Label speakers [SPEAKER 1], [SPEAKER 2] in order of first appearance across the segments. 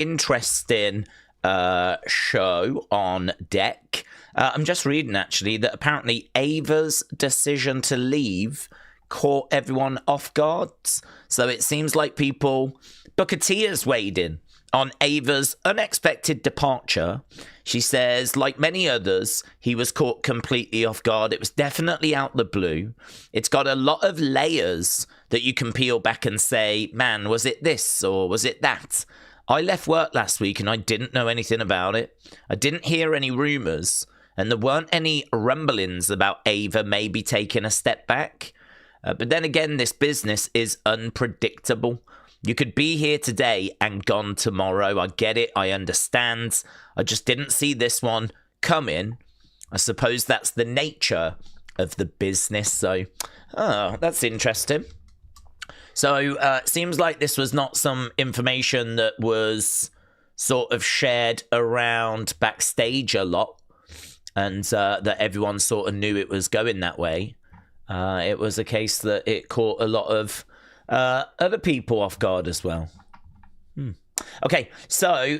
[SPEAKER 1] interesting show on deck. I'm just reading, actually, that apparently Ava's decision to leave caught everyone off guard. So it seems like Booker T has weighed in on Ava's unexpected departure. She says, like many others, he was caught completely off guard. It was definitely out the blue. It's got a lot of layers that you can peel back and say, man, was it this or was it that? I left work last week and I didn't know anything about it. I didn't hear any rumours, and there weren't any rumblings about Ava maybe taking a step back. But then again, this business is unpredictable. You could be here today and gone tomorrow. I get it. I understand. I just didn't see this one coming. I suppose that's the nature of the business. So, that's interesting. So, it seems like this was not some information that was sort of shared around backstage a lot, and that everyone sort of knew it was going that way. It was a case that it caught a lot of other people off guard as well. Okay, so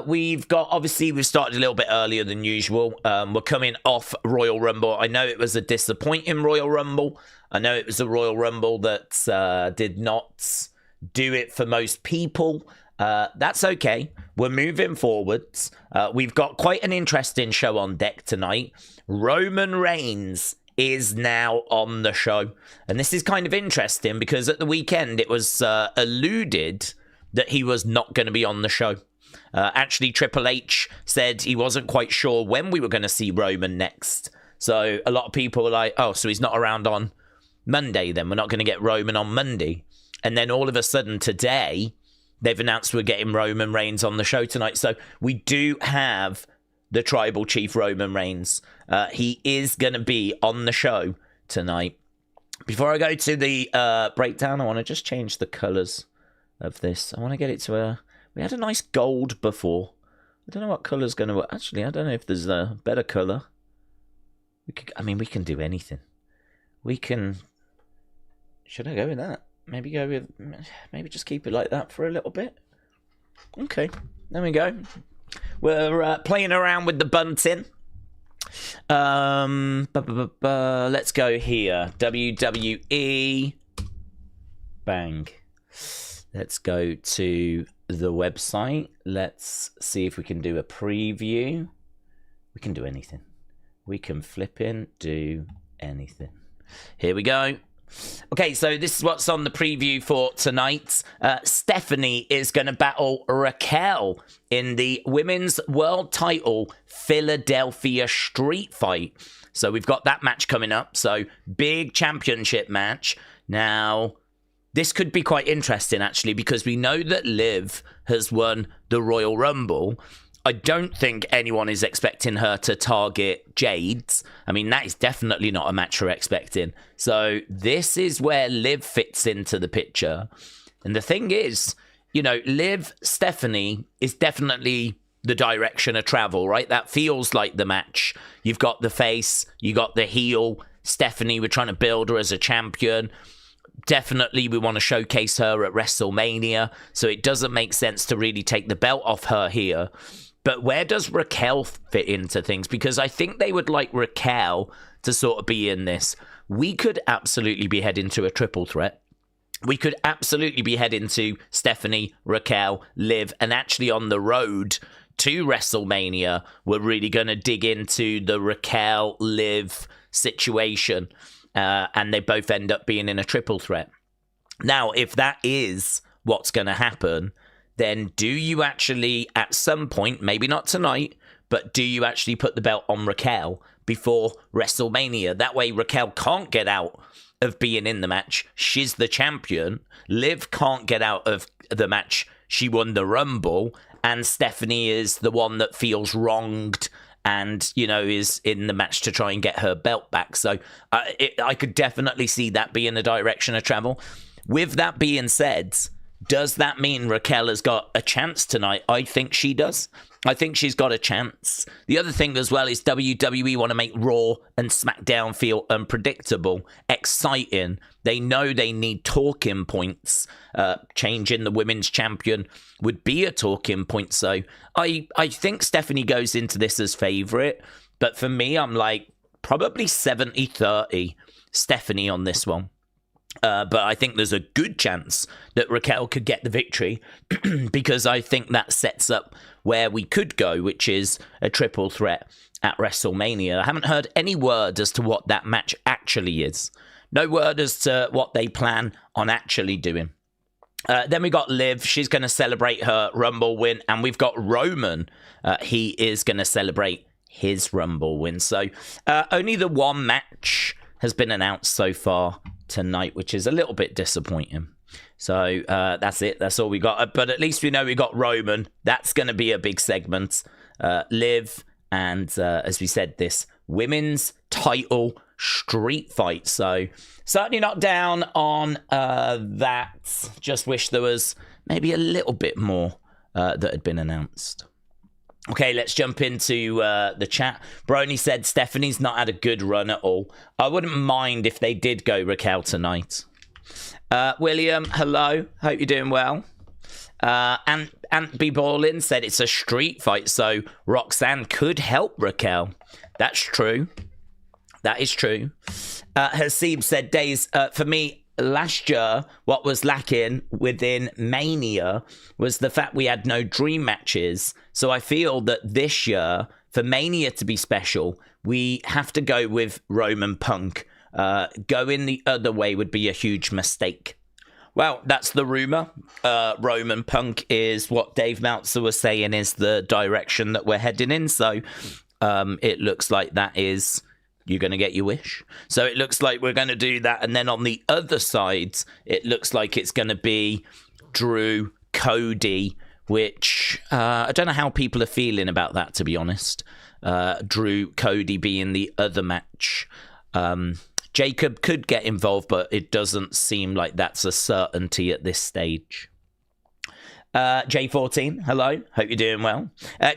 [SPEAKER 1] we've started a little bit earlier than usual. We're coming off Royal Rumble. I know it was a disappointing Royal Rumble. I know it was a Royal Rumble that did not do it for most people. That's okay. We're moving forwards. We've got quite an interesting show on deck tonight. Roman Reigns is now on the show. And this is kind of interesting because at the weekend it was alluded that he was not going to be on the show. Actually, Triple H said he wasn't quite sure when we were going to see Roman next. So a lot of people were like, oh, so he's not around on Monday then. We're not going to get Roman on Monday. And then all of a sudden today, they've announced we're getting Roman Reigns on the show tonight. So we do have the Tribal Chief Roman Reigns. He is going to be on the show tonight. Before I go to the breakdown, I want to just change the colours of this. I want to get it to a... We had a nice gold before. I don't know what colour's going to... Actually, I don't know if there's a better colour. We can do anything. We can... Should I go with that? Maybe just keep it like that for a little bit. Okay, there we go. We're playing around with the bunting. Let's go here. WWE. Bang. Let's go to the website. Let's see if we can do a preview. We can do anything. We can flip in, do anything. Here we go. Okay, so this is what's on the preview for tonight. Stephanie is going to battle Raquel in the Women's World Title Philadelphia Street Fight. So we've got that match coming up. So big championship match. Now, this could be quite interesting, actually, because we know that Liv has won the Royal Rumble. I don't think anyone is expecting her to target Jade. I mean, that is definitely not a match we're expecting. So this is where Liv fits into the picture. And the thing is, Liv Stephanie is definitely the direction of travel, right? That feels like the match. You've got the face, you got the heel. Stephanie, we're trying to build her as a champion. Definitely we want to showcase her at WrestleMania. So it doesn't make sense to really take the belt off her here. But where does Raquel fit into things? Because I think they would like Raquel to sort of be in this. We could absolutely be heading to a triple threat. We could absolutely be heading to Stephanie, Raquel, Liv, and actually on the road to WrestleMania, we're really going to dig into the Raquel-Liv situation. And they both end up being in a triple threat. Now, if that is what's going to happen, then do you actually, at some point, maybe not tonight, but do you actually put the belt on Raquel before WrestleMania? That way Raquel can't get out of being in the match. She's the champion. Liv can't get out of the match. She won the Rumble. And Stephanie is the one that feels wronged and, is in the match to try and get her belt back. So I could definitely see that being the direction of travel. With that being said, Does that mean Raquel has got a chance tonight? I think she does. I think she's got a chance. The other thing as well is WWE want to make Raw and SmackDown feel unpredictable, exciting. They know they need talking points. Changing the women's champion would be a talking point. So I think Stephanie goes into this as favourite. But for me, I'm like probably 70-30 Stephanie on this one. But I think there's a good chance that Raquel could get the victory because I think that sets up where we could go, which is a triple threat at WrestleMania. I haven't heard any word as to what that match actually is. No word as to what they plan on actually doing. Then we got Liv. She's going to celebrate her Rumble win. And we've got Roman. He is going to celebrate his Rumble win. So only the one match has been announced so far tonight, which is a little bit disappointing. So that's it. That's all we got. But at least we know we got Roman. That's going to be a big segment. Liv and, as we said, this women's title street fight. So certainly not down on that. Just wish there was maybe a little bit more that had been announced. Okay, let's jump into the chat. Brony said Stephanie's not had a good run at all. I wouldn't mind if they did go Raquel tonight. William, hello. Hope you're doing well. And Ant B. Ballin said it's a street fight, so Roxanne could help Raquel. That's true. That is true. Hasib said, Daze, for me, last year, what was lacking within Mania was the fact we had no dream matches. So I feel that this year, for Mania to be special, we have to go with Roman Punk. Going the other way would be a huge mistake. Well, that's the rumor. Roman Punk is what Dave Meltzer was saying is the direction that we're heading in. So it looks like that is... You're going to get your wish. So it looks like we're going to do that. And then on the other side, it looks like it's going to be Drew, Cody, which I don't know how people are feeling about that, to be honest. Drew, Cody being the other match. Jacob could get involved, but it doesn't seem like that's a certainty at this stage. J14, hello. Hope you're doing well.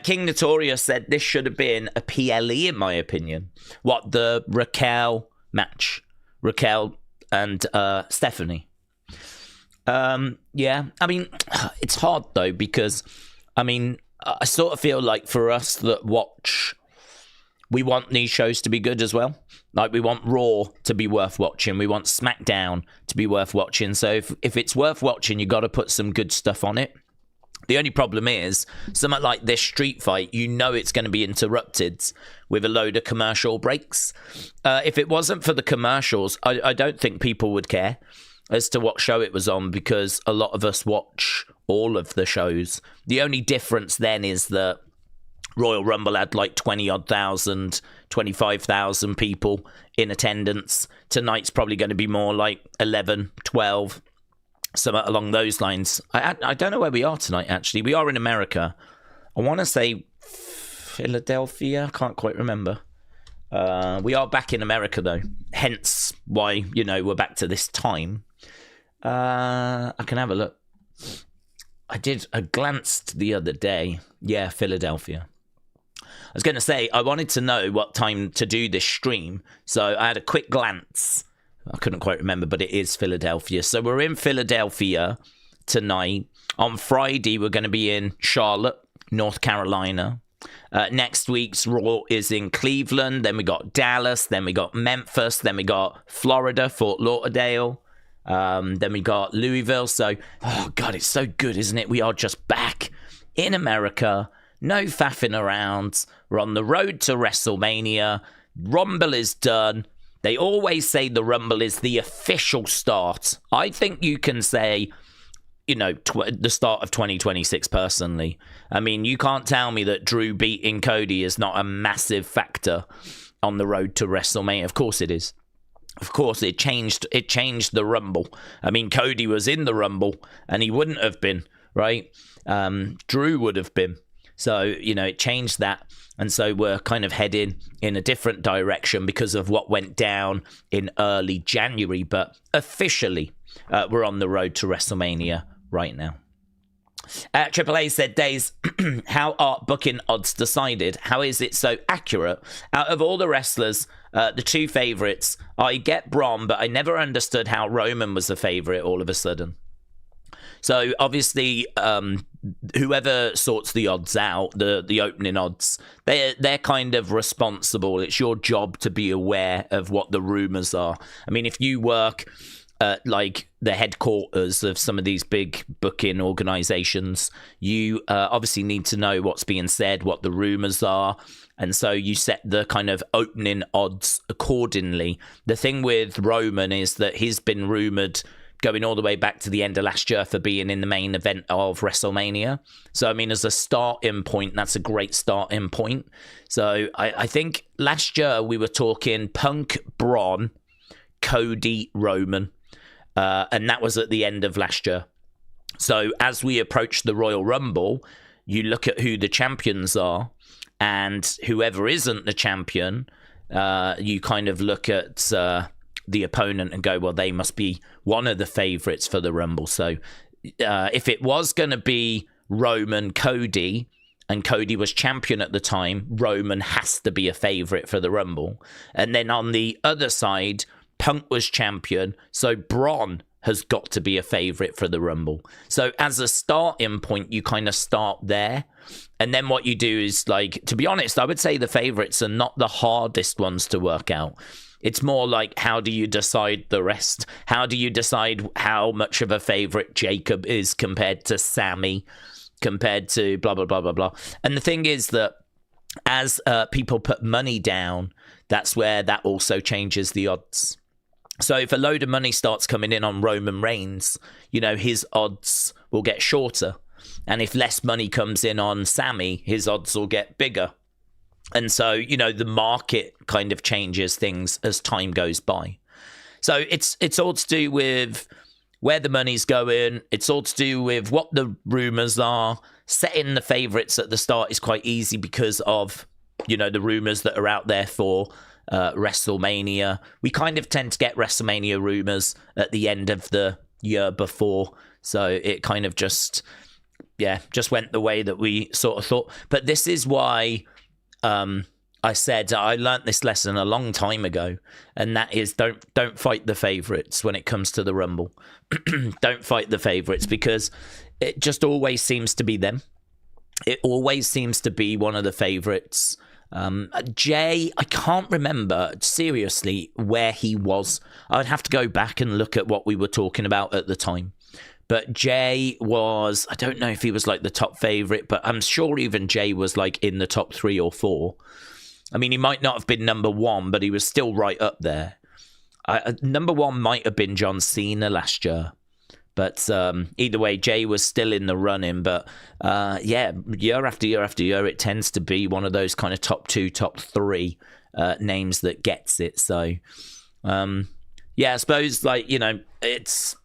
[SPEAKER 1] King Notorious said this should have been a PLE, in my opinion. What, the Raquel match? Raquel and Stephanie. Yeah, I mean, it's hard, though, because, I mean, I sort of feel like for us that watch, we want these shows to be good as well. Like, we want Raw to be worth watching. We want SmackDown to be worth watching. So if it's worth watching, you got to put some good stuff on it. The only problem is, something like this street fight, you know it's going to be interrupted with a load of commercial breaks. If it wasn't for the commercials, I don't think people would care as to what show it was on, because a lot of us watch all of the shows. The only difference then is that Royal Rumble had like 20-odd thousand, 25,000 people in attendance. Tonight's probably going to be more like 11, 12. Something along those lines. I don't know where we are tonight, actually. We are in America. I want to say Philadelphia. I can't quite remember. We are back in America, though. Hence why, you know, we're back to this time. I can have a look. I glanced the other day. Yeah, Philadelphia. I was going to say, I wanted to know what time to do this stream. So I had a quick glance. I couldn't quite remember, but it is Philadelphia. So we're in Philadelphia tonight. On Friday, we're going to be in Charlotte, North Carolina. Next week's Raw is in Cleveland. Then we got Dallas. Then we got Memphis. Then we got Florida, Fort Lauderdale. Then we got Louisville. So, oh, God, it's so good, isn't it? We are just back in America. No faffing around. We're on the road to WrestleMania. Rumble is done. They always say the Rumble is the official start. I think you can say, you know, the start of 2026, personally. I mean, you can't tell me that Drew beating Cody is not a massive factor on the road to WrestleMania. Of course it is. Of course, it changed the Rumble. I mean, Cody was in the Rumble, and he wouldn't have been, right? Drew would have been. So, you know, it changed that. And so we're kind of heading in a different direction because of what went down in early January. But officially, we're on the road to WrestleMania right now. Triple A said, Daze, how are booking odds decided? How is it so accurate? Out of all the wrestlers, the two favourites, I get Braun, but I never understood how Roman was the favourite all of a sudden. So obviously, whoever sorts the odds out, the opening odds, they're kind of responsible. It's your job to be aware of what the rumours are. I mean, if you work like the headquarters of some of these big booking organizations, you obviously need to know what's being said, what the rumors are, and so you set the kind of opening odds accordingly. The thing with Roman is that he's been rumored going all the way back to the end of last year for being in the main event of WrestleMania. So I mean, as a starting point, that's a great starting point. So I think last year we were talking Punk, Braun, Cody, Roman. And that was at the end of last year. So as we approach the Royal Rumble, you look at who the champions are, and whoever isn't the champion, you kind of look at the opponent and go, well, they must be one of the favourites for the Rumble. So if it was going to be Roman, Cody, and Cody was champion at the time, Roman has to be a favourite for the Rumble. And then on the other side, Punk was champion, so Braun has got to be a favourite for the Rumble. So as a starting point, you kind of start there. And then what you do is, like, to be honest, I would say the favourites are not the hardest ones to work out. It's more like, how do you decide the rest? How do you decide how much of a favourite Jacob is compared to Sammy, compared to blah, blah, blah, blah, blah. And the thing is that as people put money down, that's where that also changes the odds. So if a load of money starts coming in on Roman Reigns, you know, his odds will get shorter. And if less money comes in on Sammy, his odds will get bigger. And so, you know, the market kind of changes things as time goes by. So it's all to do with where the money's going. It's all to do with what the rumors are. Setting the favorites at the start is quite easy because of, you know, the rumors that are out there for WrestleMania. We kind of tend to get WrestleMania rumors at the end of the year before, so it kind of just went the way that we sort of thought. But this is why I said I learnt this lesson a long time ago, and that is don't fight the favorites when it comes to the Rumble. Don't fight the favorites, because it just always seems to be them. It always seems to be one of the favorites. Jay, I can't remember seriously where he was. I'd have to go back and look at what we were talking about at the time. But Jay was, I don't know if he was like the top favorite, but I'm sure even Jay was like in the top 3 or 4. I mean, he might not have been number 1, but he was still right up there. Number 1 might have been John Cena last year. But either way, Jay was still in the running. But yeah, year after year after year, it tends to be one of those kind of top 2, top 3 names that gets it. So yeah, I suppose, like, you know, it's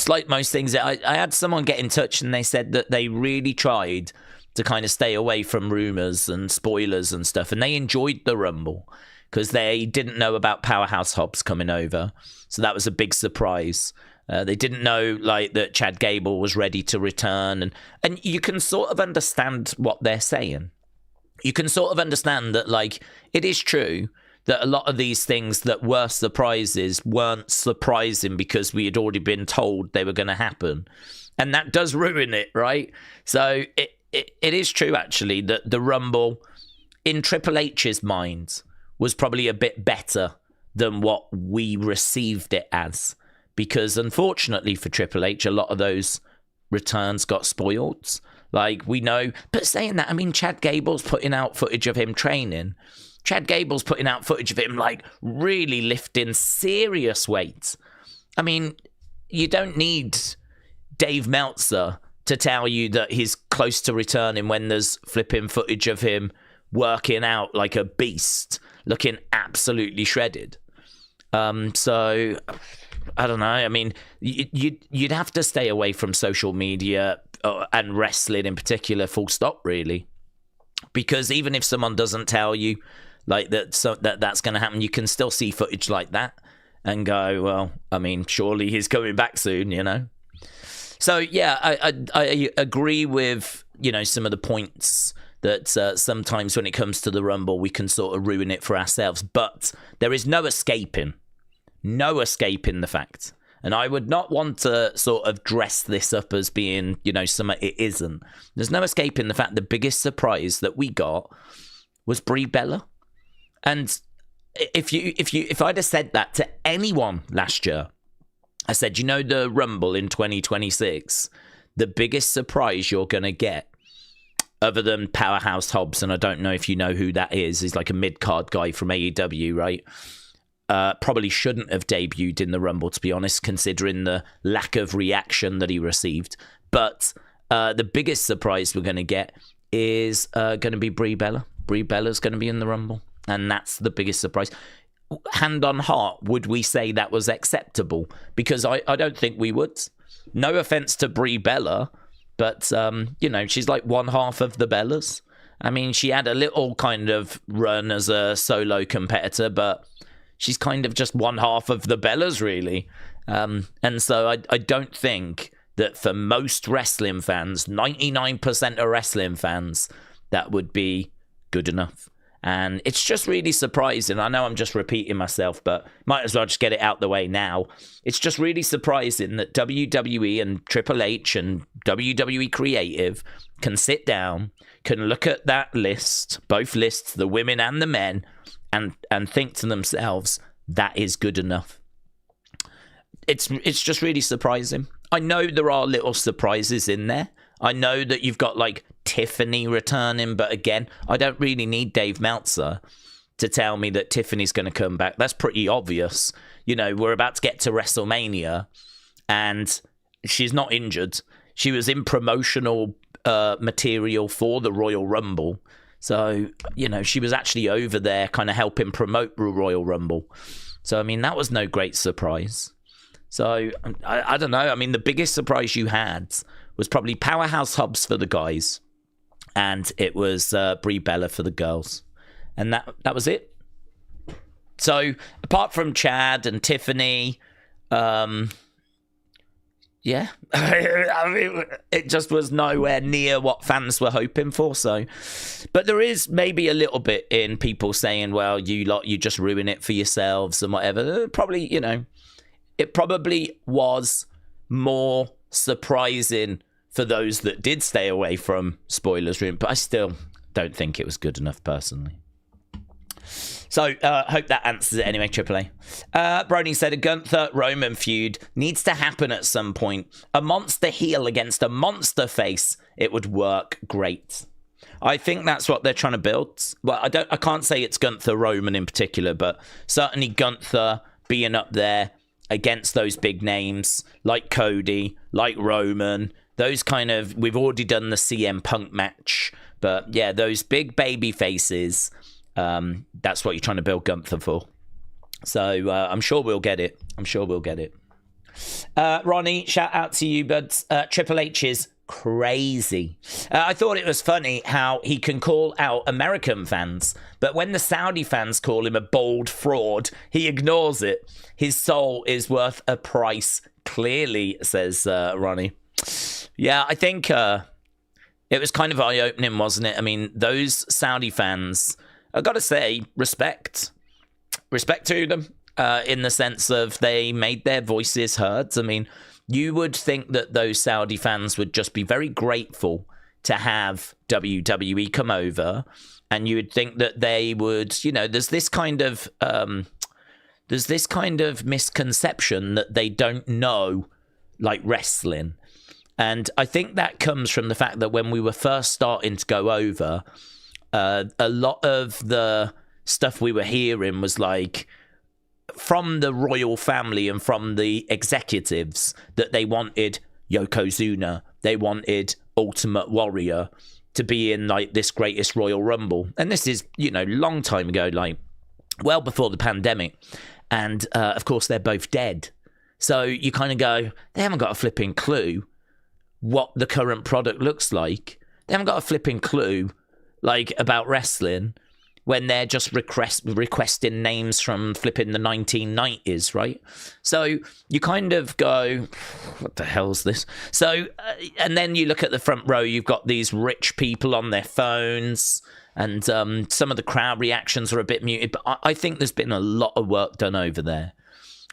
[SPEAKER 1] like most things. I had someone get in touch and they said that they really tried to kind of stay away from rumors and spoilers and stuff, and they enjoyed the Rumble because they didn't know about Powerhouse Hobbs coming over. So that was a big surprise. They didn't know, like, that Chad Gable was ready to return. And you can sort of understand what they're saying. You can sort of understand that, like, it is true that a lot of these things that were surprises weren't surprising because we had already been told they were going to happen. And that does ruin it, right? So it is true, actually, that the Rumble, in Triple H's mind, was probably a bit better than what we received it as. Because unfortunately for Triple H, a lot of those returns got spoiled. Like, we know. But saying that, I mean, Chad Gable's putting out footage of him training. Chad Gable's putting out footage of him, like, really lifting serious weights. I mean, you don't need Dave Meltzer to tell you that he's close to returning when there's flipping footage of him working out like a beast, looking absolutely shredded. So I don't know. I mean, you'd have to stay away from social media and wrestling in particular, full stop, really. Because even if someone doesn't tell you, like, that's going to happen, you can still see footage like that and go, well, I mean, surely he's coming back soon, you know? So yeah, I agree with some of the points that sometimes when it comes to the Rumble we can sort of ruin it for ourselves, but there is no escaping the fact, and I would not want to sort of dress this up as being something it isn't. There's no escaping the fact the biggest surprise that we got was Brie Bella, and if I'd have said that to anyone last year, I said, the Rumble in 2026, the biggest surprise you're going to get, other than Powerhouse Hobbs, and I don't know if you know who that is, he's like a mid-card guy from AEW, right? Probably shouldn't have debuted in the Rumble, to be honest, considering the lack of reaction that he received. But the biggest surprise we're going to get is going to be Brie Bella. Brie Bella's going to be in the Rumble, and that's the biggest surprise. Hand on heart, would we say that was acceptable? Because I don't think we would. No offense to Brie Bella, but she's like one half of the Bellas. I mean, she had a little kind of run as a solo competitor, but she's kind of just one half of the Bellas, really. And so I don't think that for most wrestling fans, 99% of wrestling fans, that would be good enough. And it's just really surprising. I know I'm just repeating myself, but might as well just get it out the way now. It's just really surprising that WWE and Triple H and WWE Creative can sit down, can look at that list, both lists, the women and the men, and think to themselves, that is good enough. It's just really surprising. I know there are little surprises in there. I know that you've got like Tiffany returning, but again, I don't really need Dave Meltzer to tell me that Tiffany's going to come back. That's pretty obvious. We're about to get to WrestleMania and she's not injured. She was in promotional material for the Royal Rumble. So, she was actually over there kind of helping promote the Royal Rumble. So, I mean, that was no great surprise. So, I don't know. I mean, the biggest surprise you had was probably Powerhouse Hobbs for the guys, and it was Brie Bella for the girls. And that was it. So, apart from Chad and Tiffany, yeah, I mean, it just was nowhere near what fans were hoping for. So, but there is maybe a little bit in people saying, well, you just ruin it for yourselves and whatever. Probably, it probably was more surprising for those that did stay away from spoilers room, but I still don't think it was good enough personally. So, hope that answers it anyway, AAA. Brony said, a Gunther-Roman feud needs to happen at some point. A monster heel against a monster face. It would work great. I think that's what they're trying to build. Well, I can't say it's Gunther-Roman in particular, but certainly Gunther being up there against those big names, like Cody, like Roman, those kind of, we've already done the CM Punk match, but yeah, those big baby faces, that's what you're trying to build Gunther for. So I'm sure we'll get it. Ronnie, shout out to you, but Triple H is crazy. I thought it was funny how he can call out American fans, but when the Saudi fans call him a bold fraud, he ignores it. His soul is worth a price, clearly, says Ronnie. Yeah, I think it was kind of eye-opening, wasn't it? I mean, those Saudi fans, I've got to say, respect to them in the sense of they made their voices heard. I mean, you would think that those Saudi fans would just be very grateful to have WWE come over, and you would think that they would, there's this kind of misconception that they don't know, like, wrestling. And I think that comes from the fact that when we were first starting to go over, a lot of the stuff we were hearing was like from the royal family and from the executives that they wanted Yokozuna, they wanted Ultimate Warrior to be in like this greatest Royal Rumble. And this is, long time ago, like well before the pandemic. And of course, they're both dead. So you kind of go, they haven't got a flipping clue what the current product looks like. They haven't got a flipping clue like about wrestling. when they're just requesting names from flipping the 1990s, right? So you kind of go, what the hell's this? So, and then you look at the front row, you've got these rich people on their phones, and some of the crowd reactions are a bit muted, but I think there's been a lot of work done over there.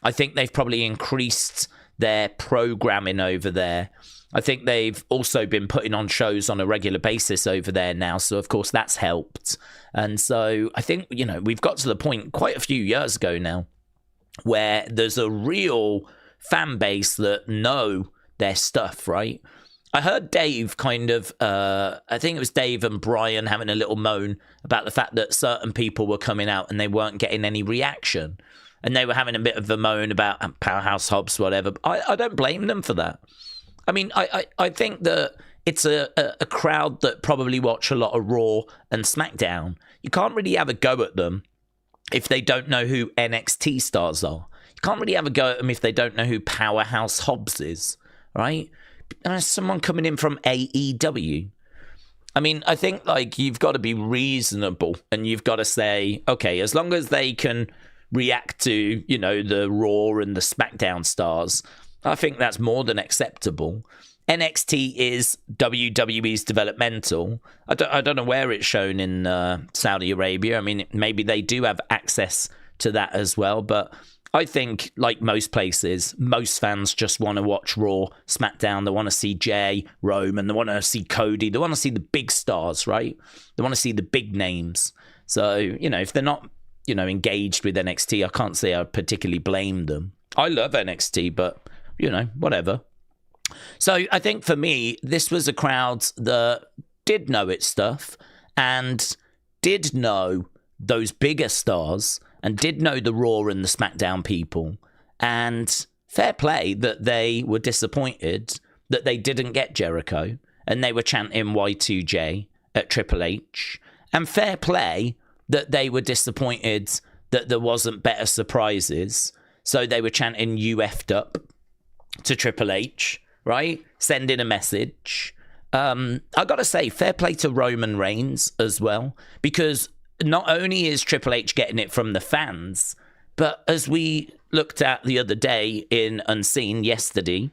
[SPEAKER 1] I think they've probably increased their programming over there. I think they've also been putting on shows on a regular basis over there now. So, of course, that's helped. And so I think, we've got to the point quite a few years ago now where there's a real fan base that know their stuff, right? I heard Dave I think it was Dave and Brian having a little moan about the fact that certain people were coming out and they weren't getting any reaction. And they were having a bit of a moan about Powerhouse Hobbs, whatever. I don't blame them for that. I mean, I think that it's a crowd that probably watch a lot of Raw and SmackDown. You can't really have a go at them if they don't know who NXT stars are. You can't really have a go at them if they don't know who Powerhouse Hobbs is, right? Someone coming in from AEW. I mean, I think you've got to be reasonable and you've got to say, okay, as long as they can react to, the Raw and the SmackDown stars, I think that's more than acceptable. NXT is WWE's developmental. I don't know where it's shown in Saudi Arabia. I mean, maybe they do have access to that as well. But I think, like most places, most fans just want to watch Raw, SmackDown. They want to see Jay, Roman. They want to see Cody. They want to see the big stars, right? They want to see the big names. So, if they're not, engaged with NXT, I can't say I particularly blame them. I love NXT, but, whatever. So I think for me, this was a crowd that did know its stuff and did know those bigger stars and did know the Raw and the SmackDown people. And fair play that they were disappointed that they didn't get Jericho and they were chanting Y2J at Triple H. And fair play that they were disappointed that there wasn't better surprises. So they were chanting "You effed up" to Triple H, right? Sending a message. I got to say, fair play to Roman Reigns as well, because not only is Triple H getting it from the fans, but as we looked at the other day in Unseen yesterday,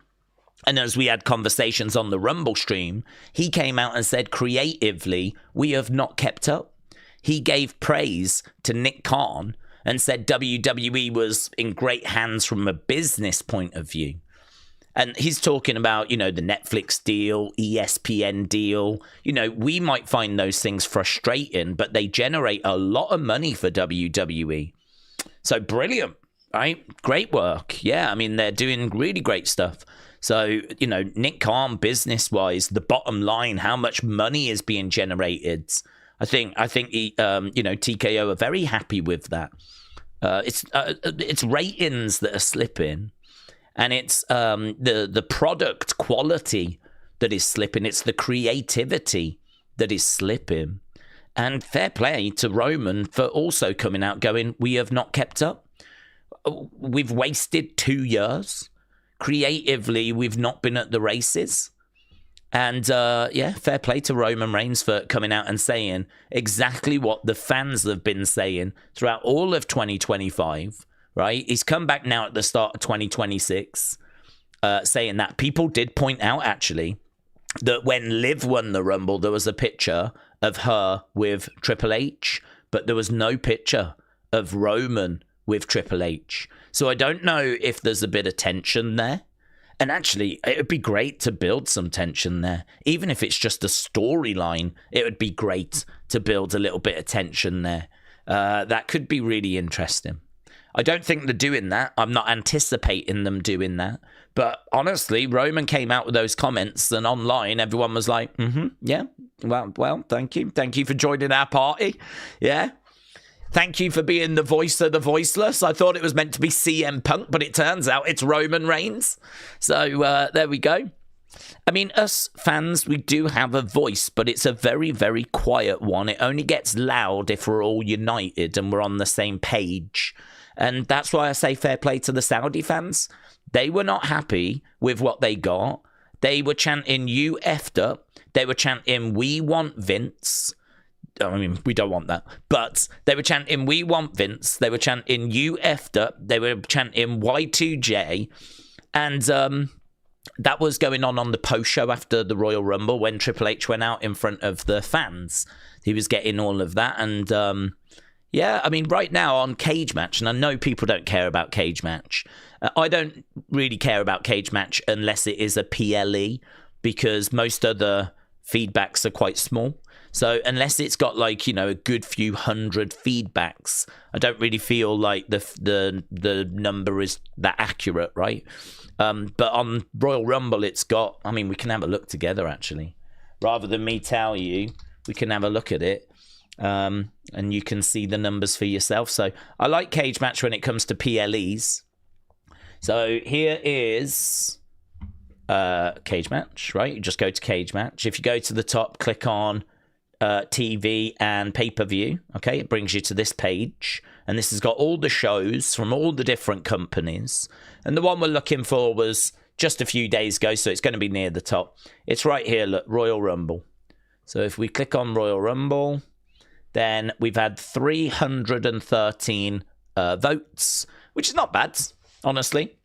[SPEAKER 1] and as we had conversations on the Rumble stream, he came out and said creatively, we have not kept up. He gave praise to Nick Khan and said WWE was in great hands from a business point of view. And he's talking about, the Netflix deal, ESPN deal. We might find those things frustrating, but they generate a lot of money for WWE. So brilliant, right? Great work. Yeah, I mean, they're doing really great stuff. So, Nick Khan, business-wise, the bottom line, how much money is being generated. I think he, TKO are very happy with that. It's ratings that are slipping. And it's the product quality that is slipping. It's the creativity that is slipping. And fair play to Roman for also coming out going, we have not kept up. We've wasted 2 years. Creatively, we've not been at the races. And fair play to Roman Reigns for coming out and saying exactly what the fans have been saying throughout all of 2025. Right, he's come back now at the start of 2026, saying that people did point out actually that when Liv won the Rumble, there was a picture of her with Triple H, but there was no picture of Roman with Triple H. So I don't know if there's a bit of tension there. And actually, it would be great to build some tension there. Even if it's just a storyline, it would be great to build a little bit of tension there. That could be really interesting. I don't think they're doing that. I'm not anticipating them doing that. But honestly, Roman came out with those comments, and online everyone was like, yeah, well, thank you. Thank you for joining our party. Yeah. Thank you for being the voice of the voiceless. I thought it was meant to be CM Punk, but it turns out it's Roman Reigns. So there we go. I mean, us fans, we do have a voice, but it's a very, very quiet one. It only gets loud if we're all united and we're on the same page. And that's why I say fair play to the Saudi fans. They were not happy with what they got. They were chanting, you effed up. They were chanting, we want Vince. I mean, we don't want that. But they were chanting, "We want Vince." They were chanting, "You effed up." They were chanting Y2J. And that was going on the post show after the Royal Rumble when Triple H went out in front of the fans. He was getting all of that. And yeah, I mean, right now on Cage Match, and I know people don't care about Cage Match. I don't really care about Cage Match unless it is a PLE, because most other feedbacks are quite small. So unless it's got like, you know, a good few hundred feedbacks, I don't really feel like the number is that accurate, right? But on Royal Rumble, it's got, I mean, we can have a look together, actually. Rather than me tell you, we can have a look at it. And you can see the numbers for yourself. So I like Cage Match when it comes to PLEs. So here is Cage Match, right? You just go to Cage Match. If you go to the top, click on TV and pay-per-view. Okay, it brings you to this page. And this has got all the shows from all the different companies. And the one we're looking for was just a few days ago, so it's going to be near the top. It's right here, look, Royal Rumble. So if we click on Royal Rumble, then we've had 313 votes, which is not bad, honestly.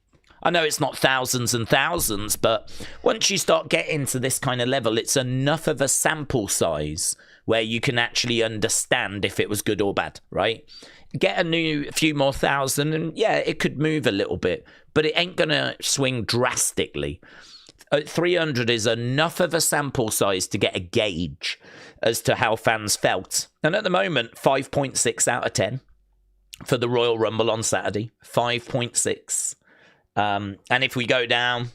[SPEAKER 1] I know it's not thousands and thousands, but once you start getting to this kind of level, it's enough of a sample size where you can actually understand if it was good or bad, right? Get a few more thousand, and yeah, it could move a little bit, but it ain't going to swing drastically. 300 is enough of a sample size to get a gauge as to how fans felt. And at the moment, 5.6 out of 10 for the Royal Rumble on Saturday. 5.6. And if we go down,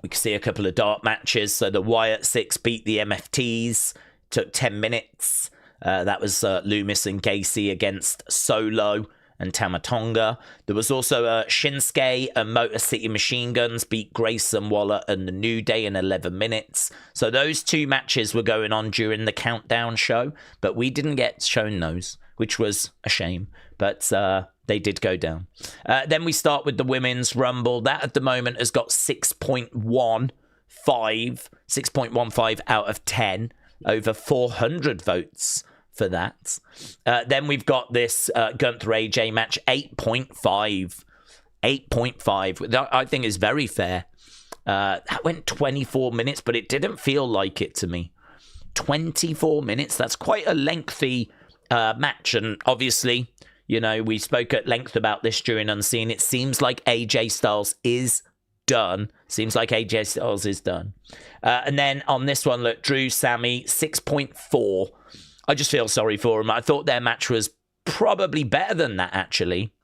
[SPEAKER 1] we can see a couple of dark matches. So the Wyatt 6 beat the MFTs, took 10 minutes. That was Loomis and Gacy against Solo and Tamatonga. There was also Shinsuke and Motor City Machine Guns beat Grayson Waller and the New Day in 11 minutes. So those two matches were going on during the countdown show, but we didn't get shown those, which was a shame. But they did go down. Then we start with the Women's Rumble. That at the moment has got 6.15 out of 10, over 400 votes for that. Then we've got this Gunther AJ match, 8.5. 8.5. I think is very fair. That went 24 minutes, but it didn't feel like it to me. 24 minutes, that's quite a lengthy match. And obviously, you know, we spoke at length about this during Unseen. It seems like AJ Styles is done. And then on this one, look, Drew, Sammy, 6.4. I just feel sorry for them. I thought their match was probably better than that, actually.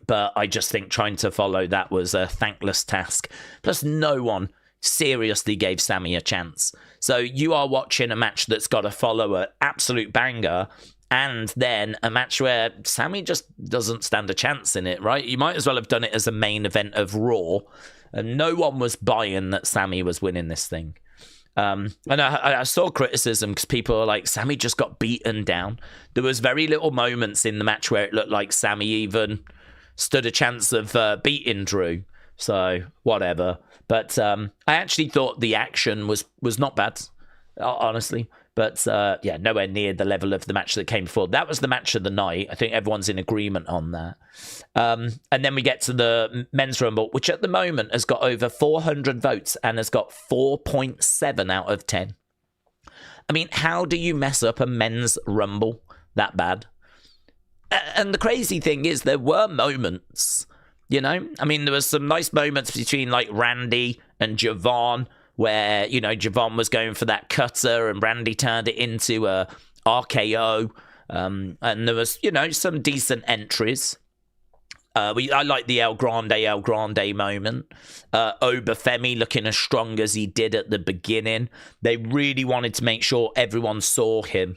[SPEAKER 1] But I just think trying to follow that was a thankless task. Plus, no one seriously gave Sammy a chance. So you are watching a match that's got to follow an absolute banger, and then a match where Sammy just doesn't stand a chance in it, right? You might as well have done it as a main event of Raw. And no one was buying that Sammy was winning this thing. And I saw criticism because people are like, Sammy just got beaten down. There was very little moments in the match where it looked like Sammy even stood a chance of beating Drew. So, whatever. But I actually thought the action was not bad, honestly. But, yeah, nowhere near the level of the match that came before. That was the match of the night. I think everyone's in agreement on that. And then we get to the Men's Rumble, which at the moment has got over 400 votes and has got 4.7 out of 10. I mean, how do you mess up a Men's Rumble that bad? And the crazy thing is there were moments, you know? I mean, there was some nice moments between, like, Randy and Javon, where, you know, Javon was going for that cutter and Randy turned it into a RKO. And there was, you know, some decent entries. I like the El Grande moment. Obafemi looking as strong as he did at the beginning. They really wanted to make sure everyone saw him.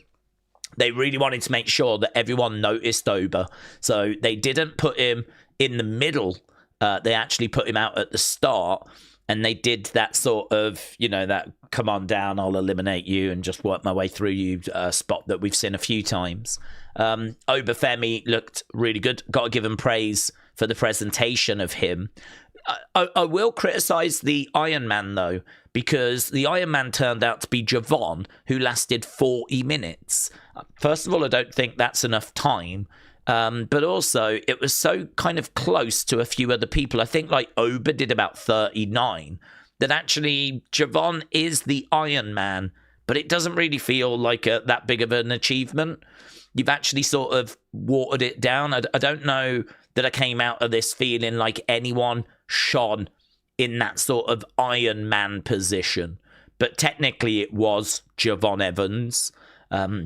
[SPEAKER 1] They really wanted to make sure that everyone noticed Oba. So they didn't put him in the middle. They actually put him out at the start. And they did that sort of, you know, that come on down, I'll eliminate you and just work my way through you spot that we've seen a few times. Obafemi looked really good. Got to give him praise for the presentation of him. I will criticize the Iron Man, though, because the Iron Man turned out to be Javon, who lasted 40 minutes. First of all, I don't think that's enough time. But also, it was so kind of close to a few other people. I think like Oba did about 39. That actually, Javon is the Iron Man, but it doesn't really feel like that big of an achievement. You've actually sort of watered it down. I don't know that I came out of this feeling like anyone shone in that sort of Iron Man position. But technically it was Javon Evans.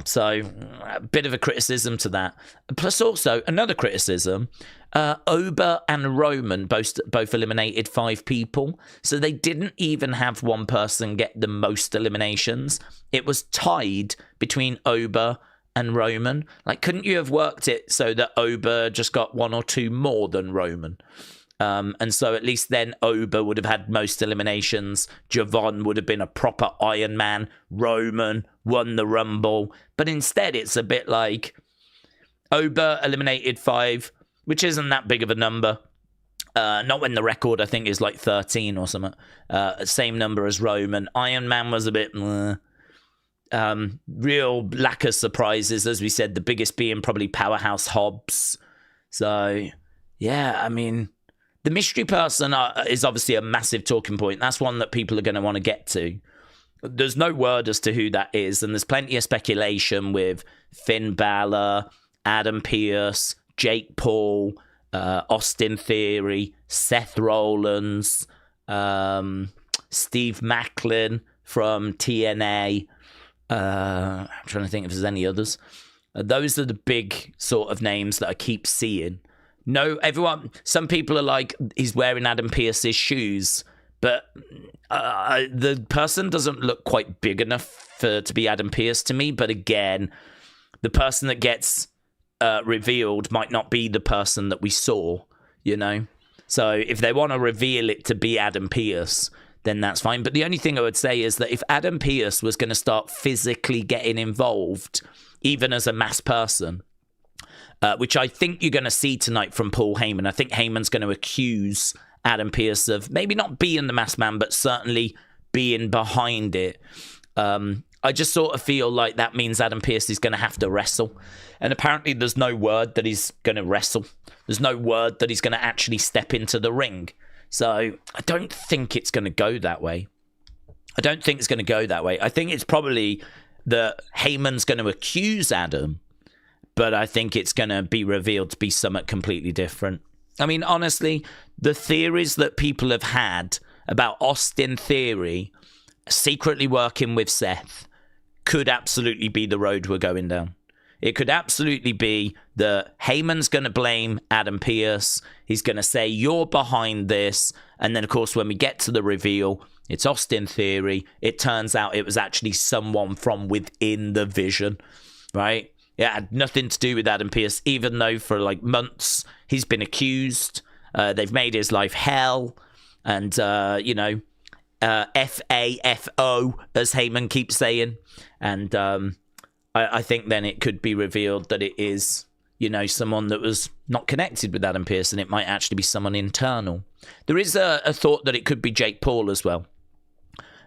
[SPEAKER 1] So a bit of a criticism to that. Plus also another criticism, Oba and Roman both eliminated 5 people. So they didn't even have one person get the most eliminations. It was tied between Oba and Roman. Like, couldn't you have worked it so that Oba just got 1 or 2 more than Roman? And so at least then Oba would have had most eliminations. Javon would have been a proper Iron Man. Roman won the Rumble. But instead it's a bit like Oba eliminated 5, which isn't that big of a number. Not when the record, I think, is like 13 or something. Same number as Roman. Iron Man was a bit... real lack of surprises, as we said, the biggest being probably Powerhouse Hobbs. So, yeah, I mean, the mystery person is obviously a massive talking point. That's one that people are going to want to get to. There's no word as to who that is, and there's plenty of speculation with Finn Balor, Adam Pearce, Jake Paul, Austin Theory, Seth Rollins, Steve Macklin from TNA. I'm trying to think if there's any others. Those are the big sort of names that I keep seeing. No, some people are like, he's wearing Adam Pearce's shoes, but the person doesn't look quite big enough to be Adam Pearce to me. But again, the person that gets revealed might not be the person that we saw, you know? So if they want to reveal it to be Adam Pearce, then that's fine. But the only thing I would say is that if Adam Pearce was going to start physically getting involved, even as a mass person, which I think you're going to see tonight from Paul Heyman. I think Heyman's going to accuse Adam Pearce of maybe not being the mass man, but certainly being behind it. I just sort of feel like that means Adam Pearce is going to have to wrestle. And apparently there's no word that he's going to wrestle. There's no word that he's going to actually step into the ring. So I don't think it's going to go that way. I think it's probably that Heyman's going to accuse Adam, but I think it's going to be revealed to be something completely different. I mean, honestly, the theories that people have had about Austin Theory secretly working with Seth could absolutely be the road we're going down. It could absolutely be that Heyman's going to blame Adam Pearce. He's going to say, you're behind this. And then, of course, when we get to the reveal, it's Austin Theory. It turns out it was actually someone from within the Vision, right? It had nothing to do with Adam Pearce, even though for like months he's been accused. They've made his life hell. And, FAFO, as Heyman keeps saying. And I think then it could be revealed that it is, someone that was not connected with Adam Pearce, and it might actually be someone internal. There is a thought that it could be Jake Paul as well.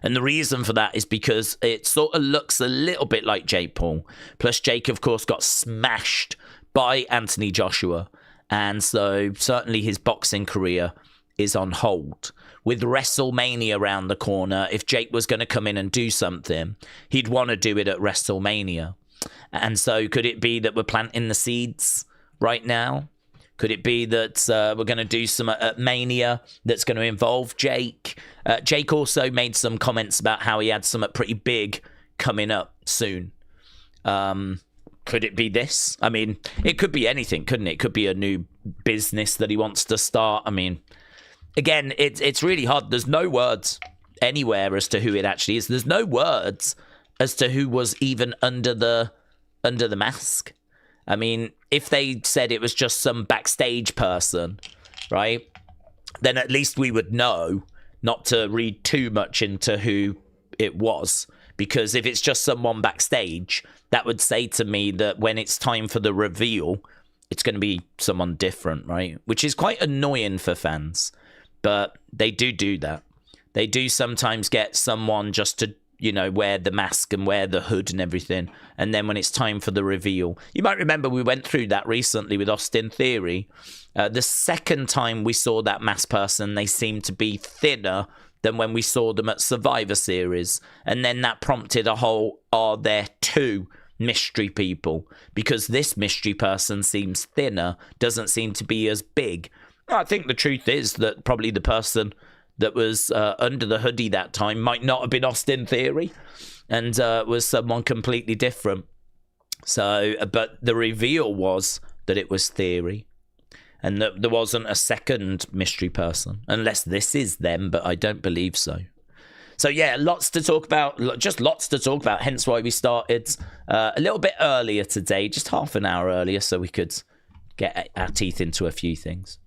[SPEAKER 1] And the reason for that is because it sort of looks a little bit like Jake Paul. Plus, Jake, of course, got smashed by Anthony Joshua. And so certainly his boxing career is on hold. With WrestleMania around the corner, if Jake was going to come in and do something, he'd want to do it at WrestleMania. And so could it be that we're planting the seeds right now? Could it be that we're going to do some at Mania that's going to involve Jake? Jake also made some comments about how he had something pretty big coming up soon. Could it be this? I mean, it could be anything, couldn't it? It could be a new business that he wants to start. I mean, again, it's really hard. There's no words anywhere as to who it actually is. There's no words as to who was even under the mask. I mean, if they said it was just some backstage person, right, then at least we would know not to read too much into who it was. Because if it's just someone backstage, that would say to me that when it's time for the reveal, it's going to be someone different, right? Which is quite annoying for fans. but they do that. They do sometimes get someone just to, wear the mask and wear the hood and everything. And then when it's time for the reveal, you might remember we went through that recently with Austin Theory. The second time we saw that masked person, they seemed to be thinner than when we saw them at Survivor Series. And then that prompted a whole, are there two mystery people? Because this mystery person seems thinner, doesn't seem to be as big. I think the truth is that probably the person that was under the hoodie that time might not have been Austin Theory and was someone completely different. So, but the reveal was that it was Theory and that there wasn't a second mystery person, unless this is them, but I don't believe so. So yeah, lots to talk about, hence why we started a little bit earlier today, just half an hour earlier, so we could get our teeth into a few things.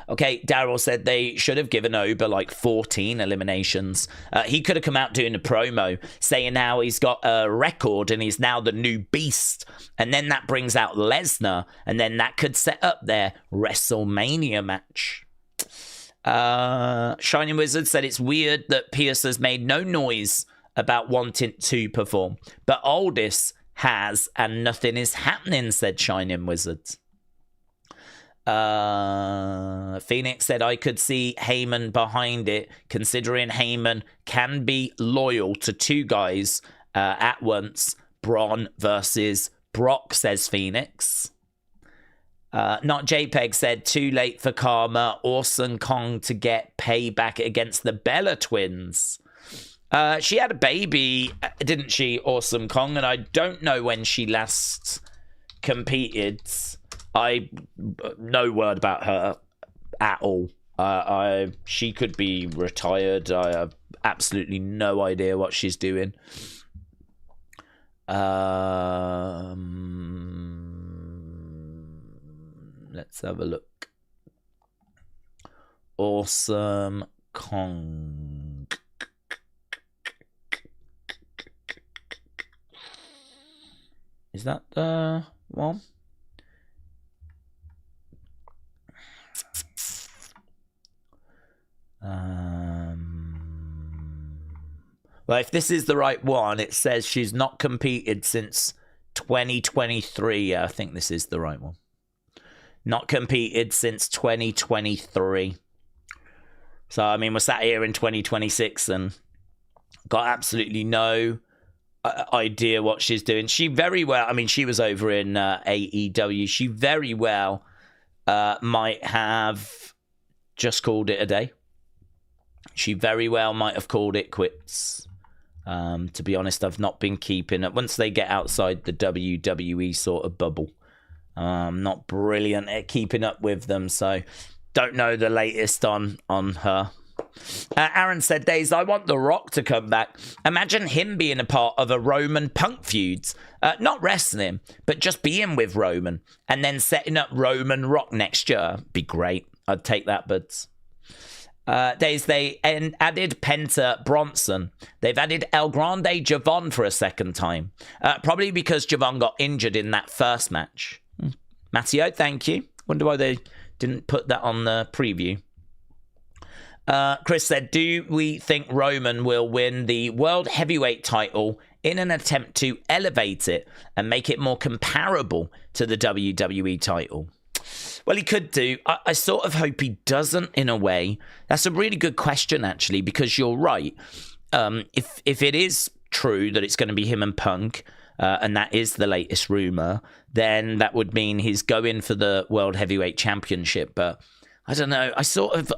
[SPEAKER 1] Okay, Daryl said they should have given Oba like 14 eliminations. He could have come out doing a promo saying how he's got a record and he's now the new beast. And then that brings out Lesnar. And then that could set up their WrestleMania match. Shining Wizard said it's weird that Pierce has made no noise about wanting to perform. But Aldis has and nothing is happening, said Shining Wizard. Phoenix said I could see Heyman behind it, considering Heyman can be loyal to two guys at once. Braun versus Brock, says Phoenix. Not JPEG said too late for karma. Awesome Kong to get payback against the Bella twins. She had a baby, didn't she, Awesome Kong? And I don't know when she last competed. I no word about her at all. She could be retired. I have absolutely no idea what she's doing. Let's have a look. Awesome Kong. Is that the one? Well, if this is the right one, it says she's not competed since 2023. Yeah, I think this is the right one. Not competed since 2023. So, I mean, we're sat here in 2026 and got absolutely no idea what she's doing. She very well, I mean, she was over in AEW. She very well might have just called it a day. She very well might have called it quits. To be honest, I've not been keeping it. Once they get outside the WWE sort of bubble, not brilliant at keeping up with them, so don't know the latest on her. Aaron said, Daze, I want The Rock to come back. Imagine him being a part of a Roman Punk feud. Not wrestling, but just being with Roman and then setting up Roman Rock next year. Be great. I'd take that, buds. Days they added Penta Bronson. They've added El Grande Javon for a second time. Probably because Javon got injured in that first match. Matteo, thank you. Wonder why they didn't put that on the preview. Chris said, do we think Roman will win the World Heavyweight title in an attempt to elevate it and make it more comparable to the WWE title? Well, he could do. I sort of hope he doesn't, in a way. That's a really good question, actually, because you're right. If it is true that it's going to be him and Punk, and that is the latest rumor, then that would mean he's going for the World Heavyweight Championship. But I don't know. I sort of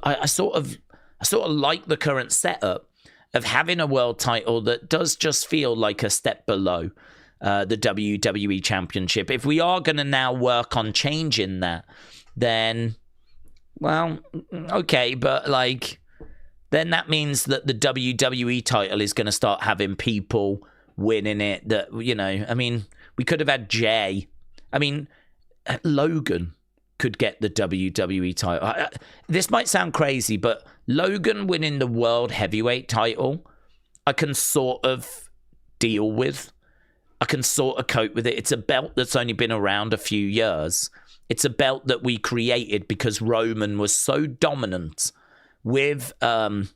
[SPEAKER 1] like the current setup of having a world title that does just feel like a step below the WWE Championship. If we are going to now work on changing that, then, well, okay, but then that means that the WWE title is going to start having people winning it that, I mean, we could have had Jay. I mean, Logan could get the WWE title. This might sound crazy, but Logan winning the World Heavyweight title, I can sort of deal with. I can sort of cope with it. It's a belt that's only been around a few years. It's a belt that we created because Roman was so dominant with the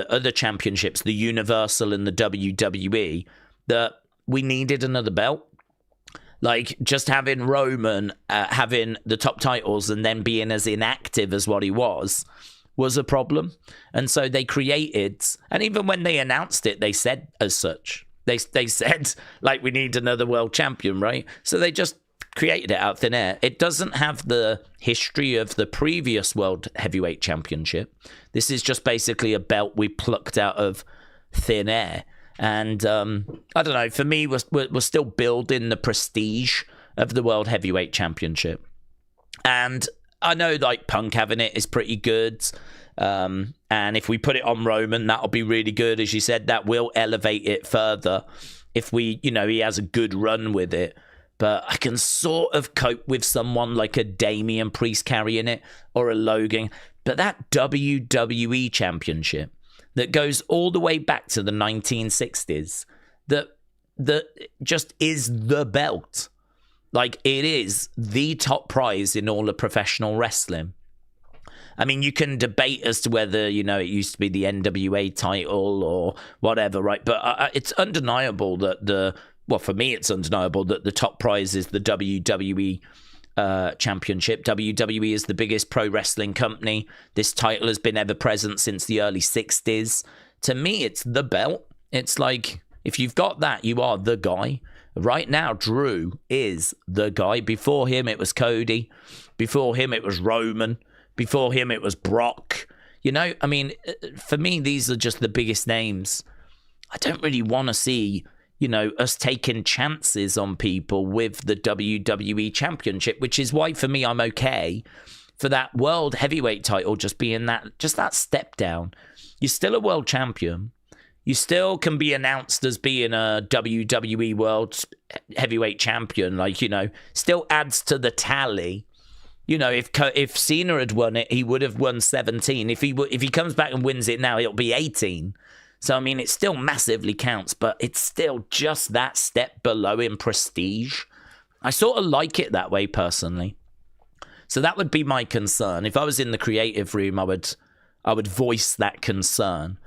[SPEAKER 1] other championships, the Universal and the WWE, that we needed another belt. Like, just having Roman having the top titles and then being as inactive as what he was a problem. And so they created, and even when they announced it, they said as such. They said, like, we need another world champion, right? So they just created it out of thin air. It doesn't have the history of the previous World Heavyweight Championship. This is just basically a belt we plucked out of thin air. And I don't know, for me, we're still building the prestige of the World Heavyweight Championship. And I know, like, Punk having it is pretty good. And if we put it on Roman, that'll be really good. As you said, that will elevate it further if he has a good run with it. But I can sort of cope with someone like a Damian Priest carrying it or a Logan. But that WWE Championship that goes all the way back to the 1960s, that just is the belt. Like, it is the top prize in all of professional wrestling. I mean, you can debate as to whether, it used to be the NWA title or whatever, right? But it's undeniable that for me, it's undeniable that the top prize is the WWE Championship. WWE is the biggest pro wrestling company. This title has been ever present since the early 60s. To me, it's the belt. It's like, if you've got that, you are the guy. Right now, Drew is the guy. Before him, it was Cody. Before him, it was Roman. Before him, it was Brock. I mean, for me, these are just the biggest names. I don't really want to see, us taking chances on people with the WWE Championship, which is why, for me, I'm okay for that World Heavyweight title just being that step down. You're still a world champion. You still can be announced as being a WWE World Heavyweight Champion. Like, still adds to the tally. If Cena had won it, he would have won 17. If he comes back and wins it now, it'll be 18. So, I mean, it still massively counts, but it's still just that step below in prestige. I sort of like it that way, personally. So that would be my concern. If I was in the creative room, I would voice that concern.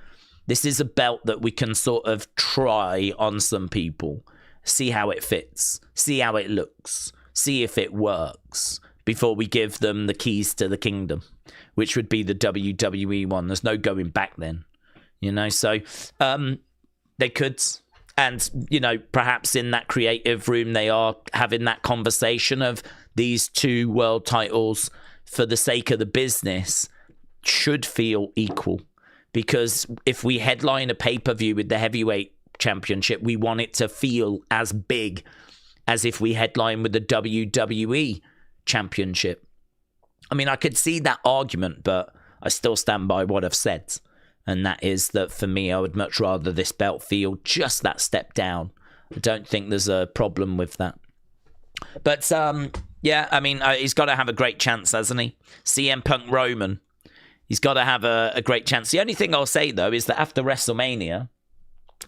[SPEAKER 1] This is a belt that we can sort of try on some people, see how it fits, see how it looks, see if it works, before we give them the keys to the kingdom, which would be the WWE one. There's no going back then. So they could, and, perhaps in that creative room, they are having that conversation of these two world titles, for the sake of the business, should feel equal. Because if we headline a pay-per-view with the heavyweight championship, we want it to feel as big as if we headline with the WWE championship. I mean, I could see that argument, but I still stand by what I've said. And that is that, for me, I would much rather this belt feel just that step down. I don't think there's a problem with that. But, yeah, I mean, he's got to have a great chance, hasn't he? CM Punk Roman. He's got to have a great chance. The only thing I'll say, though, is that after WrestleMania,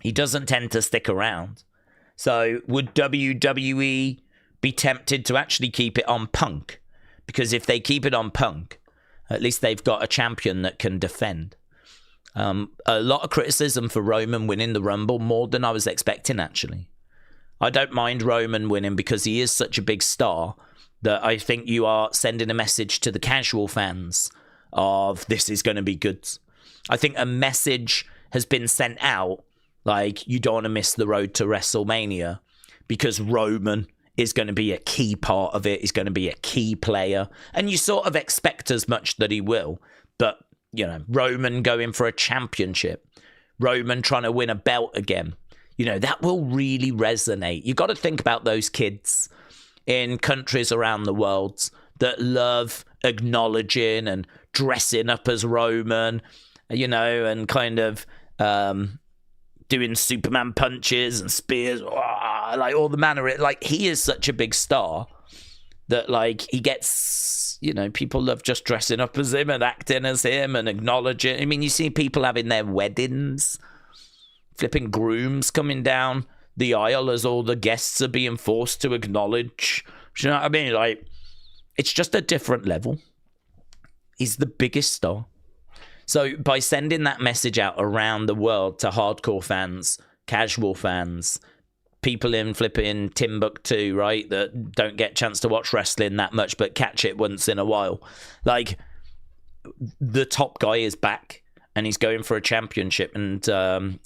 [SPEAKER 1] he doesn't tend to stick around. So would WWE be tempted to actually keep it on Punk? Because if they keep it on Punk, at least they've got a champion that can defend. A lot of criticism for Roman winning the Rumble, more than I was expecting, actually. I don't mind Roman winning because he is such a big star that I think you are sending a message to the casual fans of this is going to be good. I think a message has been sent out, like, you don't want to miss the road to WrestleMania, because Roman is going to be a key part of it. He's going to be a key player. And you sort of expect as much that he will. But, Roman going for a championship, Roman trying to win a belt again, that will really resonate. You've got to think about those kids in countries around the world that love acknowledging and dressing up as Roman, and kind of doing Superman punches and spears, like all the manner. Like, he is such a big star that, like, he gets, people love just dressing up as him and acting as him and acknowledging. I mean, you see people having their weddings, flipping grooms coming down the aisle as all the guests are being forced to acknowledge. Do you know what I mean? Like, it's just a different level. He's the biggest star. So by sending that message out around the world to hardcore fans, casual fans, people in flipping Timbuktu, right, that don't get a chance to watch wrestling that much but catch it once in a while, like, the top guy is back and he's going for a championship, and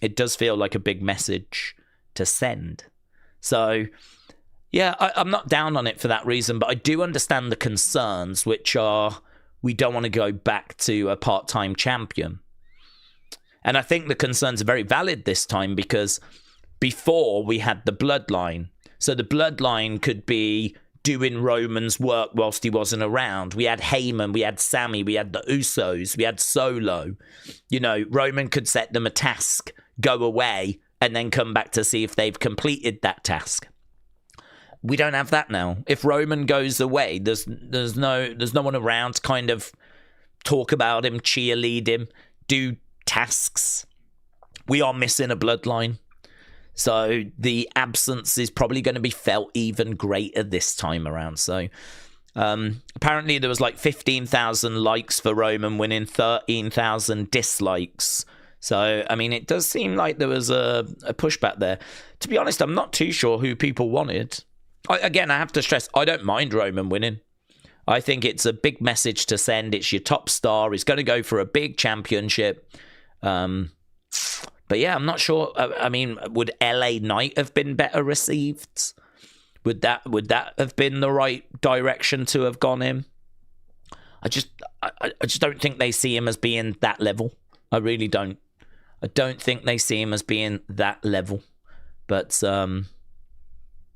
[SPEAKER 1] it does feel like a big message to send. So yeah, I'm not down on it for that reason, but I do understand the concerns, which are, we don't want to go back to a part-time champion. And I think the concerns are very valid this time, because before we had the bloodline. So the bloodline could be doing Roman's work whilst he wasn't around. We had Heyman, we had Sammy, we had the Usos, we had Solo. You know, Roman could set them a task, go away, and then come back to see if they've completed that task. We don't have that now. If Roman goes away, there's no one around to kind of talk about him, cheerlead him, do tasks. We are missing a bloodline. So the absence is probably going to be felt even greater this time around. So apparently there was like 15,000 likes for Roman winning, 13,000 dislikes. So, I mean, it does seem like there was a pushback there. To be honest, I'm not too sure who people wanted. Again, I have to stress, I don't mind Roman winning. I think it's a big message to send. It's your top star. He's going to go for a big championship. But yeah, I'm not sure. I mean, would LA Knight have been better received? Would that have been the right direction to have gone in? I just don't think they see him as being that level. I really don't. I don't think they see him as being that level. But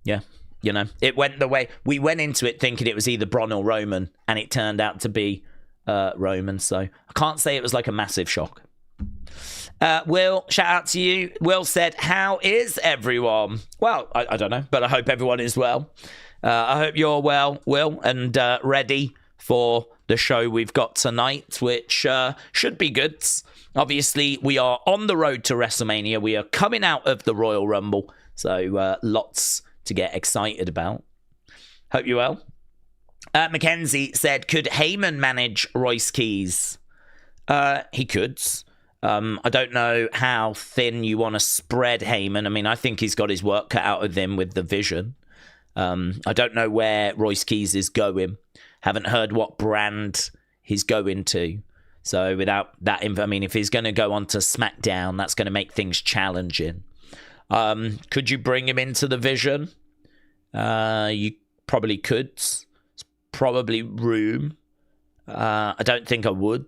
[SPEAKER 1] yeah, you know, it went the way we went into it thinking it was either Braun or Roman, and it turned out to be Roman. So I can't say it was like a massive shock. Will, shout out to you. Will said, how is everyone? Well, I don't know, but I hope everyone is well. I hope you're well, Will, and ready for the show we've got tonight, which should be good. Obviously, we are on the road to WrestleMania. We are coming out of the Royal Rumble, so lots to get excited about. Hope you're well. Mackenzie said, could Heyman manage Royce Keys? He could. I don't know how thin you want to spread Heyman. I mean, I think he's got his work cut out of him with the vision. I don't know where Royce Keys is going. Haven't heard what brand he's going to. So without that, I mean, if he's going to go on to SmackDown, that's going to make things challenging. Could you bring him into the vision? You probably could. It's probably room. I don't think I would.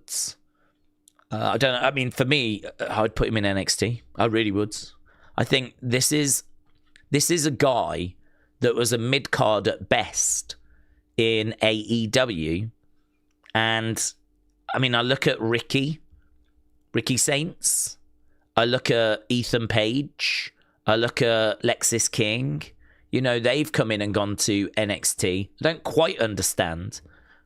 [SPEAKER 1] I don't know. I mean, for me, I'd put him in NXT. I really would. I think this is a guy that was a mid-card at best in AEW. And, I mean, I look at Ricky Saints. I look at Ethan Page. I look at Lexis King. You know, they've come in and gone to NXT. I don't quite understand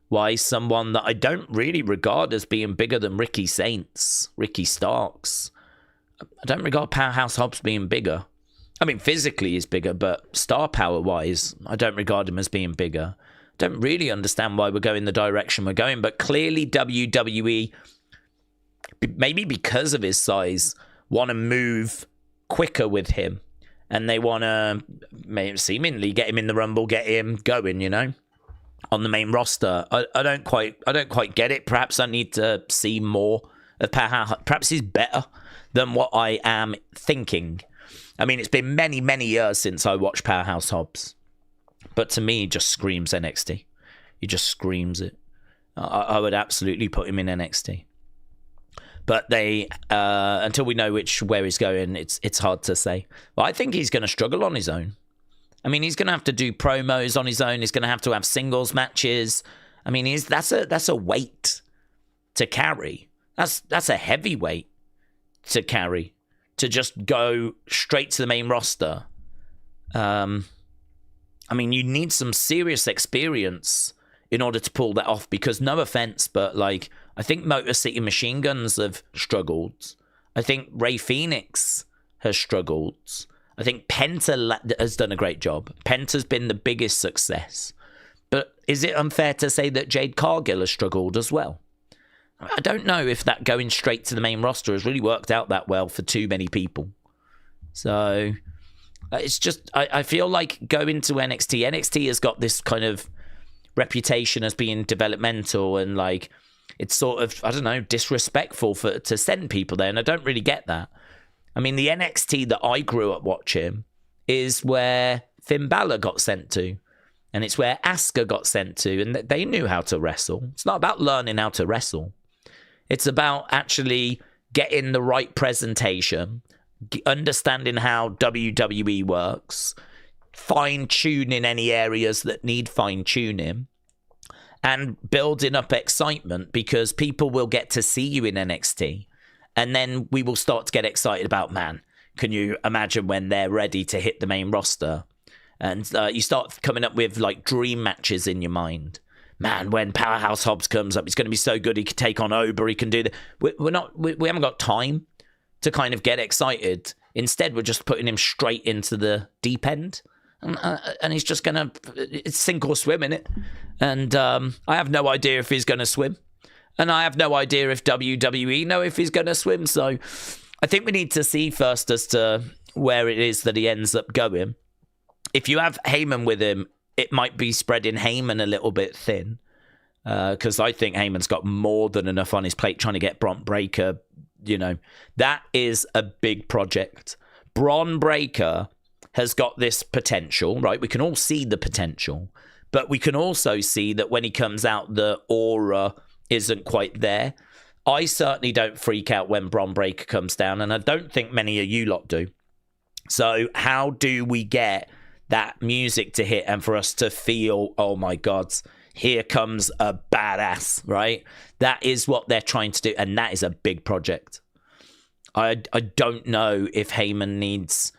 [SPEAKER 1] why someone that I don't really regard as being bigger than Ricky Saints, Ricky Starks. I don't regard Powerhouse Hobbs being bigger. I mean, physically he's bigger, but star power-wise, I don't regard him as being bigger. I don't really understand why we're going the direction we're going, but clearly WWE, maybe because of his size, want to move quicker with him. And they want to seemingly get him in the Rumble, get him going, you know, on the main roster. I don't quite get it. Perhaps I need to see more of Powerhouse. Perhaps he's better than what I am thinking. I mean, it's been many, many years since I watched Powerhouse Hobbs. But to me, he just screams NXT. He just screams it. I would absolutely put him in NXT. But they, until we know where he's going, it's hard to say. But I think he's going to struggle on his own. I mean, he's going to have to do promos on his own. He's going to have singles matches. I mean, that's a weight to carry. That's a heavy weight to carry, to just go straight to the main roster. I mean, you need some serious experience in order to pull that off, because no offense, but like, I think Motor City Machine Guns have struggled. I think Rey Fenix has struggled. I think Penta has done a great job. Penta's been the biggest success. But is it unfair to say that Jade Cargill has struggled as well? I don't know if that going straight to the main roster has really worked out that well for too many people. So it's just, I feel like going to NXT has got this kind of reputation as being developmental, and like it's sort of, I don't know, disrespectful to send people there, and I don't really get that. I mean, the NXT that I grew up watching is where Finn Balor got sent to, and it's where Asuka got sent to, and they knew how to wrestle. It's not about learning how to wrestle. It's about actually getting the right presentation, understanding how WWE works, fine-tuning any areas that need fine-tuning, and building up excitement, because people will get to see you in NXT, and then we will start to get excited about, man, can you imagine when they're ready to hit the main roster? And you start coming up with like dream matches in your mind. Man, when Powerhouse Hobbs comes up, it's going to be so good. He can take on Ober. He can do that. We haven't got time to kind of get excited. Instead, we're just putting him straight into the deep end. And he's just going to, it's sink or swim in it. And I have no idea if he's going to swim. And I have no idea if WWE know if he's going to swim. So I think we need to see first as to where it is that he ends up going. If you have Heyman with him, it might be spreading Heyman a little bit thin. Because I think Heyman's got more than enough on his plate trying to get Bron Breakker. You know, that is a big project. Bron Breakker has got this potential, right? We can all see the potential, but we can also see that when he comes out, the aura isn't quite there. I certainly don't freak out when Bron Breakker comes down, and I don't think many of you lot do. So how do we get that music to hit and for us to feel, oh my God, here comes a badass, right? That is what they're trying to do, and that is a big project. I don't know if Heyman needs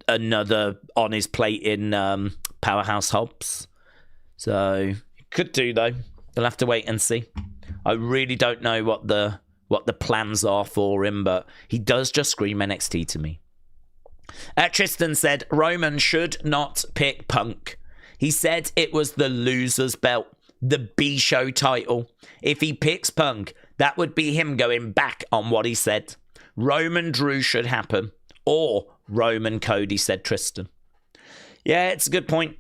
[SPEAKER 1] another on his plate in Powerhouse Hobbs. So could do, though. We'll have to wait and see. I really don't know what the plans are for him, but he does just scream NXT to me. Tristan said Roman should not pick Punk. He said it was the loser's belt, the B-show title. If he picks Punk, that would be him going back on what he said. Roman Drew should happen, or Roman Cody, said Tristan. Yeah, it's a good point.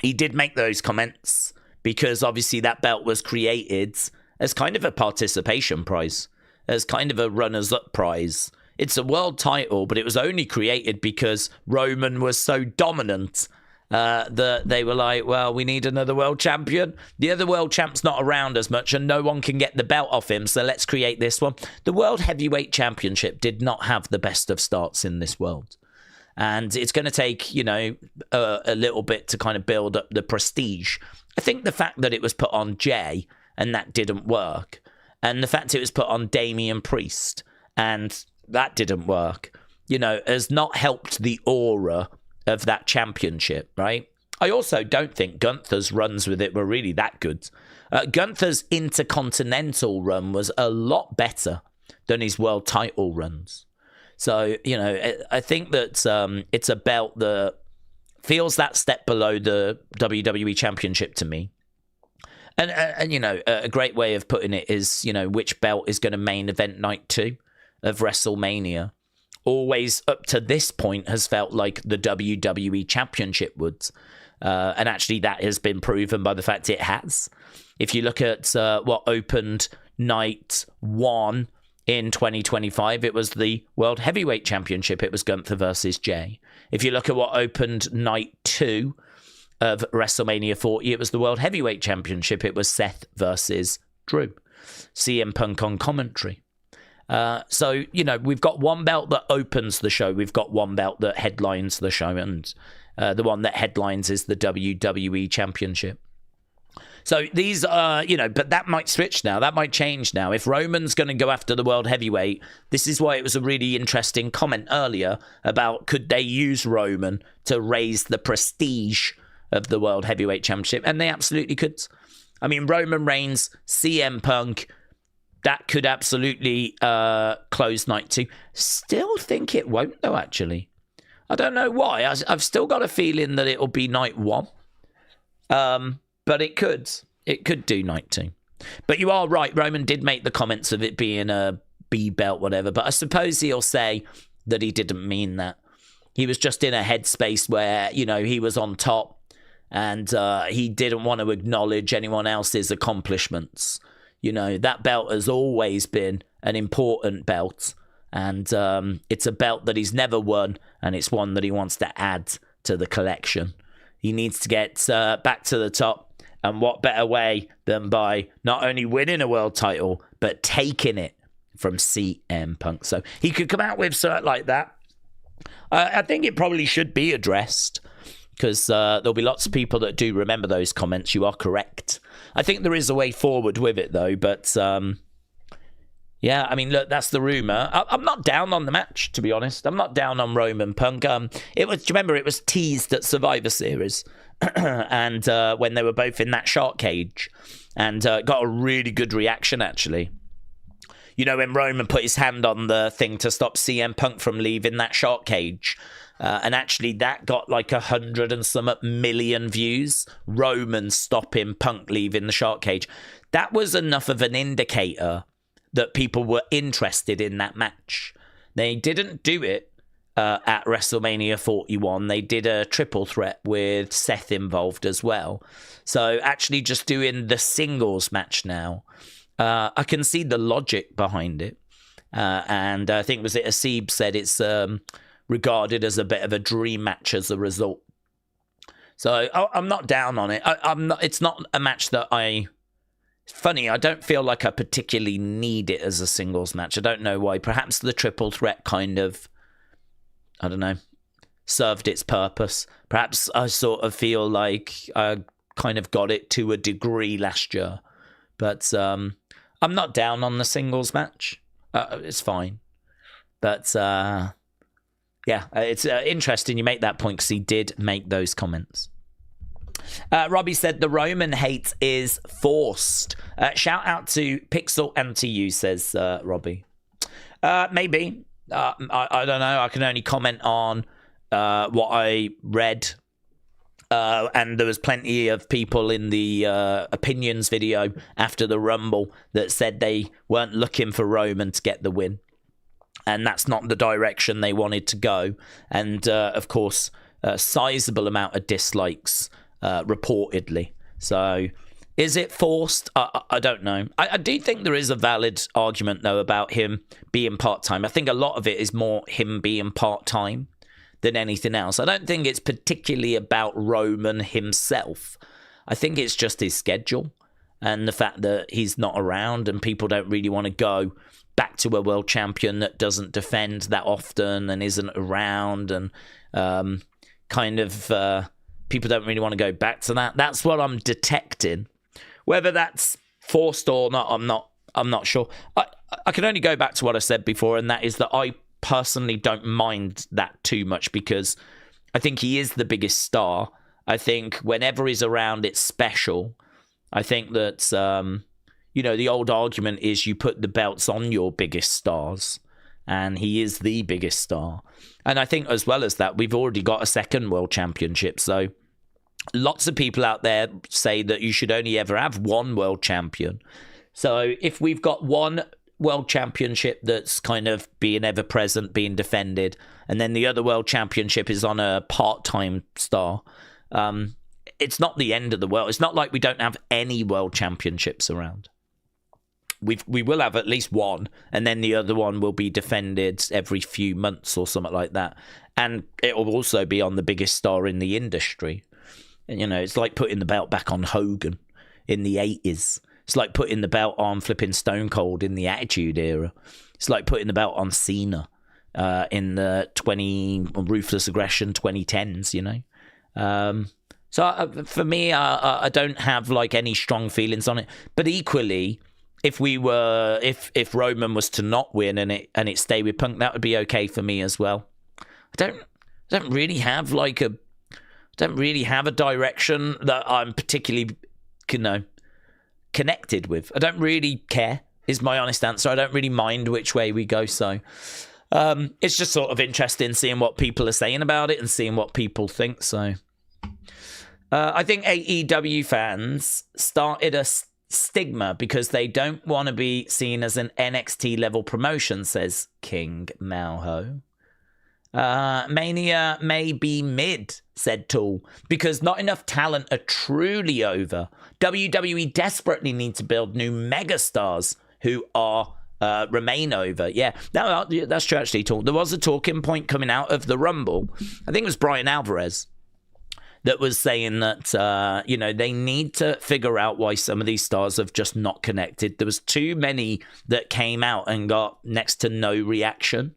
[SPEAKER 1] He did make those comments because obviously that belt was created as kind of a participation prize, as kind of a runners-up prize. It's a world title, but it was only created because Roman was so dominant that they were like, well, we need another world champion. The other world champ's not around as much and no one can get the belt off him, so let's create this one. The World Heavyweight Championship did not have the best of starts in this world. And it's going to take, you know, a little bit to kind of build up the prestige. I think the fact that it was put on Jay and that didn't work, and the fact it was put on Damian Priest and that didn't work, you know, has not helped the aura of that championship, right? I also don't think Gunther's runs with it were really that good. Gunther's Intercontinental run was a lot better than his world title runs. So, you know, I think that it's a belt that feels that step below the WWE Championship to me. And you know, a great way of putting it is, you know, which belt is going to main event night 2 of WrestleMania. Always up to this point has felt like the WWE Championship would. And actually that has been proven by the fact it has. If you look at what opened night 1 in 2025, it was the World Heavyweight Championship. It was Gunther versus Jay. If you look at what opened night 2 of WrestleMania 40, it was the World Heavyweight Championship. It was Seth versus Drew. CM Punk on commentary. So, you know, we've got one belt that opens the show. We've got one belt that headlines the show. And the one that headlines is the WWE Championship. So these are, you know, but that might switch now. That might change now. If Roman's going to go after the World Heavyweight, this is why it was a really interesting comment earlier about could they use Roman to raise the prestige of the World Heavyweight Championship? And they absolutely could. I mean, Roman Reigns, CM Punk, that could absolutely close night 2. Still think it won't, though, actually. I don't know why. I've still got a feeling that it'll be night 1. But it could. It could do night 2. But you are right. Roman did make the comments of it being a B belt, whatever. But I suppose he'll say that he didn't mean that. He was just in a headspace where, you know, he was on top and he didn't want to acknowledge anyone else's accomplishments. You know, that belt has always been an important belt. And it's a belt that he's never won. And it's one that he wants to add to the collection. He needs to get back to the top. And what better way than by not only winning a world title, but taking it from CM Punk. So he could come out with something like that. I think it probably should be addressed because there'll be lots of people that do remember those comments. You are correct. I think there is a way forward with it, though. But yeah, I mean, look, that's the rumor. I'm not down on the match, to be honest. I'm not down on Roman Punk. It was, do you remember, it was teased at Survivor Series. And when they were both in that shark cage, and got a really good reaction, actually. You know, when Roman put his hand on the thing to stop CM Punk from leaving that shark cage, and actually that got like 100 and some million views. Roman stopping Punk leaving the shark cage. That was enough of an indicator that people were interested in that match. They didn't do it at WrestleMania 41. They did a triple threat with Seth involved as well. So actually just doing the singles match now, I can see the logic behind it. And I think, was it Asib said it's regarded as a bit of a dream match as a result. So I'm not down on it. I'm not. It's not a match that It's funny, I don't feel like I particularly need it as a singles match. I don't know why. Perhaps the triple threat kind of, I don't know, served its purpose. Perhaps I sort of feel like I kind of got it to a degree last year. But I'm not down on the singles match. It's fine. But yeah, it's interesting you make that point because he did make those comments. Robbie said the Roman hate is forced. Shout out to Pixel and to you, says Robbie. Maybe. I don't know. I can only comment on what I read. And there was plenty of people in the opinions video after the Rumble that said they weren't looking for Roman to get the win. And that's not the direction they wanted to go. And, of course, a sizable amount of dislikes, reportedly. So, is it forced? I don't know. I do think there is a valid argument, though, about him being part-time. I think a lot of it is more him being part-time than anything else. I don't think it's particularly about Roman himself. I think it's just his schedule and the fact that he's not around and people don't really want to go back to a world champion that doesn't defend that often and isn't around, and people don't really want to go back to that. That's what I'm detecting. Whether that's forced or not, I'm not sure. I can only go back to what I said before, and that is that I personally don't mind that too much because I think he is the biggest star. I think whenever he's around, it's special. I think that, the old argument is you put the belts on your biggest stars, and he is the biggest star. And I think as well as that, we've already got a second world championship. So lots of people out there say that you should only ever have one world champion. So if we've got one world championship that's kind of being ever present, being defended, and then the other world championship is on a part-time star, it's not the end of the world. It's not like we don't have any world championships around. We will have at least one, and then the other one will be defended every few months or something like that. And it will also be on the biggest star in the industry. And, it's like putting the belt back on Hogan in the 80s. It's like putting the belt on flipping Stone Cold in the Attitude Era. It's like putting the belt on Cena in the Ruthless Aggression 2010s, So for me, I don't have like any strong feelings on it. But equally, if Roman was to not win and it stay with Punk, that would be okay for me as well. I don't really have a direction that I'm particularly, connected with. I don't really care, is my honest answer. I don't really mind which way we go. So it's just sort of interesting seeing what people are saying about it and seeing what people think. So I think AEW fans started a stigma because they don't want to be seen as an NXT level promotion, says King Malho. Mania may be mid, said Tool, because not enough talent are truly over. WWE desperately need to build new megastars who are remain over. Yeah, that's true actually, Tool. There was a talking point coming out of the Rumble. I think it was Brian Alvarez that was saying that, they need to figure out why some of these stars have just not connected. There was too many that came out and got next to no reaction.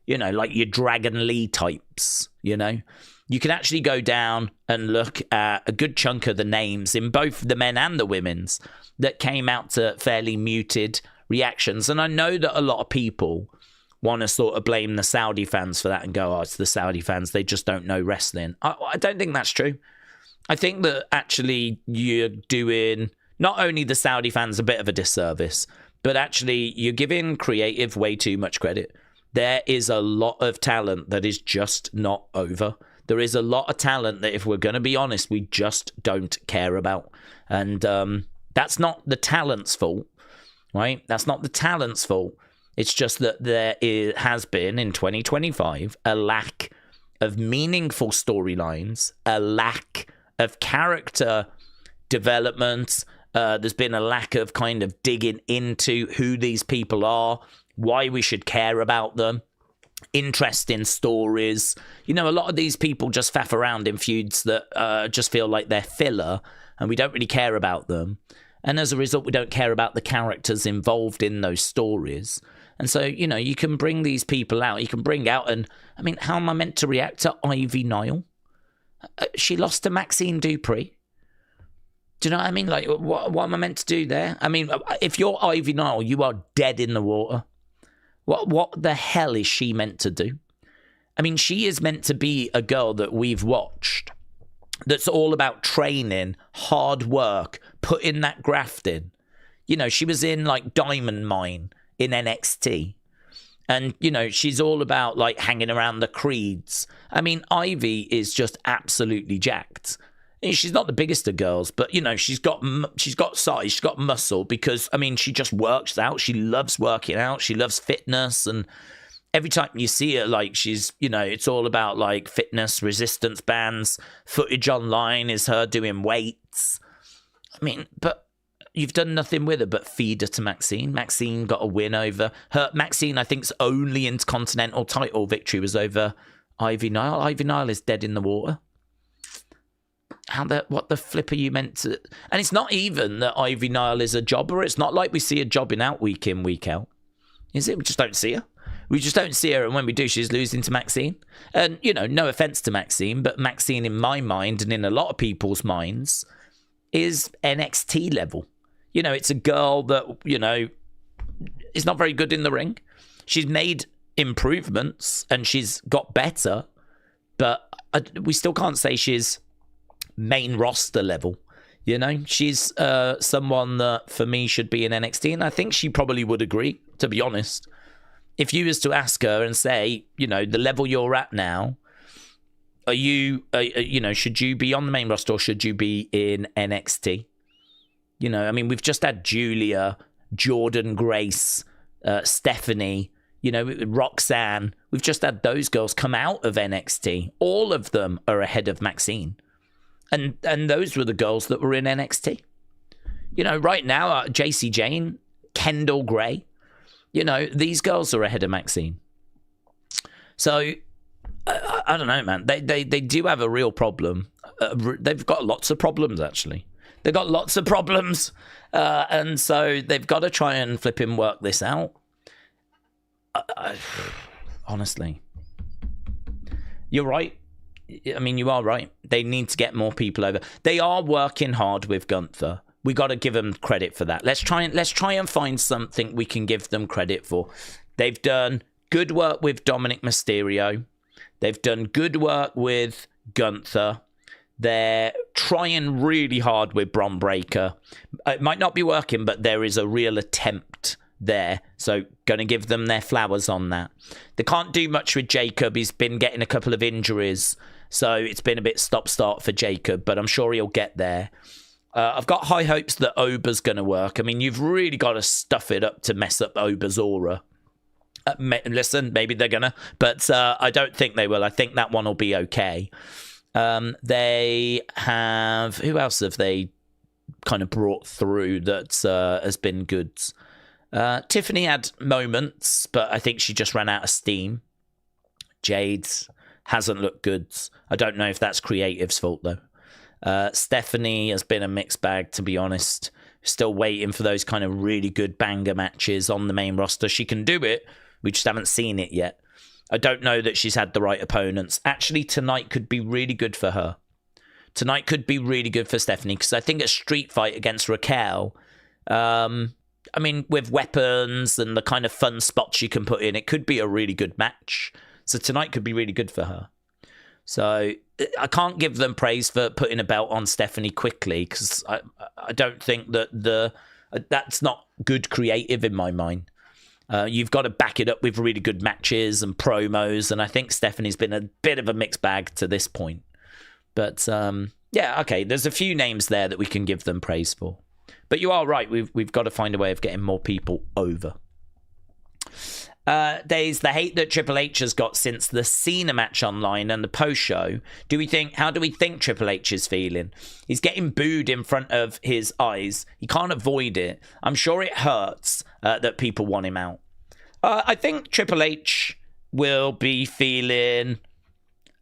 [SPEAKER 1] Like your Dragon Lee types, You can actually go down and look at a good chunk of the names in both the men and the women's that came out to fairly muted reactions. And I know that a lot of people want to sort of blame the Saudi fans for that and go, it's the Saudi fans, they just don't know wrestling. I don't think that's true. I think that actually you're doing not only the Saudi fans a bit of a disservice, but actually you're giving creative way too much credit. There is a lot of talent that is just not over. There is a lot of talent that, if we're going to be honest, we just don't care about. And that's not the talent's fault, right? That's not the talent's fault. It's just that there has been, in 2025, a lack of meaningful storylines, a lack of character development. There's been a lack of kind of digging into who these people are, why we should care about them, interesting stories. A lot of these people just faff around in feuds that just feel like they're filler, and we don't really care about them. And as a result, we don't care about the characters involved in those stories. And so, you can bring these people out. You can bring out, and I mean, how am I meant to react to Ivy Nile? She lost to Maxine Dupree. Do you know what I mean? Like, what am I meant to do there? I mean, if you're Ivy Nile, you are dead in the water. What the hell is she meant to do? I mean, she is meant to be a girl that we've watched that's all about training, hard work, putting that graft in. She was in, like, Diamond Mine in NXT. And, she's all about, like, hanging around the creeds. I mean, Ivy is just absolutely jacked. She's not the biggest of girls, but, she's got size, she's got muscle because, I mean, she just works out. She loves working out. She loves fitness. And every time you see her, like, she's, it's all about, like, fitness, resistance bands. Footage online is her doing weights. I mean, but you've done nothing with her but feed her to Maxine. Maxine got a win over her. Maxine, I think's only intercontinental title victory was over Ivy Nile. Ivy Nile is dead in the water. What the flip are you meant to? And it's not even that Ivy Nile is a jobber. It's not like we see her jobbing out week in, week out. Is it? We just don't see her. We just don't see her. And when we do, she's losing to Maxine. And, no offense to Maxine, but Maxine in my mind and in a lot of people's minds is NXT level. It's a girl that, is not very good in the ring. She's made improvements and she's got better, but we still can't say she's main roster level. She's someone that for me should be in NXT, and I think she probably would agree, to be honest. If you was to ask her and say, the level you're at now, are you should you be on the main roster or should you be in NXT? I mean, we've just had Julia, Jordan Grace, Stephanie, Roxanne. We've just had those girls come out of NXT. All of them are ahead of Maxine. And those were the girls that were in NXT. Right now, JC Jane, Kendall Gray, these girls are ahead of Maxine. So, I don't know, man. They do have a real problem. They've got lots of problems, actually. They've got lots of problems. And so they've got to try and flipping work this out. Honestly. You're right. I mean, you are right. They need to get more people over. They are working hard with Gunther. We got to give them credit for that. Let's try and find something we can give them credit for. They've done good work with Dominic Mysterio. They've done good work with Gunther. They're trying really hard with Bron Breakker. It might not be working, but there is a real attempt there. So going to give them their flowers on that. They can't do much with Jacob. He's been getting a couple of injuries. So it's been a bit stop-start for Jacob, but I'm sure he'll get there. I've got high hopes that Ober's going to work. I mean, you've really got to stuff it up to mess up Ober's aura. Listen, maybe they're going to, but I don't think they will. I think that one will be okay. They have... Who else have they kind of brought through that has been good? Tiffany had moments, but I think she just ran out of steam. Jade hasn't looked good. I don't know if that's creative's fault, though. Stephanie has been a mixed bag, to be honest. Still waiting for those kind of really good banger matches on the main roster. She can do it. We just haven't seen it yet. I don't know that she's had the right opponents. Actually, tonight could be really good for her. Tonight could be really good for Stephanie, because I think a street fight against Raquel, I mean, with weapons and the kind of fun spots you can put in, it could be a really good match. So tonight could be really good for her. So I can't give them praise for putting a belt on Stephanie quickly, because I don't think that that's not good creative in my mind. You've got to back it up with really good matches and promos, and I think Stephanie's been a bit of a mixed bag to this point. But yeah, okay, there's a few names there that we can give them praise for. But you are right, we've got to find a way of getting more people over. There's the hate that Triple H has got since the Cena match online and the post-show. How do we think Triple H is feeling? He's getting booed in front of his eyes. He can't avoid it. I'm sure it hurts that people want him out. I think Triple H will be feeling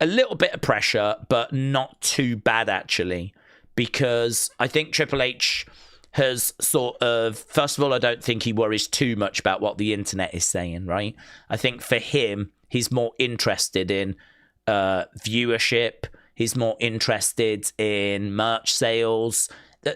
[SPEAKER 1] a little bit of pressure, but not too bad, actually. Because I think Triple H has sort of... First of all, I don't think he worries too much about what the internet is saying, right? I think for him, he's more interested in viewership. He's more interested in merch sales.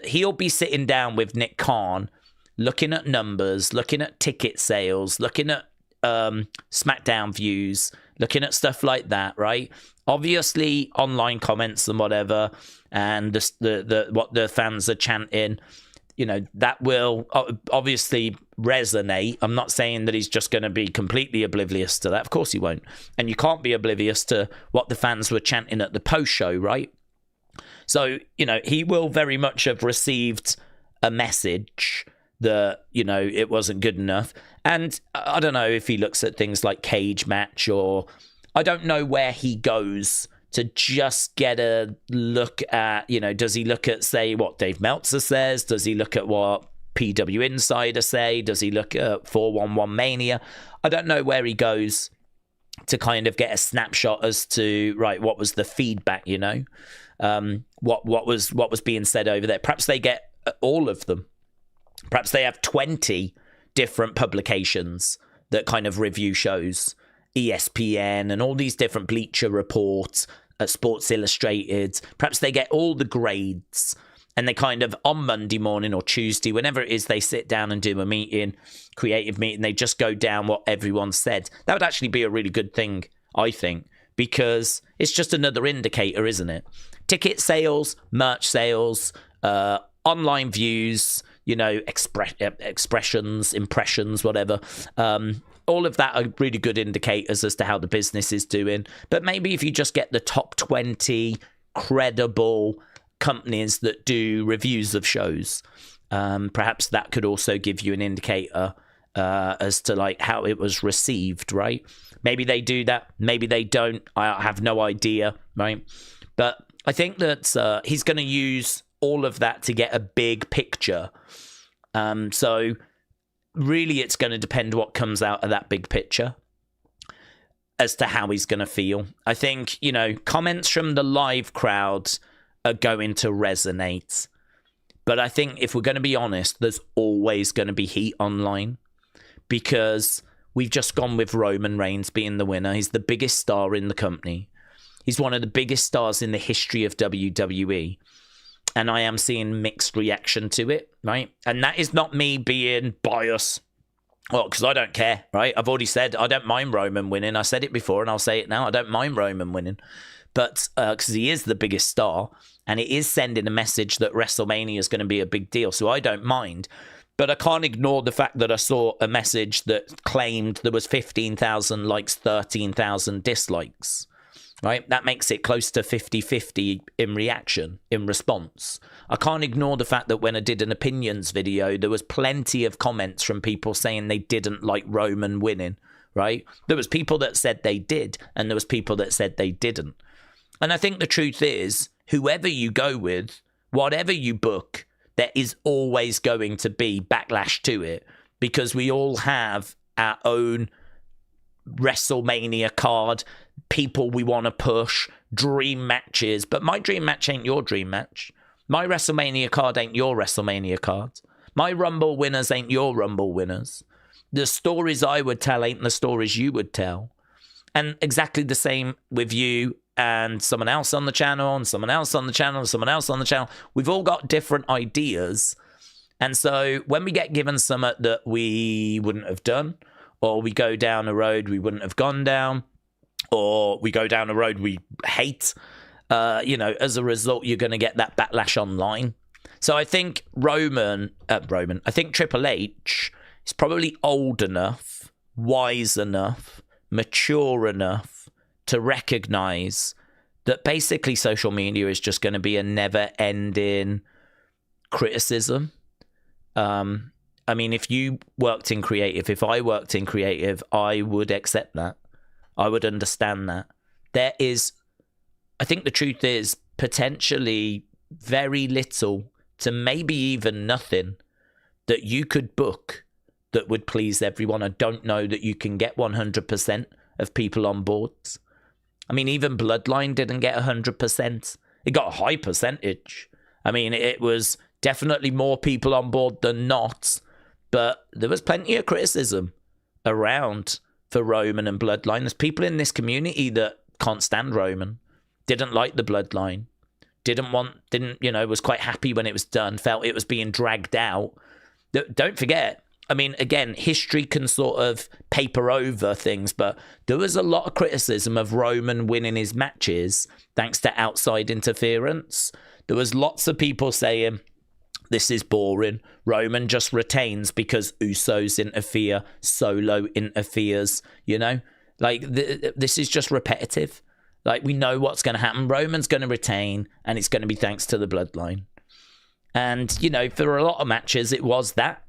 [SPEAKER 1] He'll be sitting down with Nick Khan, looking at numbers, looking at ticket sales, looking at SmackDown views, looking at stuff like that, right? Obviously, online comments and whatever, and what the fans are chanting, you know, that will obviously resonate. I'm not saying that he's just going to be completely oblivious to that. Of course he won't. And you can't be oblivious to what the fans were chanting at the post-show, right? So, you know, he will very much have received a message that, you know, it wasn't good enough. And I don't know if he looks at things like cage match, or I don't know where he goes to just get a look at, you know, does he look at, say, what Dave Meltzer says? Does he look at what PW Insider say? Does he look at 411 Mania? I don't know where he goes to kind of get a snapshot as to, right, what was the feedback, you know? What was being said over there. Perhaps they get all of them. Perhaps they have 20 different publications that kind of review shows. ESPN and all these different Bleacher Reports, Sports Illustrated. Perhaps they get all the grades, and they kind of, on Monday morning or Tuesday, whenever it is, they sit down and do a meeting, creative meeting, they just go down what everyone said. That would actually be a really good thing, I think, because it's just another indicator, isn't it? Ticket sales, merch sales, online views, you know, expressions, impressions, whatever. All of that are really good indicators as to how the business is doing. But maybe if you just get the top 20 credible companies that do reviews of shows, perhaps that could also give you an indicator as to like how it was received, right? Maybe they do that. Maybe they don't. I have no idea, right? But I think that he's going to use all of that to get a big picture. So really, it's going to depend what comes out of that big picture as to how he's going to feel. I think, you know, comments from the live crowd are going to resonate. But I think if we're going to be honest, there's always going to be heat online, because we've just gone with Roman Reigns being the winner. He's the biggest star in the company. He's one of the biggest stars in the history of WWE. And I am seeing mixed reaction to it, right? And that is not me being biased. Well, because I don't care, right? I've already said I don't mind Roman winning. I said it before and I'll say it now. I don't mind Roman winning. But because he is the biggest star, and it is sending a message that WrestleMania is going to be a big deal. So I don't mind. But I can't ignore the fact that I saw a message that claimed there was 15,000 likes, 13,000 dislikes. right? That makes it close to 50-50 in reaction, in response. I can't ignore the fact that when I did an opinions video, there was plenty of comments from people saying they didn't like Roman winning, right? There was people that said they did, and there was people that said they didn't. And I think the truth is, whoever you go with, whatever you book, there is always going to be backlash to it, because we all have our own WrestleMania card, people we want to push, dream matches. But my dream match ain't your dream match. My WrestleMania card ain't your WrestleMania card. My Rumble winners ain't your Rumble winners. The stories I would tell ain't the stories you would tell. And exactly the same with you and someone else on the channel, and someone else on the channel, and someone else on the channel. We've all got different ideas. And so when we get given something that we wouldn't have done, or we go down a road we wouldn't have gone down, or we go down a road we hate, as a result, you're going to get that backlash online. So I think I think Triple H is probably old enough, wise enough, mature enough to recognize that basically social media is just going to be a never-ending criticism. I mean, if you worked in creative, if I worked in creative, I would accept that. I would understand that. I think the truth is potentially very little to maybe even nothing that you could book that would please everyone. I don't know that you can get 100% of people on board. I mean, even Bloodline didn't get 100%. It got a high percentage. I mean, it was definitely more people on board than not, but there was plenty of criticism around for Roman and Bloodline. There's people in this community that can't stand Roman, didn't like the Bloodline, was quite happy when it was done, felt it was being dragged out. Don't forget, I mean, again, history can sort of paper over things, but there was a lot of criticism of Roman winning his matches thanks to outside interference. There was lots of people saying, this is boring. Roman just retains because Usos interfere, Solo interferes, this is just repetitive. Like, we know what's going to happen. Roman's going to retain, and it's going to be thanks to the Bloodline. And, for a lot of matches, it was that.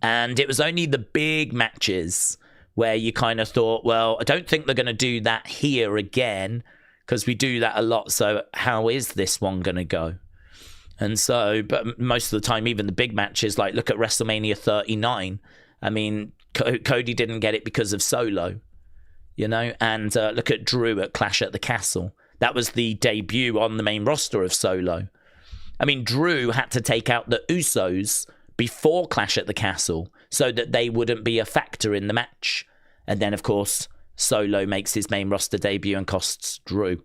[SPEAKER 1] And it was only the big matches where you kind of thought, well, I don't think they're going to do that here again, because we do that a lot. So how is this one going to go? And so, but most of the time, even the big matches, like look at WrestleMania 39. I mean, Cody didn't get it because of Solo, and look at Drew at Clash at the Castle. That was the debut on the main roster of Solo. I mean, Drew had to take out the Usos before Clash at the Castle so that they wouldn't be a factor in the match. And then, of course, Solo makes his main roster debut and costs Drew.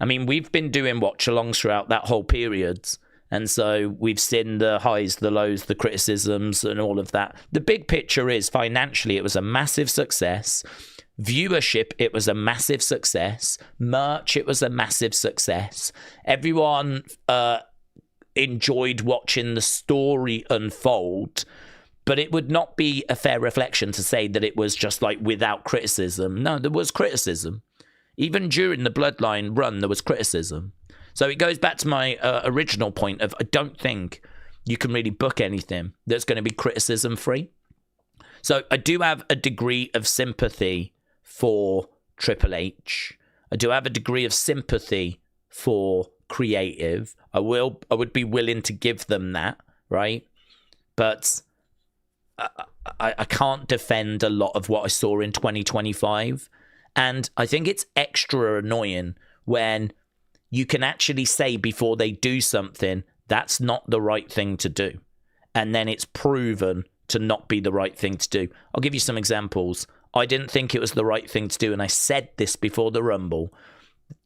[SPEAKER 1] I mean, we've been doing watch-alongs throughout that whole period. And so we've seen the highs, the lows, the criticisms and all of that. The big picture is financially, it was a massive success. Viewership, it was a massive success. Merch, it was a massive success. Everyone enjoyed watching the story unfold. But it would not be a fair reflection to say that it was just like without criticism. No, there was criticism. Even during the Bloodline run, there was criticism. So it goes back to my original point of I don't think you can really book anything that's going to be criticism free. So I do have a degree of sympathy for Triple H. I do have a degree of sympathy for creative. I would be willing to give them that, right? But I can't defend a lot of what I saw in 2025. And I think it's extra annoying when you can actually say before they do something, that's not the right thing to do. And then it's proven to not be the right thing to do. I'll give you some examples. I didn't think it was the right thing to do, and I said this before the Rumble.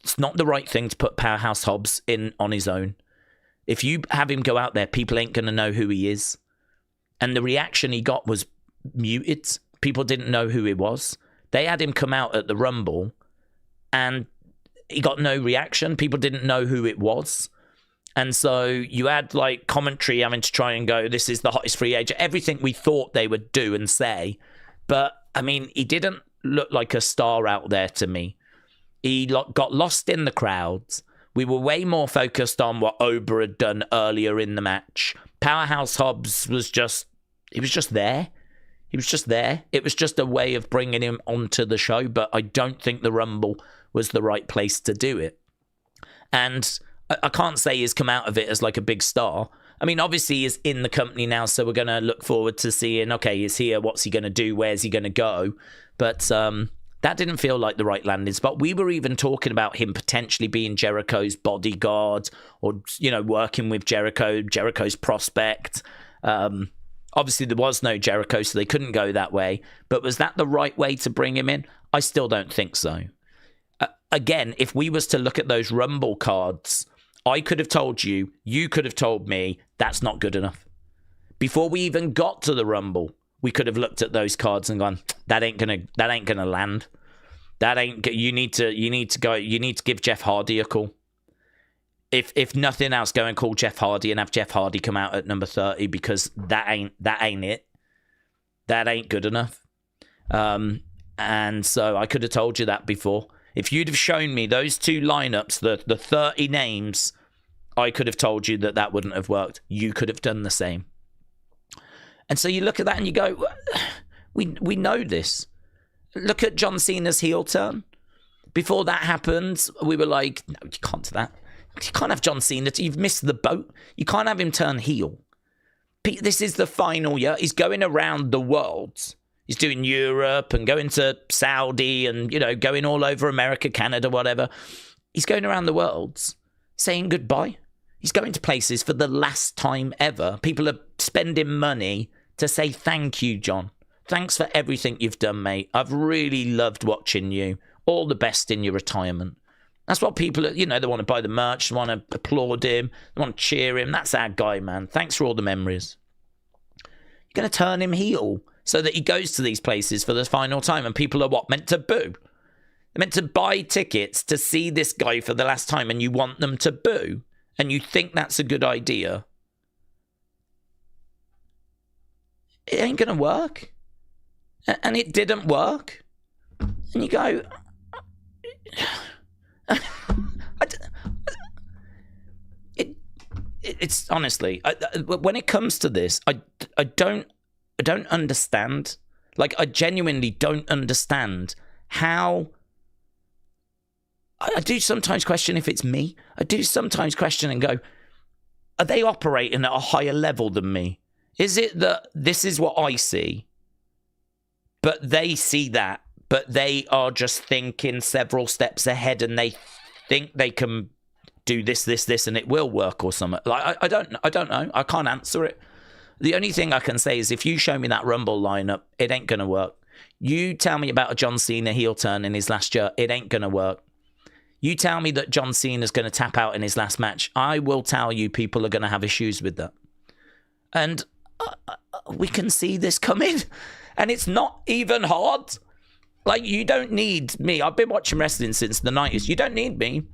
[SPEAKER 1] It's not the right thing to put Powerhouse Hobbs in on his own. If you have him go out there, people ain't going to know who he is. And the reaction he got was muted. People didn't know who he was. They had him come out at the Rumble, and he got no reaction. People didn't know who it was. And so you had like commentary having to try and go, this is the hottest free agent. Everything we thought they would do and say. But, I mean, he didn't look like a star out there to me. He got lost in the crowds. We were way more focused on what Oba had done earlier in the match. Powerhouse Hobbs was just there. He was just there. It was just a way of bringing him onto the show, but I don't think the Rumble was the right place to do it. And I can't say he's come out of it as like a big star. I mean, obviously he's in the company now, so we're going to look forward to seeing, okay, he's here, what's he going to do, where's he going to go? But that didn't feel like the right landing spot. We were even talking about him potentially being Jericho's bodyguard or, you know, working with Jericho's prospect. Obviously, there was no Jericho, so they couldn't go that way. But was that the right way to bring him in? I still don't think so. Again, if we was to look at those Rumble cards, I could have told you, you could have told me, that's not good enough. Before we even got to the Rumble, we could have looked at those cards and gone, that ain't gonna land. You need to give Jeff Hardy a call. If nothing else, go and call Jeff Hardy and have Jeff Hardy come out at number 30, because that ain't it. That ain't good enough. And so I could have told you that before. If you'd have shown me those two lineups, the 30 names, I could have told you that wouldn't have worked. You could have done the same. And so you look at that and you go, we know this. Look at John Cena's heel turn. Before that happened, we were like, no, you can't do that. You can't have John Cena. You've missed the boat. You can't have him turn heel. This is the final year. He's going around the world. He's doing Europe and going to Saudi and, you know, going all over America, Canada, whatever. He's going around the world saying goodbye. He's going to places for the last time ever. People are spending money to say thank you, John. Thanks for everything you've done, mate. I've really loved watching you. All the best in your retirement. That's what people, you know, they want to buy the merch, they want to applaud him, they want to cheer him. That's our guy, man. Thanks for all the memories. You're going to turn him heel so that he goes to these places for the final time, and people are what? Meant to boo. They're meant to buy tickets to see this guy for the last time, and you want them to boo, and you think that's a good idea. It ain't going to work. And it didn't work. And you go... It's honestly, when it comes to this, I don't understand. Like, I genuinely don't understand how. I do sometimes question if it's me. I do sometimes question and go, are they operating at a higher level than me? Is it that this is what I see, but they see that, but they are just thinking several steps ahead and they think they can do this, and it will work or something? Like, I don't know. I can't answer it. The only thing I can say is if you show me that Rumble lineup, it ain't going to work. You tell me about a John Cena heel turn in his last year, it ain't going to work. You tell me that John Cena's going to tap out in his last match, I will tell you people are going to have issues with that. And we can see this coming. And it's not even hard. Like, you don't need me. I've been watching wrestling since the 90s. You don't need me.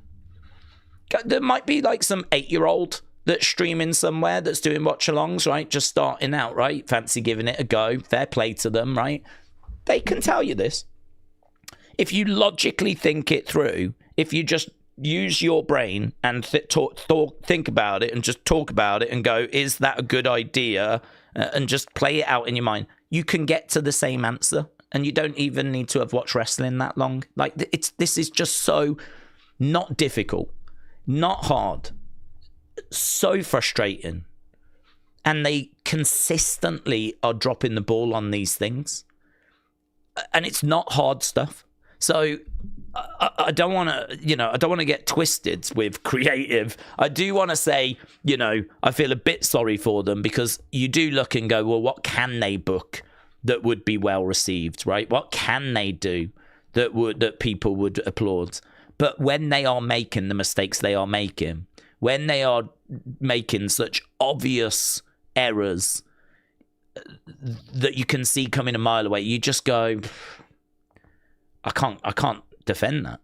[SPEAKER 1] There might be like some 8-year-old that's streaming somewhere that's doing watch-alongs, right? Just starting out, right? Fancy giving it a go. Fair play to them, right? They can tell you this. If you logically think it through, if you just use your brain and think about it and just talk about it and go, is that a good idea? And just play it out in your mind, you can get to the same answer. And you don't even need to have watched wrestling that long. Like, this is just so not difficult. Not hard. So frustrating. And they consistently are dropping the ball on these things. And it's not hard stuff. So I don't want to, I don't want to get twisted with creative. I do want to say, I feel a bit sorry for them, because you do look and go, well, what can they book that would be well received, right? What can they do that people would applaud? But when they are making the mistakes they are making, when they are making such obvious errors that you can see coming a mile away, you just go, I can't defend that.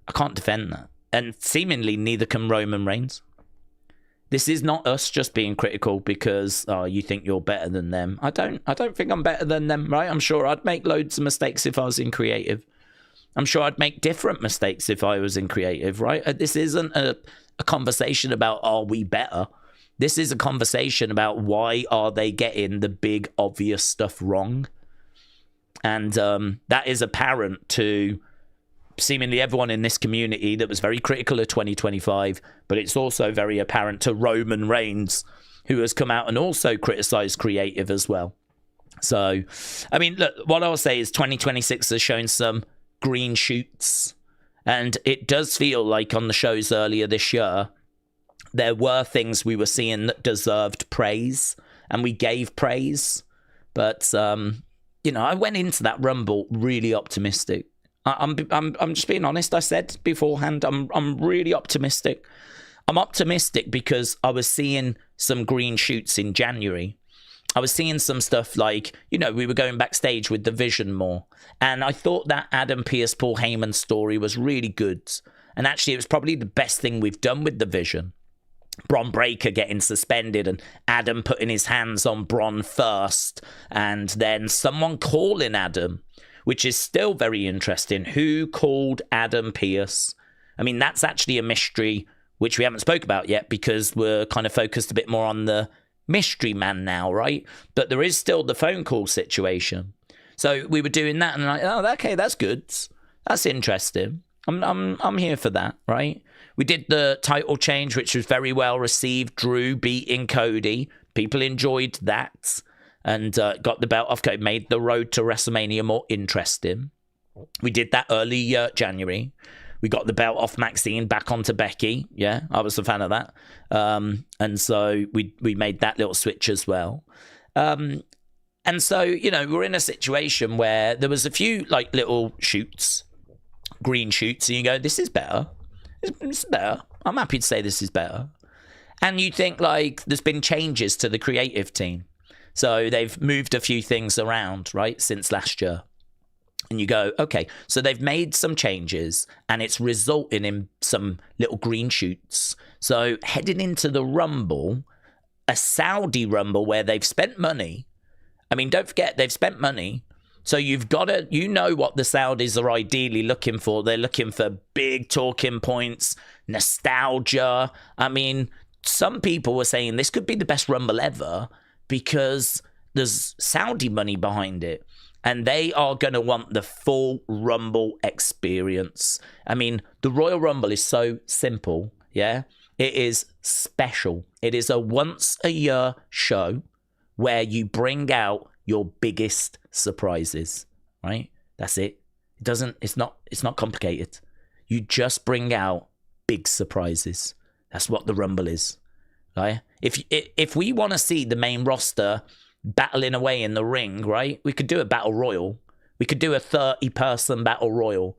[SPEAKER 1] I can't defend that. And seemingly neither can Roman Reigns. This is not us just being critical because you think you're better than them. I don't think I'm better than them, right? I'm sure I'd make loads of mistakes if I was in creative. I'm sure I'd make different mistakes if I was in creative, right? This isn't a conversation about are we better. This is a conversation about why are they getting the big obvious stuff wrong. And that is apparent to seemingly everyone in this community that was very critical of 2025, but it's also very apparent to Roman Reigns, who has come out and also criticized creative as well. So, I mean, look, what I'll say is 2026 has shown some green shoots, and it does feel like on the shows earlier this year, there were things we were seeing that deserved praise, and we gave praise. But, you know, I went into that Rumble really optimistic. I'm just being honest. I said beforehand, I'm really optimistic. I'm optimistic because I was seeing some green shoots in January. I was seeing some stuff like, you know, we were going backstage with the Vision more. And I thought that Adam Pearce, Paul Heyman story was really good. And actually, it was probably the best thing we've done with the Vision. Bron Breakker getting suspended and Adam putting his hands on Bron first. And then someone calling Adam, which is still very interesting. Who called Adam Pearce? I mean, that's actually a mystery, which we haven't spoke about yet because we're kind of focused a bit more on the mystery man now, right? But there is still the phone call situation. So we were doing that and like, oh, okay, that's good. That's interesting. I'm here for that, right? We did the title change, which was very well received. Drew beating Cody. People enjoyed that. And got the belt off Cody, made the road to WrestleMania more interesting. We did that early January. We got the belt off Maxine back onto Becky. Yeah, I was a fan of that. And so we made that little switch as well. And so, you know, we're in a situation where there was a few like little shoots, green shoots, and you go, this is better. It's better. I'm happy to say this is better. And you think like there's been changes to the creative team. So they've moved a few things around, right, since last year. And you go, okay, so they've made some changes and it's resulting in some little green shoots. So heading into the Rumble, a Saudi Rumble where they've spent money. I mean, don't forget, they've spent money. So you've got to, you know what the Saudis are ideally looking for. They're looking for big talking points, nostalgia. I mean, some people were saying this could be the best Rumble ever, because there's Saudi money behind it and they are going to want the full Rumble experience. I mean, the Royal Rumble is so simple, yeah? It is special. It is a once-a-year show where you bring out your biggest surprises, right? That's it. It's not complicated. You just bring out big surprises. That's what the Rumble is. Right? If we want to see the main roster battling away in the ring, right, we could do a battle royal. We could do a 30-person battle royal.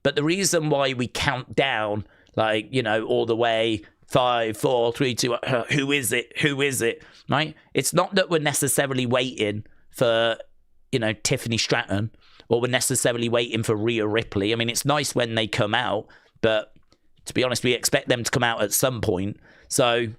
[SPEAKER 1] But the reason why we count down, like, you know, all the way 5, 4, 3, 2, who is it? Who is it? Right? It's not that we're necessarily waiting for, you know, Tiffany Stratton, or we're necessarily waiting for Rhea Ripley. I mean, it's nice when they come out, but to be honest, we expect them to come out at some point. So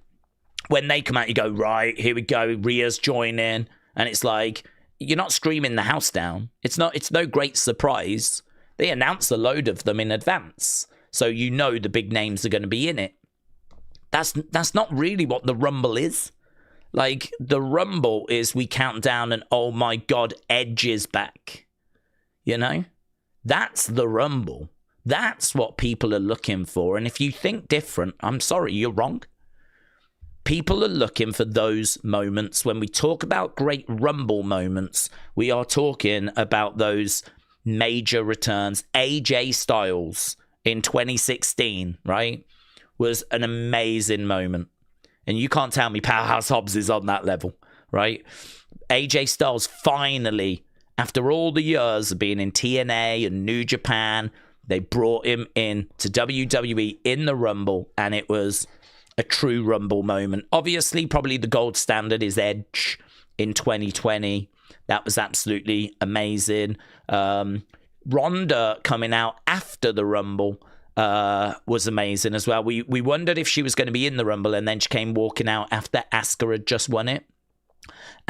[SPEAKER 1] when they come out, you go, right, here we go, Rhea's joining. And it's like, you're not screaming the house down. It's no great surprise. They announce a load of them in advance. So you know the big names are going to be in it. That's not really what the Rumble is. Like, the Rumble is we count down and, oh my God, Edge is back. You know? That's the Rumble. That's what people are looking for. And if you think different, I'm sorry, you're wrong. People are looking for those moments. When we talk about great Rumble moments, we are talking about those major returns. AJ Styles in 2016, right, was an amazing moment. And you can't tell me Powerhouse Hobbs is on that level, right? AJ Styles finally, after all the years of being in TNA and New Japan, they brought him in to WWE in the Rumble, and it was a true Rumble moment. Obviously, probably the gold standard is Edge in 2020. That was absolutely amazing. Ronda coming out after the Rumble was amazing as well. We wondered if she was going to be in the Rumble, and then she came walking out after Asuka had just won it.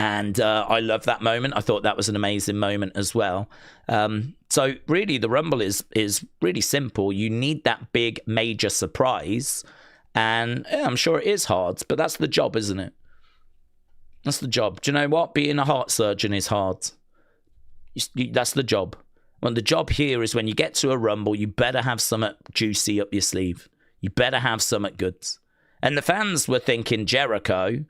[SPEAKER 1] And I love that moment. I thought that was an amazing moment as well. So really, the Rumble is really simple. You need that big major surprise. And yeah, I'm sure it is hard, but that's the job, isn't it? That's the job. Do you know what? Being a heart surgeon is hard. That's the job. Well, the job here is when you get to a Rumble, you better have something juicy up your sleeve. You better have something good. And the fans were thinking Jericho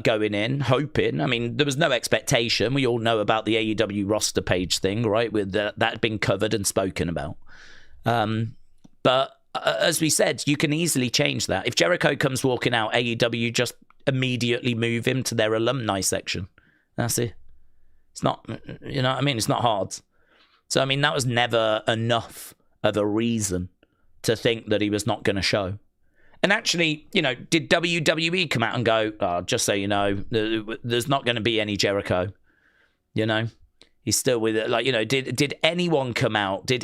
[SPEAKER 1] going in, hoping. I mean, there was no expectation. We all know about the AEW roster page thing, right? With that being covered and spoken about. But as we said, you can easily change that. If Jericho comes walking out, AEW just immediately move him to their alumni section. That's it. It's not, you know what I mean? It's not hard. So, I mean, that was never enough of a reason to think that he was not going to show. And actually, you know, did WWE come out and go, oh, just so you know, there's not going to be any Jericho? You know, he's still with it. Like, you know, did anyone come out? There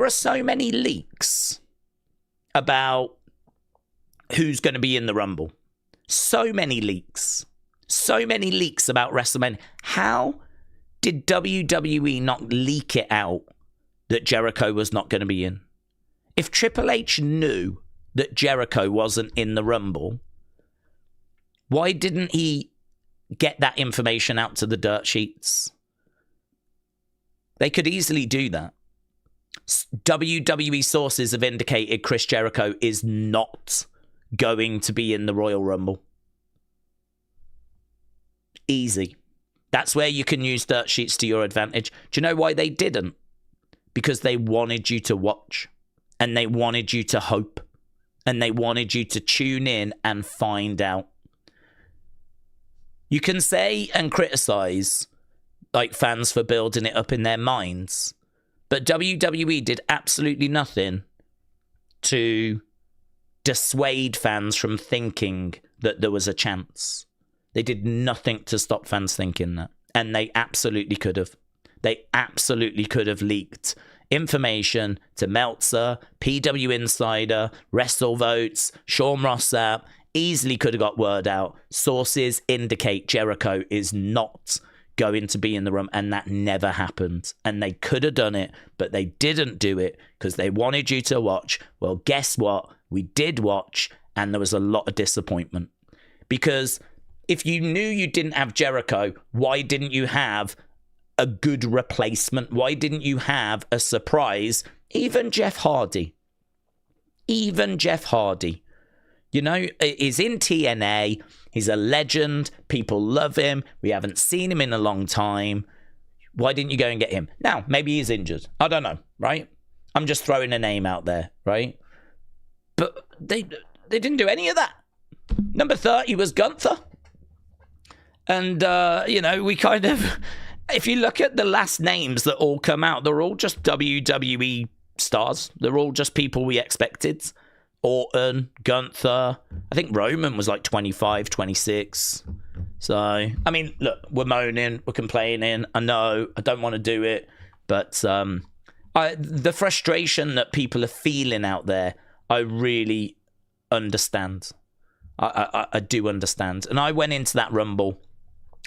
[SPEAKER 1] are so many leaks about who's going to be in the Rumble. So many leaks. So many leaks about WrestleMania. How did WWE not leak it out that Jericho was not going to be in? If Triple H knew that Jericho wasn't in the Rumble, why didn't he get that information out to the dirt sheets? They could easily do that. WWE sources have indicated Chris Jericho is not going to be in the Royal Rumble. Easy. That's where you can use dirt sheets to your advantage. Do you know why they didn't? Because they wanted you to watch. And they wanted you to hope. And they wanted you to tune in and find out. You can say and criticize like fans for building it up in their minds. But WWE did absolutely nothing to dissuade fans from thinking that there was a chance. They did nothing to stop fans thinking that. And they absolutely could have. They absolutely could have leaked information to Meltzer, PW Insider, WrestleVotes, Sean Rossap. Easily could have got word out. Sources indicate Jericho is not going to be in the room, and that never happened. And they could have done it, but they didn't do it because they wanted you to watch. Well, guess what? We did watch, and there was a lot of disappointment. Because if you knew you didn't have Jericho, why didn't you have a good replacement? Why didn't you have a surprise? Even Jeff Hardy. You know, he's in TNA. He's a legend. People love him. We haven't seen him in a long time. Why didn't you go and get him? Now, maybe he's injured. I don't know, right? I'm just throwing a name out there, right? But they didn't do any of that. Number 30 was Gunther. And, you know, we kind of... If you look at the last names that all come out, they're all just WWE stars. They're all just people we expected. Orton, Gunther. I think Roman was like 25, 26. So, I mean, look, we're moaning, we're complaining. I know, I don't want to do it. But the frustration that people are feeling out there, I really understand. I do understand. And I went into that Rumble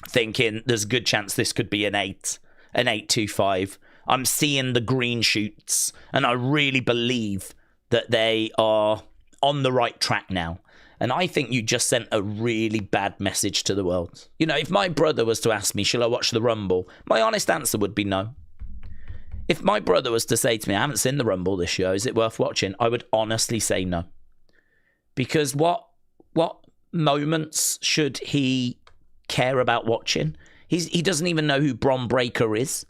[SPEAKER 1] thinking there's a good chance this could be an 8-2-5. I'm seeing the green shoots, and I really believe that they are on the right track now. And I think you just sent a really bad message to the world. You know, if my brother was to ask me, shall I watch the Rumble? My honest answer would be no. If my brother was to say to me, I haven't seen the Rumble this year, is it worth watching? I would honestly say no. Because what moments should he care about watching? He doesn't even know who Bron Breakker is.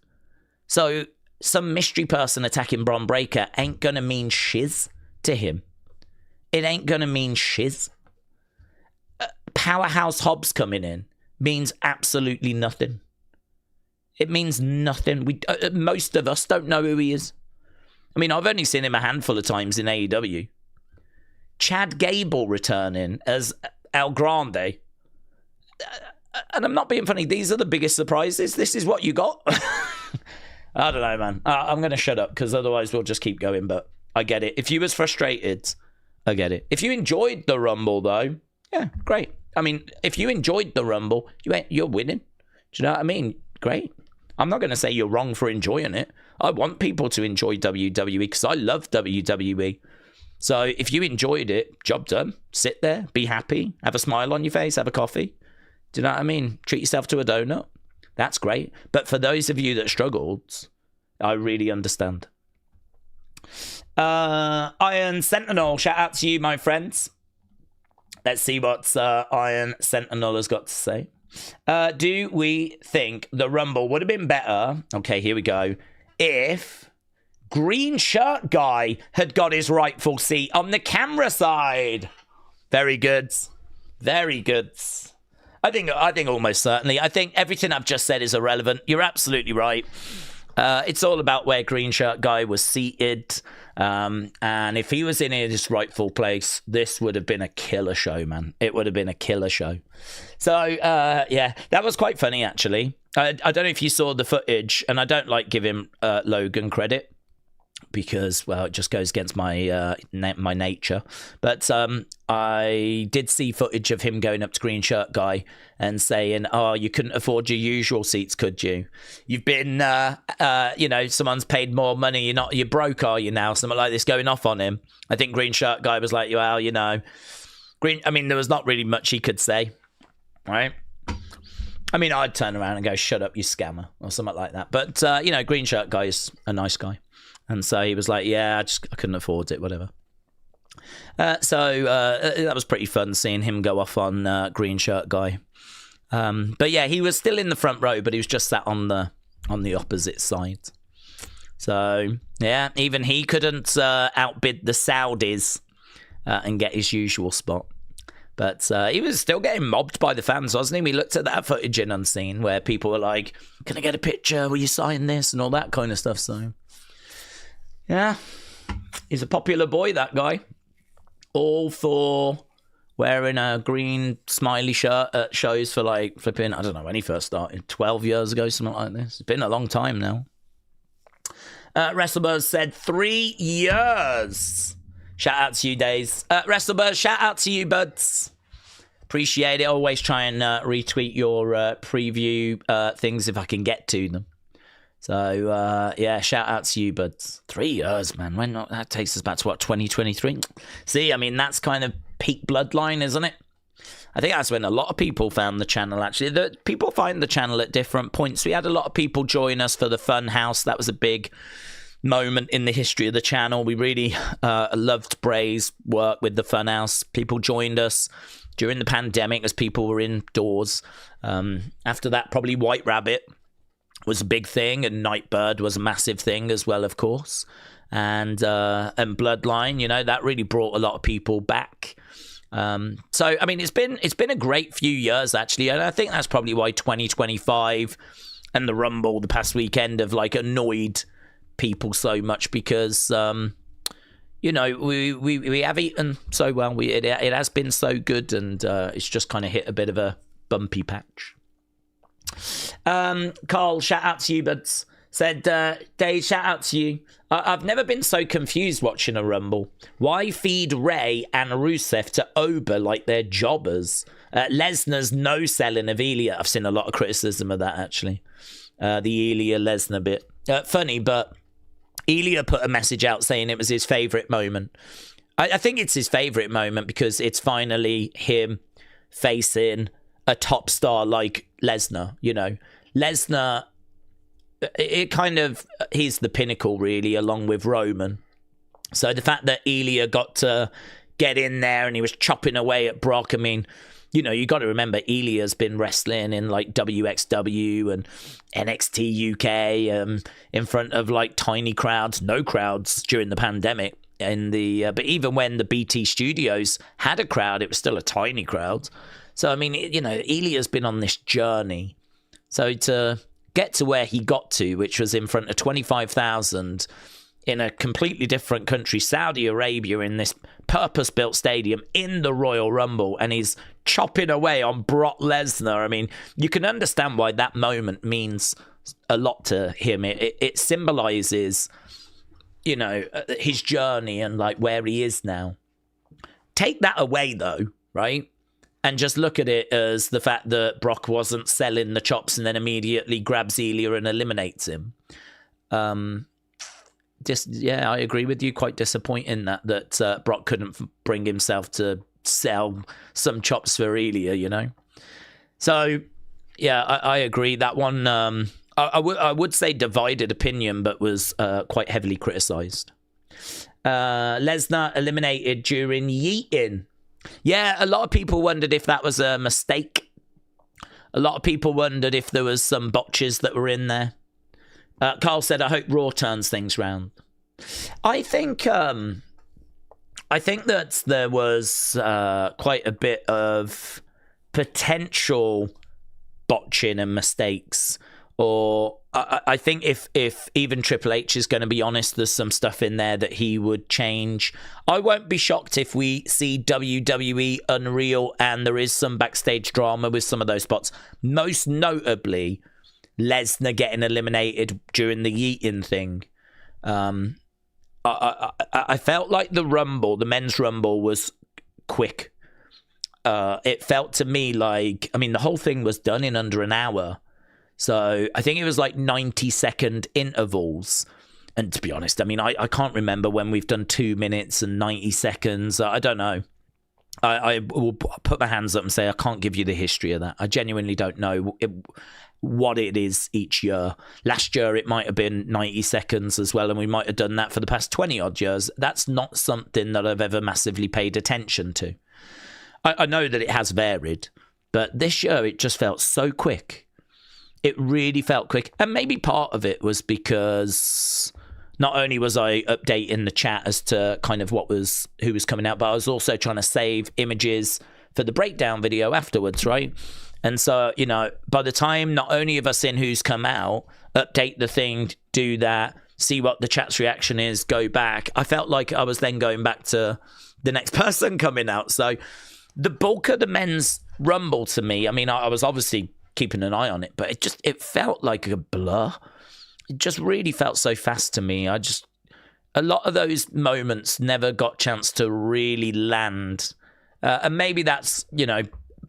[SPEAKER 1] So some mystery person attacking Bron Breakker ain't going to mean shiz to him. It ain't going to mean shiz. Powerhouse Hobbs coming in means absolutely nothing. It means nothing. Most of us don't know who he is. I mean, I've only seen him a handful of times in AEW. Chad Gable returning as El Grande. And I'm not being funny. These are the biggest surprises. This is what you got. I don't know, man. I'm going to shut up because otherwise we'll just keep going. But I get it. If you was frustrated, I get it. If you enjoyed the Rumble, though, yeah, great. I mean, if you enjoyed the Rumble, you're winning. Do you know what I mean? Great. I'm not going to say you're wrong for enjoying it. I want people to enjoy WWE because I love WWE. So if you enjoyed it, job done. Sit there, be happy, have a smile on your face, have a coffee. Do you know what I mean? Treat yourself to a donut. That's great. But for those of you that struggled, I really understand. Iron Sentinel, shout out to you, my friends. Let's see what Iron Sentinel has got to say. Do we think the Rumble would have been better? Okay, here we go. If green shirt guy had got his rightful seat on the camera side. Very good. Very good. I think almost certainly. I think everything I've just said is irrelevant. You're absolutely right. It's all about where green shirt guy was seated. And if he was in his rightful place, this would have been a killer show, man. It would have been a killer show. So, yeah, that was quite funny, actually. I don't know if you saw the footage, and I don't like giving Logan credit because, well, it just goes against my my nature. But I did see footage of him going up to green shirt guy and saying, "Oh, you couldn't afford your usual seats, could you? You've been, you know, someone's paid more money. You're broke, are you now?" Something like this going off on him. I think green shirt guy was like, "Well, you know, I mean, there was not really much he could say, right?" I mean, I'd turn around and go, "Shut up, you scammer," or something like that. But you know, green shirt guy is a nice guy. And so he was like, "Yeah, I couldn't afford it, whatever." So that was pretty fun seeing him go off on green shirt guy. But yeah, he was still in the front row, but he was just sat on the opposite side. So yeah, even he couldn't outbid the Saudis and get his usual spot. But he was still getting mobbed by the fans, wasn't he? We looked at that footage in Unseen where people were like, "Can I get a picture? Will you sign this?" and all that kind of stuff. So yeah, he's a popular boy, that guy. All for wearing a green smiley shirt at shows for like flipping, I don't know when he first started, 12 years ago, something like this. It's been a long time now. WrestleBuzz said 3 years. Shout out to you, Daze. WrestleBuzz, shout out to you, buds. Appreciate it. Always try and retweet your preview things if I can get to them. So, yeah, shout out to you, buds. 3 years, man. That takes us back to, what, 2023? See, I mean, that's kind of peak Bloodline, isn't it? I think that's when a lot of people found the channel, actually. People find the channel at different points. We had a lot of people join us for the Fun House. That was a big moment in the history of the channel. We really loved Bray's work with the Funhouse. People joined us during the pandemic as people were indoors. After that, probably White Rabbit was a big thing, and Nightbird was a massive thing as well, of course. And Bloodline, you know, that really brought a lot of people back. So I mean, it's been a great few years, actually, and I think that's probably why 2025 and the Rumble the past weekend have like annoyed people so much, because you know, we have eaten so well. It has been so good, and it's just kind of hit a bit of a bumpy patch. Carl, shout out to you, buds. Said, Dave, shout out to you. I've never been so confused watching a Rumble. Why feed Ray and Rusev to Ober like they're jobbers? Lesnar's no-selling of Ilya. I've seen a lot of criticism of that, actually. The Ilya-Lesnar bit. Funny, but Ilya put a message out saying it was his favourite moment. I think it's his favourite moment because it's finally him facing a top star like Lesnar, you know. Lesnar, he's the pinnacle, really, along with Roman. So the fact that Ilya got to get in there and he was chopping away at Brock, I mean, you know, you got to remember Ilya's been wrestling in like WXW and NXT UK in front of like tiny crowds, no crowds during the pandemic. But even when the BT Studios had a crowd, it was still a tiny crowd. So, I mean, you know, Ilya's been on this journey. So to get to where he got to, which was in front of 25,000 in a completely different country, Saudi Arabia, in this purpose-built stadium in the Royal Rumble, and he's chopping away on Brock Lesnar. I mean, you can understand why that moment means a lot to him. It symbolizes, you know, his journey and like where he is now. Take that away, though, right? and just look at it as the fact that Brock wasn't selling the chops and then immediately grabs Ilya and eliminates him. I agree with you. Quite disappointing that Brock couldn't bring himself to sell some chops for Ilya, you know. So, yeah, I agree. That one, I would say divided opinion, but was quite heavily criticised. Lesnar eliminated during yeeting. Yeah, a lot of people wondered if that was a mistake. A lot of people wondered if there was some botches that were in there. Carl said, I hope Raw turns things round. I think that there was quite a bit of potential botching and mistakes. Or I think if even Triple H is going to be honest, there's some stuff in there that he would change. I won't be shocked if we see WWE Unreal and there is some backstage drama with some of those spots. Most notably, Lesnar getting eliminated during the yeeting thing. I felt like the men's Rumble was quick. It felt to me like, the whole thing was done in under an hour. So I think it was like 90-second intervals. And to be honest, I can't remember when we've done 2 minutes and 90 seconds. I don't know. I will put my hands up and say I can't give you the history of that. I genuinely don't know what it is each year. Last year, it might have been 90 seconds as well, and we might have done that for the past 20-odd years. That's not something that I've ever massively paid attention to. I know that it has varied, but this year it just felt so quick. It really felt quick. And maybe part of it was because not only was I updating the chat as to kind of who was coming out, but I was also trying to save images for the breakdown video afterwards, right? And so, by the time not only of us in who's come out, update the thing, do that, see what the chat's reaction is, go back, I felt like I was then going back to the next person coming out. So the bulk of the men's Rumble to me, I was obviously keeping an eye on it, but it felt like a blur. It just really felt so fast to me. A lot of those moments never got a chance to really land. And maybe that's,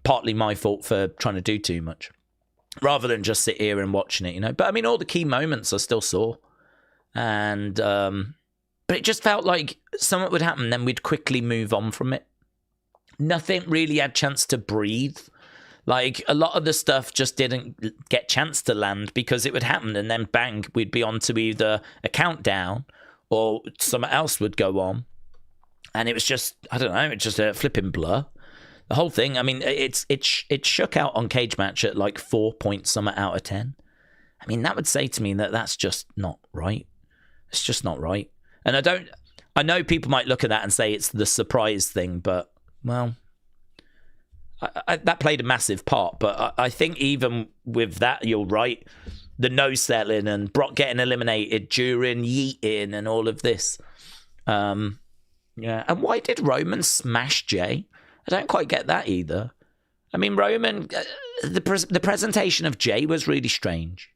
[SPEAKER 1] partly my fault for trying to do too much rather than just sit here and watching it, But all the key moments I still saw. And, but it just felt like something would happen, then we'd quickly move on from it. Nothing really had chance to breathe. Like, a lot of the stuff just didn't get chance to land because it would happen and then bang, we'd be on to either a countdown or something else would go on. And it was just, I don't know, it's just a flipping blur. The whole thing, it shook out on Cage Match at like 4 points something out of 10. That would say to me that that's just not right. It's just not right. And I know people might look at that and say it's the surprise thing, but, well, that played a massive part, but I think even with that, you're right. The no-selling and Brock getting eliminated during yeeting and all of this. Yeah. And why did Roman smash Jay? I don't quite get that either. Roman, the presentation of Jay was really strange.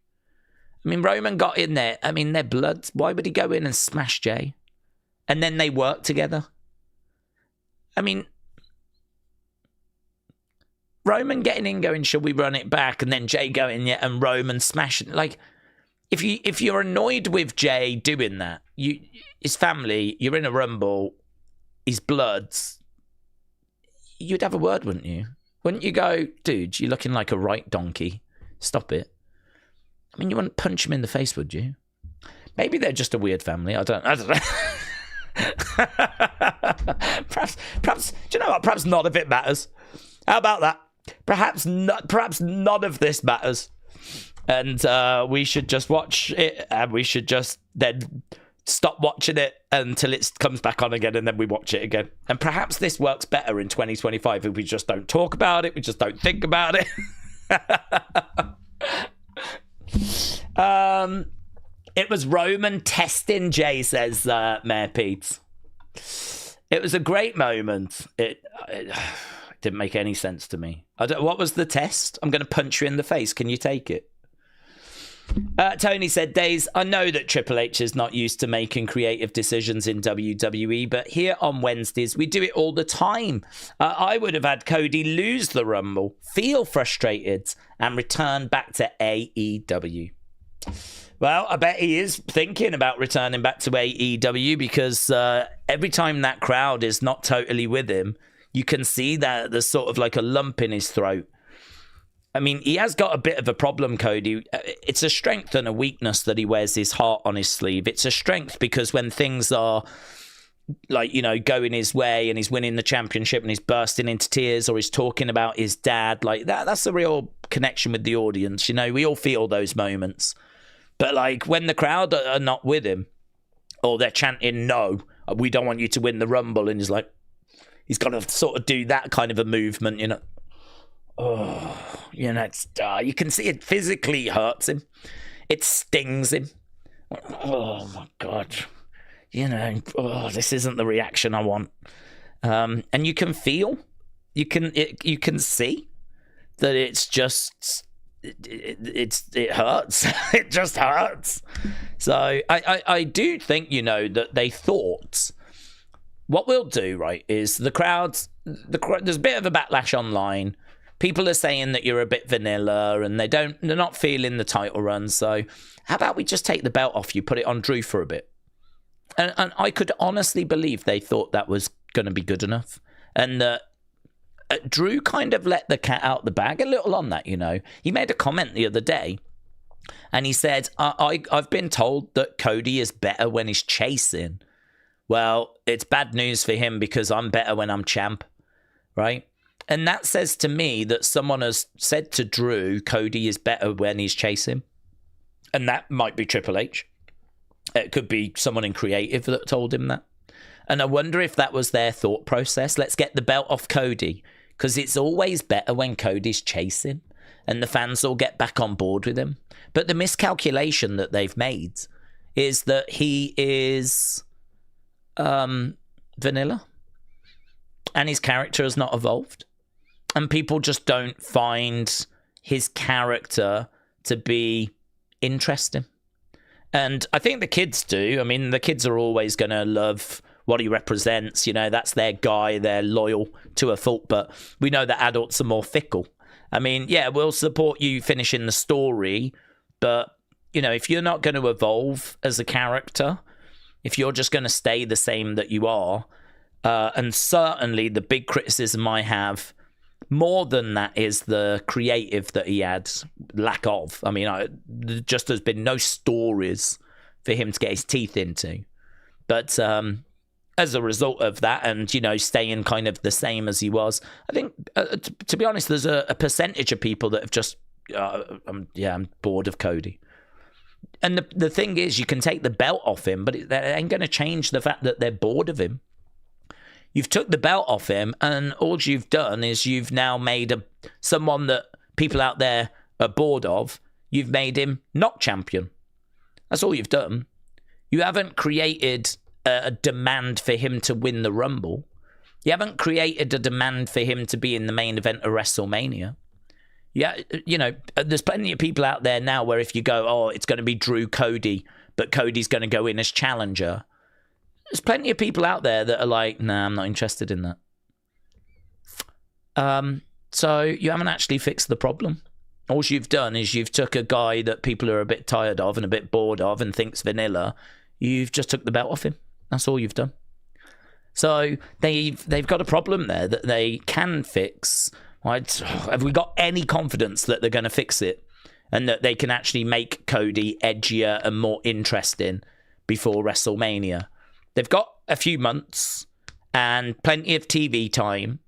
[SPEAKER 1] Roman got in there. They're bloods. Why would he go in and smash Jay? And then they work together. Roman getting in, going, shall we run it back? And then Jay going, yeah, and Roman smashing. Like, if you're annoyed with Jay doing that, his family, you're in a Rumble, his bloods, you'd have a word, wouldn't you? Wouldn't you go, dude, you're looking like a right donkey. Stop it. You wouldn't punch him in the face, would you? Maybe they're just a weird family. I don't know. Perhaps, do you know what? Perhaps none of it matters. How about that? Perhaps none of this matters. And we should just watch it, and we should just then stop watching it until it comes back on again, and then we watch it again. And perhaps this works better in 2025 if we just don't talk about it, we just don't think about it. It was Roman testing Jay, says Mayor Pete. It was a great moment. It didn't make any sense to me. What was the test? I'm going to punch you in the face. Can you take it? Tony said, Daze, I know that Triple H is not used to making creative decisions in WWE, but here on Wednesdays, we do it all the time. I would have had Cody lose the Rumble, feel frustrated, and return back to AEW. Well, I bet he is thinking about returning back to AEW because every time that crowd is not totally with him, you can see that there's sort of like a lump in his throat. I mean, he has got a bit of a problem, Cody. It's a strength and a weakness that he wears his heart on his sleeve. It's a strength because when things are, like, you know, going his way and he's winning the championship and he's bursting into tears or he's talking about his dad, like that's the real connection with the audience. You know, we all feel those moments. But, like, when the crowd are not with him or they're chanting, no, we don't want you to win the Rumble, and he's got to sort of do that kind of a movement, you know. Oh, you know, you can see it physically hurts him. It stings him. Oh, my God. You know, this isn't the reaction I want. And you can feel, you can see that it's just, it hurts. It just hurts. So I do think, you know, that they thought, what we'll do, right, is the crowds, there's a bit of a backlash online. People are saying that you're a bit vanilla and they're not feeling the title run. So how about we just take the belt off you, put it on Drew for a bit? And I could honestly believe they thought that was going to be good enough. And Drew kind of let the cat out the bag a little on that, you know. He made a comment the other day and he said, I've been told that Cody is better when he's chasing. Well, it's bad news for him because I'm better when I'm champ, right? And that says to me that someone has said to Drew, Cody is better when he's chasing. And that might be Triple H. It could be someone in creative that told him that. And I wonder if that was their thought process. Let's get the belt off Cody, because it's always better when Cody's chasing and the fans all get back on board with him. But the miscalculation that they've made is that he is vanilla and his character has not evolved. And people just don't find his character to be interesting. And I think the kids do. I mean, the kids are always going to love what he represents. You know, that's their guy. They're loyal to a fault. But we know that adults are more fickle. I mean, yeah, we'll support you finishing the story. But, you know, if you're not going to evolve as a character, if you're just going to stay the same that you are, and certainly the big criticism I have more than that is the creative that he had lack of. I mean, just there's been no stories for him to get his teeth into. But as a result of that and, you know, staying kind of the same as he was, I think, to be honest, there's a percentage of people that have just, I'm bored of Cody. And the thing is, you can take the belt off him, but that ain't going to change the fact that they're bored of him. You've took the belt off him, and all you've done is you've now made someone that people out there are bored of. You've made him not champion. That's all you've done. You haven't created a demand for him to win the Rumble. You haven't created a demand for him to be in the main event of WrestleMania. Yeah, you know, there's plenty of people out there now where if you go, oh, it's going to be Drew Cody, but Cody's going to go in as challenger. There's plenty of people out there that are like, nah, I'm not interested in that. So you haven't actually fixed the problem. All you've done is you've took a guy that people are a bit tired of and a bit bored of and thinks vanilla. You've just took the belt off him. That's all you've done. So they've got a problem there that they can fix. Have we got any confidence that they're going to fix it and that they can actually make Cody edgier and more interesting before WrestleMania? They've got a few months and plenty of TV time,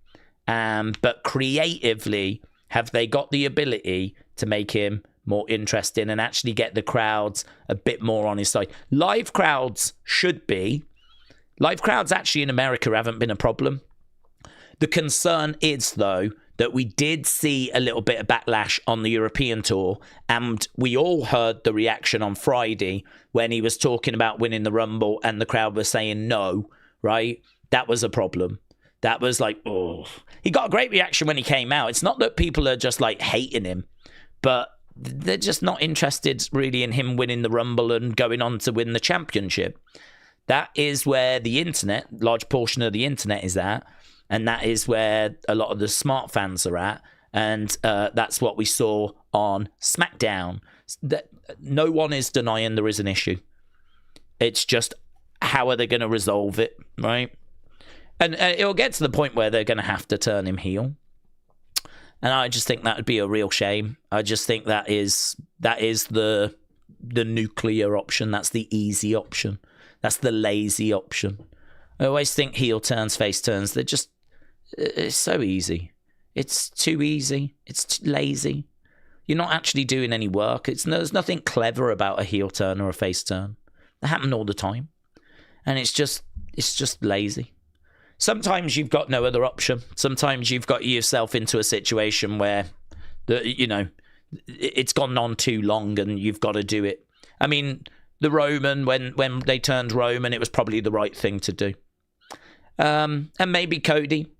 [SPEAKER 1] but creatively, have they got the ability to make him more interesting and actually get the crowds a bit more on his side? Live crowds actually in America haven't been a problem. The concern is, though, that we did see a little bit of backlash on the European tour, and we all heard the reaction on Friday when he was talking about winning the Rumble and the crowd was saying no, right? That was a problem. That was like, oh. He got a great reaction when he came out. It's not that people are just like hating him, but they're just not interested really in him winning the Rumble and going on to win the championship. That is where the internet, large portion of the internet is at, and that is where a lot of the smart fans are at, and that's what we saw on SmackDown. That no one is denying there is an issue. It's just, how are they going to resolve it, right? And it'll get to the point where they're going to have to turn him heel. And I just think that would be a real shame. I just think that is the nuclear option. That's the easy option. That's the lazy option. I always think heel turns, face turns, it's so easy. It's too easy. It's too lazy. You're not actually doing any work. There's nothing clever about a heel turn or a face turn. They happen all the time. And it's just lazy. Sometimes you've got no other option. Sometimes you've got yourself into a situation where, it's gone on too long and you've got to do it. I mean, the Roman, when they turned Roman, it was probably the right thing to do. And maybe Cody,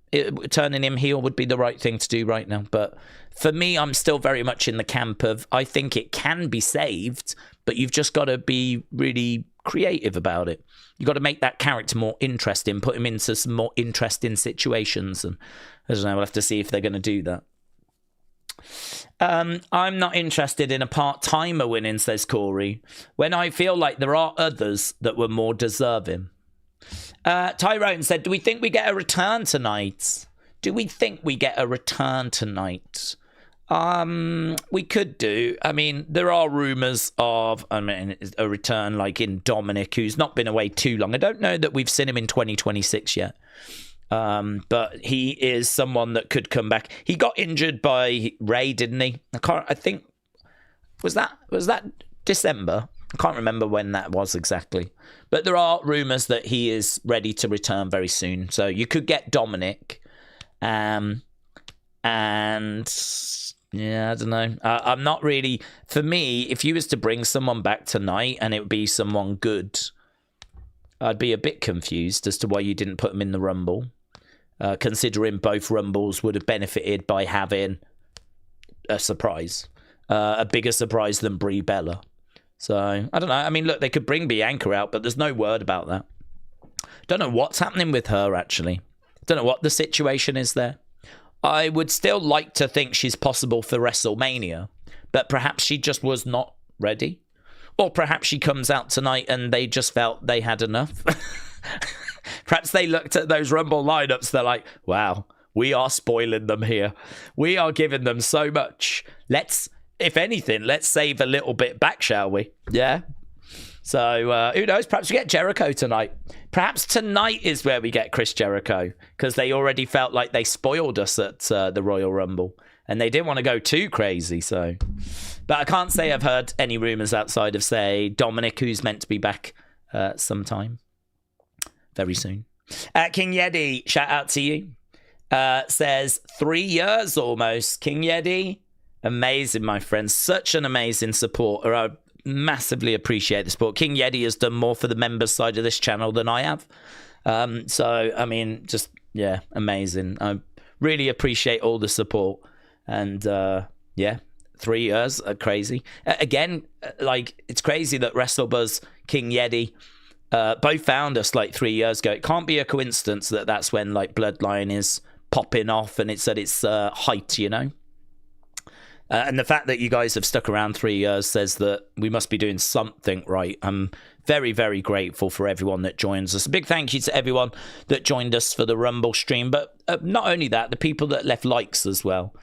[SPEAKER 1] turning him heel would be the right thing to do right now. But for me, I'm still very much in the camp of, I think it can be saved, but you've just got to be really creative about it. You've got to make that character more interesting, put him into some more interesting situations. And I don't know, we'll have to see if they're going to do that. I'm not interested in a part-timer winning, says Corey, when I feel like there are others that were more deserving. Tyrone said, do we think we get a return tonight? We could do. I mean, there are rumours of a return like in Dominic, who's not been away too long. I don't know that we've seen him in 2026 yet. But he is someone that could come back. He got injured by Ray, didn't he? I think was that December? I can't remember when that was exactly. But there are rumours that he is ready to return very soon. So you could get Dominic. And yeah, I don't know. I'm not really... For me, if you was to bring someone back tonight and it would be someone good, I'd be a bit confused as to why you didn't put him in the Rumble. Considering both Rumbles would have benefited by having a surprise. A bigger surprise than Brie Bella. So, I don't know. I mean, look, they could bring Bianca out, but there's no word about that. Don't know what's happening with her, actually. Don't know what the situation is there. I would still like to think she's possible for WrestleMania, but perhaps she just was not ready. Or perhaps she comes out tonight and they just felt they had enough. Perhaps they looked at those Rumble lineups, they're like, wow, we are spoiling them here. We are giving them so much. If anything, let's save a little bit back, shall we? Yeah. So, who knows? Perhaps we get Jericho tonight. Perhaps tonight is where we get Chris Jericho, because they already felt like they spoiled us at the Royal Rumble, and they didn't want to go too crazy. So, but I can't say I've heard any rumours outside of, say, Dominic, who's meant to be back sometime very soon. King Yeti, shout out to you. Says 3 years almost. King Yeti, amazing, my friend. Such an amazing supporter. I massively appreciate the support. King Yeti has done more for the members side of this channel than I have. So, I mean, just, yeah, amazing. I really appreciate all the support. And, yeah, 3 years are crazy. Again, like, it's crazy that WrestleBuzz, King Yeti, both found us like 3 years ago. It can't be a coincidence that that's when, like, Bloodline is popping off and it's at its height, you know? And the fact that you guys have stuck around 3 years says that we must be doing something right. I'm very, very grateful for everyone that joins us. A big thank you to everyone that joined us for the Rumble stream. But not only that, the people that left likes as well.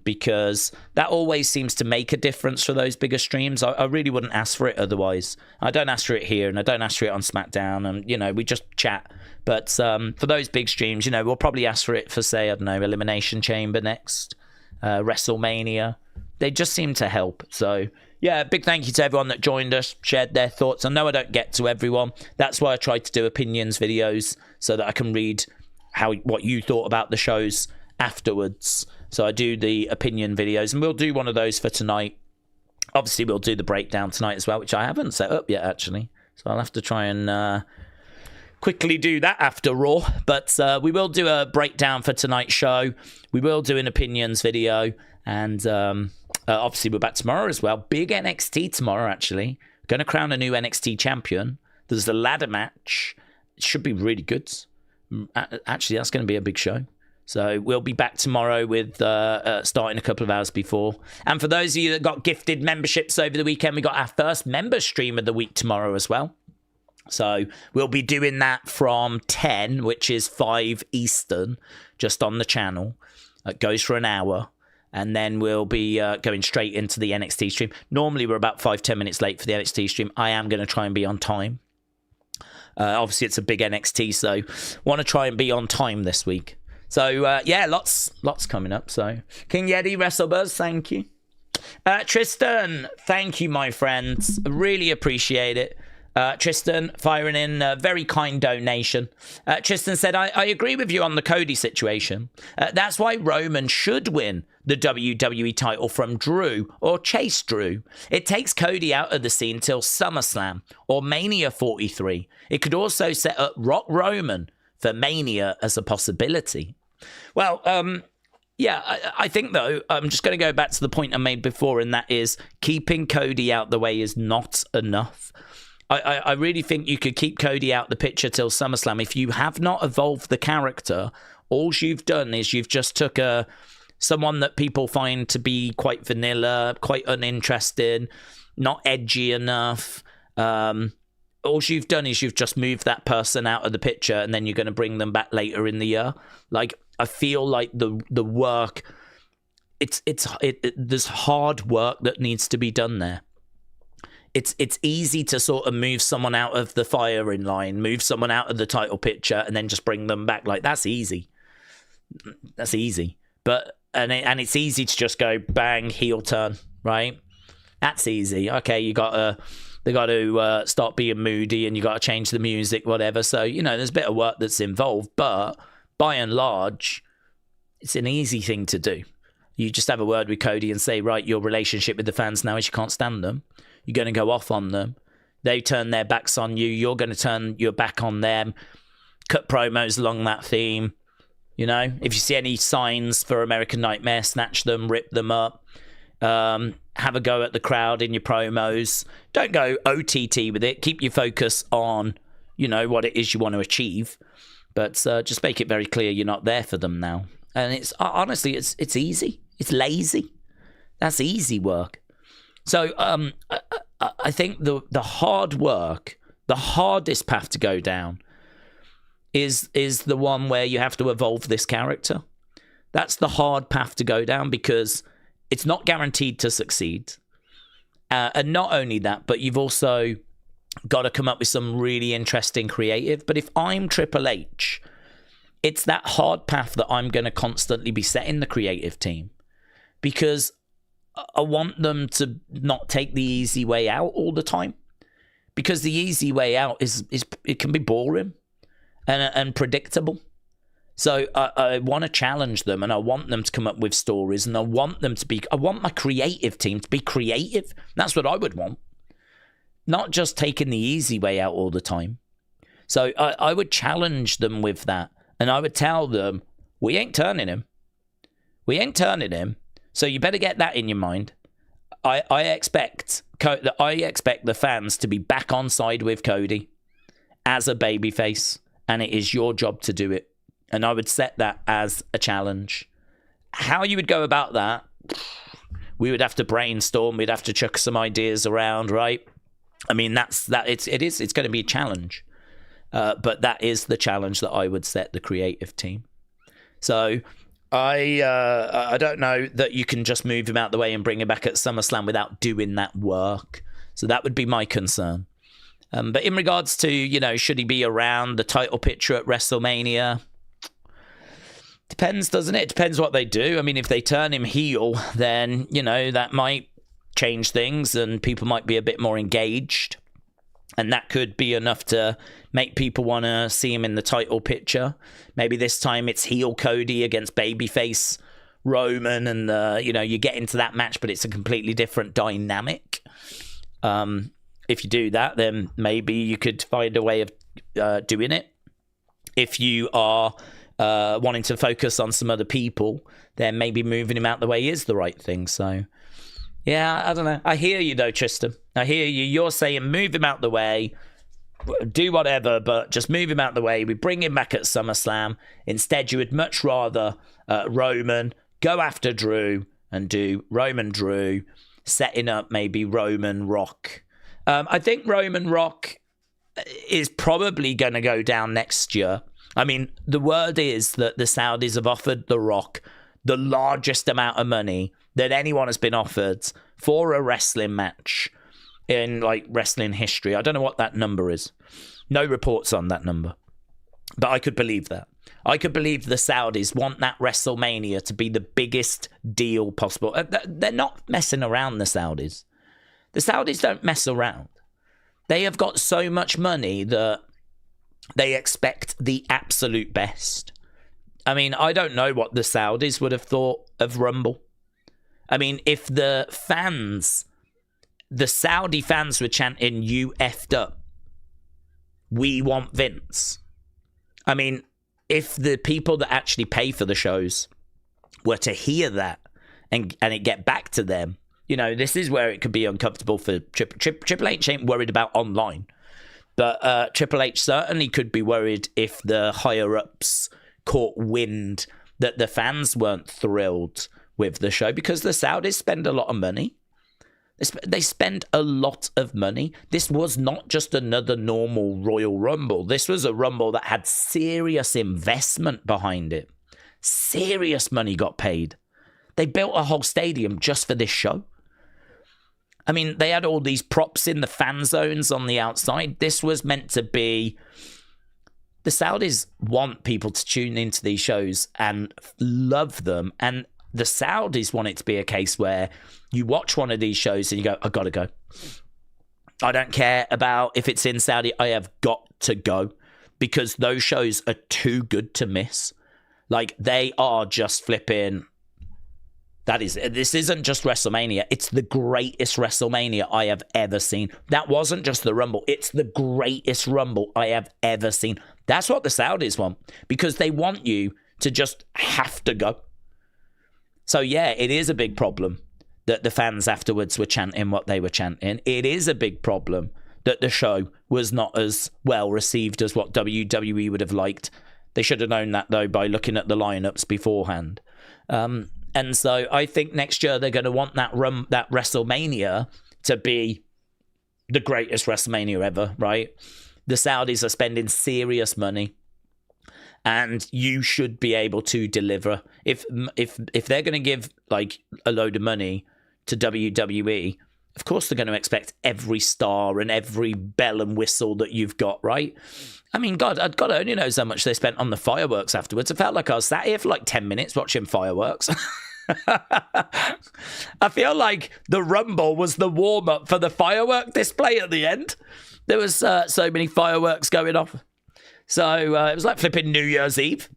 [SPEAKER 1] Because that always seems to make a difference for those bigger streams. I really wouldn't ask for it otherwise. I don't ask for it here, and I don't ask for it on SmackDown, and, you know, we just chat. But for those big streams, you know, we'll probably ask for it for, say, I don't know, Elimination Chamber next. WrestleMania. They just seem to help. So yeah, big thank you to everyone that joined us, shared their thoughts. I know I don't get to everyone. That's why I try to do opinions videos, so that I can read what you thought about the shows afterwards. So I do the opinion videos, and we'll do one of those for tonight. Obviously we'll do the breakdown tonight as well, which I haven't set up yet actually, so I'll have to try and quickly do that after Raw. But we will do a breakdown for tonight's show. We will do an opinions video, and Obviously, we're back tomorrow as well. Big NXT tomorrow, actually. Going to crown a new NXT champion. There's the ladder match. It should be really good. Actually, that's going to be a big show. So we'll be back tomorrow with starting a couple of hours before. And for those of you that got gifted memberships over the weekend, we got our first member stream of the week tomorrow as well. So we'll be doing that from 10, which is 5 Eastern, just on the channel. It goes for an hour. And then we'll be going straight into the NXT stream. Normally, we're about 5-10 minutes late for the NXT stream. I am going to try and be on time. Obviously, it's a big NXT, so want to try and be on time this week. So, yeah, lots coming up. So, King Yeti, WrestleBuzz, thank you. Tristan, thank you, my friends. Really appreciate it. Tristan firing in a very kind donation. Tristan said, I agree with you on the Cody situation. That's why Roman should win the WWE title from Drew or chase Drew. It takes Cody out of the scene till SummerSlam or Mania 43. It could also set up Rock Roman for Mania as a possibility. Well, yeah, I think, though, I'm just going to go back to the point I made before, and that is keeping Cody out the way is not enough. I really think you could keep Cody out the picture till SummerSlam. If you have not evolved the character, all you've done is you've just took someone that people find to be quite vanilla, quite uninteresting, not edgy enough. All you've done is you've just moved that person out of the picture, and then you're going to bring them back later in the year. Like, I feel like the work, there's hard work that needs to be done there. It's easy to sort of move someone out of the firing line, move someone out of the title picture, and then just bring them back. Like, that's easy. That's easy. But and it's easy to just go bang, heel turn, right? That's easy. Okay, they got to start being moody, and you got to change the music, whatever. So, there's a bit of work that's involved, but by and large, it's an easy thing to do. You just have a word with Cody and say, right, your relationship with the fans now is you can't stand them. You're going to go off on them. They turn their backs on you. You're going to turn your back on them. Cut promos along that theme. If you see any signs for American Nightmare, snatch them, rip them up. Have a go at the crowd in your promos. Don't go OTT with it. Keep your focus on, what it is you want to achieve. But just make it very clear you're not there for them now. And it's honestly, it's easy. It's lazy. That's easy work. So I think the hard work, the hardest path to go down is the one where you have to evolve this character. That's the hard path to go down because it's not guaranteed to succeed. And not only that, but you've also got to come up with some really interesting creative. But if I'm Triple H, it's that hard path that I'm going to constantly be setting the creative team because I want them to not take the easy way out all the time, because the easy way out is it can be boring and predictable. So I want to challenge them, and I want them to come up with stories, and I want my creative team to be creative. That's what I would want, not just taking the easy way out all the time. So I would challenge them with that, and I would tell them, we ain't turning him. We ain't turning him. So you better get that in your mind. I expect the fans to be back on side with Cody as a babyface, and it is your job to do it. And I would set that as a challenge. How you would go about that, we would have to brainstorm. We'd have to chuck some ideas around, right? I mean, it's going to be a challenge, but that is the challenge that I would set the creative team. So. I don't know that you can just move him out the way and bring him back at SummerSlam without doing that work. So that would be my concern. But in regards to, should he be around the title picture at WrestleMania? Depends, doesn't it? It depends what they do. I mean, if they turn him heel, then, that might change things and people might be a bit more engaged. And that could be enough to make people want to see him in the title picture. Maybe this time it's heel Cody against babyface Roman, and you get into that match, but it's a completely different dynamic. If you do that, then maybe you could find a way of doing it. If you are wanting to focus on some other people, then maybe moving him out the way is the right thing. So Yeah, I don't know. I hear you, though, Tristan. I hear you. You're saying move him out the way, do whatever, but just move him out the way. We bring him back at SummerSlam. Instead, you would much rather Roman go after Drew and do Roman Drew, setting up maybe Roman Rock. I think Roman Rock is probably going to go down next year. I mean, the word is that the Saudis have offered The Rock the largest amount of money that anyone has been offered for a wrestling match in like wrestling history. I don't know what that number is. No reports on that number. But I could believe that. I could believe the Saudis want that WrestleMania to be the biggest deal possible. They're not messing around, the Saudis. The Saudis don't mess around. They have got so much money that they expect the absolute best. I mean, I don't know what the Saudis would have thought of Rumble. I mean, if the Saudi fans were chanting, "You effed up, we want Vince." I mean, if the people that actually pay for the shows were to hear that and it get back to them, you know, this is where it could be uncomfortable for Triple H. Ain't worried about online, but Triple H certainly could be worried if the higher ups caught wind that the fans weren't thrilled with the show, because the Saudis spend a lot of money. They spend a lot of money. This was not just another normal Royal Rumble. This was a Rumble that had serious investment behind it. Serious money got paid. They built a whole stadium just for this show. I mean, they had all these props in the fan zones on the outside. This was meant to be... The Saudis want people to tune into these shows and love them. And the Saudis want it to be a case where you watch one of these shows and you go, "I gotta go. I don't care about if it's in Saudi. I have got to go," because those shows are too good to miss. Like, they are just flipping. This isn't just WrestleMania. It's the greatest WrestleMania I have ever seen. That wasn't just the Rumble. It's the greatest Rumble I have ever seen. That's what the Saudis want, because they want you to just have to go. So, yeah, it is a big problem that the fans afterwards were chanting what they were chanting. It is a big problem that the show was not as well received as what WWE would have liked. They should have known that, though, by looking at the lineups beforehand. And so I think next year they're going to want that WrestleMania to be the greatest WrestleMania ever, right? The Saudis are spending serious money, and you should be able to deliver. If they're going to give like a load of money to WWE, of course they're going to expect every star and every bell and whistle that you've got, right? I mean, God only knows how much they spent on the fireworks afterwards. It felt like I was sat here for like 10 minutes watching fireworks. I feel like the Rumble was the warm-up for the firework display at the end. There was so many fireworks going off. So it was like flipping New Year's Eve.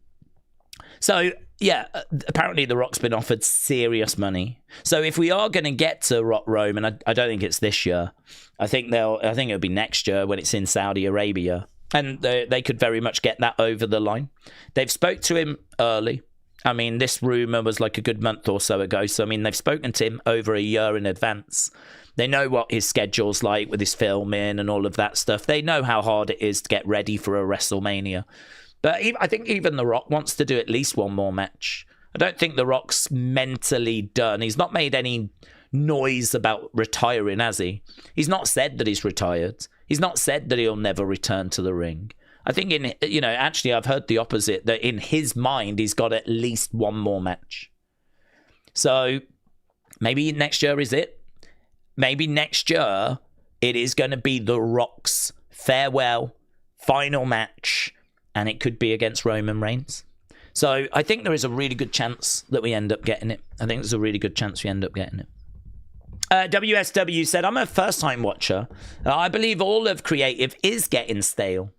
[SPEAKER 1] So, yeah, apparently The Rock's been offered serious money. So if we are going to get to Rock Rome, and I don't think it's this year, I think it'll be next year when it's in Saudi Arabia. And they could very much get that over the line. They've spoke to him early. I mean, this rumour was like a good month or so ago. So, I mean, they've spoken to him over a year in advance. They know what his schedule's like with his filming and all of that stuff. They know how hard it is to get ready for a WrestleMania. But I think even The Rock wants to do at least one more match. I don't think The Rock's mentally done. He's not made any noise about retiring, has he? He's not said that he's retired. He's not said that he'll never return to the ring. I think actually I've heard the opposite, that in his mind, he's got at least one more match. So maybe next year is it. Maybe next year it is going to be The Rock's farewell final match, and it could be against Roman Reigns. So I think there is a really good chance that we end up getting it. WSW said, "I'm a first-time watcher. I believe all of creative is getting stale."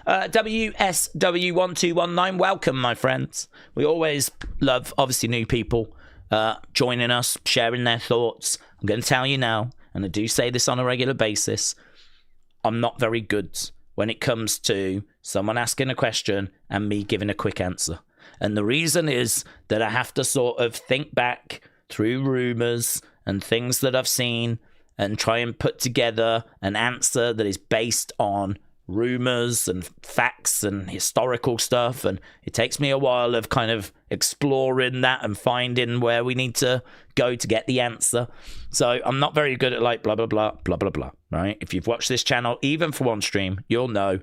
[SPEAKER 1] WSW1219, welcome, my friends. We always love, obviously, new people joining us, sharing their thoughts. I'm going to tell you now, and I do say this on a regular basis, I'm not very good when it comes to someone asking a question and me giving a quick answer. And the reason is that I have to sort of think back through rumours and things that I've seen and try and put together an answer that is based on rumors and facts and historical stuff. And it takes me a while of kind of exploring that and finding where we need to go to get the answer. So I'm not very good at like blah, blah, blah, blah, blah, blah, right? If you've watched this channel, even for one stream, you'll know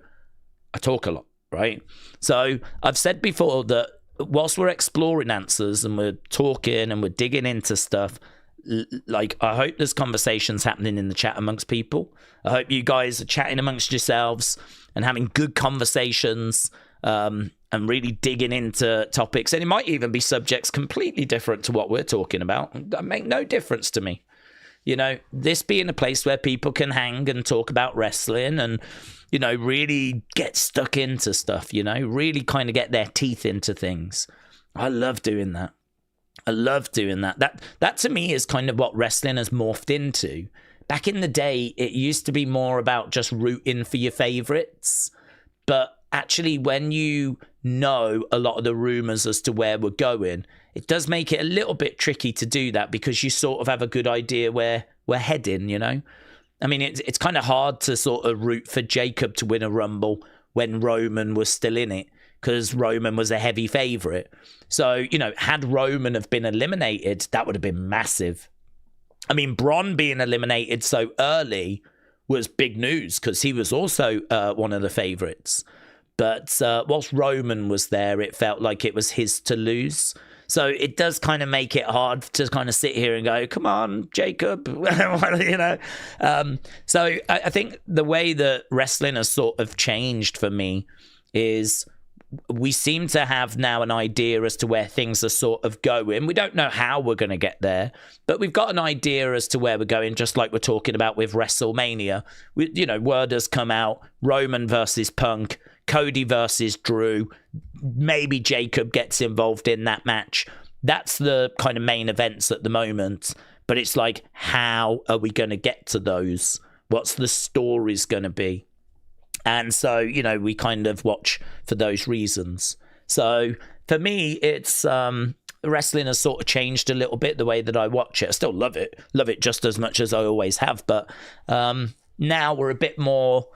[SPEAKER 1] I talk a lot, right? So I've said before that whilst we're exploring answers and we're talking and we're digging into stuff, like, I hope there's conversations happening in the chat amongst people. I hope you guys are chatting amongst yourselves and having good conversations, and really digging into topics. And it might even be subjects completely different to what we're talking about. That make no difference to me. You know, this being a place where people can hang and talk about wrestling and, you know, really get stuck into stuff, you know, really kind of get their teeth into things. I love doing that. I love doing that. That to me is kind of what wrestling has morphed into. Back in the day, it used to be more about just rooting for your favorites. But actually, when you know a lot of the rumors as to where we're going, it does make it a little bit tricky to do that because you sort of have a good idea where we're heading, you know? I mean, it's kind of hard to sort of root for Jacob to win a Rumble when Roman was still in it, because Roman was a heavy favorite. So, you know, had Roman have been eliminated, that would have been massive. I mean, Braun being eliminated so early was big news because he was also one of the favorites. But whilst Roman was there, it felt like it was his to lose. So it does kind of make it hard to kind of sit here and go, come on, Jacob, you know. So I think the way that wrestling has sort of changed for me is we seem to have now an idea as to where things are sort of going. We don't know how we're going to get there, but we've got an idea as to where we're going, just like we're talking about with WrestleMania. You know, word has come out, Roman versus Punk, Cody versus Drew, maybe Jacob gets involved in that match. That's the kind of main events at the moment, but it's like, how are we going to get to those? What's the stories going to be? And so, you know, we kind of watch for those reasons. So for me, it's wrestling has sort of changed a little bit the way that I watch it. I still love it just as much as I always have. But now we're a bit more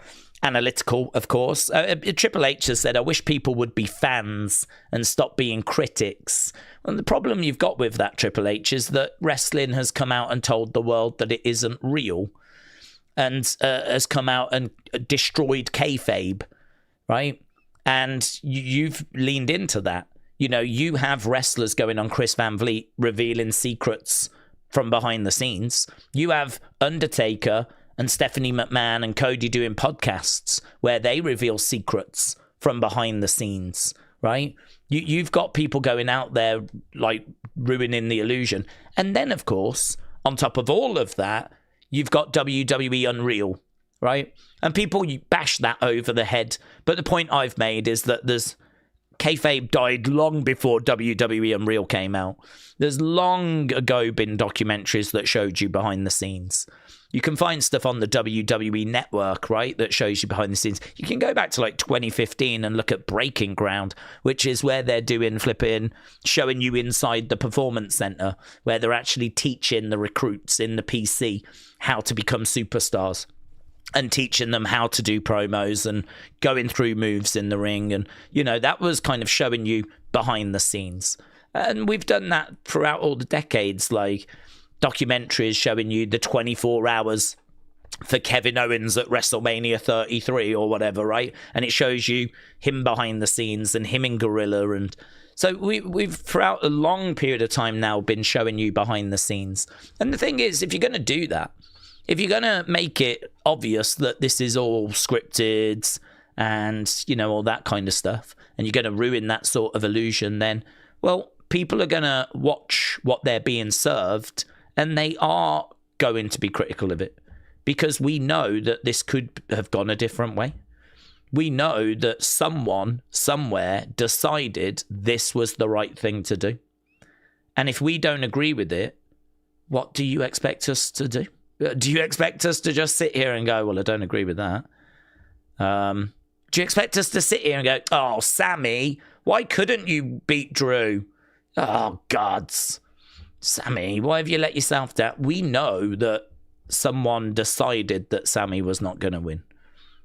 [SPEAKER 1] analytical, of course. Triple H has said, I wish people would be fans and stop being critics. And the problem you've got with that, Triple H, is that wrestling has come out and told the world that it isn't real. And has come out and destroyed kayfabe, right? And you've leaned into that. You know, you have wrestlers going on Chris Van Vliet revealing secrets from behind the scenes. You have Undertaker and Stephanie McMahon and Cody doing podcasts where they reveal secrets from behind the scenes, right? You've got people going out there like ruining the illusion. And then, of course, on top of all of that, you've got WWE Unreal, right? And people bash that over the head. But the point I've made is that there's kayfabe died long before WWE Unreal came out. There's long ago been documentaries that showed you behind the scenes. You can find stuff on the WWE network, right, that shows you behind the scenes. You can go back to like 2015 and look at Breaking Ground, which is where they're doing showing you inside the performance center, where they're actually teaching the recruits in the PC how to become superstars and teaching them how to do promos and going through moves in the ring. And, you know, that was kind of showing you behind the scenes. And we've done that throughout all the decades, like documentaries showing you the 24 hours for Kevin Owens at WrestleMania 33 or whatever, right? And it shows you him behind the scenes and him in Gorilla. And so we've throughout a long period of time now been showing you behind the scenes. And the thing is, if you're going to do that, if you're going to make it obvious that this is all scripted and, you know, all that kind of stuff, and you're going to ruin that sort of illusion, then, well, people are going to watch what they're being served, and they are going to be critical of it because we know that this could have gone a different way. We know that someone somewhere decided this was the right thing to do. And if we don't agree with it, what do you expect us to do? Do you expect us to just sit here and go, well, I don't agree with that? Do you expect us to sit here and go, oh, Sammy, why couldn't you beat Drew? Oh, gods. Sammy, why have you let yourself down? We know that someone decided that Sammy was not going to win.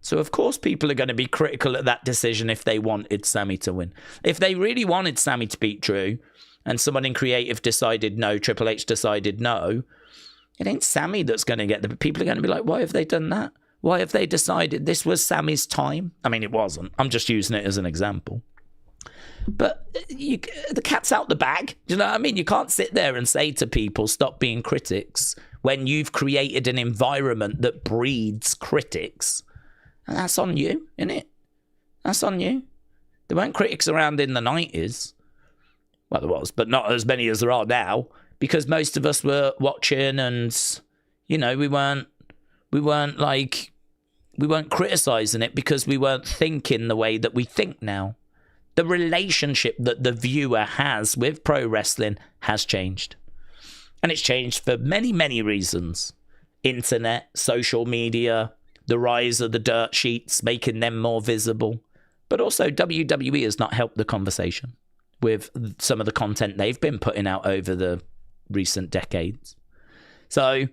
[SPEAKER 1] So, of course, people are going to be critical of that decision if they wanted Sammy to win. If they really wanted Sammy to beat Drew and someone in creative decided no, Triple H decided no, it ain't Sammy that's going to get the... People are going to be like, why have they done that? Why have they decided this was Sammy's time? I mean, it wasn't. I'm just using it as an example. But the cat's out the bag. Do you know what I mean? You can't sit there and say to people, stop being critics, when you've created an environment that breeds critics. And that's on you, isn't it? That's on you. There weren't critics around in the 90s. Well, there was, but not as many as there are now, because most of us were watching and, you know, we weren't criticizing it because we weren't thinking the way that we think now. The relationship that the viewer has with pro wrestling has changed. And it's changed for many, many reasons. Internet, social media, the rise of the dirt sheets, making them more visible. But also WWE has not helped the conversation with some of the content they've been putting out over the recent decades. So,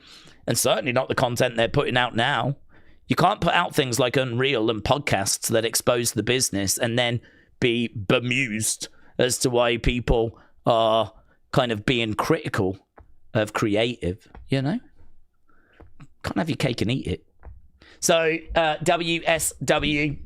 [SPEAKER 1] and certainly not the content they're putting out now. You can't put out things like Unreal and podcasts that expose the business and then be bemused as to why people are kind of being critical of creative, you know? Can't have your cake and eat it. So, WSW,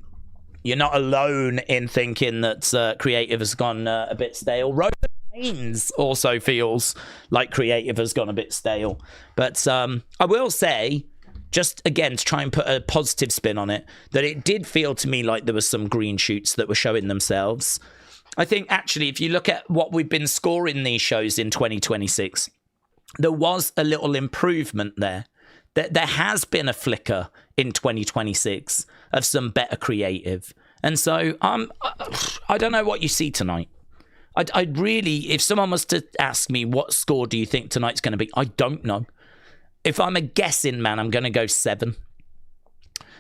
[SPEAKER 1] you're not alone in thinking that creative has gone a bit stale. Roman Reigns also feels like creative has gone a bit stale. But I will say, just again to try and put a positive spin on it, that it did feel to me like there were some green shoots that were showing themselves. I think actually, if you look at what we've been scoring these shows in 2026, there was a little improvement there. There has been a flicker in 2026 of some better creative. And so I don't know what you see tonight. I really, if someone was to ask me what score do you think tonight's going to be, I don't know. If I'm a guessing man, I'm going to go 7.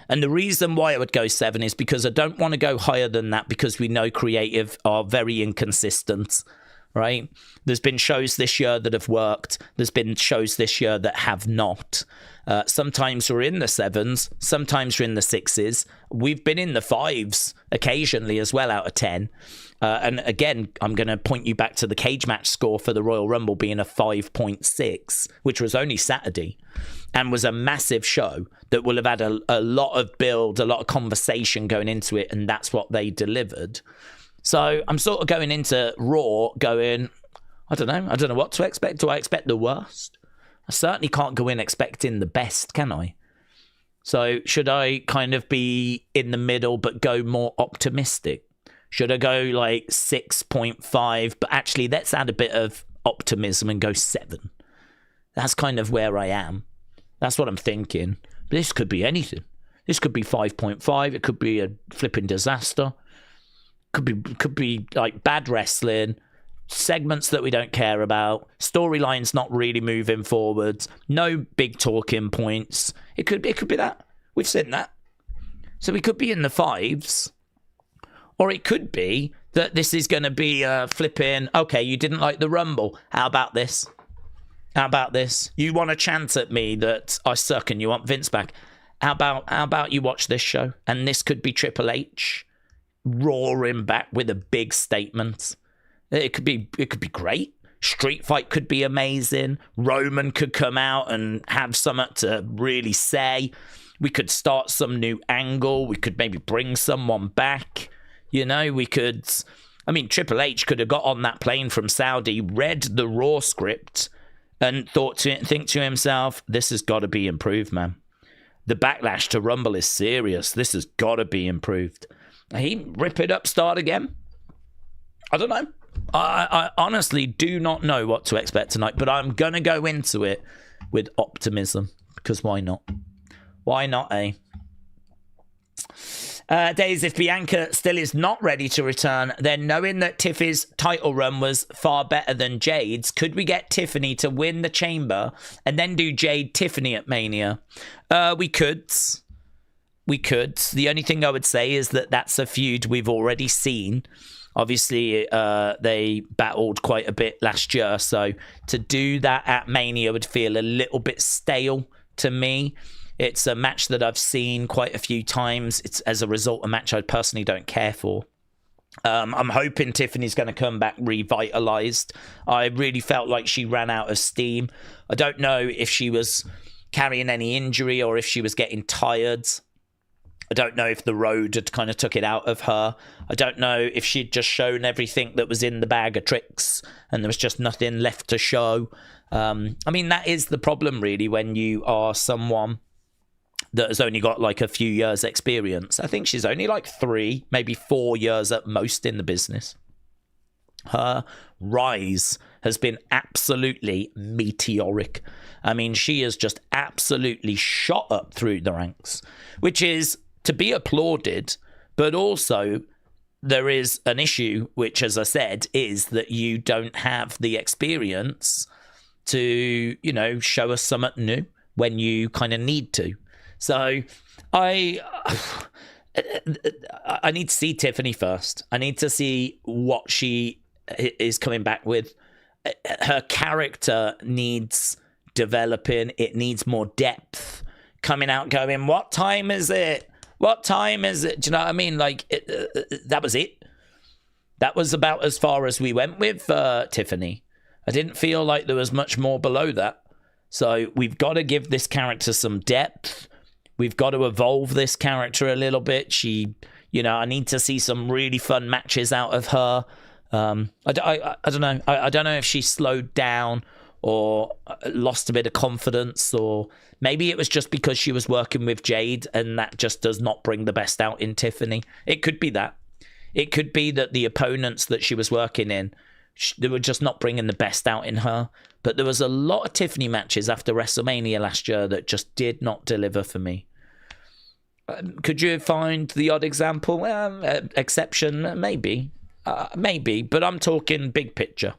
[SPEAKER 1] And the reason why I would go 7 is because I don't want to go higher than that because we know creative are very inconsistent, right? There's been shows this year that have worked. There's been shows this year that have not. Sometimes we're in the 7s. Sometimes we're in the 6s. We've been in the 5s occasionally as well out of 10. And again, I'm going to point you back to the cage match score for the Royal Rumble being a 5.6, which was only Saturday, and was a massive show that will have had a lot of build, a lot of conversation going into it, and that's what they delivered. So I'm sort of going into Raw going, I don't know what to expect. Do I expect the worst? I certainly can't go in expecting the best, can I? So should I kind of be in the middle but go more optimistic? Should I go like 6.5? But actually, let's add a bit of optimism and go 7. That's kind of where I am. That's what I'm thinking. But this could be anything. This could be 5.5. It could be a flipping disaster. Could be like bad wrestling, segments that we don't care about, storylines not really moving forwards, no big talking points. It could be that. We've seen that. So we could be in the 5s. Or it could be that this is going to be flipping, okay, you didn't like the Rumble. How about this? How about this? You want to chant at me that I suck and you want Vince back. How about you watch this show? And this could be Triple H roaring back with a big statement. It could be great. Street Fight could be amazing. Roman could come out and have something to really say. We could start some new angle. We could maybe bring someone back. You know, Triple H could have got on that plane from Saudi, read the Raw script, and think to himself, this has got to be improved, man. The backlash to Rumble is serious. This has got to be improved. He rip it up, start again. I don't know. I honestly do not know what to expect tonight, but I'm going to go into it with optimism, because why not? Why not, eh? Days, if Bianca still is not ready to return, then knowing that Tiffy's title run was far better than Jade's, could we get Tiffany to win the Chamber and then do Jade Tiffany at Mania? We could. The only thing I would say is that that's a feud we've already seen Obviously, they battled quite a bit last year, so to do that at Mania would feel a little bit stale to me. It's a match that I've seen quite a few times. It's, as a result, a match I personally don't care for. I'm hoping Tiffany's going to come back revitalized. I really felt like she ran out of steam. I don't know if she was carrying any injury or if she was getting tired. I don't know if the road had kind of took it out of her. I don't know if she'd just shown everything that was in the bag of tricks and there was just nothing left to show. I mean, that is the problem, really, when you are someone that has only got like a few years experience. I think she's only like 3, maybe 4 years at most in the business. Her rise has been absolutely meteoric. I mean, she has just absolutely shot up through the ranks, which is to be applauded, but also there is an issue, which, as I said, is that you don't have the experience to, you know, show us something new when you kind of need to. So I need to see Tiffany first. I need to see what she is coming back with. Her character needs developing. It needs more depth. Coming out going, what time is it? What time is it? Do you know what I mean? Like, that was it. That was about as far as we went with Tiffany. I didn't feel like there was much more below that. So we've got to give this character some depth. We've got to evolve this character a little bit. She, you know, I need to see some really fun matches out of her. I don't know. I don't know if she slowed down or lost a bit of confidence, or maybe it was just because she was working with Jade and that just does not bring the best out in Tiffany. It could be that. It could be that the opponents that she was working in, they were just not bringing the best out in her. But there was a lot of Tiffany matches after WrestleMania last year that just did not deliver for me. Could you find the odd example? Exception? Maybe. Maybe. But I'm talking big picture.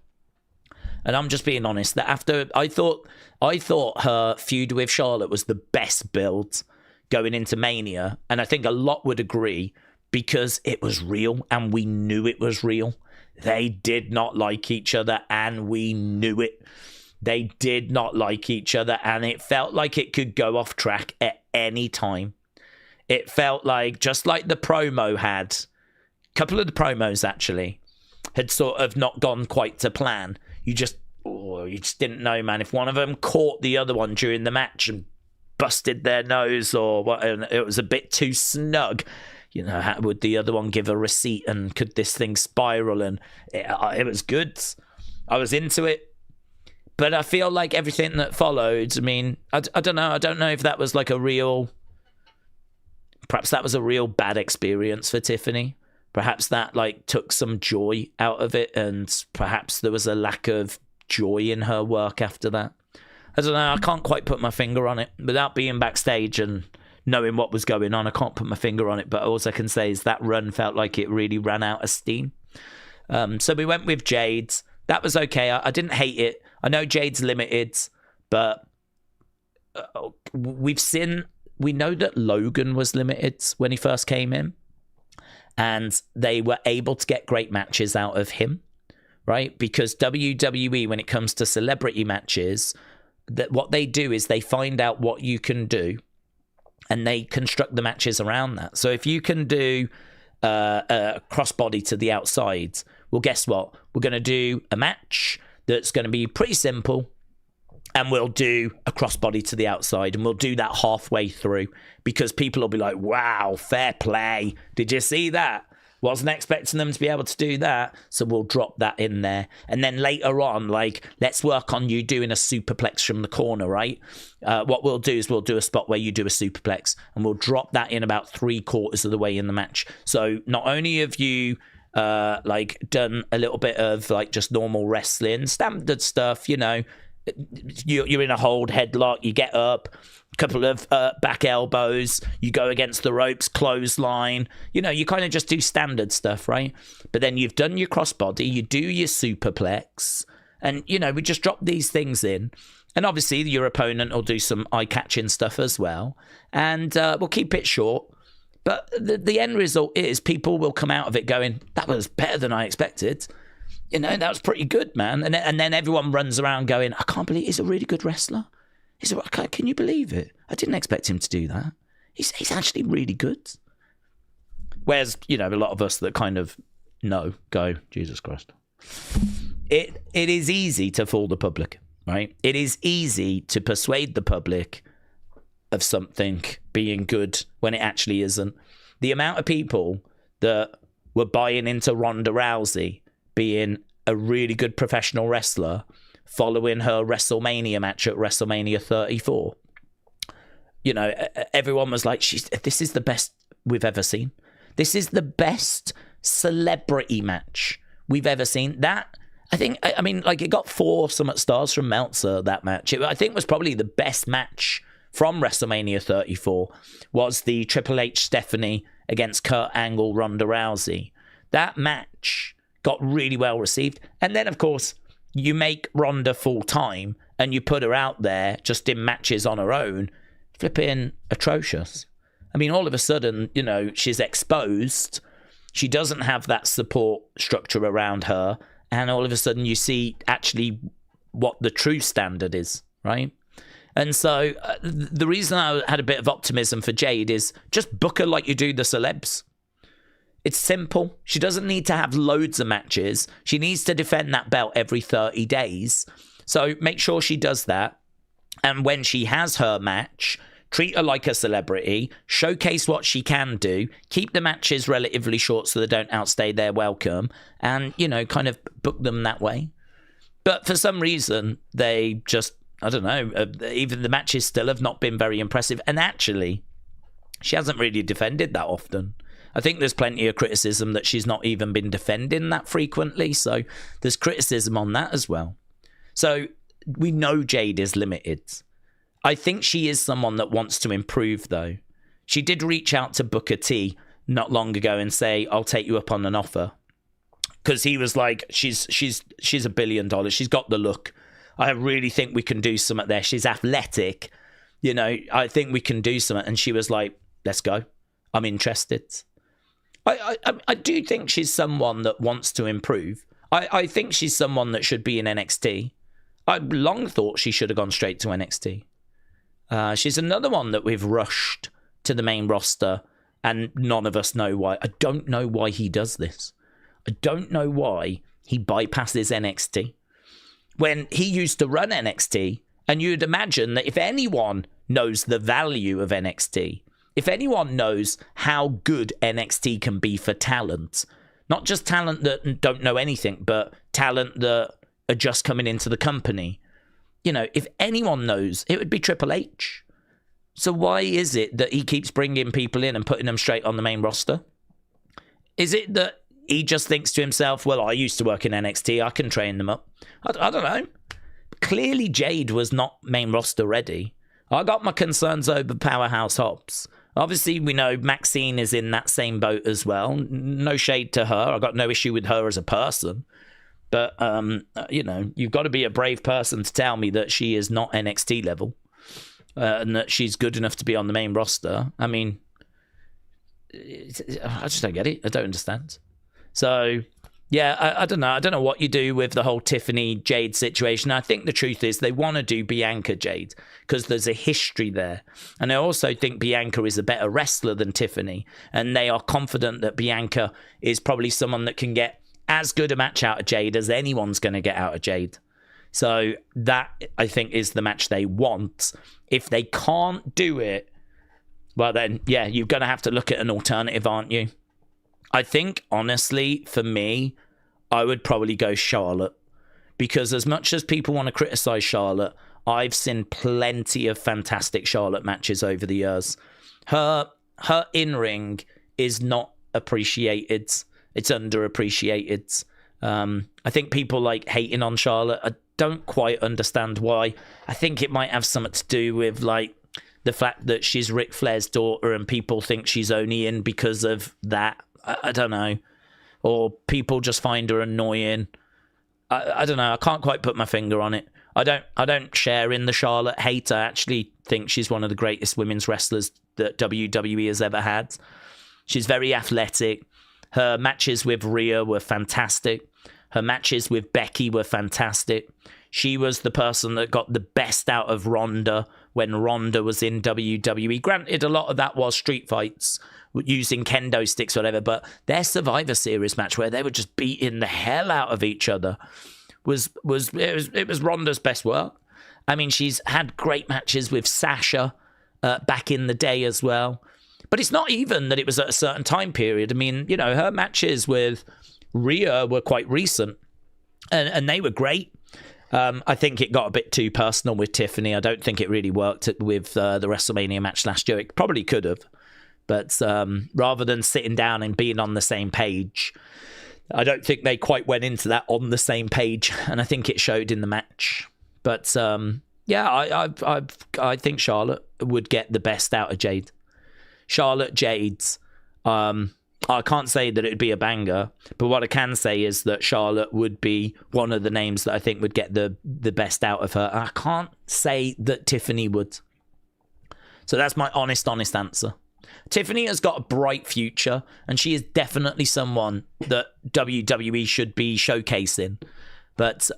[SPEAKER 1] And I'm just being honest that after I thought her feud with Charlotte was the best build going into Mania. And I think a lot would agree because it was real and we knew it was real. They did not like each other and we knew it. They did not like each other and it felt like it could go off track at any time. It felt like, just like the promo had, a couple of the promos actually had sort of not gone quite to plan. You just didn't know, man. If one of them caught the other one during the match and busted their nose or what, and it was a bit too snug, you know, how would the other one give a receipt and could this thing spiral? And it was good. I was into it. But I feel like everything that followed, I mean, I don't know. I don't know if that was like a real... Perhaps that was a real bad experience for Tiffany. Perhaps that like took some joy out of it, and perhaps there was a lack of joy in her work after that. I don't know. I can't quite put my finger on it. Without being backstage and knowing what was going on, I can't put my finger on it. But all I can say is that run felt like it really ran out of steam. So we went with Jade. That was okay. I didn't hate it. I know Jade's limited, but we know that Logan was limited when he first came in, and they were able to get great matches out of him, right? Because WWE, when it comes to celebrity matches, that what they do is they find out what you can do and they construct the matches around that. So if you can do a crossbody to the outside, well, guess what? We're going to do a match that's going to be pretty simple, and we'll do a crossbody to the outside, and we'll do that halfway through because people will be like, wow, fair play. Did you see that? Wasn't expecting them to be able to do that, so we'll drop that in there. And then later on, like, let's work on you doing a superplex from the corner, right? What we'll do is we'll do a spot where you do a superplex, and we'll drop that in about 3/4 of the way in the match. So not only have you like done a little bit of like just normal wrestling, standard stuff, you know, you're in a hold headlock, you get up, a couple of back elbows, you go against the ropes, clothesline, you know, you kind of just do standard stuff, right? But then you've done your crossbody, you do your superplex, and, you know, we just drop these things in. And obviously your opponent will do some eye-catching stuff as well. And we'll keep it short. But the end result is people will come out of it going, that was better than I expected. You know, that was pretty good, man. And then everyone runs around going, I can't believe he's a really good wrestler. Can you believe it? I didn't expect him to do that. He's actually really good. Whereas, you know, a lot of us that kind of know go, Jesus Christ. It is easy to fool the public, right? It is easy to persuade the public of something being good when it actually isn't. The amount of people that were buying into Ronda Rousey being a really good professional wrestler following her WrestleMania match at WrestleMania 34. You know, everyone was like, this is the best we've ever seen. This is the best celebrity match we've ever seen. That, I mean, like, it got 4 Summit Stars from Meltzer, that match. I think was probably the best match from WrestleMania 34 was the Triple H Stephanie against Kurt Angle Ronda Rousey. That match got really well received. And then, of course, you make Ronda full-time and you put her out there just in matches on her own, flipping atrocious. I mean, all of a sudden, you know, she's exposed. She doesn't have that support structure around her. And all of a sudden you see actually what the true standard is, right? And so the reason I had a bit of optimism for Jade is just book her like you do the celebs. It's simple. She doesn't need to have loads of matches. She needs to defend that belt every 30 days. So make sure she does that. And when she has her match, treat her like a celebrity, showcase what she can do, keep the matches relatively short so they don't outstay their welcome, and, you know, kind of book them that way. But for some reason, they just, I don't know, even the matches still have not been very impressive. And actually, she hasn't really defended that often. I think there's plenty of criticism that she's not even been defending that frequently. So there's criticism on that as well. So we know Jade is limited. I think she is someone that wants to improve, though. She did reach out to Booker T not long ago and say, I'll take you up on an offer. Because he was like, she's $1 billion. She's got the look. I really think we can do something there. She's athletic. You know, I think we can do something. And she was like, let's go. I'm interested. I do think she's someone that wants to improve. I think she's someone that should be in NXT. I long thought she should have gone straight to NXT. She's another one that we've rushed to the main roster, and none of us know why. I don't know why he does this. I don't know why he bypasses NXT. When he used to run NXT, and you'd imagine that if anyone knows the value of NXT, if anyone knows how good NXT can be for talent, not just talent that don't know anything, but talent that are just coming into the company, you know, if anyone knows, it would be Triple H. So why is it that he keeps bringing people in and putting them straight on the main roster? Is it that he just thinks to himself, well, I used to work in NXT, I can train them up? I don't know. Clearly, Jade was not main roster ready. I got my concerns over Powerhouse Hobbs. Obviously, we know Maxine is in that same boat as well. No shade to her. I got no issue with her as a person. But, you know, you've got to be a brave person to tell me that she is not NXT level and that she's good enough to be on the main roster. I mean, I just don't get it. I don't understand. So, yeah, I don't know. I don't know what you do with the whole Tiffany Jade situation. I think the truth is they want to do Bianca Jade because there's a history there. And I also think Bianca is a better wrestler than Tiffany. And they are confident that Bianca is probably someone that can get as good a match out of Jade as anyone's going to get out of Jade. So that, I think, is the match they want. If they can't do it, well then, yeah, you're going to have to look at an alternative, aren't you? I think, honestly, for me, I would probably go Charlotte. Because as much as people want to criticize Charlotte, I've seen plenty of fantastic Charlotte matches over the years. Her in-ring is not appreciated. It's underappreciated. I think people like hating on Charlotte. I don't quite understand why. I think it might have something to do with like the fact that she's Ric Flair's daughter and people think she's only in because of that. I don't know. Or people just find her annoying. I don't know. I can't quite put my finger on it. I don't share in the Charlotte hate. I actually think she's one of the greatest women's wrestlers that WWE has ever had. She's very athletic. Her matches with Rhea were fantastic. Her matches with Becky were fantastic. She was the person that got the best out of Ronda when Ronda was in WWE. Granted, a lot of that was street fights using kendo sticks, whatever, but their Survivor Series match where they were just beating the hell out of each other was Ronda's best work. I mean, she's had great matches with Sasha back in the day as well. But it's not even that it was at a certain time period. I mean, you know, her matches with Rhea were quite recent, and they were great. I think it got a bit too personal with Tiffany. I don't think it really worked with the WrestleMania match last year. It probably could have. But rather than sitting down and being on the same page, I don't think they quite went into that on the same page. And I think it showed in the match. But yeah, I think Charlotte would get the best out of Jade. Charlotte Jades. I can't say that it would be a banger, but what I can say is that Charlotte would be one of the names that I think would get the best out of her. I can't say that Tiffany would. So that's my honest answer. Tiffany has got a bright future, and she is definitely someone that WWE should be showcasing. But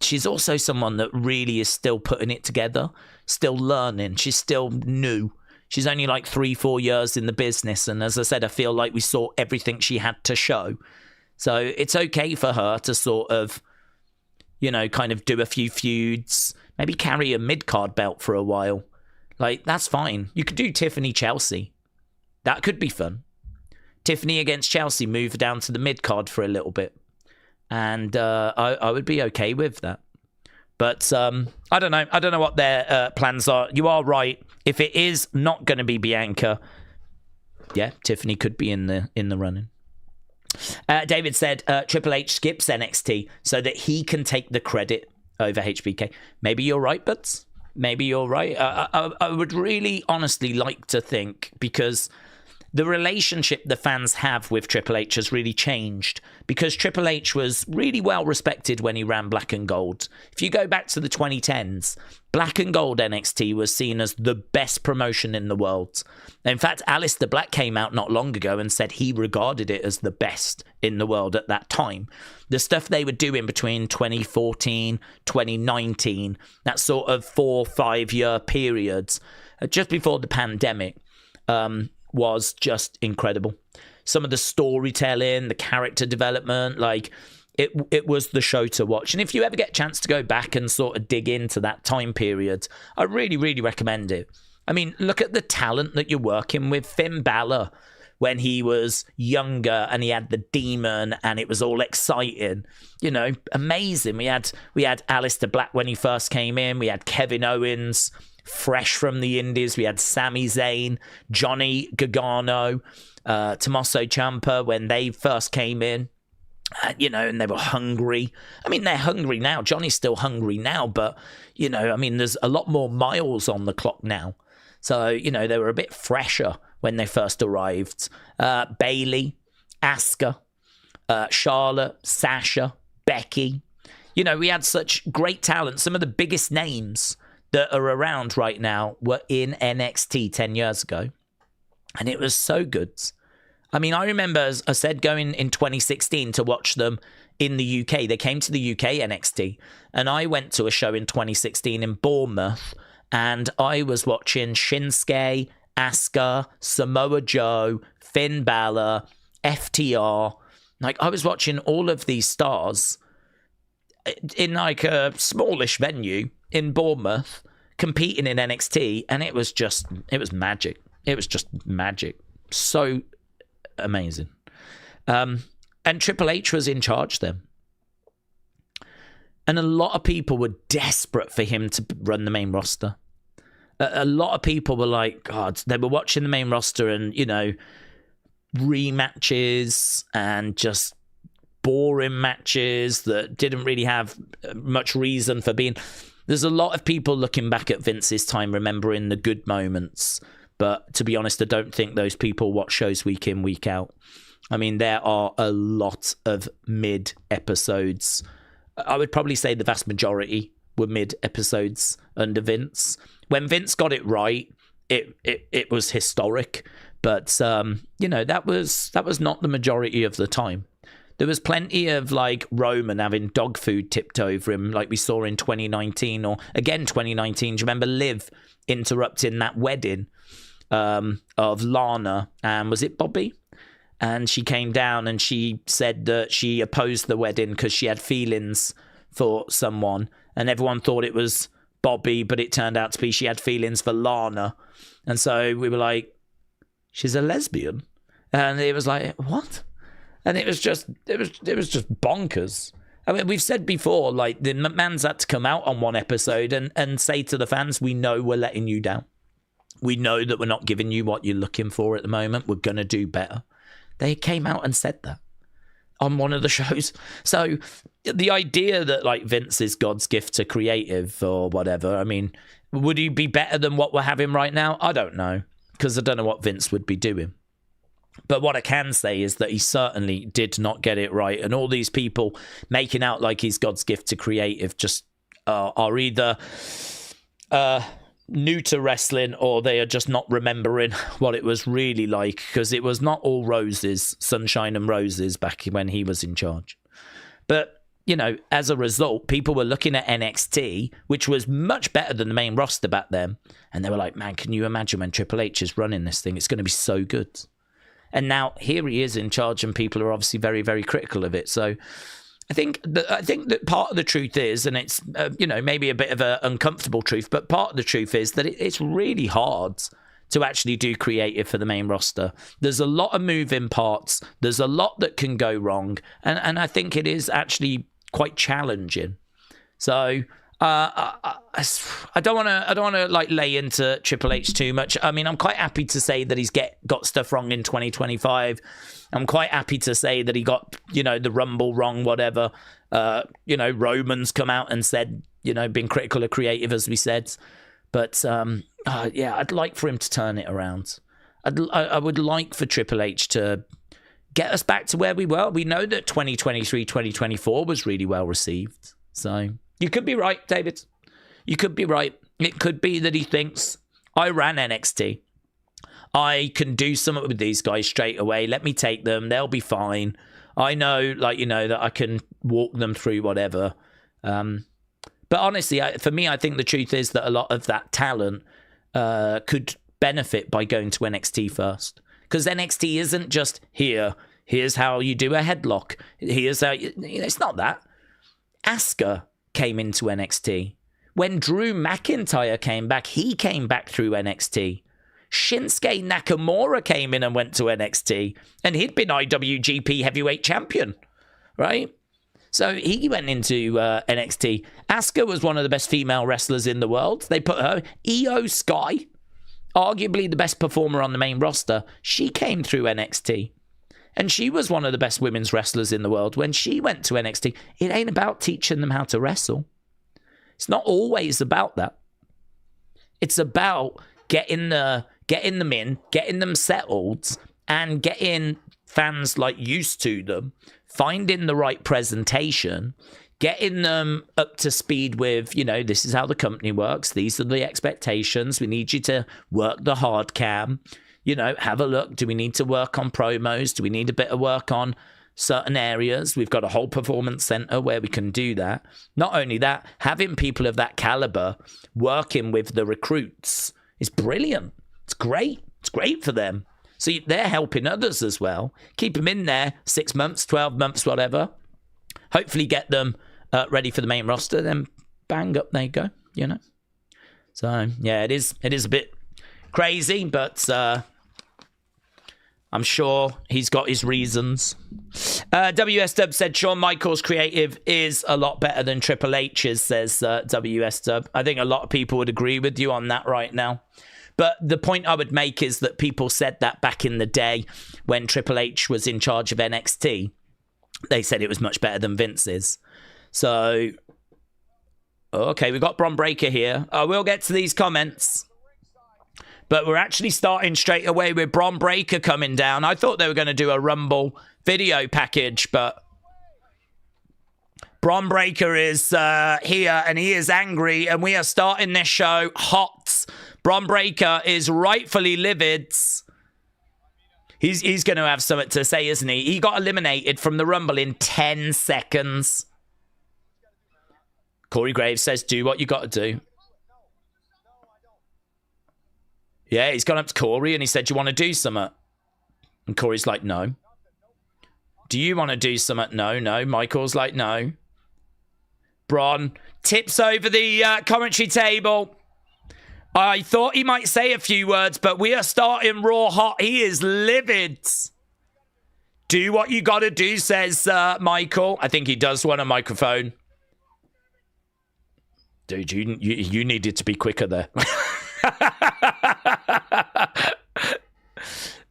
[SPEAKER 1] she's also someone that really is still putting it together, still learning. She's still new. She's only like 3-4 years in the business. And as I said, I feel like we saw everything she had to show. So it's okay for her to sort of, you know, kind of do a few feuds, maybe carry a mid-card belt for a while. Like, that's fine. You could do Tiffany Chelsea. That could be fun. Tiffany against Chelsea, move down to the mid-card for a little bit. And I would be okay with that. But I don't know. I don't know what their plans are. You are right. If it is not going to be Bianca, yeah, Tiffany could be in the running. David said Triple H skips NXT so that he can take the credit over HBK. Maybe you're right, Butts. Maybe you're right. I would really honestly like to think, because the relationship the fans have with Triple H has really changed, because Triple H was really well respected when he ran Black and Gold. If you go back to the 2010s, Black and Gold NXT was seen as the best promotion in the world. In fact, Aleister Black came out not long ago and said he regarded it as the best in the world at that time. The stuff they were doing between 2014, 2019, that sort of 4-5 year periods, just before the pandemic, was just incredible. Some of the storytelling, the character development, like it was the show to watch. And if you ever get a chance to go back and sort of dig into that time period, I really, really recommend it. I mean, look at the talent that you're working with. Finn Balor, when he was younger and he had the demon and it was all exciting, you know, amazing. We had Aleister Black when he first came in. We had Kevin Owens, fresh from the Indies. We had Sami Zayn, Johnny Gargano, Tommaso Ciampa when they first came in, you know, and they were hungry. I mean, they're hungry now. Johnny's still hungry now, but, you know, I mean, there's a lot more miles on the clock now. So, you know, they were a bit fresher when they first arrived. Bayley, Asuka, Charlotte, Sasha, Becky. You know, we had such great talent. Some of the biggest names that are around right now were in NXT 10 years ago. And it was so good. I mean, I remember, as I said, going in 2016 to watch them in the UK. They came to the UK NXT. And I went to a show in 2016 in Bournemouth. And I was watching Shinsuke, Asuka, Samoa Joe, Finn Balor, FTR. Like, I was watching all of these stars in like a smallish venue in Bournemouth competing in NXT, and it was magic. It was just magic. So amazing. And Triple H was in charge then. And a lot of people were desperate for him to run the main roster. A lot of people were like, God, they were watching the main roster and, you know, rematches and just boring matches that didn't really have much reason for being. There's a lot of people looking back at Vince's time remembering the good moments, but to be honest, I don't think those people watch shows week in, week out. I mean, there are a lot of mid episodes. I would probably say the vast majority were mid episodes under Vince. When Vince got it right, it was historic. But, you know, that was not the majority of the time. There was plenty of, like, Roman having dog food tipped over him, like we saw in 2019, or again 2019. Do you remember Liv interrupting that wedding of Lana and was it Bobby? And she came down and she said that she opposed the wedding because she had feelings for someone, and everyone thought it was Bobby, but it turned out to be she had feelings for Lana. And so we were like, she's a lesbian? And it was like, what? And it was just bonkers. I mean, we've said before, like, the McMahons had to come out on one episode and say to the fans, we know we're letting you down. We know that we're not giving you what you're looking for at the moment. We're going to do better. They came out and said that on one of the shows. So the idea that, like, Vince is God's gift to creative or whatever, I mean, would he be better than what we're having right now? I don't know, because I don't know what Vince would be doing. But what I can say is that he certainly did not get it right. And all these people making out like he's God's gift to creative just are either new to wrestling, or they are just not remembering what it was really like, because it was not all roses, sunshine and roses back when he was in charge. But, you know, as a result, people were looking at NXT, which was much better than the main roster back then. And they were like, man, can you imagine when Triple H is running this thing? It's going to be so good. And now here he is in charge, and people are obviously very, very critical of it. So I think that part of the truth is, and it's, you know, maybe a bit of an uncomfortable truth, but part of the truth is that it's really hard to actually do creative for the main roster. There's a lot of moving parts. There's a lot that can go wrong. And I think it is actually quite challenging. So I don't want to like lay into Triple H too much. I mean, I'm quite happy to say that he's got stuff wrong in 2025. I'm quite happy to say that he got, you know, the Rumble wrong, whatever. You know, Roman's come out and said, you know, been critical of creative, as we said. But yeah, I'd like for him to turn it around. I would like for Triple H to get us back to where we were. We know that 2023, 2024 was really well received. So you could be right, David. You could be right. It could be that he thinks, I ran NXT. I can do something with these guys straight away. Let me take them. They'll be fine. I know, like, you know, that I can walk them through whatever. But honestly, for me, I think the truth is that a lot of that talent could benefit by going to NXT first. Because NXT isn't just here's how you do a headlock. Here's how you know, it's not that. Asuka came into NXT. When Drew McIntyre came back, he came back through NXT. Shinsuke Nakamura came in and went to NXT, and he'd been IWGP Heavyweight Champion, right? So he went into NXT. Asuka was one of the best female wrestlers in the world. They put her, Io Sky, arguably the best performer on the main roster. She came through NXT. And she was one of the best women's wrestlers in the world. When she went to NXT, it ain't about teaching them how to wrestle. It's not always about that. It's about getting them in, getting them settled, and getting fans like used to them, finding the right presentation, getting them up to speed with, you know, this is how the company works. These are the expectations. We need you to work the hard cam. You know, have a look. Do we need to work on promos? Do we need a bit of work on certain areas? We've got a whole performance center where we can do that. Not only that, having people of that caliber working with the recruits is brilliant. It's great. It's great for them. So they're helping others as well. Keep them in there 6 months, 12 months, whatever. Hopefully get them ready for the main roster. Then bang, up they go, you know. So, yeah, it is a bit crazy, but I'm sure he's got his reasons. WS Dub said Shawn Michaels' creative is a lot better than Triple H's, says WS Dub. I think a lot of people would agree with you on that right now. But the point I would make is that people said that back in the day when Triple H was in charge of NXT. They said it was much better than Vince's. So, okay, we've got Bron Breakker here. I will get to these comments. But we're actually starting straight away with Bron Breakker coming down. I thought they were going to do a Rumble video package, but Bron Breakker is here, and he is angry, and we are starting this show hot. Bron Breakker is rightfully livid. He's going to have something to say, isn't he? He got eliminated from the Rumble in 10 seconds. Corey Graves says, do what you got to do. Yeah, he's gone up to Corey and he said, do you want to do something? And Corey's like, no. Do you want to do something? No, no. Michael's like, no. Braun tips over the commentary table. I thought he might say a few words, but we are starting Raw hot. He is livid. Do what you got to do, says Michael. I think he does want a microphone. Dude, you needed to be quicker there.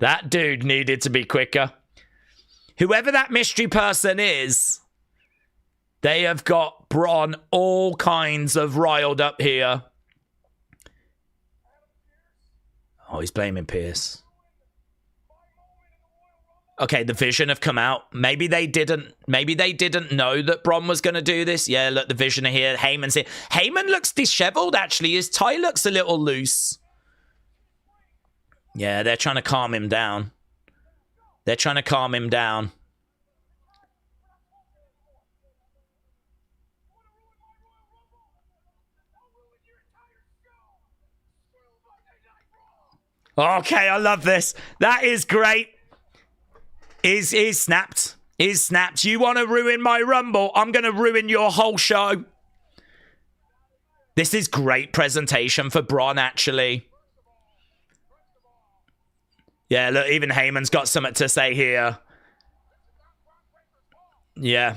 [SPEAKER 1] That dude needed to be quicker. Whoever that mystery person is, they have got Braun all kinds of riled up here. Oh, he's blaming Pierce. Okay, the Vision have come out. Maybe they didn't know that Braun was going to do this. Yeah, look, the Vision are here. Heyman's here. Heyman looks disheveled, actually. His tie looks a little loose. Yeah, they're trying to calm him down. They're trying to calm him down. Okay, I love this. That is great. Is snapped. Is snapped. You want to ruin my Rumble? I'm going to ruin your whole show. This is great presentation for Braun, actually. Yeah, look, even Heyman's got something to say here. Yeah.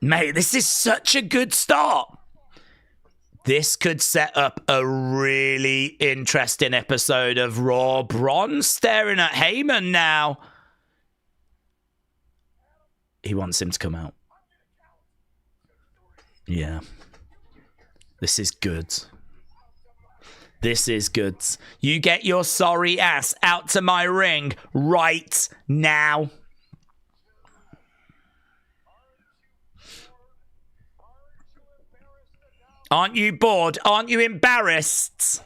[SPEAKER 1] Mate, this is such a good start. This could set up a really interesting episode of Raw. Braun staring at Heyman now. He wants him to come out. Yeah. This is good. This is good. You get your sorry ass out to my ring right now. Aren't you bored? Aren't you embarrassed?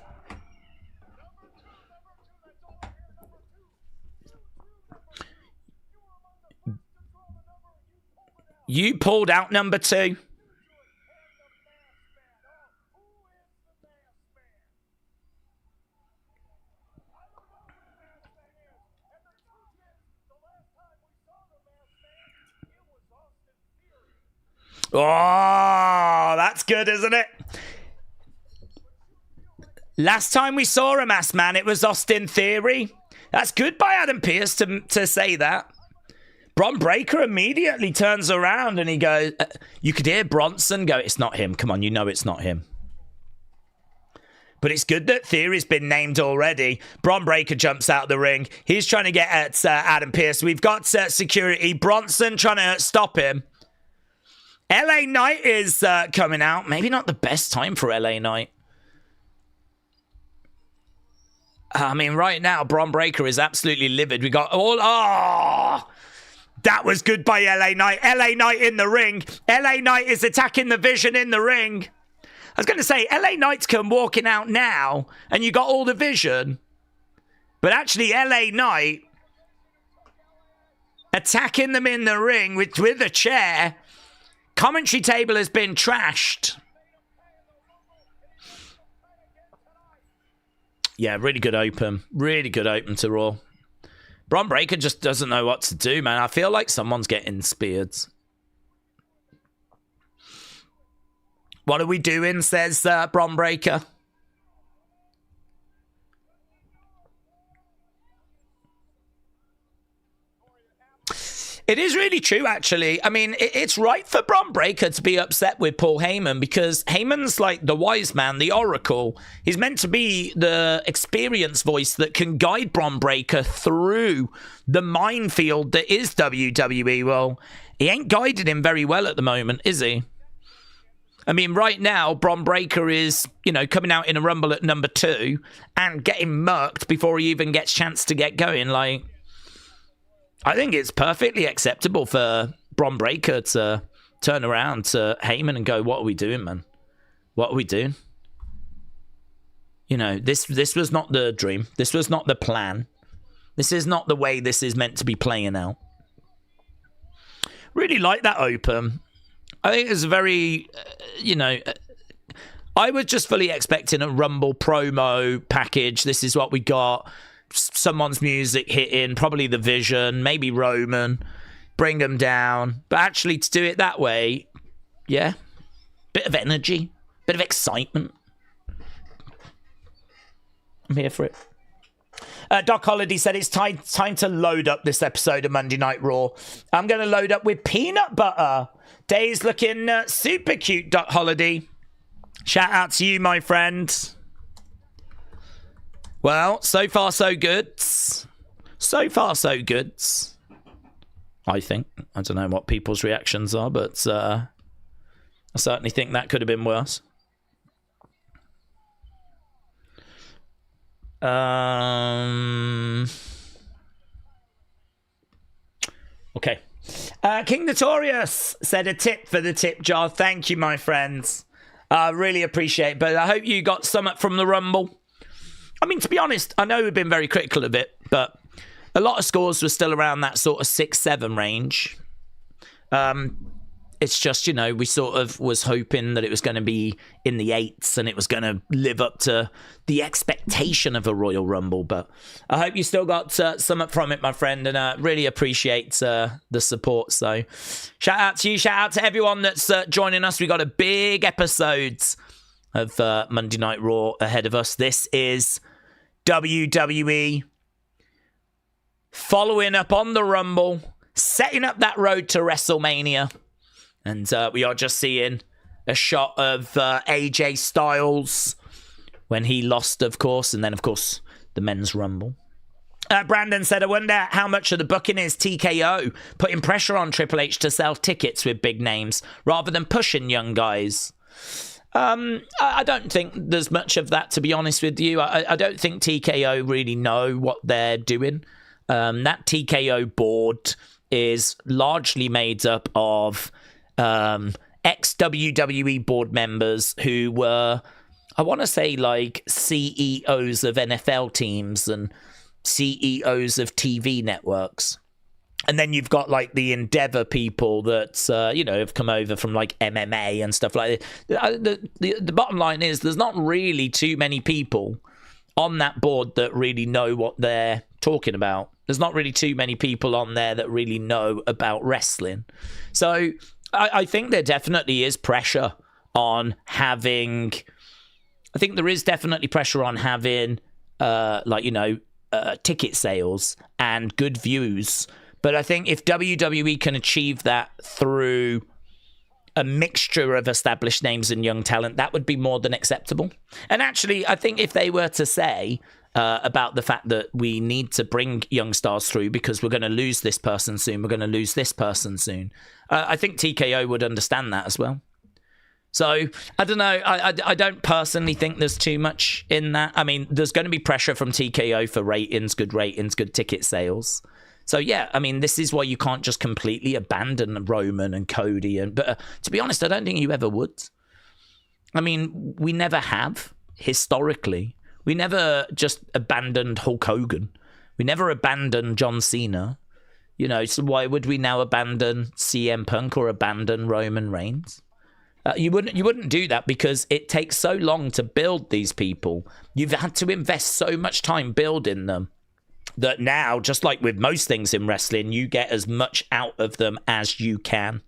[SPEAKER 1] You pulled out number 2. Oh, that's good, isn't it? Last time we saw a masked man, it was Austin Theory. That's good by Adam Pearce to say that. Bron Breakker immediately turns around and he goes, you could hear Bronson go, it's not him. Come on, you know it's not him. But it's good that Theory's been named already. Bron Breakker jumps out of the ring. He's trying to get at Adam Pearce. We've got security. Bronson trying to stop him. LA Knight is coming out. Maybe not the best time for LA Knight. I mean, right now, Bron Breakker is absolutely livid. We got all... Oh! That was good by LA Knight. LA Knight in the ring. LA Knight is attacking the Vision in the ring. I was going to say, LA Knight's come walking out now, and you got all the Vision. But actually, LA Knight attacking them in the ring with a chair. Commentary table has been trashed. Yeah, really good open. Really good open to Raw. Bron Breakker just doesn't know what to do, man. I feel like someone's getting speared. What are we doing, says Bron Breakker. It is really true, actually. I mean, it's right for Bron Breakker to be upset with Paul Heyman because Heyman's like the wise man, the oracle. He's meant to be the experienced voice that can guide Bron Breakker through the minefield that is WWE. Well, he ain't guided him very well at the moment, is he? I mean, right now, Bron Breakker is, coming out in a Rumble at number 2 and getting murked before he even gets a chance to get going. Like, I think it's perfectly acceptable for Bron Breakker to turn around to Heyman and go, what are we doing, man? What are we doing? This was not the dream. This was not the plan. This is not the way this is meant to be playing out. Really like that open. I think it's very, I was just fully expecting a Rumble promo package. This is what we got. Someone's music hitting, probably the Vision, maybe Roman, bring them down. But actually to do it that way, yeah, bit of energy, bit of excitement. I'm here for it. Doc Holliday said it's time to load up this episode of Monday Night Raw. I'm going to load up with peanut butter. Daze looking super cute, Doc Holliday. Shout out to you, my friend. Well, so far so good. So far so good. I think. I don't know what people's reactions are, but I certainly think that could have been worse. Okay. King Notorious said a tip for the tip jar. Thank you, my friends. I really appreciate it. But I hope you got something from the Rumble. I mean, to be honest, I know we've been very critical of it, but a lot of scores were still around that sort of 6-7 range. It's just, we sort of was hoping that it was going to be in the 8s and it was going to live up to the expectation of a Royal Rumble. But I hope you still got something from it, my friend, and really appreciate the support. So shout out to you. Shout out to everyone that's joining us. We got a big episode of Monday Night Raw ahead of us. This is WWE following up on the Rumble, setting up that road to WrestleMania. And we are just seeing a shot of AJ Styles when he lost, of course. And then, of course, the Men's Rumble. Brandon said, I wonder how much of the booking is TKO putting pressure on Triple H to sell tickets with big names rather than pushing young guys. I don't think there's much of that, to be honest with you. I don't think TKO really know what they're doing. That TKO board is largely made up of ex-WWE board members who were, I want to say, like CEOs of NFL teams and CEOs of TV networks. And then you've got like the Endeavor people that, have come over from like MMA and stuff like that. The bottom line is there's not really too many people on that board that really know what they're talking about. There's not really too many people on there that really know about wrestling. So I think there definitely is pressure on having... I think there is definitely pressure on having, ticket sales and good views. But I think if WWE can achieve that through a mixture of established names and young talent, that would be more than acceptable. And actually, I think if they were to say about the fact that we need to bring young stars through because we're going to lose this person soon, we're going to lose this person soon, I think TKO would understand that as well. So, I don't know. I don't personally think there's too much in that. I mean, there's going to be pressure from TKO for ratings, good ticket sales. So, yeah, I mean, this is why you can't just completely abandon Roman and Cody. But to be honest, I don't think you ever would. I mean, we never have, historically. We never just abandoned Hulk Hogan. We never abandoned John Cena. So why would we now abandon CM Punk or abandon Roman Reigns? You wouldn't do that because it takes so long to build these people. You've had to invest so much time building them that now, just like with most things in wrestling, you get as much out of them as you can.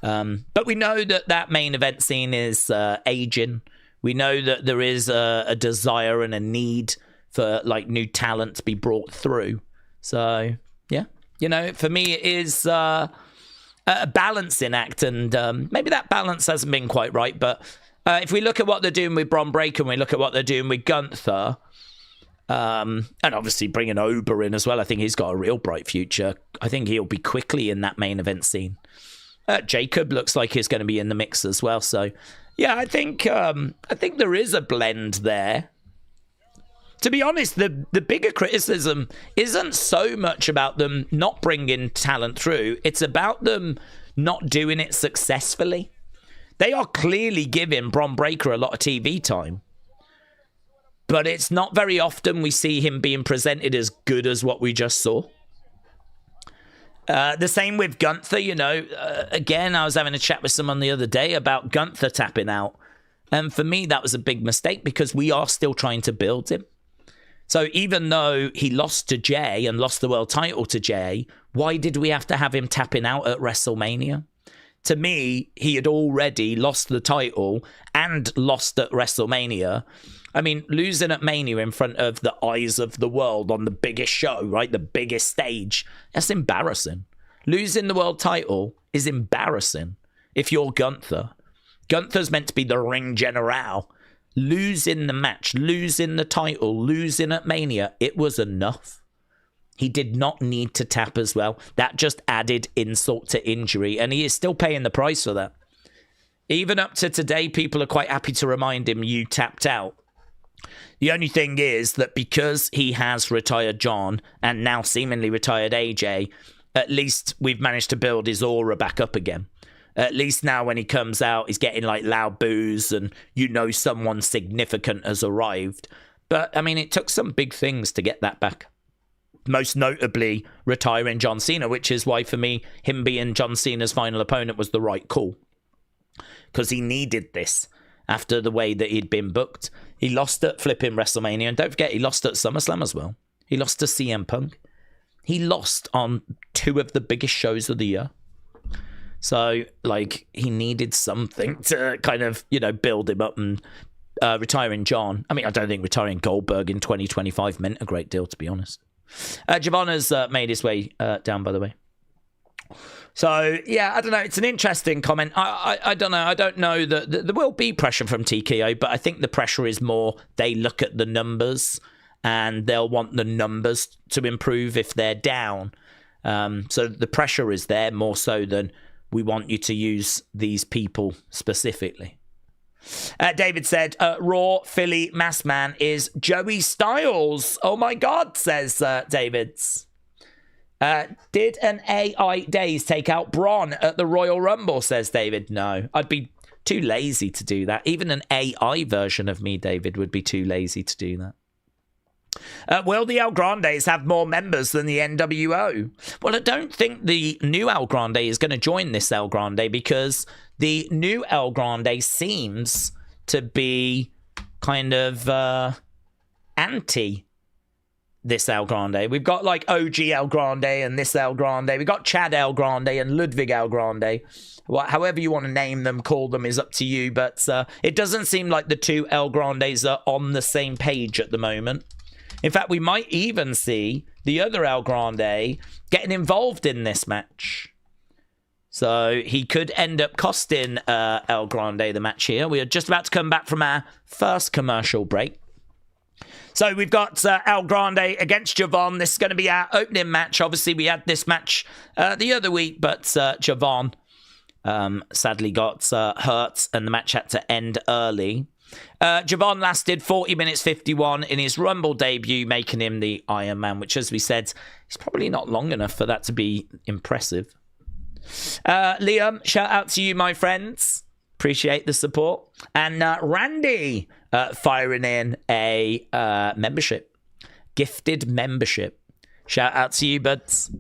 [SPEAKER 1] But we know that main event scene is aging. We know that there is a desire and a need for like new talent to be brought through. So, yeah, You know, for me, it is a balancing act, and maybe that balance hasn't been quite right. But if we look at what they're doing with Bron Breakker and we look at what they're doing with Gunther, and obviously bringing Ober in as well, I think he's got a real bright future. I think he'll be quickly in that main event scene. Jacob looks like he's going to be in the mix as well. So, yeah, I think there is a blend there. To be honest, the bigger criticism isn't so much about them not bringing talent through. It's about them not doing it successfully. They are clearly giving Bron Breakker a lot of TV time. But it's not very often we see him being presented as good as what we just saw. The same with Gunther, you know. Again, I was having a chat with someone the other day about Gunther tapping out. And for me, that was a big mistake because we are still trying to build him. So even though he lost to Jay and lost the world title to Jay, why did we have to have him tapping out at WrestleMania? To me, he had already lost the title and lost at WrestleMania. I mean, losing at Mania in front of the eyes of the world on the biggest show, right? The biggest stage. That's embarrassing. Losing the world title is embarrassing if you're Gunther. Gunther's meant to be the ring general. Losing the match, losing the title, losing at Mania, it was enough. He did not need to tap as well. That just added insult to injury, and he is still paying the price for that. Even up to today, people are quite happy to remind him you tapped out. The only thing is that because he has retired John and now seemingly retired AJ, at least we've managed to build his aura back up again. At least now when he comes out, he's getting like loud boos and you know someone significant has arrived. But, I mean, it took some big things to get that back. Most notably, retiring John Cena, which is why, for me, him being John Cena's final opponent was the right call. Because he needed this after the way that he'd been booked. He lost at flipping WrestleMania. And don't forget, he lost at SummerSlam as well. He lost to CM Punk. He lost on 2 of the biggest shows of the year. So, like, he needed something to kind of, you know, build him up. And retiring John, I mean, I don't think retiring Goldberg in 2025 meant a great deal, to be honest. Javon has made his way down, by the way. So, yeah, I don't know. It's an interesting comment. I don't know. I don't know that there will be pressure from TKO, but I think the pressure is more they look at the numbers and they'll want the numbers to improve if they're down. So the pressure is there more so than we want you to use these people specifically. David said, Raw Philly Mass Man is Joey Styles. Oh my God, says Davids. Did an AI Daze take out Braun at the Royal Rumble, says David. No, I'd be too lazy to do that. Even an AI version of me, David, would be too lazy to do that. Will the El Grandes have more members than the NWO? Well, I don't think the new El Grande is going to join this El Grande because the new El Grande seems to be kind of anti this El Grande. We've got like OG El Grande and this El Grande. We've got Chad El Grande and Ludwig El Grande. However you want to name them, call them, is up to you. But it doesn't seem like the two El Grandes are on the same page at the moment. In fact, we might even see the other El Grande getting involved in this match. So he could end up costing El Grande the match here. We are just about to come back from our first commercial break. So we've got El Grande against Javon. This is going to be our opening match. Obviously, we had this match the other week, but Javon sadly got hurt and the match had to end early. Javon lasted 40 minutes 51 in his Rumble debut, making him the Iron Man, which, as we said, is probably not long enough for that to be impressive. Liam, shout out to you, my friends. Appreciate the support. And Randy firing in a membership. Gifted membership. Shout out to you, buds.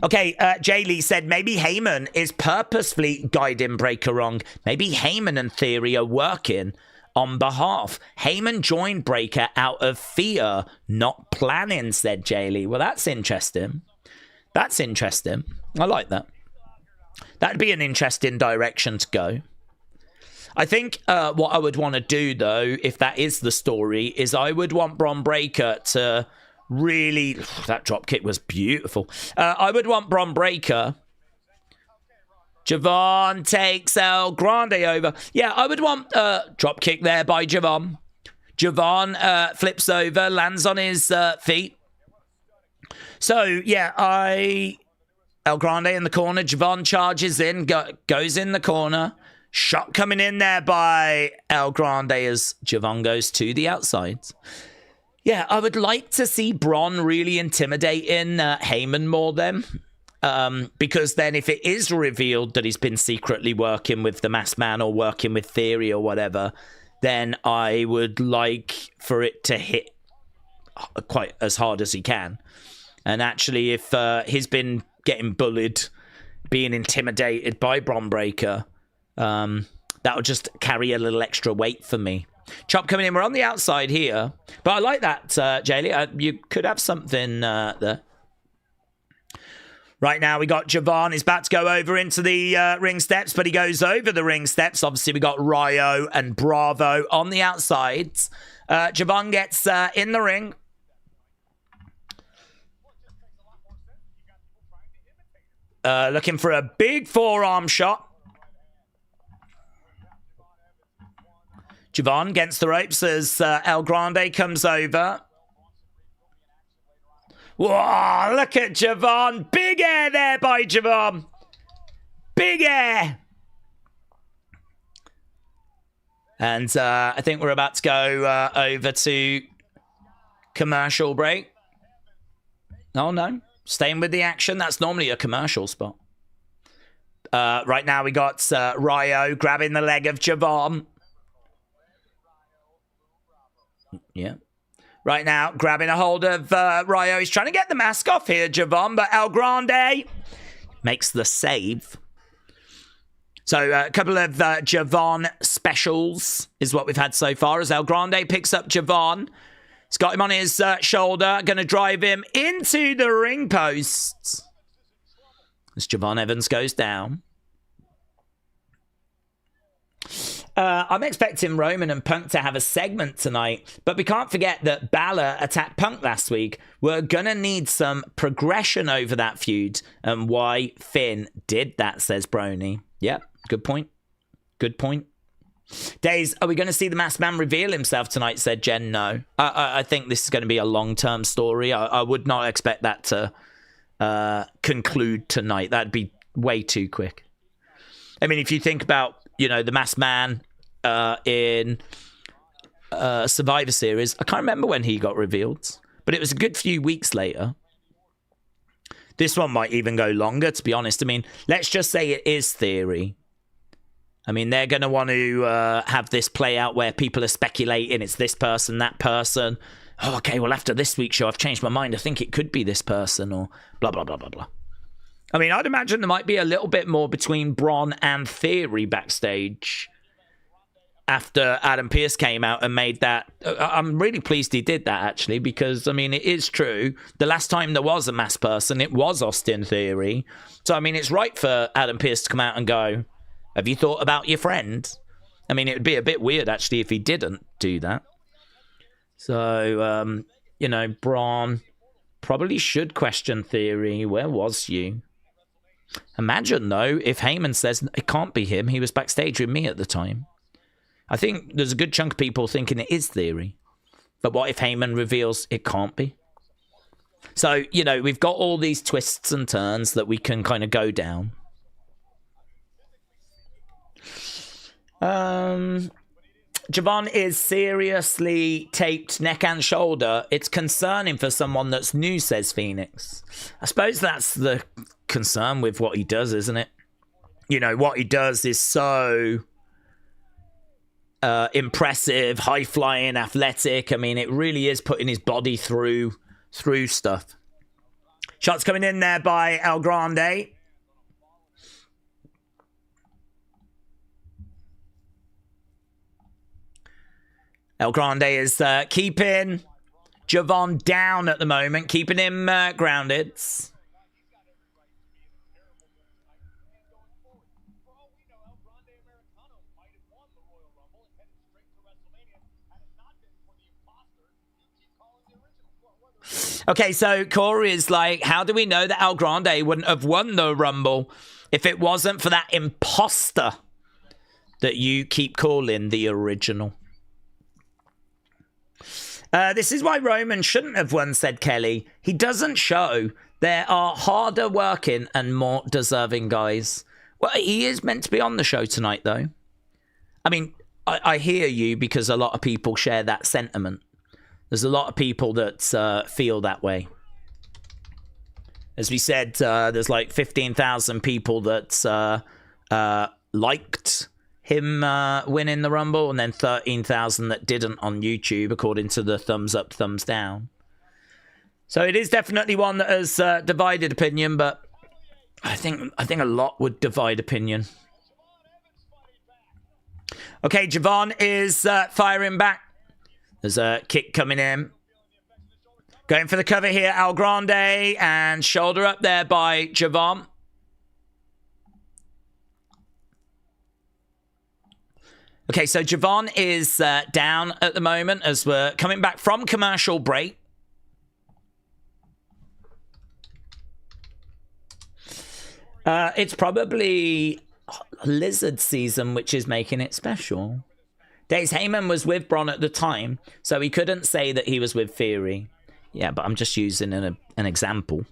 [SPEAKER 1] Okay, Jay Lee said maybe Heyman is purposefully guiding Breakker wrong. Maybe Heyman and Theory are working on behalf. Heyman joined Breakker out of fear, not planning, said Jay Lee. Well, that's interesting. That's interesting. I like that. That'd be an interesting direction to go. I think what I would want to do, though, if that is the story, is I would want Bron Breakker to Really, that drop kick was beautiful. I would want Bron Breakker. Javon takes El Grande over. Yeah, I would want drop kick there by Javon. Javon flips over, lands on his feet. So, yeah, El Grande in the corner. Javon charges in, goes in the corner. Shot coming in there by El Grande as Javon goes to the outside. Yeah, I would like to see Bron really intimidating Heyman more then. Because then if it is revealed that he's been secretly working with the Masked Man or working with Theory or whatever, then I would like for it to hit quite as hard as he can. And actually, if he's been getting bullied, being intimidated by Bron Breakker, that'll just carry a little extra weight for me. Chop coming in. We're on the outside here. But I like that, Jaylee. You could have something there. Right now, we got Javon. He's about to go over into the ring steps, but he goes over the ring steps. Obviously, we got Ryo and Bravo on the outsides. Javon gets in the ring. Looking for a big forearm shot. Javon against the ropes as El Grande comes over. Whoa, look at Javon. Big air there by Javon. Big air. And I think we're about to go over to commercial break. Oh, no. Staying with the action. That's normally a commercial spot. Right now we got Ryo grabbing the leg of Javon. Yeah. Right now, grabbing a hold of Ryo. He's trying to get the mask off here, Javon, but El Grande makes the save. So a couple of Javon specials is what we've had so far as El Grande picks up Javon. He's got him on his shoulder, going to drive him into the ring posts as Javon Evans goes down. I'm expecting Roman and Punk to have a segment tonight, but we can't forget that Balor attacked Punk last week. We're going to need some progression over that feud and why Finn did that, says Brony. Yep, good point. Good point. Daze, are we going to see the Masked Man reveal himself tonight, said Jen. No. I think this is going to be a long-term story. I would not expect that to conclude tonight. That'd be way too quick. I mean, if you think about, you know, the Masked Man in Survivor Series, I can't remember when he got revealed, but it was a good few weeks later. This one might even go longer, to be honest. I mean, let's just say it is Theory. I mean, they're going to want to have this play out where people are speculating it's this person, that person. Oh, okay, well, after this week's show, I've changed my mind. I think it could be this person or blah, blah, blah, blah, blah. I mean, I'd imagine there might be a little bit more between Bron and Theory backstage after Adam Pearce came out and made that. I'm really pleased he did that, actually, because, I mean, it is true. The last time there was a masked person, it was Austin Theory. So, I mean, it's right for Adam Pearce to come out and go, have you thought about your friend? I mean, it would be a bit weird, actually, if he didn't do that. So, you know, Bron probably should question Theory. Where was you? Imagine, though, if Heyman says it can't be him. He was backstage with me at the time. I think there's a good chunk of people thinking it is Theory. But what if Heyman reveals it can't be? So, you know, we've got all these twists and turns that we can kind of go down. Javon is seriously taped neck and shoulder. It's concerning for someone that's new, says Phoenix. I suppose that's the concern with what he does, isn't it? You know, what he does is so impressive, high-flying, athletic. I mean, it really is putting his body through stuff. Shots coming in there by El Grande. El Grande is keeping Javon down at the moment, keeping him grounded. Okay, so Corey is like, how do we know that El Grande wouldn't have won the Rumble if it wasn't for that imposter that you keep calling the original? This is why Roman shouldn't have won, said Kelly. He doesn't show. There are harder working and more deserving guys. Well, he is meant to be on the show tonight, though. I mean, I hear you because a lot of people share that sentiment. There's a lot of people that feel that way. As we said, there's like 15,000 people that liked him winning the Rumble, and then 13,000 that didn't on YouTube, according to the thumbs up, thumbs down. So it is definitely one that has divided opinion, but I think a lot would divide opinion. Okay, Javon is firing back. There's a kick coming in. Going for the cover here, El Grande, and shoulder up there by Javon. Okay, so Javon is down at the moment as we're coming back from commercial break. It's probably Lizard season, which is making it special. Daze Heyman was with Braun at the time, so he couldn't say that he was with Theory. Yeah, but I'm just using an example.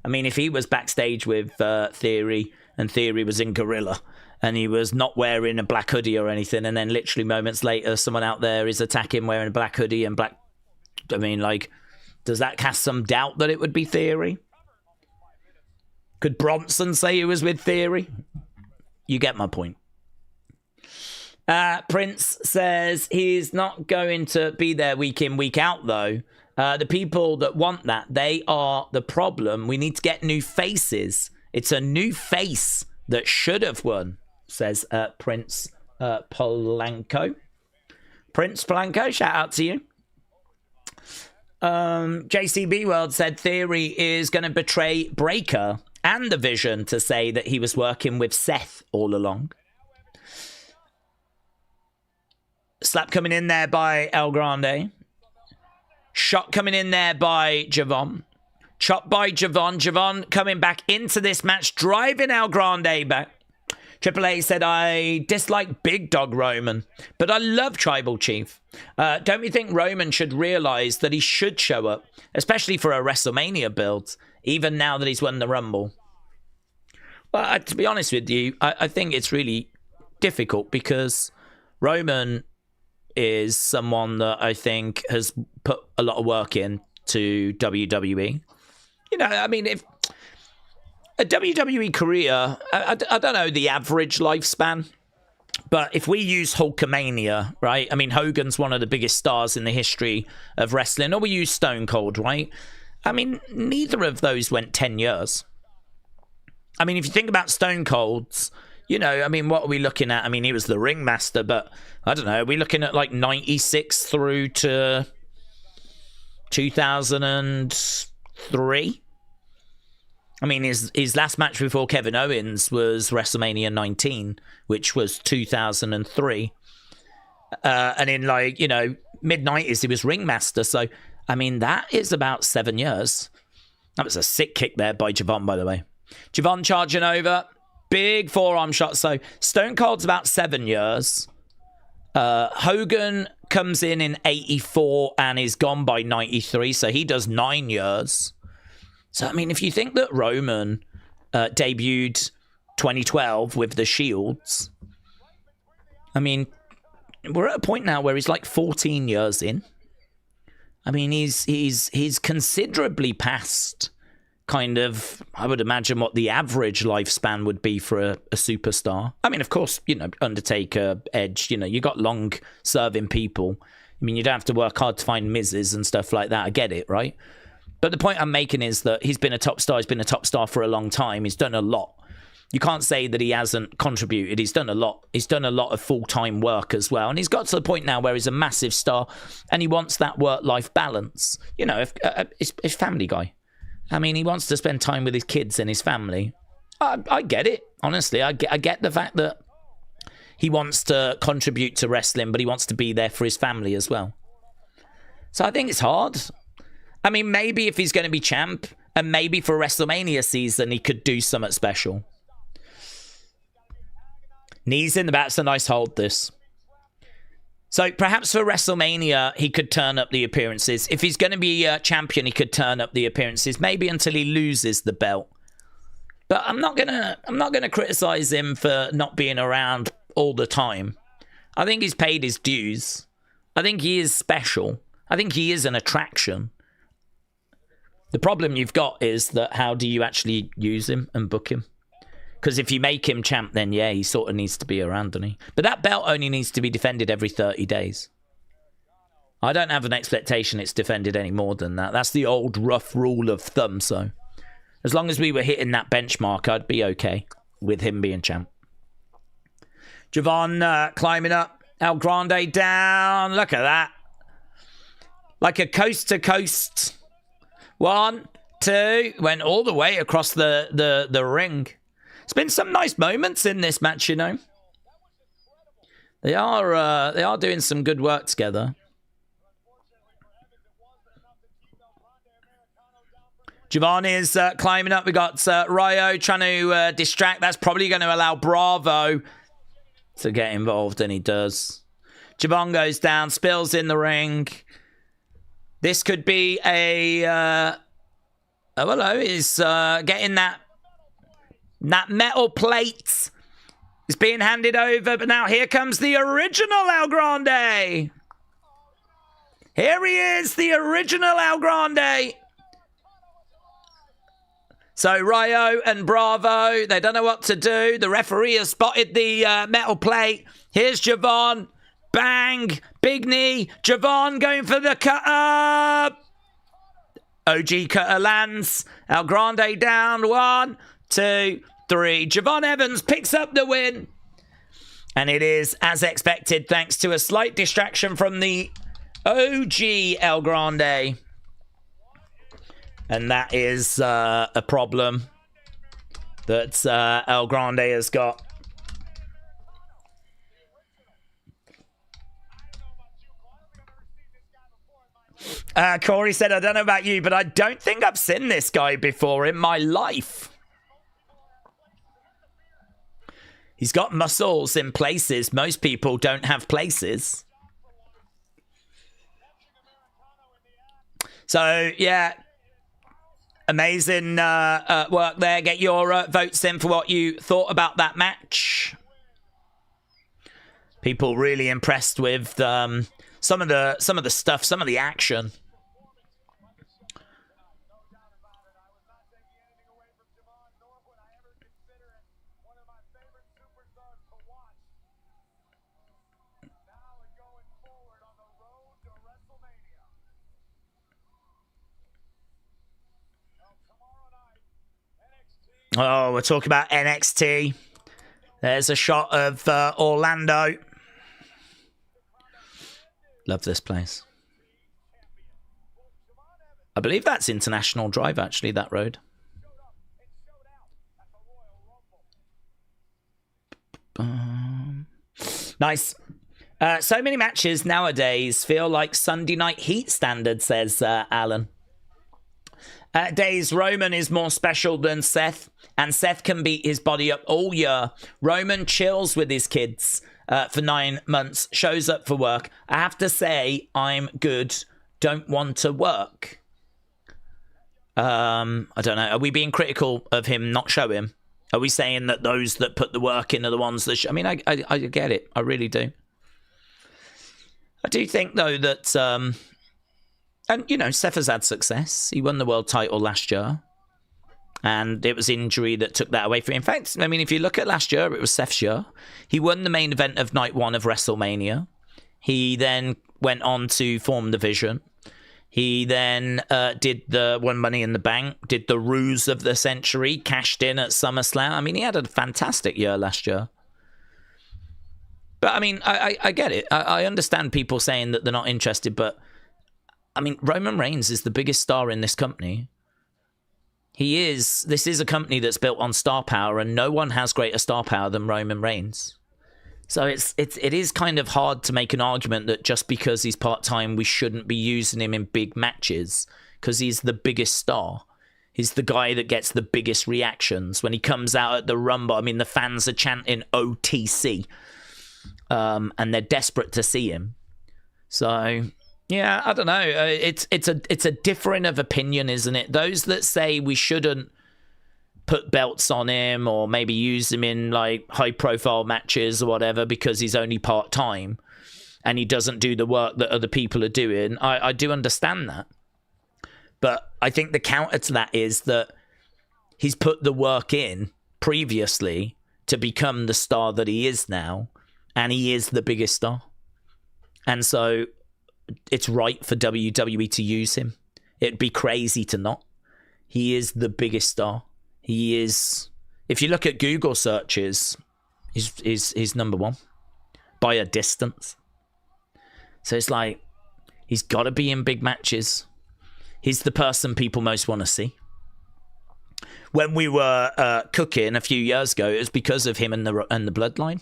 [SPEAKER 1] I mean, if he was backstage with Theory, and Theory was in Gorilla, and he was not wearing a black hoodie or anything, and then literally moments later, someone out there is attacking wearing a black hoodie and black... I mean, like, does that cast some doubt that it would be Theory? Could Bronson say he was with Theory? You get my point. Prince says he's not going to be there week in, week out, though. The people that want that, they are the problem. We need to get new faces. It's a new face that should have won, says Prince Polanco. Prince Polanco, shout out to you. JCB World said Theory is going to betray Breaker and the Vision to say that he was working with Seth all along. Slap coming in there by El Grande. Shot coming in there by Javon. Chop by Javon. Javon coming back into this match, driving El Grande back. Triple A said, I dislike Big Dog Roman, but I love Tribal Chief. Don't we think Roman should realize that he should show up, especially for a WrestleMania build, even now that he's won the Rumble? Well, to be honest with you, I think it's really difficult because Roman is someone that I think has put a lot of work in to WWE. You know, I mean, if a WWE career, I don't know the average lifespan, but if we use Hulkamania, right? I mean, Hogan's one of the biggest stars in the history of wrestling, or we use Stone Cold, right? I mean, neither of those went 10 years. I mean, if you think about Stone Cold's, you know, I mean, what are we looking at? I mean, he was the ringmaster, but I don't know. Are we looking at like 96 through to 2003? I mean, his last match before Kevin Owens was WrestleMania 19, which was 2003. And in like, you know, mid-90s, he was ringmaster. So, I mean, that is about 7 years. That was a sick kick there by Javon, by the way. Javon charging over. Big forearm shot. So Stone Cold's about 7 years. Hogan comes in 84 and is gone by 93. So he does 9 years. So, I mean, if you think that Roman debuted 2012 with the Shields, I mean, we're at a point now where he's like 14 years in. I mean, he's considerably past kind of, I would imagine, what the average lifespan would be for a superstar. I mean, of course, you know, Undertaker, Edge, you know, you got long-serving people. I mean, you don't have to work hard to find Miz's and stuff like that. I get it, right? But the point I'm making is that he's been a top star. He's been a top star for a long time. He's done a lot. You can't say that he hasn't contributed. He's done a lot. He's done a lot of full-time work as well. And he's got to the point now where he's a massive star and he wants that work-life balance. You know, if Family Guy. I mean, he wants to spend time with his kids and his family. I get it. Honestly, I get the fact that he wants to contribute to wrestling, but he wants to be there for his family as well. So I think it's hard. I mean, maybe if he's going to be champ, and maybe for WrestleMania season, he could do something special. Knees in the back. It's a nice hold, this. So perhaps for WrestleMania, he could turn up the appearances. If he's going to be a champion, he could turn up the appearances, maybe until he loses the belt. But I'm not gonna criticize him for not being around all the time. I think he's paid his dues. I think he is special. I think he is an attraction. The problem you've got is that how do you actually use him and book him? Because if you make him champ, then yeah, he sort of needs to be around, doesn't he? But that belt only needs to be defended every 30 days. I don't have an expectation it's defended any more than that. That's the old rough rule of thumb, so as long as we were hitting that benchmark, I'd be okay with him being champ. Javon climbing up. El Grande down. Look at that. Like a coast-to-coast. 1, 2. Went all the way across the ring. It's been some nice moments in this match, you know. They are doing some good work together. Javon is climbing up. We got Ryo trying to distract. That's probably going to allow Bravo to get involved, and he does. Javon goes down, spills in the ring. This could be a... oh, hello. Is getting that metal plate. Is being handed over, but now here comes the original El Grande. Here he is, the original El Grande. So Ryo and Bravo, they don't know what to do. The referee has spotted the metal plate. Here's Javon. Bang. Big knee. Javon going for the cutter. OG cutter lands. El Grande down. 1, 2, 3. Javon Evans picks up the win. And it is as expected, thanks to a slight distraction from the OG El Grande. And that is a problem that El Grande has got. Corey said, I don't know about you, but I don't think I've seen this guy before in my life. He's got muscles in places most people don't have places. So, yeah. Amazing work there. Get your votes in for what you thought about that match. People really impressed with some of the stuff, some of the action. Oh, we're talking about NXT. There's a shot of Orlando. Love this place. I believe that's International Drive, actually, that road. Nice. So many matches nowadays feel like Sunday Night Heat standard, says Alan. Daze, Roman is more special than Seth, and Seth can beat his body up all year. Roman chills with his kids for 9 months, shows up for work. I have to say, I'm good, don't want to work. I don't know. Are we being critical of him not showing? Are we saying that those that put the work in are the ones that... I mean, I get it. I really do. I do think, though, that... and, you know, Seth has had success. He won the world title last year. And it was injury that took that away from him. In fact, I mean, if you look at last year, it was Seth's year. He won the main event of night 1 of WrestleMania. He then went on to form the Vision. He then did the Won Money in the Bank, did the Ruse of the Century, cashed in at SummerSlam. I mean, he had a fantastic year last year. But, I mean, I get it. I understand people saying that they're not interested, but... I mean, Roman Reigns is the biggest star in this company. He is. This is a company that's built on star power, and no one has greater star power than Roman Reigns. So it is kind of hard to make an argument that just because he's part-time, we shouldn't be using him in big matches, because he's the biggest star. He's the guy that gets the biggest reactions. When he comes out at the Rumble, I mean, the fans are chanting OTC. And they're desperate to see him. So, yeah, I don't know. It's a differing of opinion, isn't it? Those that say we shouldn't put belts on him or maybe use him in, like, high-profile matches or whatever because he's only part-time and he doesn't do the work that other people are doing. I do understand that. But I think the counter to that is that he's put the work in previously to become the star that he is now, and he is the biggest star. And so it's right for WWE to use him. It'd be crazy to not. He is the biggest star. He is, if you look at Google searches, he's number one by a distance. So it's like, he's got to be in big matches. He's the person people most want to see. When we were cooking a few years ago, it was because of him and the Bloodline.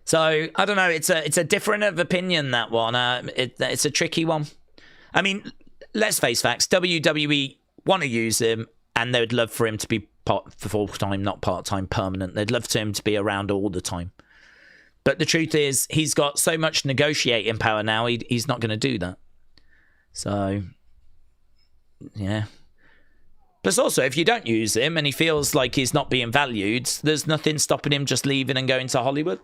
[SPEAKER 1] So I don't know. It's a different of opinion, that one. It's a tricky one. I mean, let's face facts. WWE want to use him, and they would love for him to be full-time, not part-time, permanent. They'd love for him to be around all the time. But the truth is, he's got so much negotiating power now. He's not going to do that. So, yeah. But also, if you don't use him and he feels like he's not being valued, there's nothing stopping him just leaving and going to Hollywood.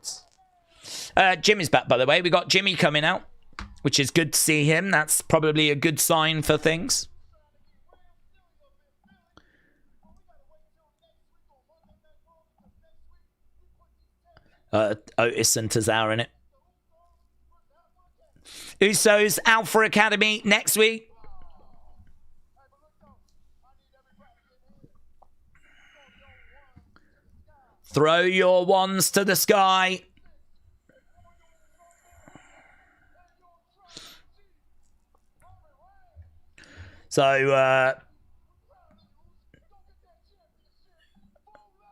[SPEAKER 1] Jimmy's back, by the way. We got Jimmy coming out, which is good to see him. That's probably a good sign for things. Otis and Tozawa in it. Usos Alpha Academy next week. Throw your wands to the sky. So,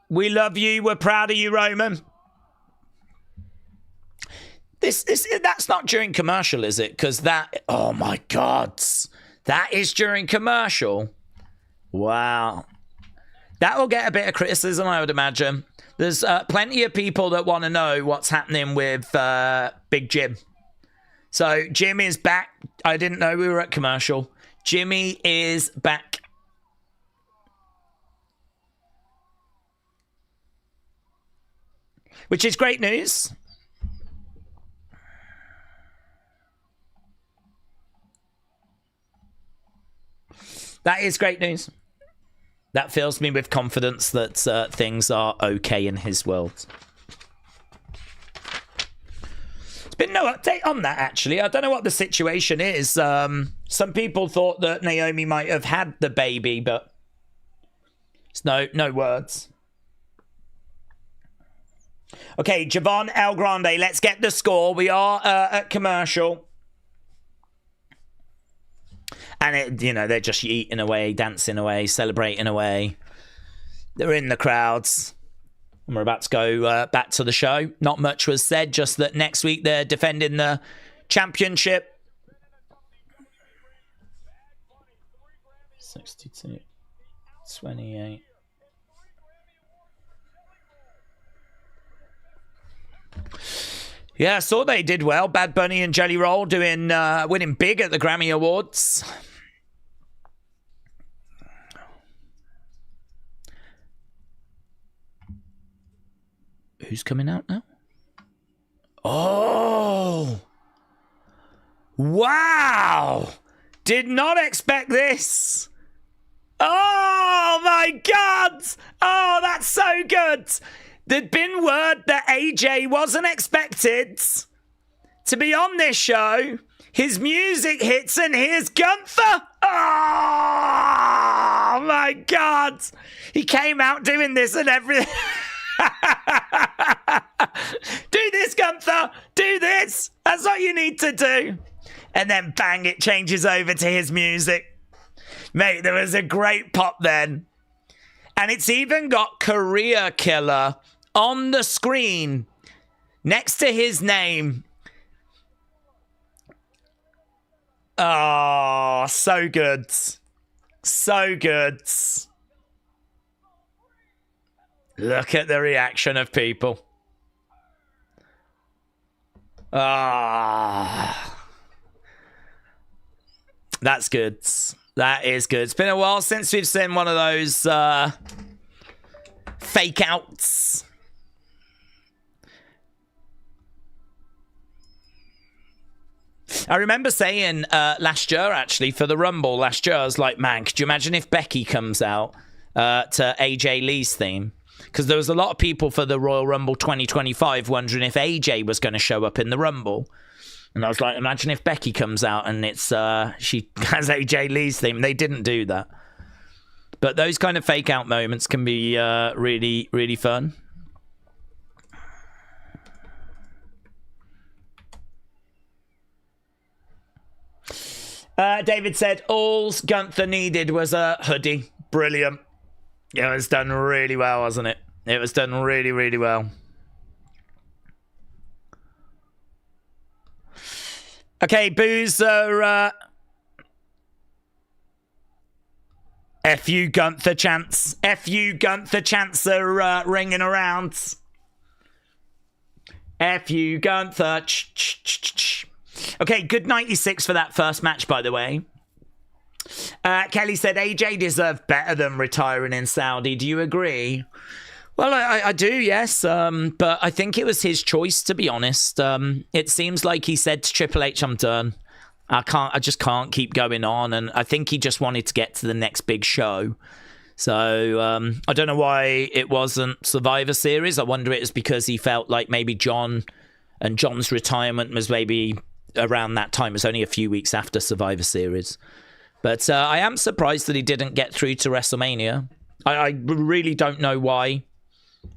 [SPEAKER 1] we love you. We're proud of you, Roman. That's not during commercial, is it? Because that, oh my God, that is during commercial. Wow. That will get a bit of criticism, I would imagine. There's plenty of people that want to know what's happening with Big Jim. So Jim is back. I didn't know we were at commercial. Jimmy is back. Which is great news. That is great news. That fills me with confidence that things are okay in his world. There's been no update on that, actually. I don't know what the situation is. Some people thought that Naomi might have had the baby, but it's no words. Okay, Javon El Grande, let's get the score. We are at commercial. And, they're just eating away, dancing away, celebrating away. They're in the crowds. And we're about to go back to the show. Not much was said, just that next week they're defending the championship. 62, 28. Yeah, I saw they did well. Bad Bunny and Jelly Roll winning big at the Grammy Awards. Who's coming out now? Oh! Wow! Did not expect this. Oh my God! Oh, that's so good. There'd been word that AJ wasn't expected to be on this show. His music hits and here's Gunther. Oh my God. He came out doing this and everything. Do this, Gunther. Do this. That's what you need to do. And then bang, it changes over to his music. Mate, there was a great pop then. And it's even got Career Killer on the screen next to his name. Oh, so good. So good. Look at the reaction of people. Ah. That's good. That is good. It's been a while since we've seen one of those fake outs. I remember saying last year, actually, for the Rumble last year, I was like, man, could you imagine if Becky comes out to AJ Lee's theme? Because there was a lot of people for the Royal Rumble 2025 wondering if AJ was going to show up in the Rumble. And I was like, imagine if Becky comes out and it's she has AJ Lee's theme. They didn't do that. But those kind of fake out moments can be really, really fun. David said, all Gunther needed was a hoodie. Brilliant. It was done really well, wasn't it? It was done really, really well. Okay, Boozer. F you, Gunther chants. F you, Gunther chants are ringing around. F you, Gunther. Okay, good 96 for that first match, by the way. Kelly said AJ deserved better than retiring in Saudi. Do you agree? Well, I do, yes. But I think it was his choice, to be honest. It seems like he said to Triple H, I'm done. I just can't keep going on. And I think he just wanted to get to the next big show. So I don't know why it wasn't Survivor Series. I wonder it was because he felt like maybe John's retirement was maybe around that time. It was only a few weeks after Survivor Series. But I am surprised that he didn't get through to WrestleMania. I really don't know why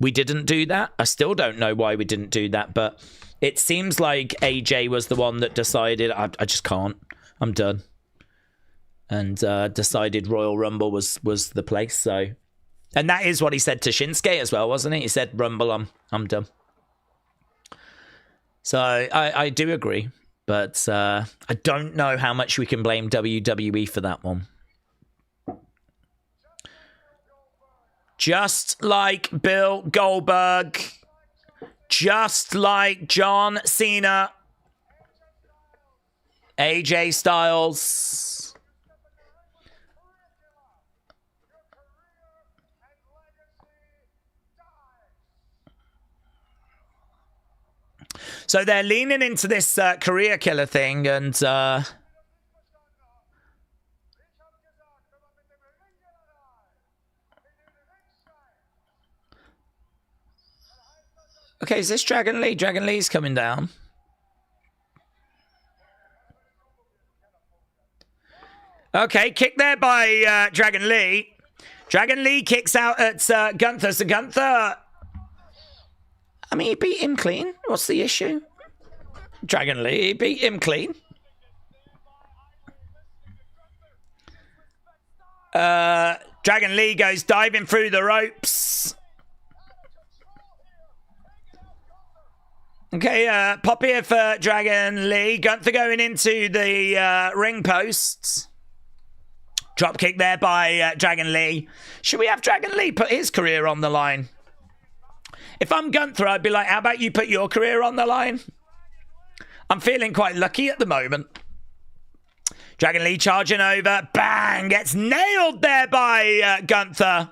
[SPEAKER 1] we didn't do that. I still don't know why we didn't do that. But it seems like AJ was the one that decided, I just can't. I'm done. And decided Royal Rumble was the place. So, and that is what he said to Shinsuke as well, wasn't it? He said, Rumble, I'm done. So I do agree. But I don't know how much we can blame WWE for that one. Just like Bill Goldberg. Just like John Cena. AJ Styles. So they're leaning into this career killer thing, and okay, is this Dragon Lee? Dragon Lee's coming down. Okay, kick there by Dragon Lee. Dragon Lee kicks out at Gunther. So Gunther, I mean, he beat him clean. What's the issue? Dragon Lee, he beat him clean. Dragon Lee goes diving through the ropes. Okay, pop here for Dragon Lee. Gunther going into the ring posts. Drop kick there by Dragon Lee. Should we have Dragon Lee put his career on the line? If I'm Gunther, I'd be like, how about you put your career on the line? I'm feeling quite lucky at the moment. Dragon Lee charging over. Bang! Gets nailed there by Gunther.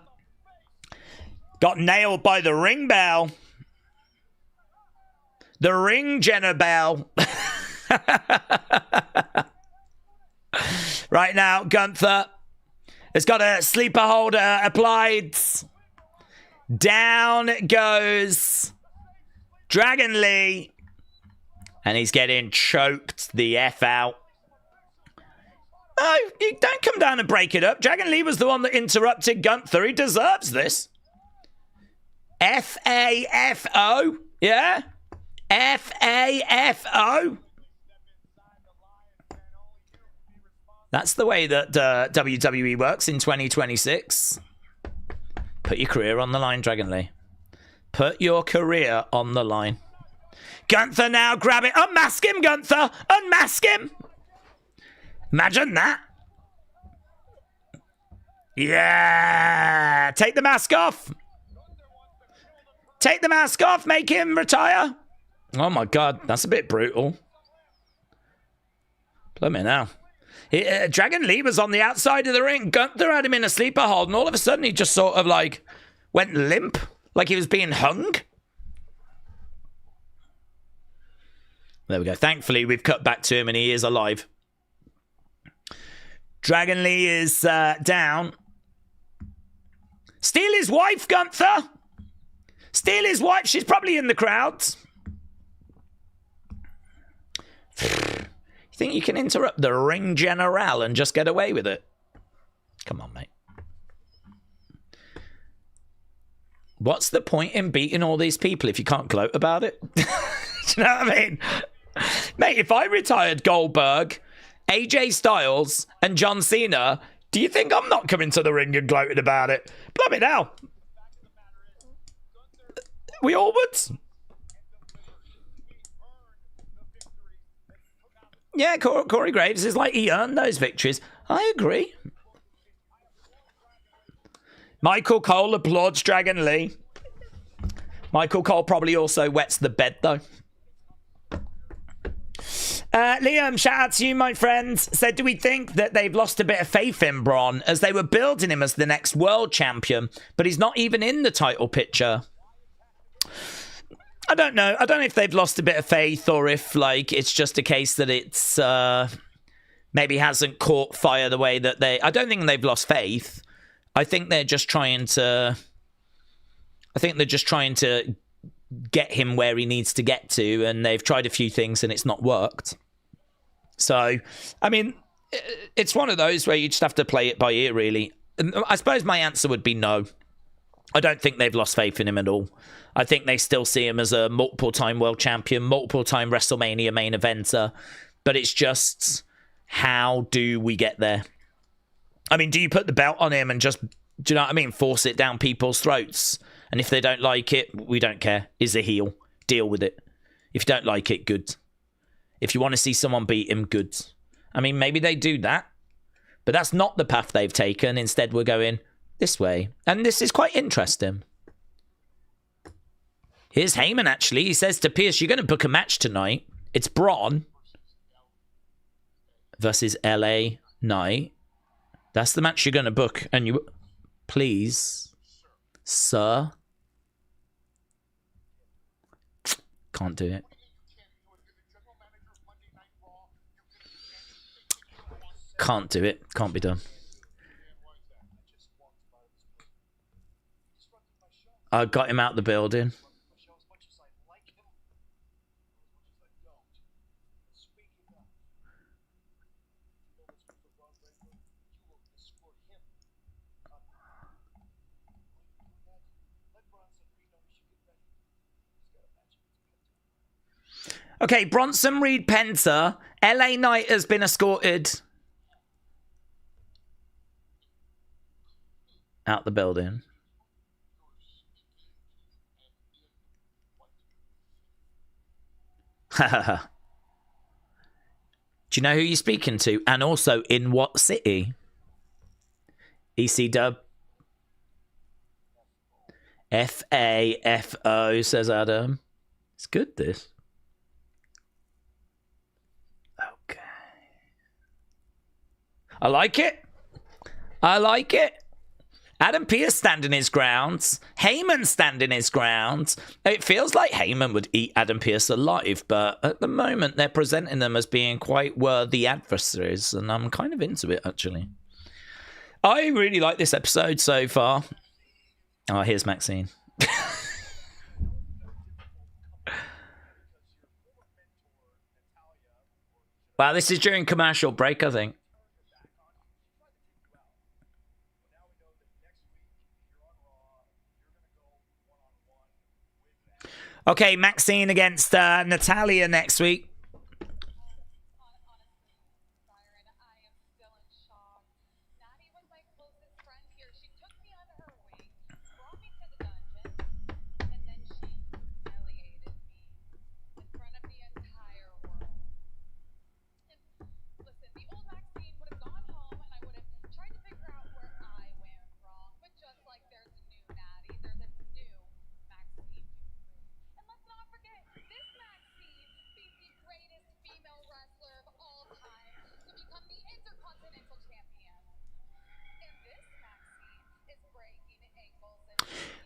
[SPEAKER 1] Got nailed by the ring bell. The ring Jenner bell. Right now, Gunther has got a sleeper holder applied. Down goes Dragon Lee. And he's getting choked the F out. Oh, you don't come down and break it up. Dragon Lee was the one that interrupted Gunther. He deserves this. F-A-F-O. Yeah? F-A-F-O. That's the way that WWE works in 2026. Put your career on the line, Dragon Lee. Put your career on the line. Gunther now grab it. Unmask him, Gunther. Unmask him. Imagine that. Yeah. Take the mask off. Take the mask off. Make him retire. Oh, my God. That's a bit brutal. Blimey now. Dragon Lee was on the outside of the ring. Gunther had him in a sleeper hold, and all of a sudden he just sort of like went limp, like he was being hung. There we go. Thankfully, we've cut back to him and he is alive. Dragon Lee is down. Steal his wife, Gunther. Steal his wife. She's probably in the crowds. You think you can interrupt the ring general and just get away with it? Come on, mate. What's the point in beating all these people if you can't gloat about it? Do you know what I mean? Mate, if I retired Goldberg, AJ Styles, and John Cena, do you think I'm not coming to the ring and gloating about it? Blimey now. We all would. Yeah, Corey Graves is like, he earned those victories. I agree. Michael Cole applauds Dragon Lee. Michael Cole probably also wets the bed, though. Liam, shout out to you, my friends. Said, do we think that they've lost a bit of faith in Braun as they were building him as the next world champion, but he's not even in the title picture? I don't know. I don't know if they've lost a bit of faith or if, like, it's just a case that it's maybe hasn't caught fire the way that they... I don't think they've lost faith. I think they're just trying to... get him where he needs to get to, and they've tried a few things and it's not worked. So, I mean, it's one of those where you just have to play it by ear, really. I suppose my answer would be no. I don't think they've lost faith in him at all. I think they still see him as a multiple-time world champion, multiple-time WrestleMania main eventer, but it's just, how do we get there? I mean, do you put the belt on him and just, do you know what I mean, force it down people's throats? And if they don't like it, we don't care. Is a heel. Deal with it. If you don't like it, good. If you want to see someone beat him, good. I mean, maybe they do that. But that's not the path they've taken. Instead, we're going this way. And this is quite interesting. Here's Heyman, actually. He says to Pierce, you're going to book a match tonight. It's Braun versus LA Knight. That's the match you're going to book. And you... Please... Sir? Can't do it. Can't do it. Can't be done. I got him out the building. Okay, Bronson Reed Penta. LA Knight has been escorted out the building. Do you know who you're speaking to? And also, in what city? EC Dub. FAFO, says Adam. It's good, this. Okay. I like it. I like it. Adam Pearce standing his grounds. Heyman standing his grounds. It feels like Heyman would eat Adam Pearce alive, but at the moment they're presenting them as being quite worthy adversaries, and I'm kind of into it, actually. I really like this episode so far. Oh, here's Maxine. Wow, this is during commercial break, I think. Okay, Maxine against Natalia next week.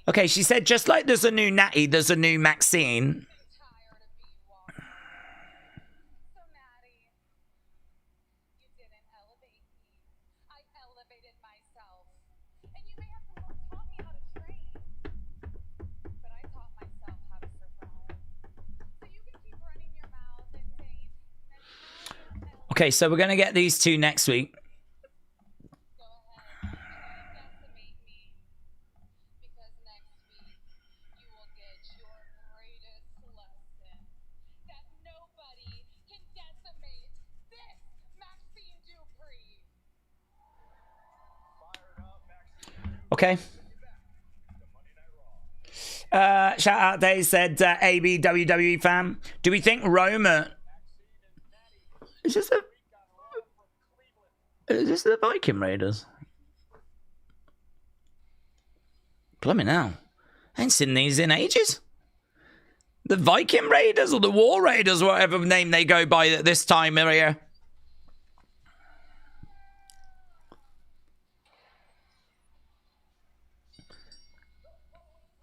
[SPEAKER 1] Okay, she said, just like there's a new Natty, there's a new Maxine. Okay, so we're going to get these two next week. Okay. Shout out Daze said, AB WWE fan. Do we think Roman... Is this the Viking Raiders? Blimey now. I ain't seen these in ages. The Viking Raiders or the War Raiders, whatever name they go by at this time of year.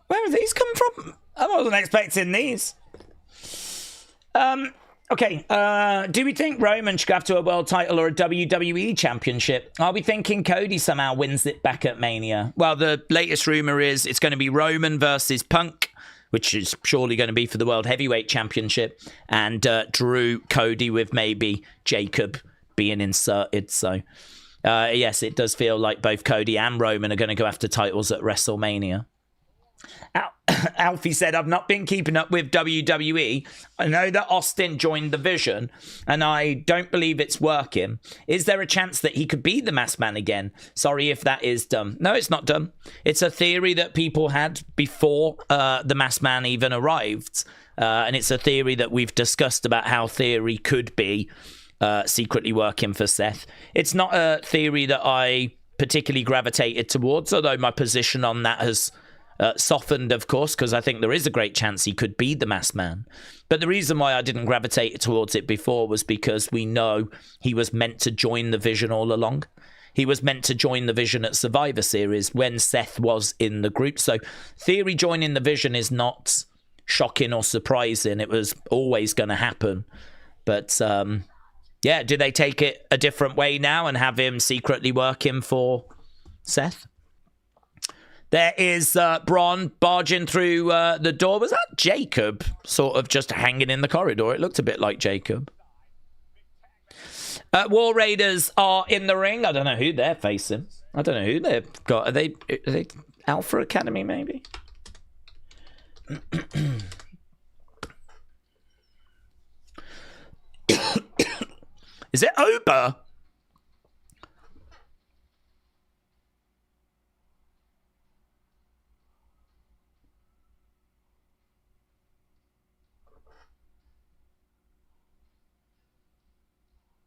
[SPEAKER 1] Where have these come from? I wasn't expecting these. Okay, do we think Roman should go after a world title or a WWE championship? Are we thinking Cody somehow wins it back at Mania? Well, the latest rumor is it's going to be Roman versus Punk, which is surely going to be for the World Heavyweight Championship, and Drew Cody with maybe Jacob being inserted. So, yes, it does feel like both Cody and Roman are going to go after titles at WrestleMania. Alfie said, I've not been keeping up with WWE. I know that Austin joined the Vision, and I don't believe it's working. Is there a chance that he could be the Masked Man again? Sorry if that is dumb. No, it's not dumb. It's a theory that people had before the Masked Man even arrived. And it's a theory that we've discussed about how Theory could be secretly working for Seth. It's not a theory that I particularly gravitated towards, although my position on that has... softened, of course, because I think there is a great chance he could be the Masked Man. But the reason why I didn't gravitate towards it before was because we know he was meant to join the Vision all along. He was meant to join the Vision at Survivor Series when Seth was in the group. So Theory joining the Vision is not shocking or surprising. It was always going to happen. But, yeah, do they take it a different way now and have him secretly working for Seth? There is Braun barging through the door. Was that Jacob sort of just hanging in the corridor? It looked a bit like Jacob. War Raiders are in the ring. I don't know who they're facing. I don't know who they've got. Are they Alpha Academy, maybe? Is it Oba?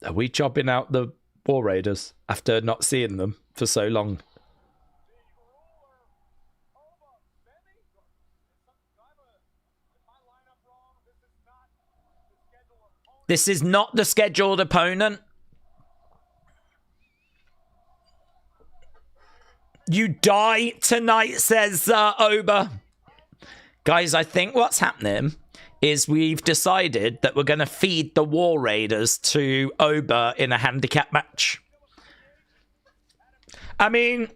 [SPEAKER 1] Are we jobbing out the War Raiders after not seeing them for so long? This is not the scheduled opponent. You die tonight, says Oba. Guys, I think what's happening is we've decided that we're going to feed the War Raiders to Oba in a handicap match. I mean,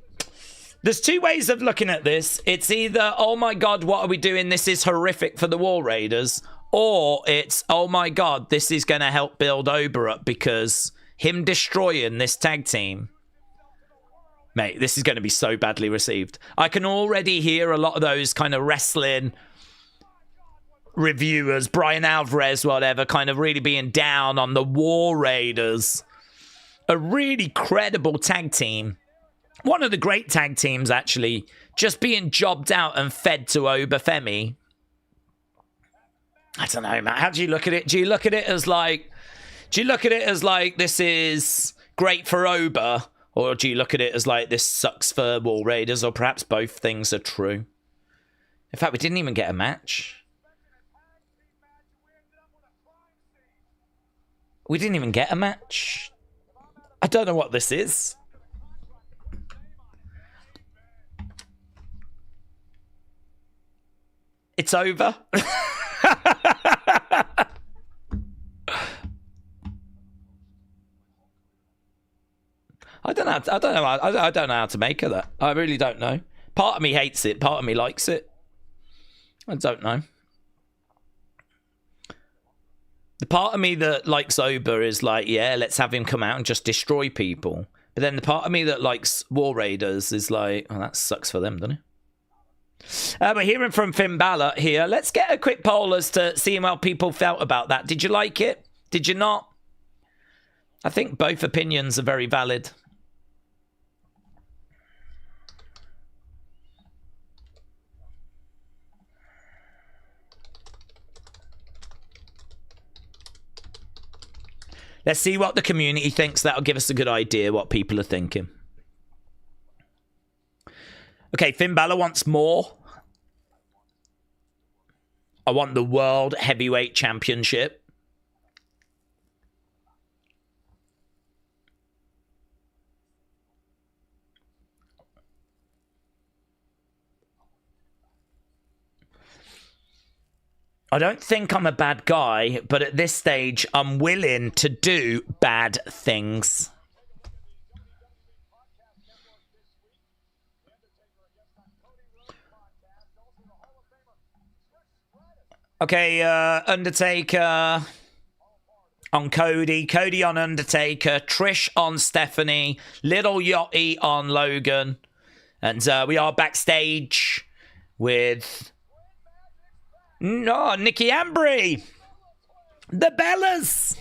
[SPEAKER 1] there's two ways of looking at this. It's either, oh my God, what are we doing? This is horrific for the War Raiders. Or it's, oh my God, this is going to help build Oba up because him destroying this tag team. Mate, this is going to be so badly received. I can already hear a lot of those kind of wrestling reviewers, Brian Alvarez, whatever, kind of really being down on the War Raiders. A really credible tag team. One of the great tag teams, actually, just being jobbed out and fed to Oba Femi. I don't know, man. How do you look at it? Do you look at it as like, this is great for Oba? Or do you look at it as like, this sucks for War Raiders? Or perhaps both things are true. In fact, we didn't even get a match. We didn't even get a match. I don't know what this is. It's over. I don't know how to make of that. I really don't know. Part of me hates it. Part of me likes it. I don't know. The part of me that likes Oba is like, yeah, let's have him come out and just destroy people. But then the part of me that likes War Raiders is like, oh, that sucks for them, doesn't it? We're hearing from Finn Balor here. Let's get a quick poll as to see how people felt about that. Did you like it? Did you not? I think both opinions are very valid. Let's see what the community thinks. That'll give us a good idea what people are thinking. Okay, Finn Balor wants more. I want the World Heavyweight Championship. I don't think I'm a bad guy, but at this stage, I'm willing to do bad things. Okay, Undertaker on Cody, Cody on Undertaker, Trish on Stephanie, Little Yachty on Logan, and we are backstage with Nikki Ambry, the Bellas.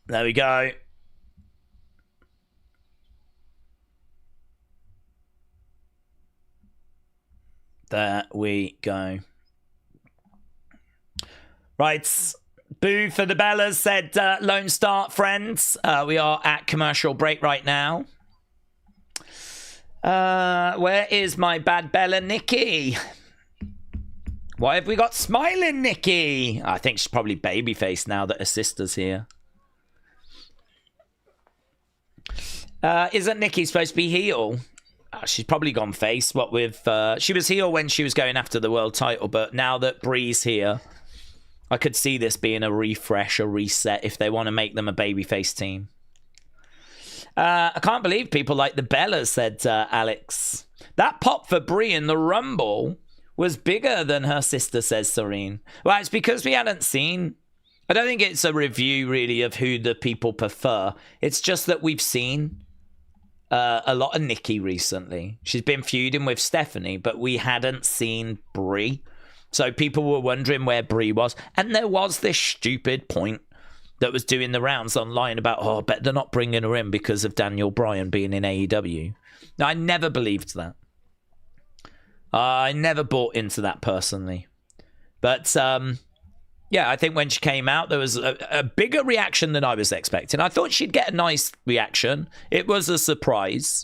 [SPEAKER 1] There we go. There we go. Right. Boo for the Bellas, said Lone Star friends. We are at commercial break right now. Where is my bad Bella Nikki? Why have we got smiling Nikki? I think she's probably babyface now that her sister's here. Isn't Nikki supposed to be heel? She's probably gone face. What with she was heel when she was going after the world title, but now that Bree's here, I could see this being a refresh, a reset if they want to make them a babyface team. I can't believe people like the Bellas, said Alex. That pop for Bree in the Rumble was bigger than her sister, says Serene. Well, it's because we hadn't seen. I don't think it's a review really of who the people prefer. It's just that we've seen a lot of Nikki recently. She's been feuding with Stephanie, but we hadn't seen Bree. So people were wondering where Bree was. And there was this stupid point that was doing the rounds online about, oh, I bet they're not bringing her in because of Daniel Bryan being in AEW. Now, I never believed that. I never bought into that personally. But, yeah, I think when she came out, there was a bigger reaction than I was expecting. I thought she'd get a nice reaction. It was a surprise.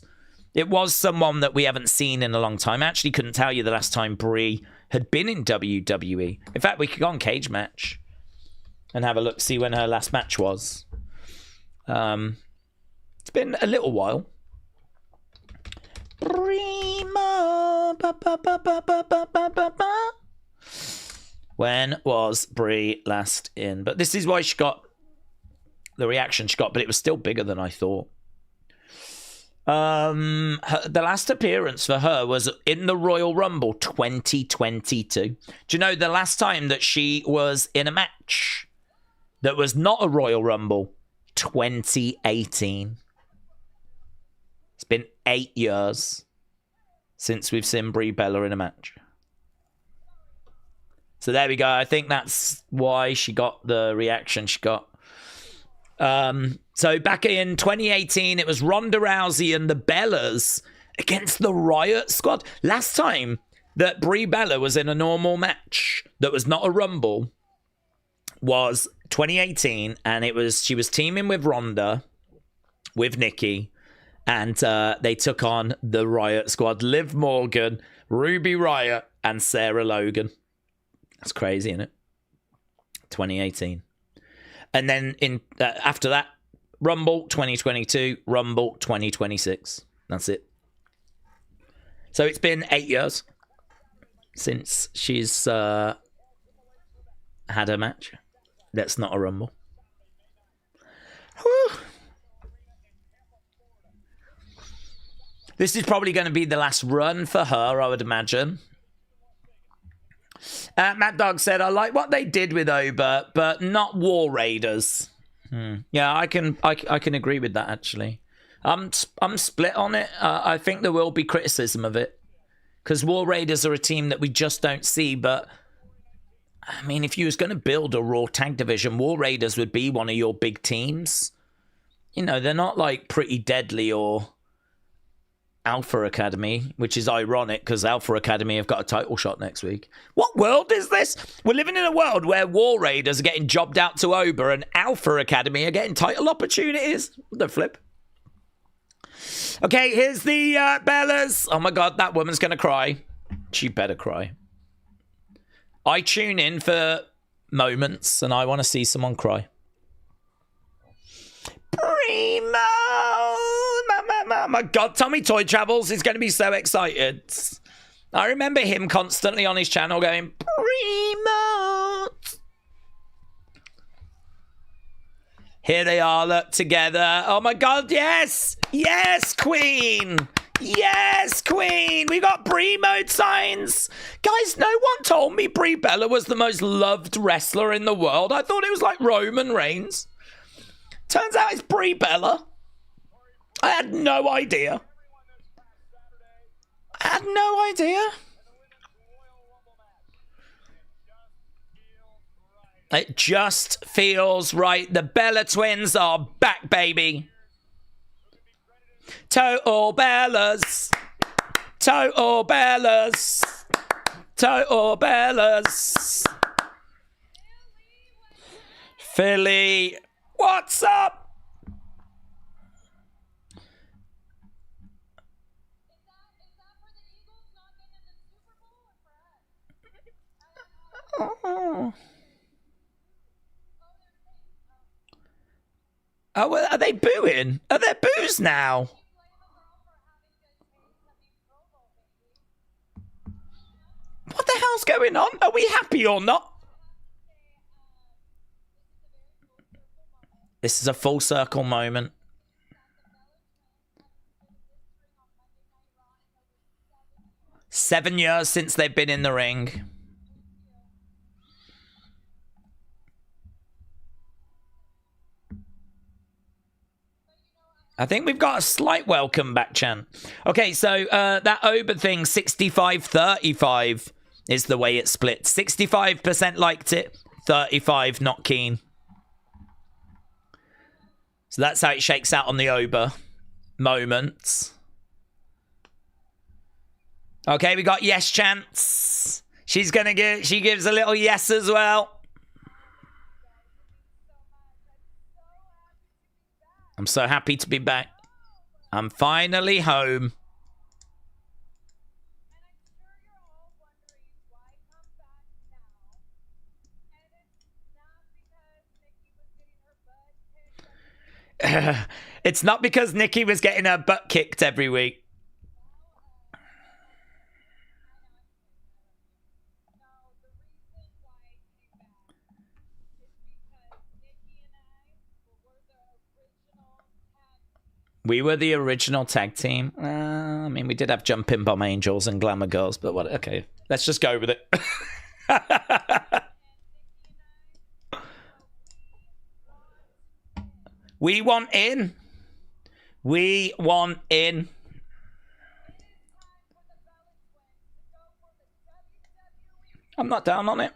[SPEAKER 1] It was someone that we haven't seen in a long time. I actually couldn't tell you the last time Brie had been in WWE. In fact, we could go on Cage Match and have a look, see when her last match was. It's been a little while. Prima, ba, ba, ba, ba, ba, ba, ba, ba. When was Brie last in? But this is why she got the reaction she got, but it was still bigger than I thought. The last appearance for her was in the Royal Rumble 2022. Do you know the last time that she was in a match that was not a Royal Rumble? 2018. It's been 8 years since we've seen Brie Bella in a match. So there we go. I think that's why she got the reaction she got. So back in 2018, it was Ronda Rousey and the Bellas against the Riot Squad. Last time that Brie Bella was in a normal match that was not a Rumble was 2018, and she was teaming with Ronda, with Nikki, and they took on the Riot Squad: Liv Morgan, Ruby Riott, and Sarah Logan. That's crazy, isn't it? 2018. And then after that, Rumble 2022, Rumble 2026. That's it. So it's been 8 years since she's had her match. That's not a Rumble. Whew. This is probably going to be the last run for her, I would imagine. Matt Dog said, I like what they did with Oba, but not War Raiders. Yeah, I can agree with that, actually. I'm split on it. I think there will be criticism of it. Because War Raiders are a team that we just don't see, but... I mean, if you was going to build a Raw tag division, War Raiders would be one of your big teams. You know, they're not like Pretty Deadly or Alpha Academy, which is ironic because Alpha Academy have got a title shot next week. What world is this? We're living in a world where War Raiders are getting jobbed out to Oba and Alpha Academy are getting title opportunities. The flip. Okay, here's the Bellas. Oh my God, that woman's going to cry. She better cry. I tune in for moments and I want to see someone cry. Primo! My God, Tommy Toy Travels is going to be so excited. I remember him constantly on his channel going, Primo! Here they are, look, together. Oh my God, yes! Yes, Queen! Yes, Queen! We got Brie mode signs! Guys, no one told me Brie Bella was the most loved wrestler in the world. I thought it was like Roman Reigns. Turns out it's Brie Bella. I had no idea. I had no idea. It just feels right. The Bella twins are back, baby. Total Bellas. Total Bellas. Total Bellas. Philly. What's up? Oh. Oh, well, are they booing? Are there boos now? What the hell's going on? Are we happy or not? This is a full circle moment. Seven years since they've been in the ring. I think we've got a slight welcome back chant. Okay, so that Oba thing, 65-35 is the way it split. 65% liked it, 35 not keen. So that's how it shakes out on the Oba moments. Okay, we got yes chants. She gives a little yes as well. I'm so happy to be back. I'm finally home. It's not because Nikki was getting her butt kicked every week. We were the original tag team. I mean, we did have Jumping Bomb Angels and Glamour Girls, but what? Okay, let's just go with it. We want in. We want in. I'm not down on it.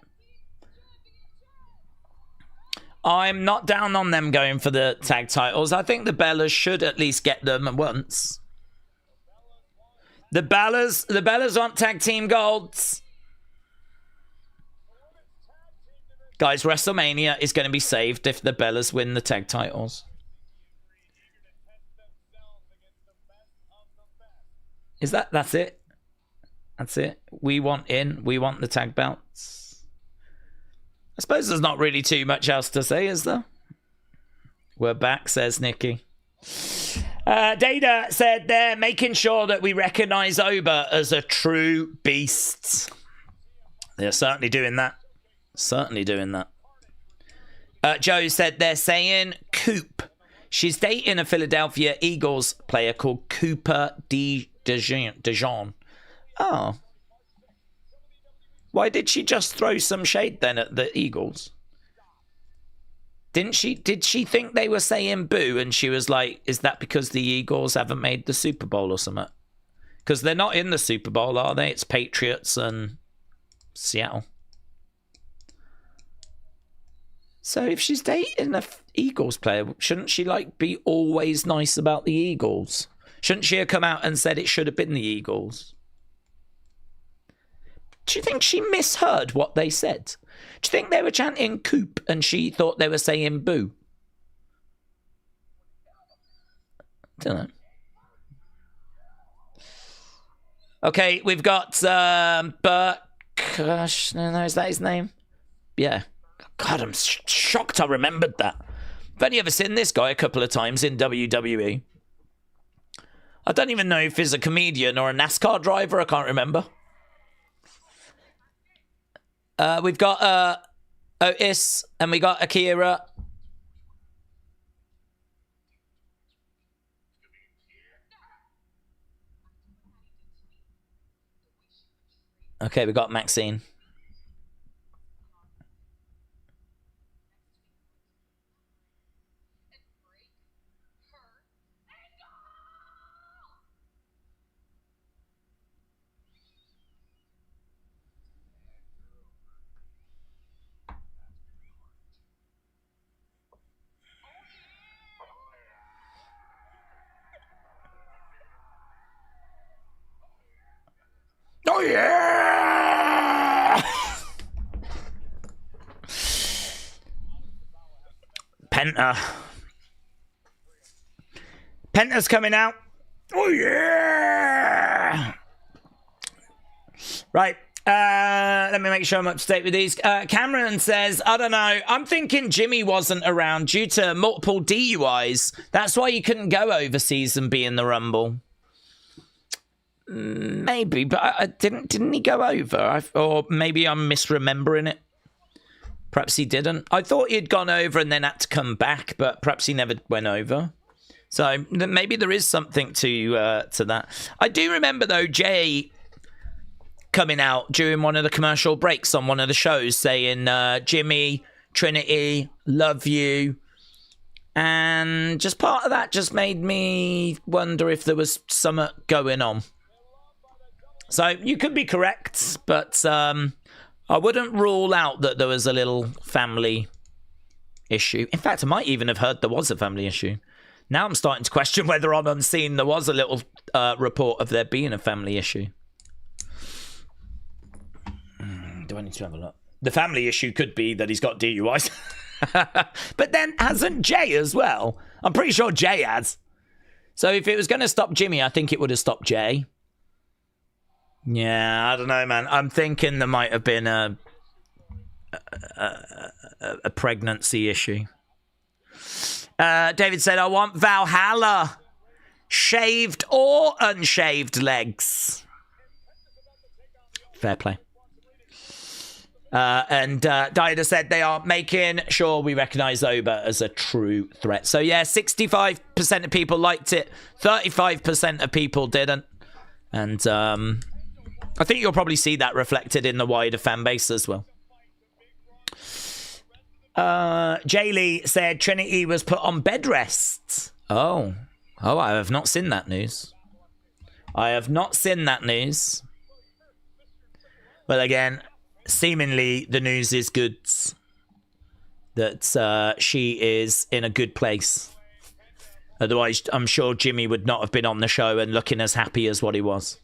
[SPEAKER 1] I'm not down on them going for the tag titles. I think the Bellas should at least get them once. The Bellas want tag team golds. Guys, WrestleMania is going to be saved if the Bellas win the tag titles. That's it? That's it? We want in. We want the tag belts. I suppose there's not really too much else to say, is there? We're back, says Nikki. Data said they're making sure that we recognise Oba as a true beast. They're certainly doing that. Certainly doing that. Joe said they're saying Coop. She's dating a Philadelphia Eagles player called Cooper DeJean. Oh. Why did she just throw some shade then at the Eagles? Did she think they were saying boo and she was like, is that because the Eagles haven't made the Super Bowl or something? Because they're not in the Super Bowl, are they? It's Patriots and Seattle. So if she's dating a Eagles player, shouldn't she like be always nice about the Eagles? Shouldn't she have come out and said it should have been the Eagles? Do you think she misheard what they said? Do you think they were chanting Coop and she thought they were saying boo? Don't know. Okay, we've got Burke. Gosh, no, is that his name? Yeah. God, I'm shocked I remembered that. I've only ever seen this guy a couple of times in WWE. I don't even know if he's a comedian or a NASCAR driver. I can't remember. We've got Otis and we got Akira. Okay, we got Maxine. Oh, yeah! Penta. Penta's coming out. Oh, yeah! Right. Let me make sure I'm up to date with these. Cameron says, I don't know. I'm thinking Jimmy wasn't around due to multiple DUIs. That's why you couldn't go overseas and be in the Rumble. Maybe, but didn't he go over? Or maybe I'm misremembering it. Perhaps he didn't. I thought he'd gone over and then had to come back, but perhaps he never went over. So maybe there is something to that. I do remember, though, Jay coming out during one of the commercial breaks on one of the shows saying, Jimmy, Trinity, love you. And just part of that just made me wonder if there was something going on. So you could be correct, but I wouldn't rule out that there was a little family issue. In fact, I might even have heard there was a family issue. Now I'm starting to question whether on Unseen there was a little report of there being a family issue. Do I need to have a look? The family issue could be that he's got DUIs. But then hasn't Jay as well? I'm pretty sure Jay has. So if it was going to stop Jimmy, I think it would have stopped Jay. Yeah, I don't know, man. I'm thinking there might have been a pregnancy issue. David said, I want Valhalla. Shaved or unshaved legs. Fair play. And Dida said they are making sure we recognise Oba as a true threat. So, yeah, 65% of people liked it. 35% of people didn't. And I think you'll probably see that reflected in the wider fan base as well. Jay Lee said Trinity was put on bed rest. Oh, I have not seen that news. I have not seen that news. Well, again, seemingly the news is good. That she is in a good place. Otherwise, I'm sure Jimmy would not have been on the show and looking as happy as what he was.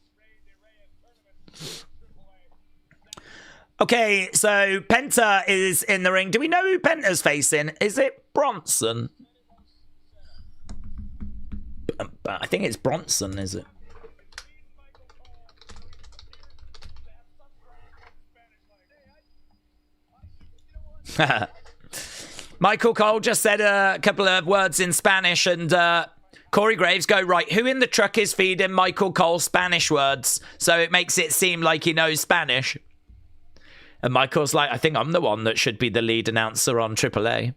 [SPEAKER 1] Okay, so Penta is in the ring. Do we know who Penta's facing? Is it Bronson? I think it's Bronson, is it? Michael Cole just said a couple of words in Spanish, and Corey Graves go, right, who in the truck is feeding Michael Cole Spanish words? So it makes it seem like he knows Spanish. And Michael's like, I think I'm the one that should be the lead announcer on AAA.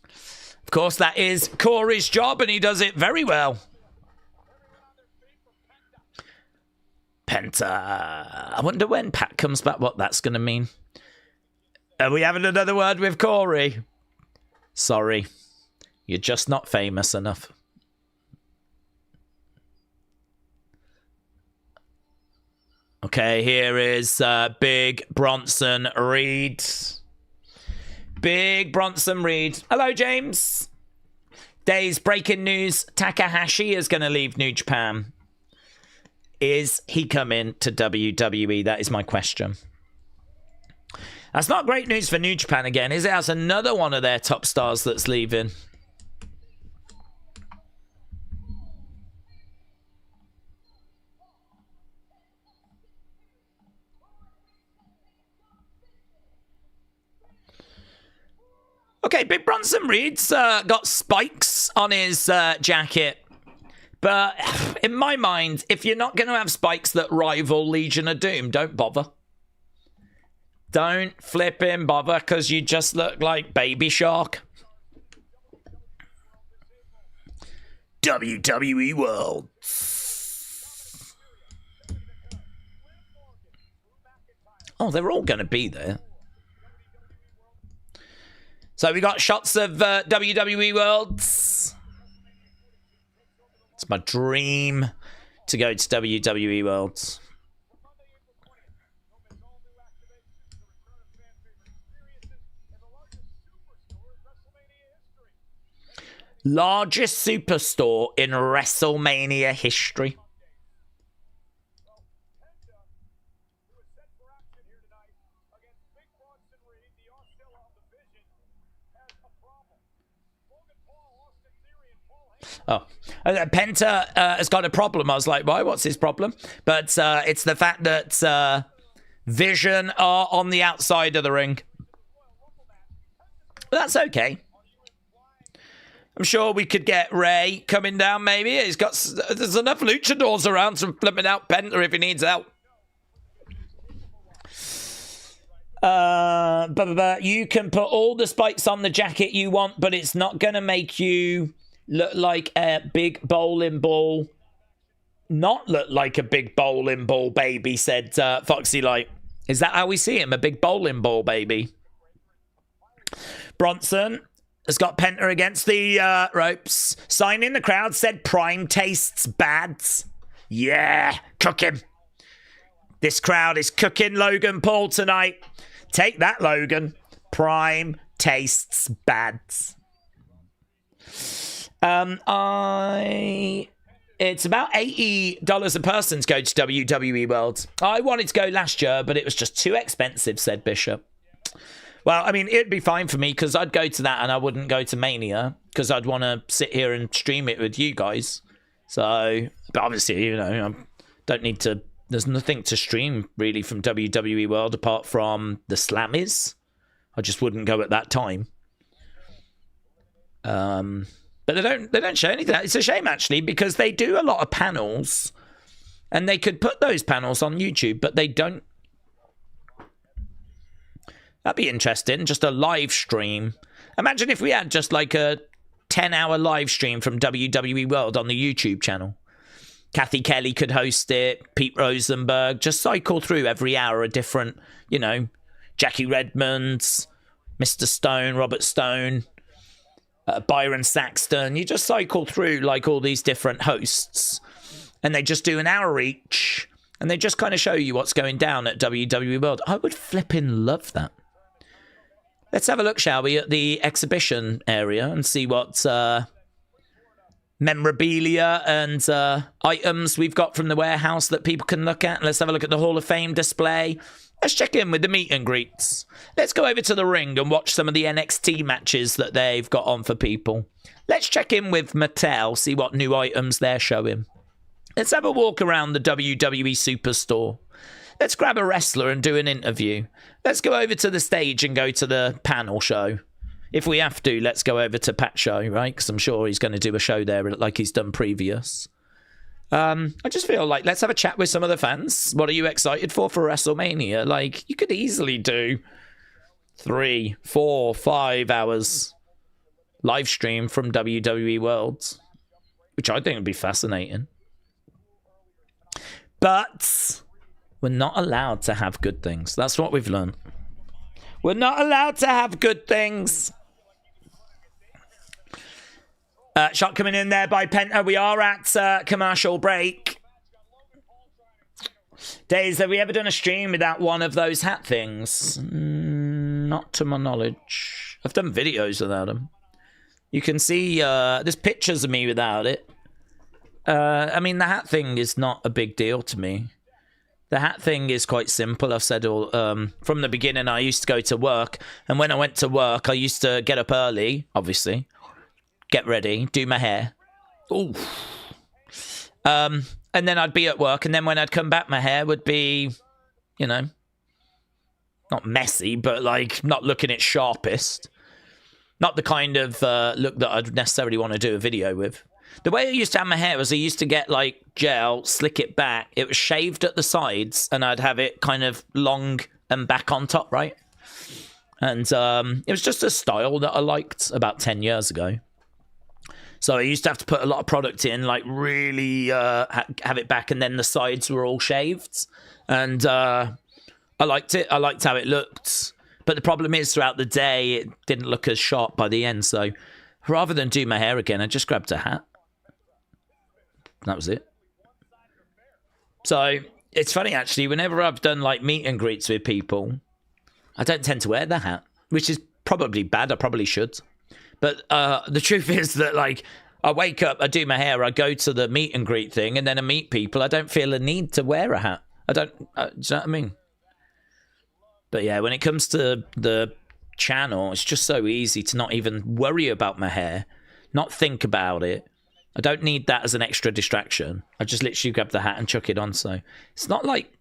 [SPEAKER 1] Of course, that is Corey's job, and he does it very well. Penta. I wonder when Pat comes back what that's going to mean. Are we having another word with Corey? Sorry. You're just not famous enough. Okay, here is Big Bronson Reed. Big Bronson Reed. Hello, James. Days breaking news. Takahashi is going to leave New Japan. Is he coming to WWE? That is my question. That's not great news for New Japan again, is it? That's another one of their top stars that's leaving. Okay, Big Bronson Reed's got spikes on his jacket. But in my mind, if you're not going to have spikes that rival Legion of Doom, don't bother. Don't flipping bother, because you just look like Baby Shark. WWE World. Oh, they're all going to be there. So we got shots of WWE Worlds. It's my dream to go to WWE Worlds. Largest superstore in WrestleMania history. Oh, Penta has got a problem. I was like, why? What's his problem? But it's the fact that Vision are on the outside of the ring. But that's okay. I'm sure we could get Ray coming down, maybe. There's enough luchadors around to flipping out Penta if he needs help. You can put all the spikes on the jacket you want, but it's not going to make you look like a big bowling ball. Not look like a big bowling ball baby, said Foxy Light. Is that how we see him? A big bowling ball baby? Bronson has got Penta against the ropes. Sign in the crowd said Prime tastes bad. Yeah, cook him. This crowd is cooking Logan Paul tonight. Take that, Logan. Prime tastes bad. It's about $80 a person to go to WWE World. I wanted to go last year, but it was just too expensive, said Bishop. Well, I mean, it'd be fine for me because I'd go to that and I wouldn't go to Mania because I'd want to sit here and stream it with you guys. So, but obviously, you know, I don't need to. There's nothing to stream really from WWE World apart from the Slammies. I just wouldn't go at that time. But they don't show anything. It's a shame actually because they do a lot of panels, and they could put those panels on YouTube, but they don't. That'd be interesting. Just a live stream. Imagine if we had just like a 10-hour live stream from WWE World on the YouTube channel. Kathy Kelly could host it. Pete Rosenberg. Just cycle through every hour a different, you know, Jackie Redmonds, Mr. Stone, Robert Stone, Byron Saxton. You just cycle through like all these different hosts. And they just do an hour each. And they just kind of show you what's going down at WWE World. I would flipping love that. Let's have a look, shall we, at the exhibition area and see what memorabilia and items we've got from the warehouse that people can look at. Let's have a look at the Hall of Fame display. Let's check in with the meet and greets. Let's go over to the ring and watch some of the NXT matches that they've got on for people. Let's check in with Mattel, see what new items they're showing. Let's have a walk around the WWE Superstore. Let's grab a wrestler and do an interview. Let's go over to the stage and go to the panel show. if we have to, let's go over to Pat Show, right? Because I'm sure he's going to do a show there like he's done previous. I just feel like let's have a chat with some of the fans. What are you excited for WrestleMania? Like, you could easily do 3, 4, 5 hours live stream from WWE Worlds, which I think would be fascinating. But we're not allowed to have good things. That's what we've learned. We're not allowed to have good things. Shot coming in there by Penta. We are at commercial break. Daze, have we ever done a stream without one of those hat things? Not to my knowledge. I've done videos without them. You can see there's pictures of me without it. I mean, the hat thing is not a big deal to me. The hat thing is quite simple. I've said all from the beginning. I used to go to work, and when I went to work, I used to get up early, obviously, get ready, do my hair. Ooh. And then I'd be at work, and then when I'd come back, my hair would be, you know, not messy, but like not looking its sharpest. Not the kind of look that I'd necessarily want to do a video with. The way I used to have my hair was I used to get like gel, slick it back. It was shaved at the sides, and I'd have it kind of long and back on top, right? And it was just a style that I liked about 10 years ago. So I used to have to put a lot of product in, like really have it back, and then the sides were all shaved. And I liked it. I liked how it looked. But the problem is, throughout the day, it didn't look as sharp by the end. So rather than do my hair again, I just grabbed a hat. That was it. So it's funny, actually, whenever I've done like meet and greets with people, I don't tend to wear the hat, which is probably bad. I probably should. But the truth is that, like, I wake up, I do my hair, I go to the meet and greet thing, and then I meet people. I don't feel a need to wear a hat. I don't, do you know what I mean? But yeah, when it comes to the channel, it's just so easy to not even worry about my hair, not think about it. I don't need that as an extra distraction. I just literally grab the hat and chuck it on. So it's not like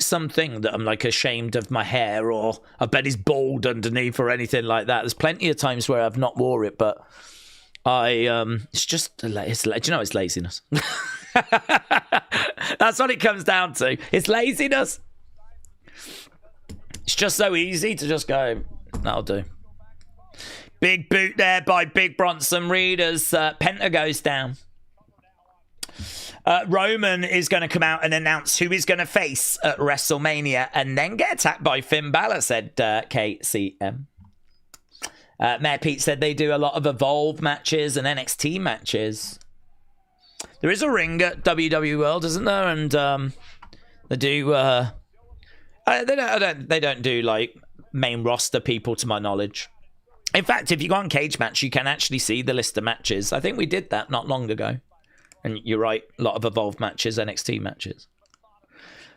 [SPEAKER 1] something that I'm like ashamed of my hair, or I bet it's bald underneath or anything like that. There's plenty of times where I've not wore it, but it's just, do you know, it's laziness. That's what it comes down to. It's laziness. It's just so easy to just go, that'll do. Big boot there by Big Bronson Reed as Penta goes down. Roman is going to come out and announce who he's going to face at WrestleMania and then get attacked by Finn Balor, said KCM. Mayor Pete said they do a lot of Evolve matches and NXT matches. There is a ring at WWE World, isn't there? And they do... They don't do like main roster people, to my knowledge. In fact, if you go on Cage Match, you can actually see the list of matches. I think we did that not long ago. And you're right, a lot of Evolved matches, NXT matches.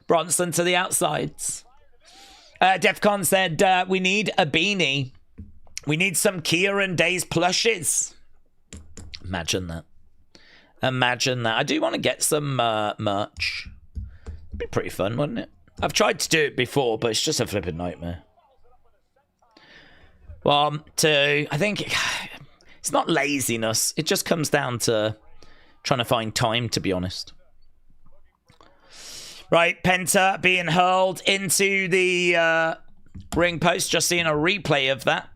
[SPEAKER 1] Bronson to the outsides. Defcon said, we need a beanie. We need some Kieran Daze plushes. Imagine that. Imagine that. I do want to get some merch. It'd be pretty fun, wouldn't it? I've tried to do it before, but it's just a flipping nightmare. 1, 2, I think it's not laziness. It just comes down to trying to find time, to be honest. Right, Penta being hurled into the ring post. Just seeing a replay of that.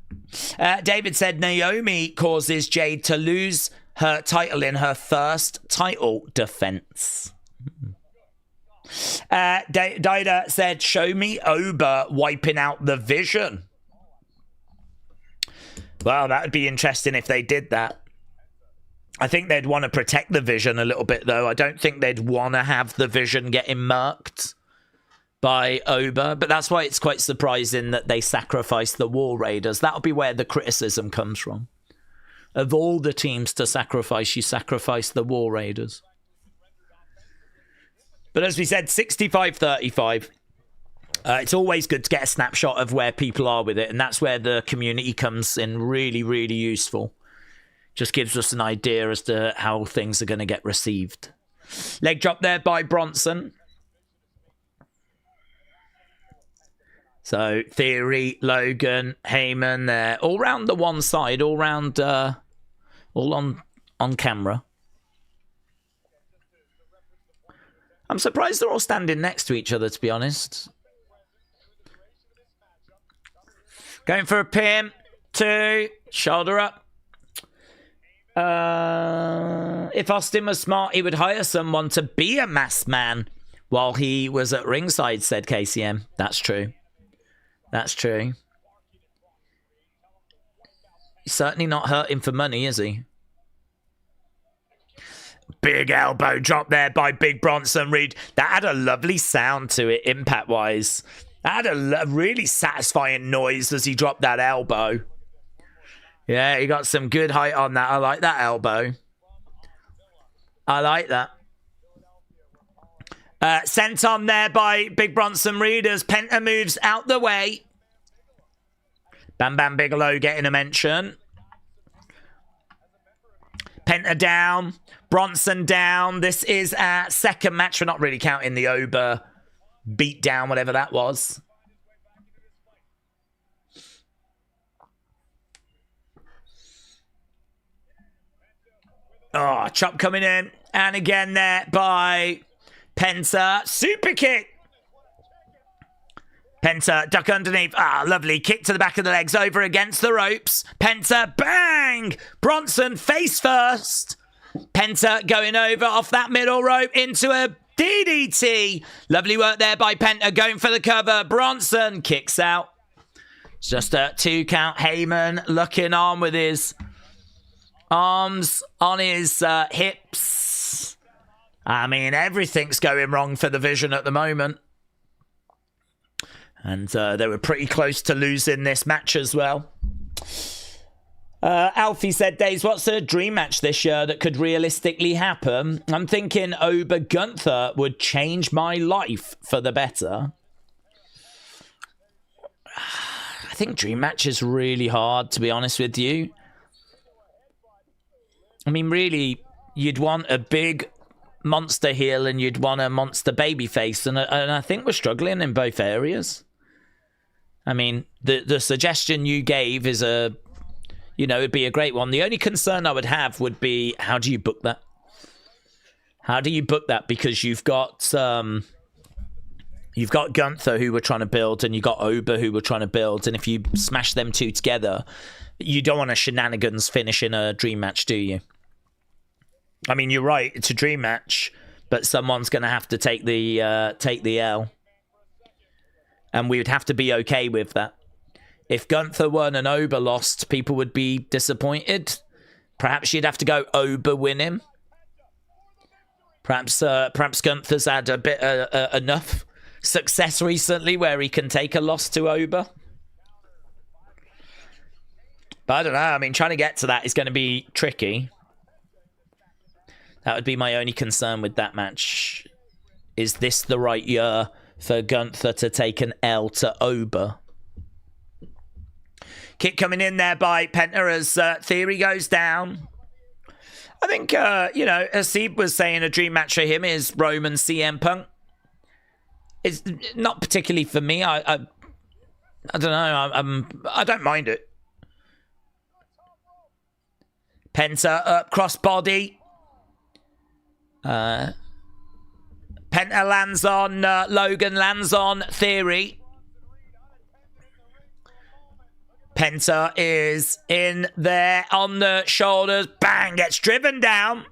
[SPEAKER 1] David said Naomi causes Jade to lose her title in her first title defense. Dida said, show me Oba wiping out the Vision. Well, that would be interesting if they did that. I think they'd want to protect the Vision a little bit, though. I don't think they'd want to have the Vision getting murked by Oba. But that's why it's quite surprising that they sacrificed the War Raiders. That'll be where the criticism comes from. Of all the teams to sacrifice, you sacrifice the War Raiders. But as we said, 65-35. It's always good to get a snapshot of where people are with it. And that's where the community comes in really, really useful. Just gives us an idea as to how things are going to get received. Leg drop there by Bronson. So Theory, Logan, Heyman there, all round the one side, all round, all on camera. I'm surprised they're all standing next to each other, to be honest. Going for a pin, 2, shoulder up. If Austin was smart, he would hire someone to be a masked man while he was at ringside, said KCM. That's true. That's true. He's certainly not hurting for money, is he? Big elbow drop there by Big Bronson Reed. That had a lovely sound to it, impact-wise. That had a really satisfying noise as he dropped that elbow. Yeah, he got some good height on that. I like that elbow. I like that. Sent on there by Big Bronson Reed as Penta moves out the way. Bam Bam Bigelow getting a mention. Penta down. Bronson down. This is our second match. We're not really counting the Ober beat down, whatever that was. Oh, chop coming in. And again there by Penta. Super kick. Penta, duck underneath. Ah, lovely. Kick to the back of the legs. Over against the ropes. Penta, bang! Bronson face first. Penta going over off that middle rope into a DDT. Lovely work there by Penta. Going for the cover. Bronson kicks out. It's just a 2 count. Heyman looking on with his arms on his hips. I mean, everything's going wrong for the Vision at the moment. And they were pretty close to losing this match as well. Alfie said, Daze, what's a dream match this year that could realistically happen? I'm thinking Ober Gunther would change my life for the better. I think dream match is really hard, to be honest with you. I mean, really, you'd want a big monster heel and you'd want a monster babyface. And I think we're struggling in both areas. I mean, the suggestion you gave is it'd be a great one. The only concern I would have would be, how do you book that? How do you book that? Because you've got Gunther who we're trying to build, and you've got Ober who we're trying to build, and if you smash them two together, you don't want a shenanigans finish in a dream match, do you? I mean, you're right, it's a dream match, but someone's going to have to take the L. And we would have to be okay with that. If Gunther won and Ober lost, people would be disappointed. Perhaps you'd have to go Ober win him. Perhaps Gunther's had a bit enough success recently where he can take a loss to Ober. But I don't know. I mean, trying to get to that is going to be tricky. That would be my only concern with that match. Is this the right year for Gunther to take an L to Ober? Kick coming in there by Penta as Theory goes down. I think, Hasib was saying a dream match for him is Roman CM Punk. It's not particularly for me. I don't know. I don't mind it. Penta up, crossbody. Penta lands on Logan, lands on Theory. Penta is in there on the shoulders. Bang, gets driven down.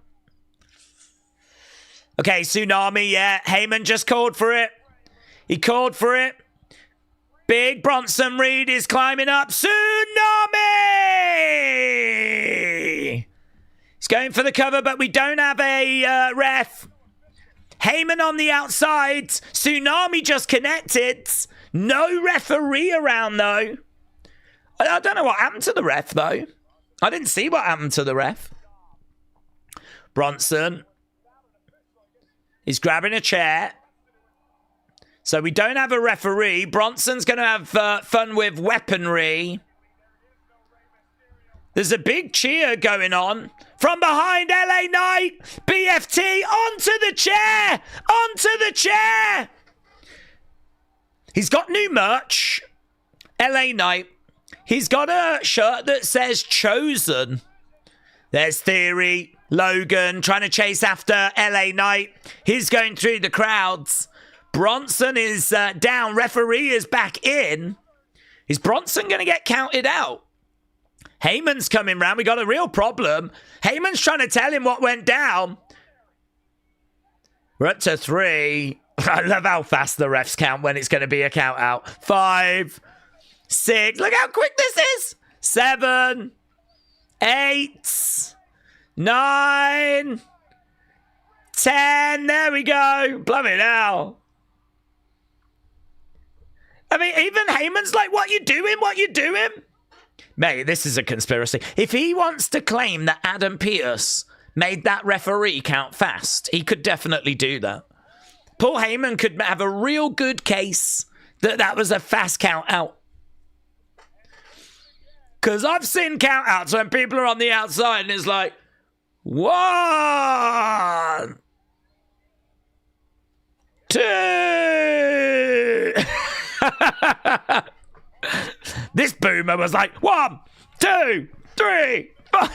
[SPEAKER 1] Okay, Tsunami, yeah. Heyman just called for it. He called for it. Big Bronson Reed is climbing up. Tsunami! He's going for the cover, but we don't have a ref. Heyman on the outside. Tsunami just connected. No referee around, though. I don't know what happened to the ref, though. I didn't see what happened to the ref. Bronson is grabbing a chair. So we don't have a referee. Bronson's going to have fun with weaponry. There's a big cheer going on. From behind, LA Knight. BFT onto the chair. Onto the chair. He's got new merch. LA Knight. He's got a shirt that says Chosen. There's Theory, Logan trying to chase after LA Knight. He's going through the crowds. Bronson is down. Referee is back in. Is Bronson going to get counted out? Heyman's coming round. We got a real problem. Heyman's trying to tell him what went down. We're up to 3. I love how fast the refs count when it's going to be a count out. 5, 6. Look how quick this is. 7, 8, 9, 10. There we go. Blooming hell. I mean, even Heyman's like, what you doing? What you doing? Mate, this is a conspiracy. If he wants to claim that Adam Pearce made that referee count fast, he could definitely do that. Paul Heyman could have a real good case that that was a fast count out. Because I've seen count outs when people are on the outside and it's like, 1, 2. This boomer was like, 1, 2, 3, 4.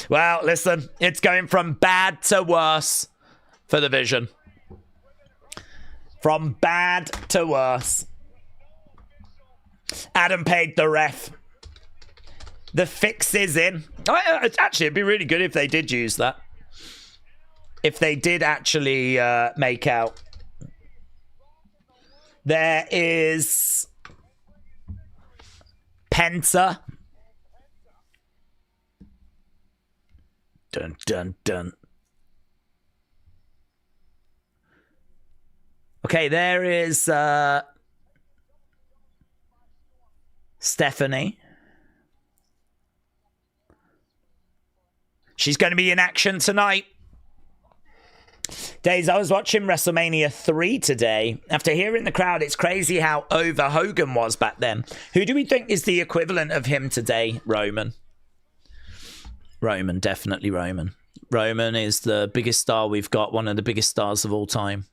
[SPEAKER 1] Well, listen, it's going from bad to worse for the Vision. From bad to worse. Adam paid the ref. The fix is in. Actually, it'd be really good if they did use that. If they did actually make out. There is Penta. Dun, dun, dun. Okay, there is Stephanie. She's going to be in action tonight. Daze, I was watching WrestleMania 3 today. After hearing the crowd, it's crazy how over Hogan was back then. Who do we think is the equivalent of him today? Roman. Roman, definitely Roman. Roman is the biggest star we've got, one of the biggest stars of all time.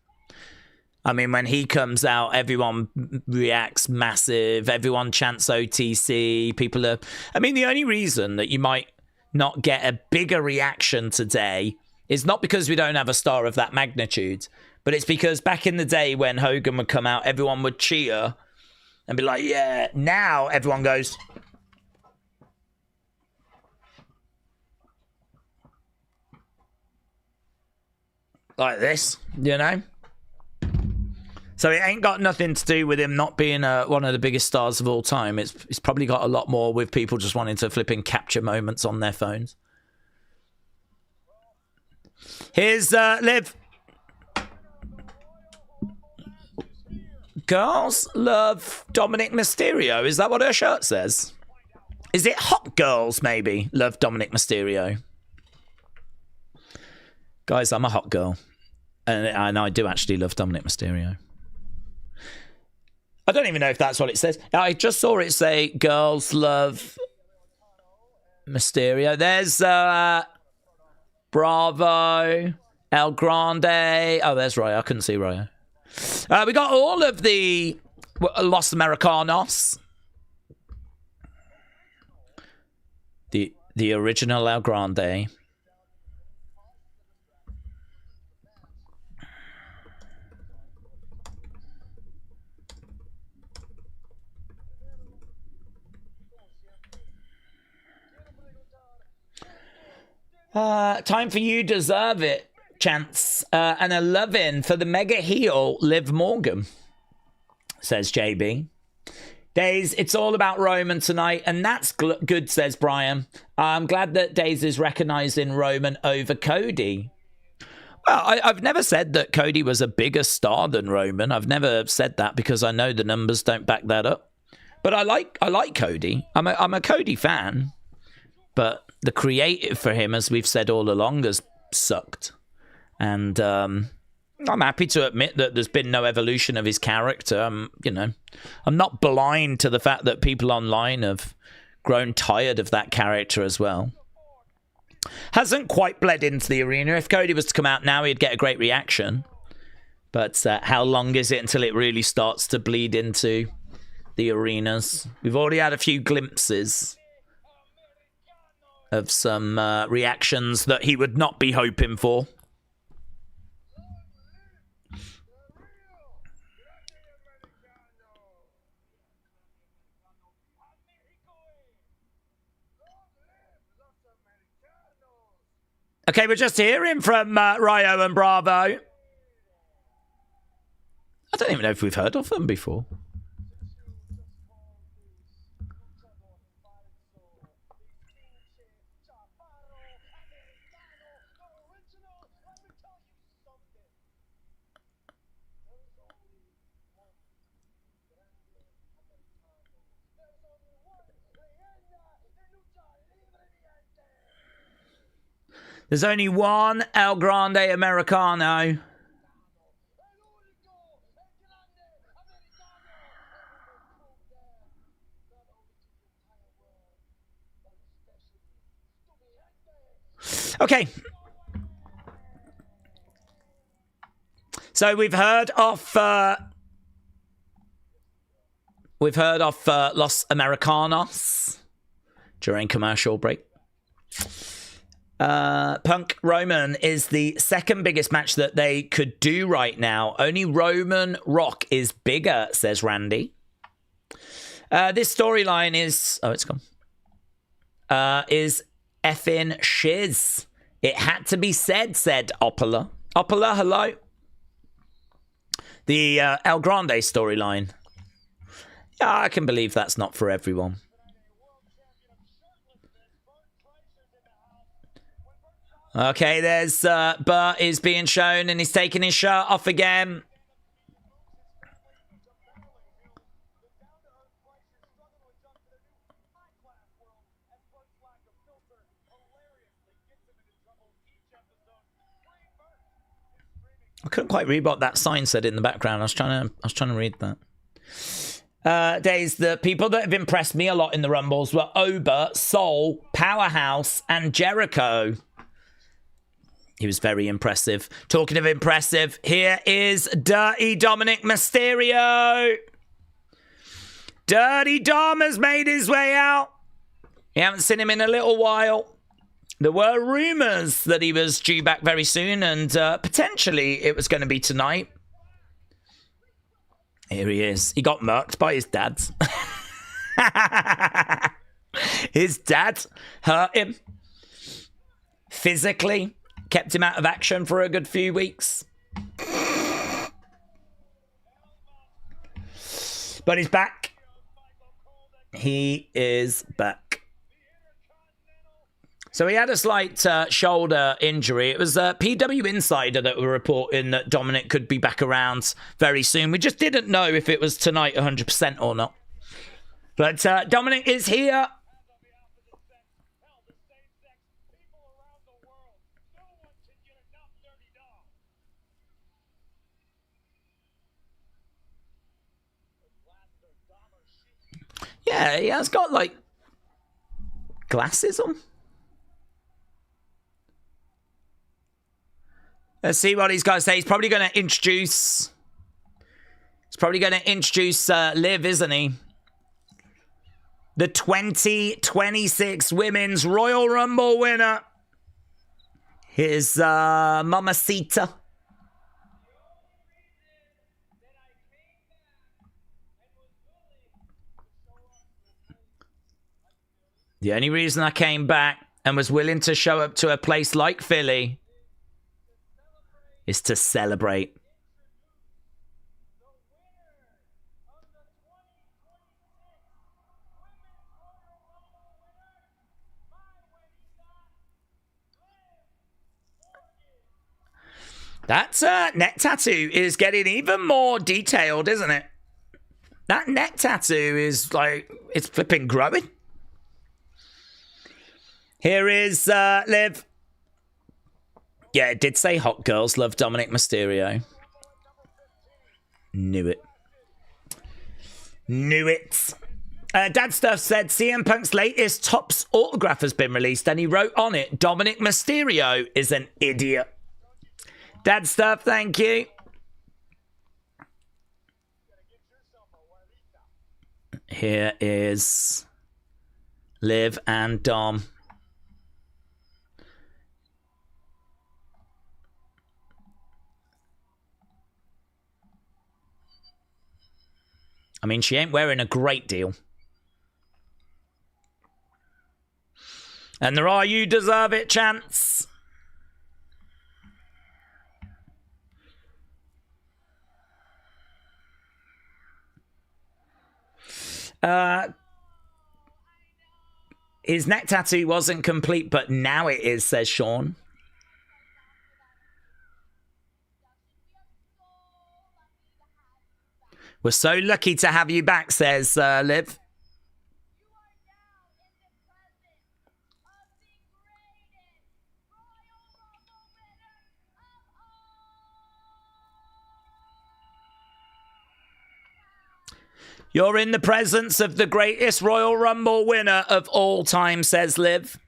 [SPEAKER 1] I mean, when he comes out, everyone reacts massive. Everyone chants OTC. People are... I mean, the only reason that you might not get a bigger reaction today is not because we don't have a star of that magnitude, but it's because back in the day when Hogan would come out, everyone would cheer and be like, yeah. Now everyone goes... like this, you know? So it ain't got nothing to do with him not being one of the biggest stars of all time. It's probably got a lot more with people just wanting to flip and capture moments on their phones. Here's Liv. Girls love Dominic Mysterio. Is that what her shirt says? Is it hot girls, maybe, love Dominic Mysterio? Guys, I'm a hot girl. And I do actually love Dominic Mysterio. I don't even know if that's what it says. I just saw it say girls love Mysterio. There's Bravo, El Grande. Oh, there's Ryo. I couldn't see Ryo. We got all of the Los Americanos. The original El Grande. Time for You Deserve It, chance. And a love-in for the mega heel, Liv Morgan, says JB. Daze, it's all about Roman tonight, and that's good, says Brian. I'm glad that Daze is recognising Roman over Cody. Well, I've never said that Cody was a bigger star than Roman. I've never said that because I know the numbers don't back that up. But I like Cody. I'm a Cody fan. But the creative for him, as we've said all along, has sucked. And I'm happy to admit that there's been no evolution of his character. I'm not blind to the fact that people online have grown tired of that character as well. Hasn't quite bled into the arena. If Cody was to come out now, he'd get a great reaction. But how long is it until it really starts to bleed into the arenas? We've already had a few glimpses of some reactions that he would not be hoping for. Okay, we're just hearing from Rayo and Bravo. I don't even know if we've heard of them before. There's only one El Grande Americano. Okay. So we've heard of Los Americanos during commercial break. Punk Roman is the second biggest match that they could do right now. Only Roman Rock is bigger, says Randy. This storyline is... Oh, it's gone. Is effing shiz. It had to be said Opala. Opala, hello. The El Grande storyline. Yeah, I can believe that's not for everyone. Okay, there's Bert is being shown and he's taking his shirt off again. I couldn't quite read what that sign said in the background. I was trying to read that. Days, the people that have impressed me a lot in the Rumbles were Ober, Soul, Powerhouse, and Jericho. He was very impressive. Talking of impressive, here is Dirty Dominic Mysterio. Dirty Dom has made his way out. You haven't seen him in a little while. There were rumours that he was due back very soon, and potentially it was going to be tonight. Here he is. He got murked by his dad. His dad hurt him physically. Kept him out of action for a good few weeks. But he's back. He is back. So he had a slight shoulder injury. It was PW Insider that were reporting that Dominic could be back around very soon. We just didn't know if it was tonight 100% or not. But Dominic is here. Yeah, he has got, like, glasses on. Let's see what he's got to say. He's probably going to introduce... Liv, isn't he? The 2026 Women's Royal Rumble winner. Here's Mamacita. The only reason I came back and was willing to show up to a place like Philly is to celebrate. That neck tattoo is getting even more detailed, isn't it? That neck tattoo is like, it's flipping growing. Here is Liv. Yeah, it did say hot girls love Dominic Mysterio. Knew it. Knew it. Dad Stuff said CM Punk's latest Topps autograph has been released and he wrote on it, Dominic Mysterio is an idiot. Dad Stuff, thank you. Here is Liv and Dom. I mean, she ain't wearing a great deal. And there are "you deserve it" chants. His neck tattoo wasn't complete, but now it is, says Sean. We're so lucky to have you back, says Liv. You're in the presence of the greatest Royal Rumble winner of all time, says Liv.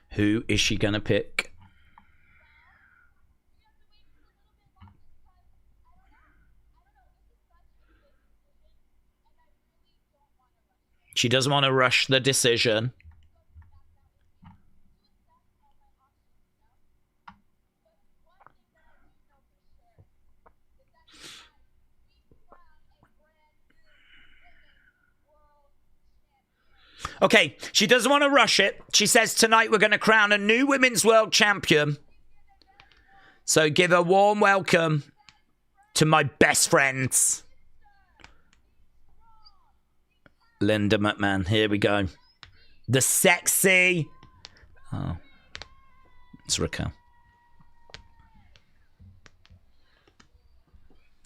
[SPEAKER 1] Who is she going to pick? She doesn't want to rush the decision. Okay, she doesn't want to rush it. She says tonight we're going to crown a new women's world champion. So give a warm welcome to my best friends. Linda McMahon, here we go. The sexy... Oh, it's Raquel.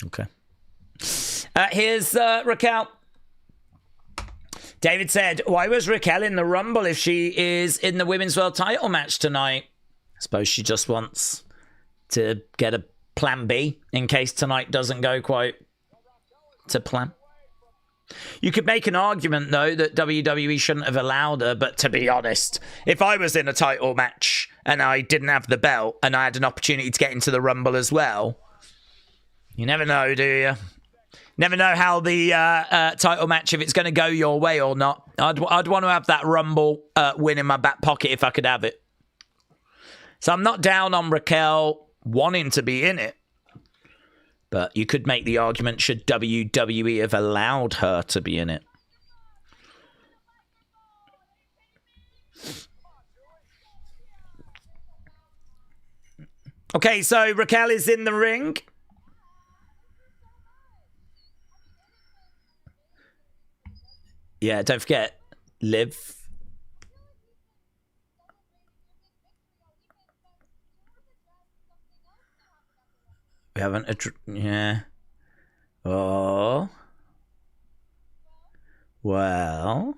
[SPEAKER 1] Okay. Here's Raquel. David said, why was Raquel in the Rumble if she is in the Women's World title match tonight? I suppose she just wants to get a plan B in case tonight doesn't go quite to plan. You could make an argument, though, that WWE shouldn't have allowed her, but to be honest, if I was in a title match and I didn't have the belt and I had an opportunity to get into the Rumble as well, you never know, do you? Never know how the title match, if it's going to go your way or not. I'd want to have that Rumble win in my back pocket if I could have it. So I'm not down on Raquel wanting to be in it. But you could make the argument, should WWE have allowed her to be in it? Okay, so Raquel is in the ring. Yeah, don't forget, Liv. We haven't... Yeah. Oh. Well.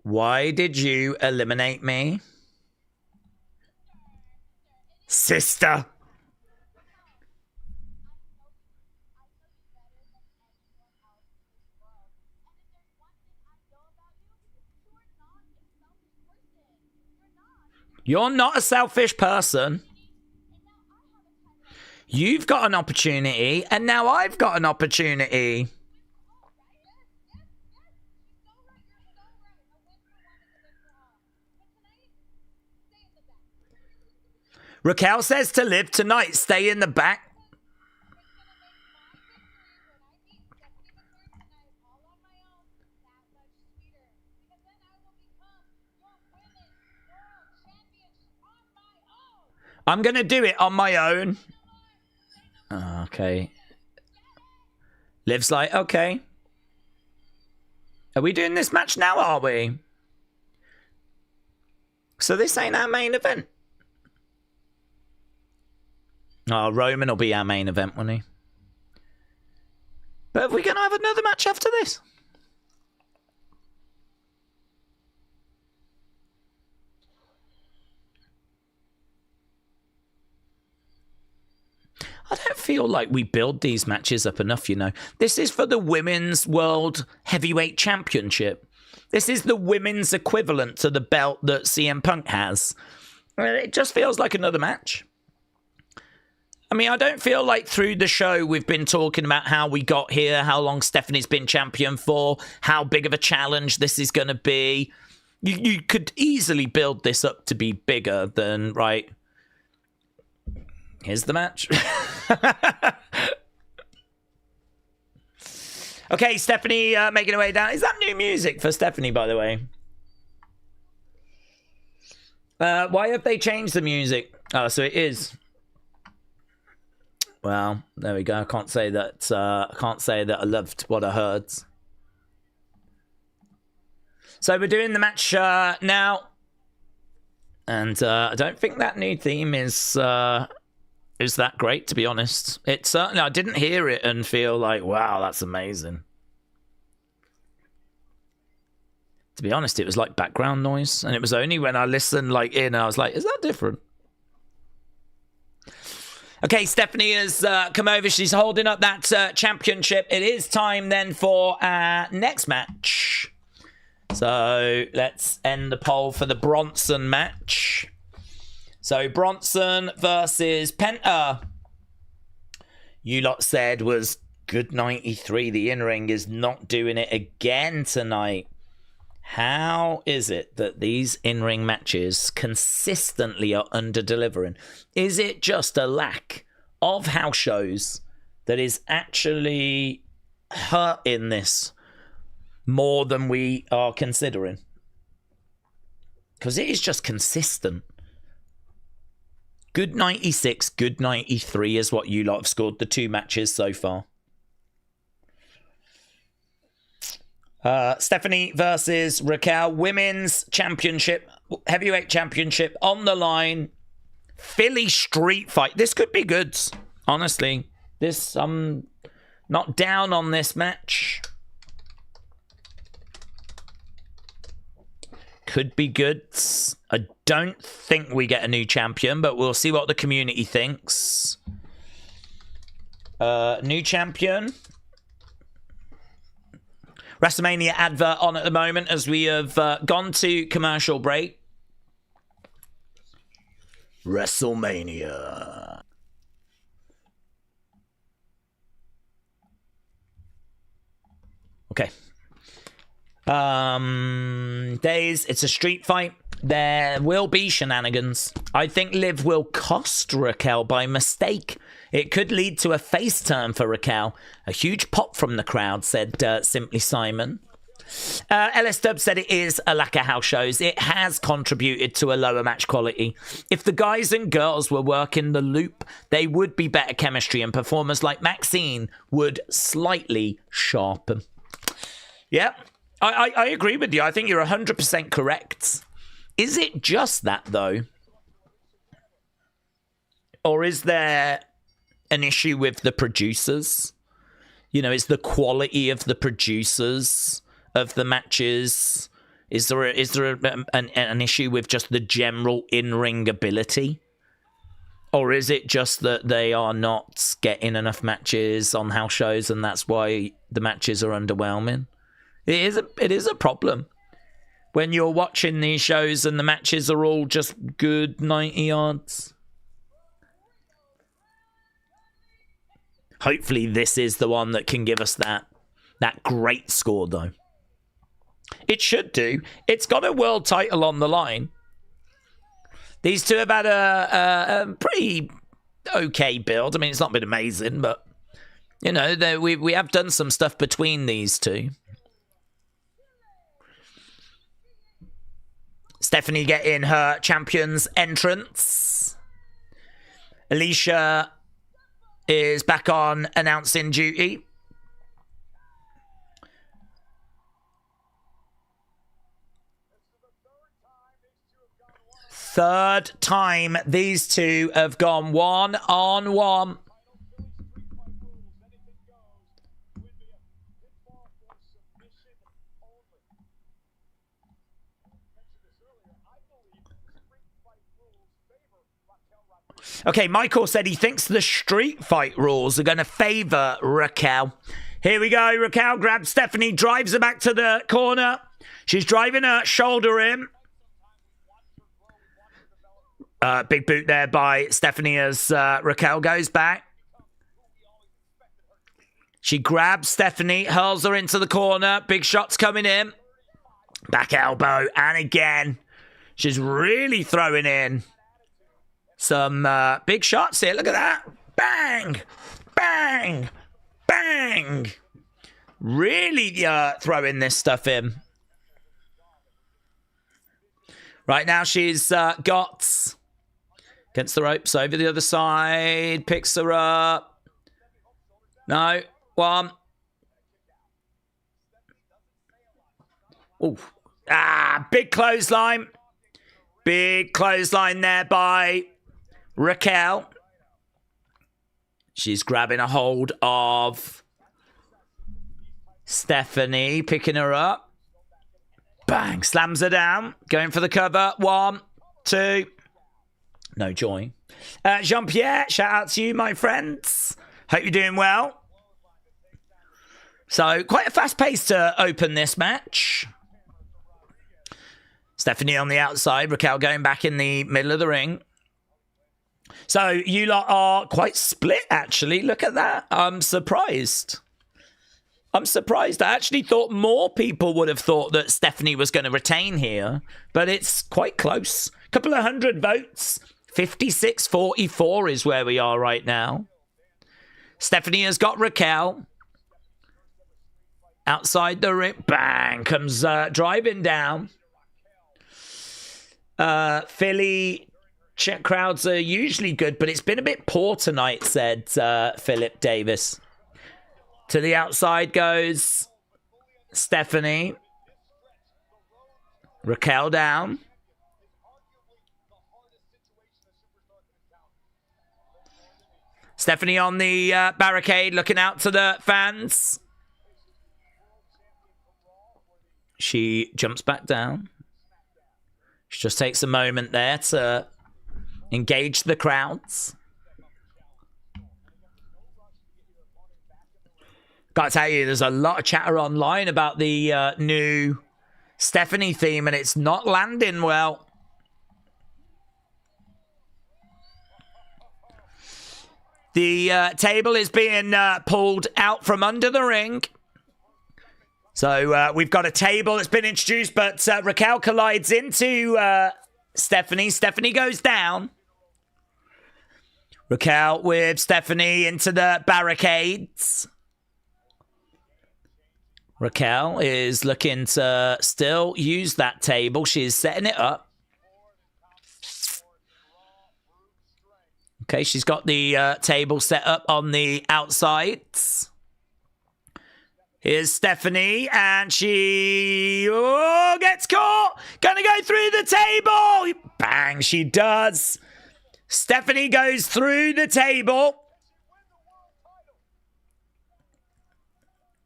[SPEAKER 1] Why did you eliminate me? Sister. You're not a selfish person. You've got an opportunity, and now I've got an opportunity. Raquel says to Liv tonight, stay in the back. I'm going to do it on my own. Okay. Liv's like, okay. Are we doing this match now, are we? So this ain't our main event. Oh, Roman will be our main event, won't he? But are we going to have another match after this? I don't feel like we build these matches up enough, you know. This is for the Women's World Heavyweight Championship. This is the women's equivalent to the belt that CM Punk has. It just feels like another match. I mean, I don't feel like through the show we've been talking about how we got here, how long Stephanie's been champion for, how big of a challenge this is going to be. You could easily build this up to be bigger than, right, here's the match. Okay, Stephanie making her way down. Is that new music for Stephanie, by the way? Why have they changed the music? Oh, so it is. Well, there we go. I can't say that I loved what I heard. So we're doing the match now, and I don't think that new theme is that great, to be honest. It certainly, I didn't hear it and feel like, wow, that's amazing. To be honest, it was like background noise, and it was only when I listened like in, I was like, is that different? Okay, Stephanie has come over. She's holding up that championship. It is time then for our next match. So let's end the poll for the Bronson match. So Bronson versus Penta. You lot said was good 93. The in-ring is not doing it again tonight. How is it that these in-ring matches consistently are under-delivering? Is it just a lack of house shows that is actually hurting this more than we are considering? Because it is just consistent. Good 96, good 93 is what you lot have scored the two matches so far. Stephanie versus Raquel, women's championship, heavyweight championship on the line. Philly street fight. This could be good, honestly. This, I'm not down on this match. Could be good. I don't think we get a new champion, but we'll see what the community thinks. New champion. WrestleMania advert on at the moment as we have gone to commercial break. WrestleMania. Okay. Daze, it's a street fight. There will be shenanigans. I think Liv will cost Raquel by mistake. It could lead to a face turn for Raquel. A huge pop from the crowd, said Simply Simon. LS Dub said it is a lack of house shows. It has contributed to a lower match quality. If the guys and girls were working the loop, they would be better chemistry, and performers like Maxine would slightly sharpen. Yeah, I agree with you. I think you're 100% correct. Is it just that, though? Or is there an issue with the producers? You know, is the quality of the producers of the matches, is there an issue with just the general in-ring ability? Or is it just that they are not getting enough matches on house shows and that's why the matches are underwhelming? It is a problem when you're watching these shows and the matches are all just good 90 yards. Hopefully this is the one that can give us that great score, though. It should do. It's got a world title on the line. These two have had a pretty okay build. I mean, it's not been amazing, but, you know, we have done some stuff between these two. Stephanie getting her champion's entrance. Alicia is back on announcing duty. Third time these two have gone one-on-one. Okay, Michael said he thinks the street fight rules are going to favour Raquel. Here we go. Raquel grabs Stephanie, drives her back to the corner. She's driving her shoulder in. Big boot there by Stephanie as Raquel goes back. She grabs Stephanie, hurls her into the corner. Big shots coming in. Back elbow, and again. She's really throwing in some big shots here. Look at that. Bang! Bang! Bang! Really throwing this stuff in. Right now she's got against the ropes over the other side. Picks her up. No. One. Ooh. Big clothesline. Big clothesline there by Raquel. She's grabbing a hold of Stephanie, picking her up. Bang, slams her down. Going for the cover. 1, 2. No joy. Jean-Pierre, shout out to you, my friends. Hope you're doing well. So, quite a fast pace to open this match. Stephanie on the outside. Raquel going back in the middle of the ring. So, you lot are quite split, actually. Look at that. I'm surprised. I actually thought more people would have thought that Stephanie was going to retain here. But it's quite close. A couple of hundred votes. 56-44 is where we are right now. Stephanie has got Raquel. Outside the ring. Bang. Comes driving down. Philly crowds are usually good, but it's been a bit poor tonight, said Philip Davis. To the outside goes Stephanie. Raquel down. Stephanie on the barricade, looking out to the fans. She jumps back down. She just takes a moment there to engage the crowds. Gotta tell you, there's a lot of chatter online about the new Stephanie theme, and it's not landing well. The table is being pulled out from under the ring. So we've got a table that's been introduced, but Raquel collides into Stephanie. Stephanie goes down. Raquel with Stephanie into the barricades. Raquel is looking to still use that table. She's setting it up. Okay, she's got the table set up on the outsides. Here's Stephanie, and she gets caught. Gonna go through the table. Bang, she does. Stephanie goes through the table.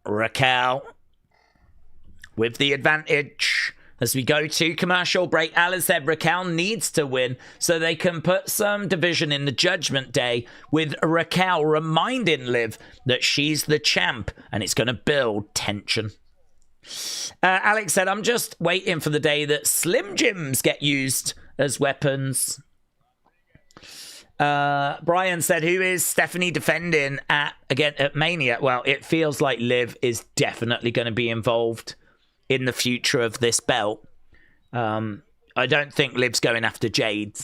[SPEAKER 1] Raquel with the advantage. As we go to commercial break, Alice said Raquel needs to win so they can put some division in the Judgment Day, with Raquel reminding Liv that she's the champ, and it's going to build tension. Alex said, I'm just waiting for the day that Slim Jims get used as weapons. Brian said, who is Stephanie defending at Mania? Well, it feels like Liv is definitely going to be involved in the future of this belt. I don't think Liv's going after Jade.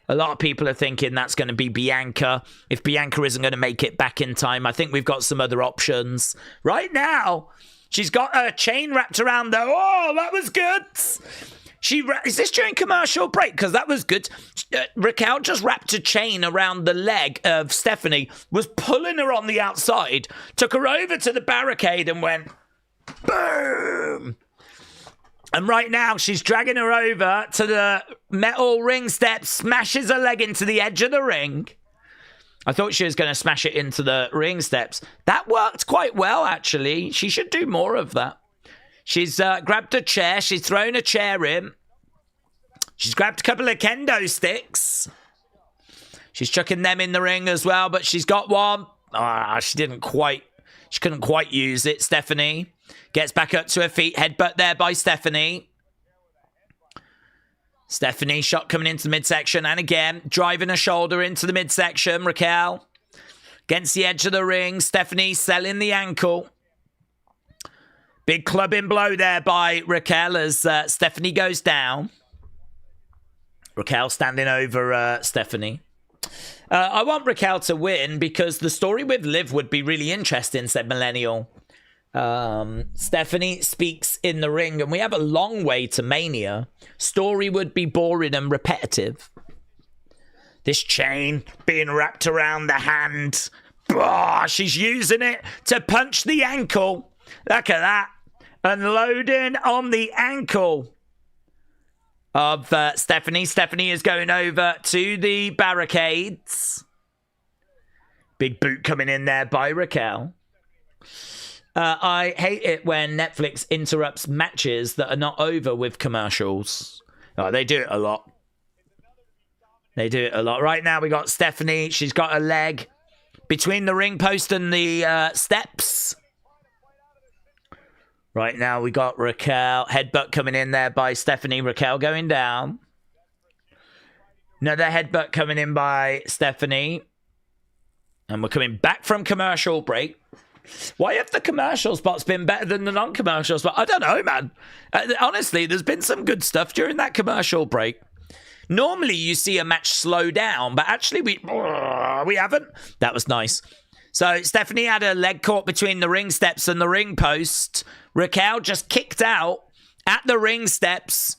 [SPEAKER 1] A lot of people are thinking that's going to be Bianca. If Bianca isn't going to make it back in time, I think we've got some other options. Right now, she's got her chain wrapped around her. Oh, that was good. Is this during commercial break? Because that was good. Raquel just wrapped a chain around the leg of Stephanie, was pulling her on the outside, took her over to the barricade and went boom. And right now, she's dragging her over to the metal ring steps, smashes her leg into the edge of the ring. I thought she was going to smash it into the ring steps. That worked quite well, actually. She should do more of that. She's grabbed a chair. She's thrown a chair in. She's grabbed a couple of kendo sticks. She's chucking them in the ring as well, but she's got one. She couldn't quite use it. Stephanie gets back up to her feet. Headbutt there by Stephanie. Stephanie, shot coming into the midsection. And again, driving a shoulder into the midsection. Raquel against the edge of the ring. Stephanie selling the ankle. Big clubbing blow there by Raquel as Stephanie goes down. Raquel standing over Stephanie. I want Raquel to win because the story with Liv would be really interesting, said Millennial. Stephanie speaks in the ring and we have a long way to Mania. Story would be boring and repetitive. This chain being wrapped around the hand. Oh, she's using it to punch the ankle. Look at that. Unloading on the ankle of Stephanie. Stephanie is going over to the barricades. Big boot coming in there by Raquel. I hate it when Netflix interrupts matches that are not over with commercials. Oh, they do it a lot. They do it a lot. Right now we got Stephanie. She's got a leg between the ring post and the steps. Right now we got Raquel. Headbutt coming in there by Stephanie. Raquel going down. Another headbutt coming in by Stephanie. And we're coming back from commercial break. Why have the commercial spots been better than the non-commercial spots? I don't know, man. Honestly, there's been some good stuff during that commercial break. Normally you see a match slow down, but actually we haven't. That was nice. So Stephanie had her leg caught between the ring steps and the ring post. Raquel just kicked out at the ring steps,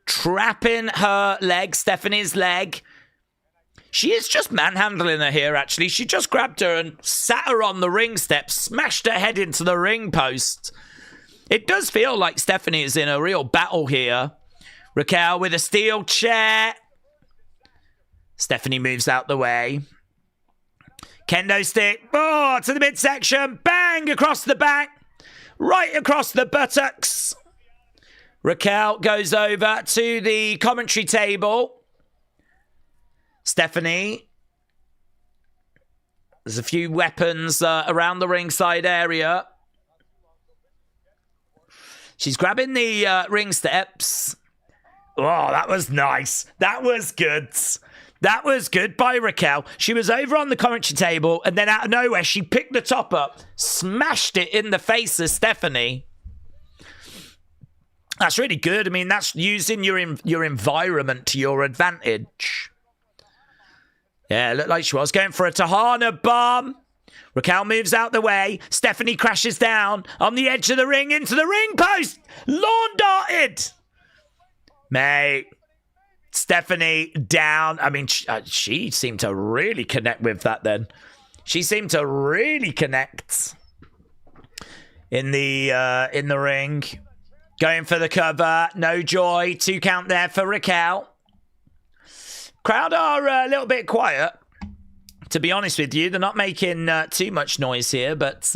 [SPEAKER 1] trapping her leg, Stephanie's leg. She is just manhandling her here, actually. She just grabbed her and sat her on the ring steps, smashed her head into the ring post. It does feel like Stephanie is in a real battle here. Raquel with a steel chair. Stephanie moves out the way. Kendo stick. Oh, to the midsection. Bang across the back. Right across the buttocks. Raquel goes over to the commentary table. Stephanie. There's a few weapons around the ringside area. She's grabbing the ring steps. Oh, that was nice. That was good. That was good by Raquel. She was over on the commentary table, and then out of nowhere, she picked the top up, smashed it in the face of Stephanie. That's really good. I mean, that's using your environment to your advantage. Yeah, it looked like she was going for a Tahana bomb. Raquel moves out the way. Stephanie crashes down on the edge of the ring into the ring post. Lawn darted. Mate. Stephanie down. I mean, she seemed to really connect with that then. She seemed to really connect in the ring. Going for the cover. No joy. 2 count there for Raquel. Crowd are a little bit quiet. To be honest with you, they're not making too much noise here, but...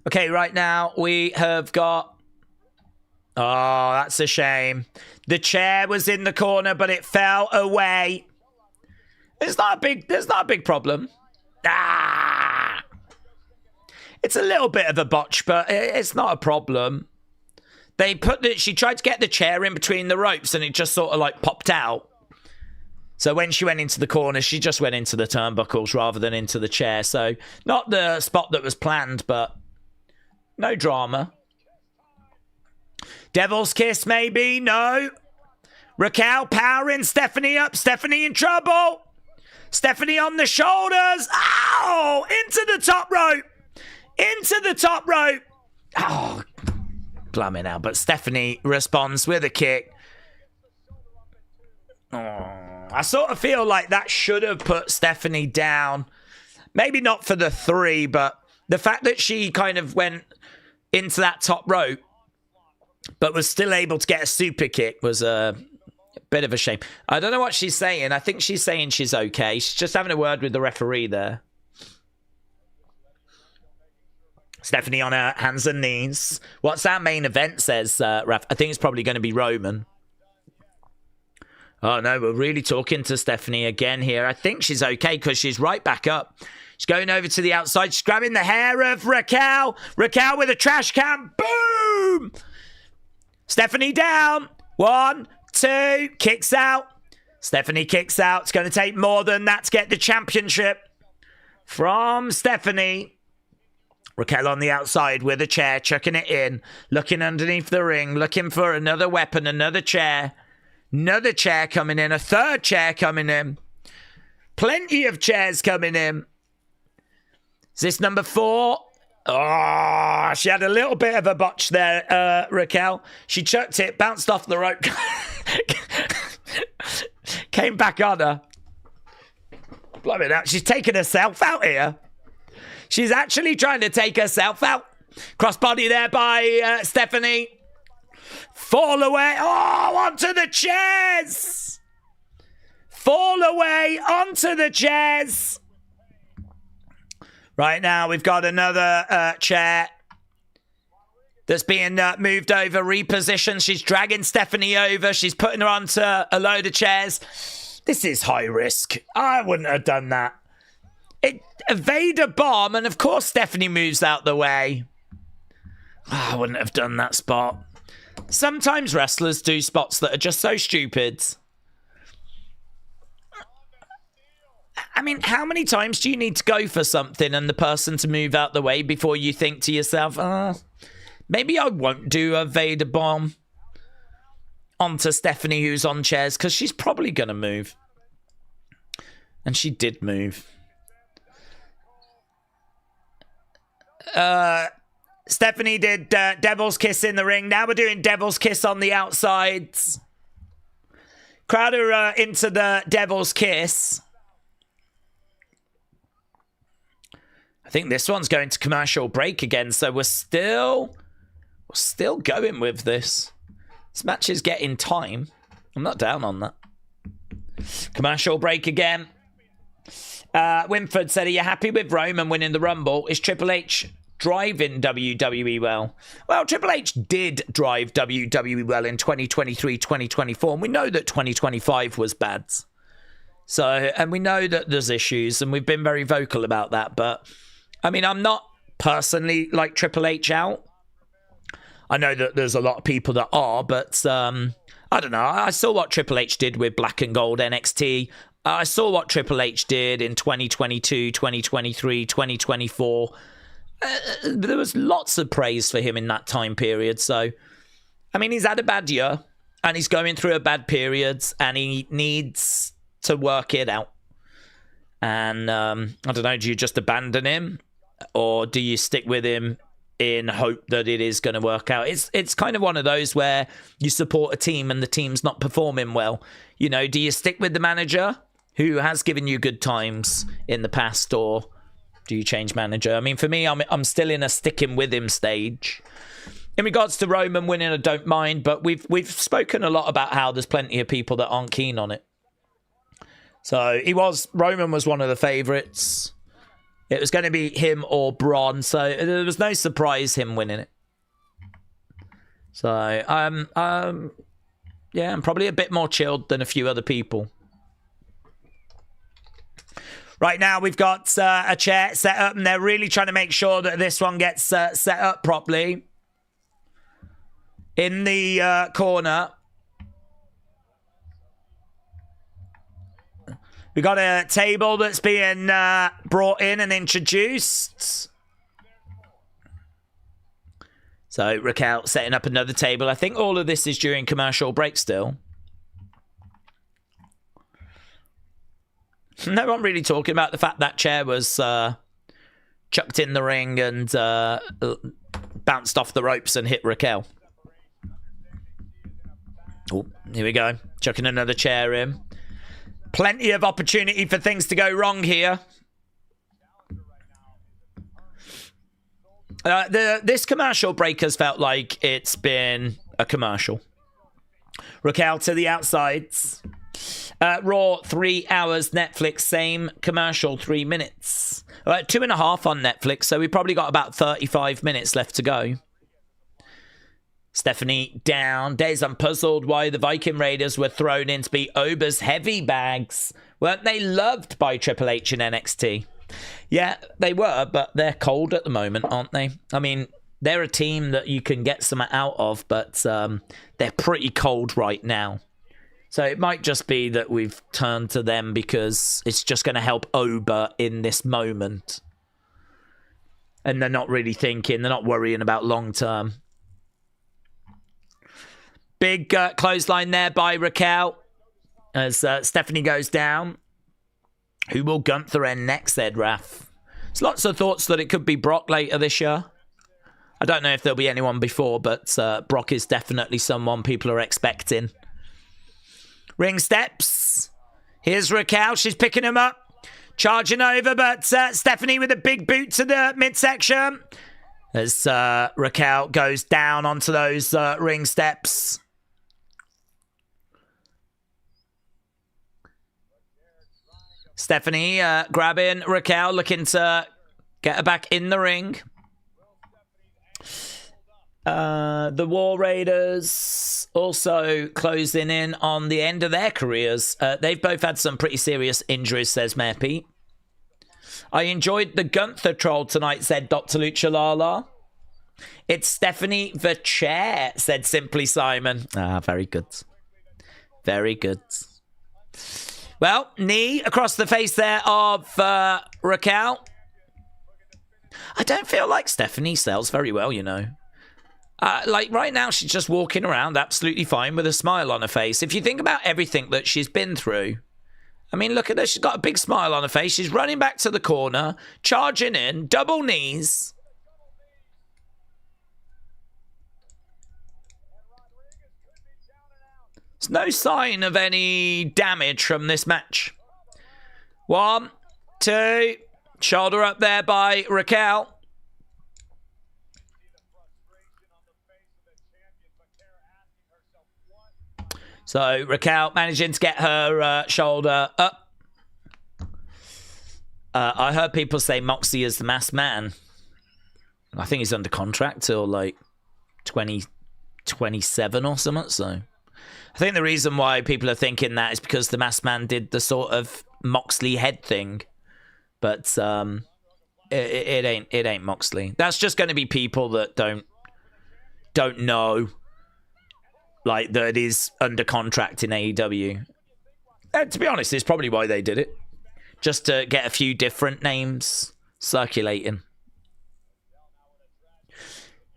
[SPEAKER 1] Okay, right now we have got... Oh, that's a shame. The chair was in the corner, but it fell away. There's not a big problem. Ah! It's a little bit of a botch, but it's not a problem. She tried to get the chair in between the ropes, and it just sort of like popped out. So when she went into the corner, she just went into the turnbuckles rather than into the chair. So not the spot that was planned, but no drama. Devil's kiss, maybe? No. Raquel powering Stephanie up. Stephanie in trouble. Stephanie on the shoulders. Ow! Into the top rope. Into the top rope. Oh, blimey now. But Stephanie responds with a kick. Oh, I sort of feel like that should have put Stephanie down. Maybe not for the 3, but the fact that she kind of went into that top rope but was still able to get a super kick was a bit of a shame. I don't know what she's saying. I think she's saying she's okay. She's just having a word with the referee there. Stephanie on her hands and knees. What's that main event, says Raf? I think it's probably going to be Roman. Oh, no, we're really talking to Stephanie again here. I think she's okay because she's right back up. She's going over to the outside. She's grabbing the hair of Raquel. Raquel with a trash can. Boom! Stephanie down. 1, 2. Kicks out. Stephanie kicks out. It's going to take more than that to get the championship from Stephanie. Raquel on the outside with a chair, chucking it in. Looking underneath the ring. Looking for another weapon, another chair. Another chair coming in. A third chair coming in. Plenty of chairs coming in. Is this number 4? Oh, she had a little bit of a botch there, Raquel. She chucked it, bounced off the rope. Came back on her. Blimey, now she's taking herself out here. She's actually trying to take herself out. Crossbody there by Stephanie. Fall away. Oh, onto the chairs. Fall away onto the chairs. Right now, we've got another chair that's being moved over, repositioned. She's dragging Stephanie over. She's putting her onto a load of chairs. This is high risk. I wouldn't have done that. Evade a bomb, and of course Stephanie moves out the way. Oh, I wouldn't have done that spot. Sometimes wrestlers do spots that are just so stupid. I mean, how many times do you need to go for something and the person to move out the way before you think to yourself, maybe I won't do a Vader bomb onto Stephanie who's on chairs because she's probably going to move. And she did move. Stephanie did Devil's Kiss in the ring. Now we're doing Devil's Kiss on the outsides. Crowder into the Devil's Kiss. I think this one's going to commercial break again, so we're still going with this. This match is getting time. I'm not down on that. Commercial break again. Winford said, are you happy with Roman winning the Rumble? Is Triple H driving WWE well? Well, Triple H did drive WWE well in 2023, 2024, and we know that 2025 was bad. So, and we know that there's issues, and we've been very vocal about that, but I mean, I'm not personally like Triple H out. I know that there's a lot of people that are, but I don't know. I saw what Triple H did with Black and Gold NXT. I saw what Triple H did in 2022, 2023, 2024. There was lots of praise for him in that time period. So, I mean, he's had a bad year and he's going through a bad period and he needs to work it out. And I don't know, do you just abandon him or do you stick with him in hope that it is going to work out? It's kind of one of those where you support a team and the team's not performing well. You know, do you stick with the manager who has given you good times in the past, or do you change manager? I mean, for me, I'm still in a sticking with him stage. In regards to Roman winning, I don't mind, but we've spoken a lot about how there's plenty of people that aren't keen on it. So Roman was one of the favourites. It was going to be him or Braun, so there was no surprise him winning it. So yeah, I'm probably a bit more chilled than a few other people. Right now, we've got a chair set up, and they're really trying to make sure that this one gets set up properly. In the corner. We got a table that's being brought in and introduced. So Raquel setting up another table. I think all of this is during commercial break still. No one really talking about the fact that chair was chucked in the ring and bounced off the ropes and hit Raquel. Oh, here we go. Chucking another chair in. Plenty of opportunity for things to go wrong here. This commercial break has felt like it's been a commercial. Raquel to the outsides. Raw, 3 hours. Netflix, same commercial, 3 minutes. 2.5 on Netflix, so we've probably got about 35 minutes left to go. Stephanie down. Daze, I'm puzzled why the Viking Raiders were thrown in to be Ober's heavy bags. Weren't they loved by Triple H in NXT? Yeah, they were, but they're cold at the moment, aren't they? I mean, they're a team that you can get some out of, but they're pretty cold right now. So it might just be that we've turned to them because it's just going to help Ober in this moment. And they're not really thinking, they're not worrying about long term. Big clothesline there by Raquel as Stephanie goes down. Who will Gunther end next, said Raf. There's lots of thoughts that it could be Brock later this year. I don't know if there'll be anyone before, but Brock is definitely someone people are expecting. Ring steps. Here's Raquel. She's picking him up. Charging over, but Stephanie with a big boot to the midsection. As Raquel goes down onto those ring steps. Stephanie grabbing Raquel, looking to get her back in the ring. The War Raiders also closing in on the end of their careers. They've both had some pretty serious injuries, says Mayor Pete. I enjoyed the Gunther troll tonight, said Dr. Lucha Lala. It's Stephanie Vaquer, said Simply Simon. Ah, very good. Very good. Well, knee across the face there of Raquel. I don't feel like Stephanie sells very well, you know. Like right now, she's just walking around absolutely fine with a smile on her face. If you think about everything that she's been through, I mean, look at her. She's got a big smile on her face. She's running back to the corner, charging in, double knees. There's no sign of any damage from this match. 1, 2, shoulder up there by Raquel. So Raquel managing to get her shoulder up. I heard people say Moxie is the masked man. I think he's under contract till like 2027 or something. So I think the reason why people are thinking that is because the masked man did the sort of Moxley head thing. But it ain't Moxley. That's just going to be people that don't know. Like, that is under contract in AEW. To be honest, it's probably why they did it. Just to get a few different names circulating.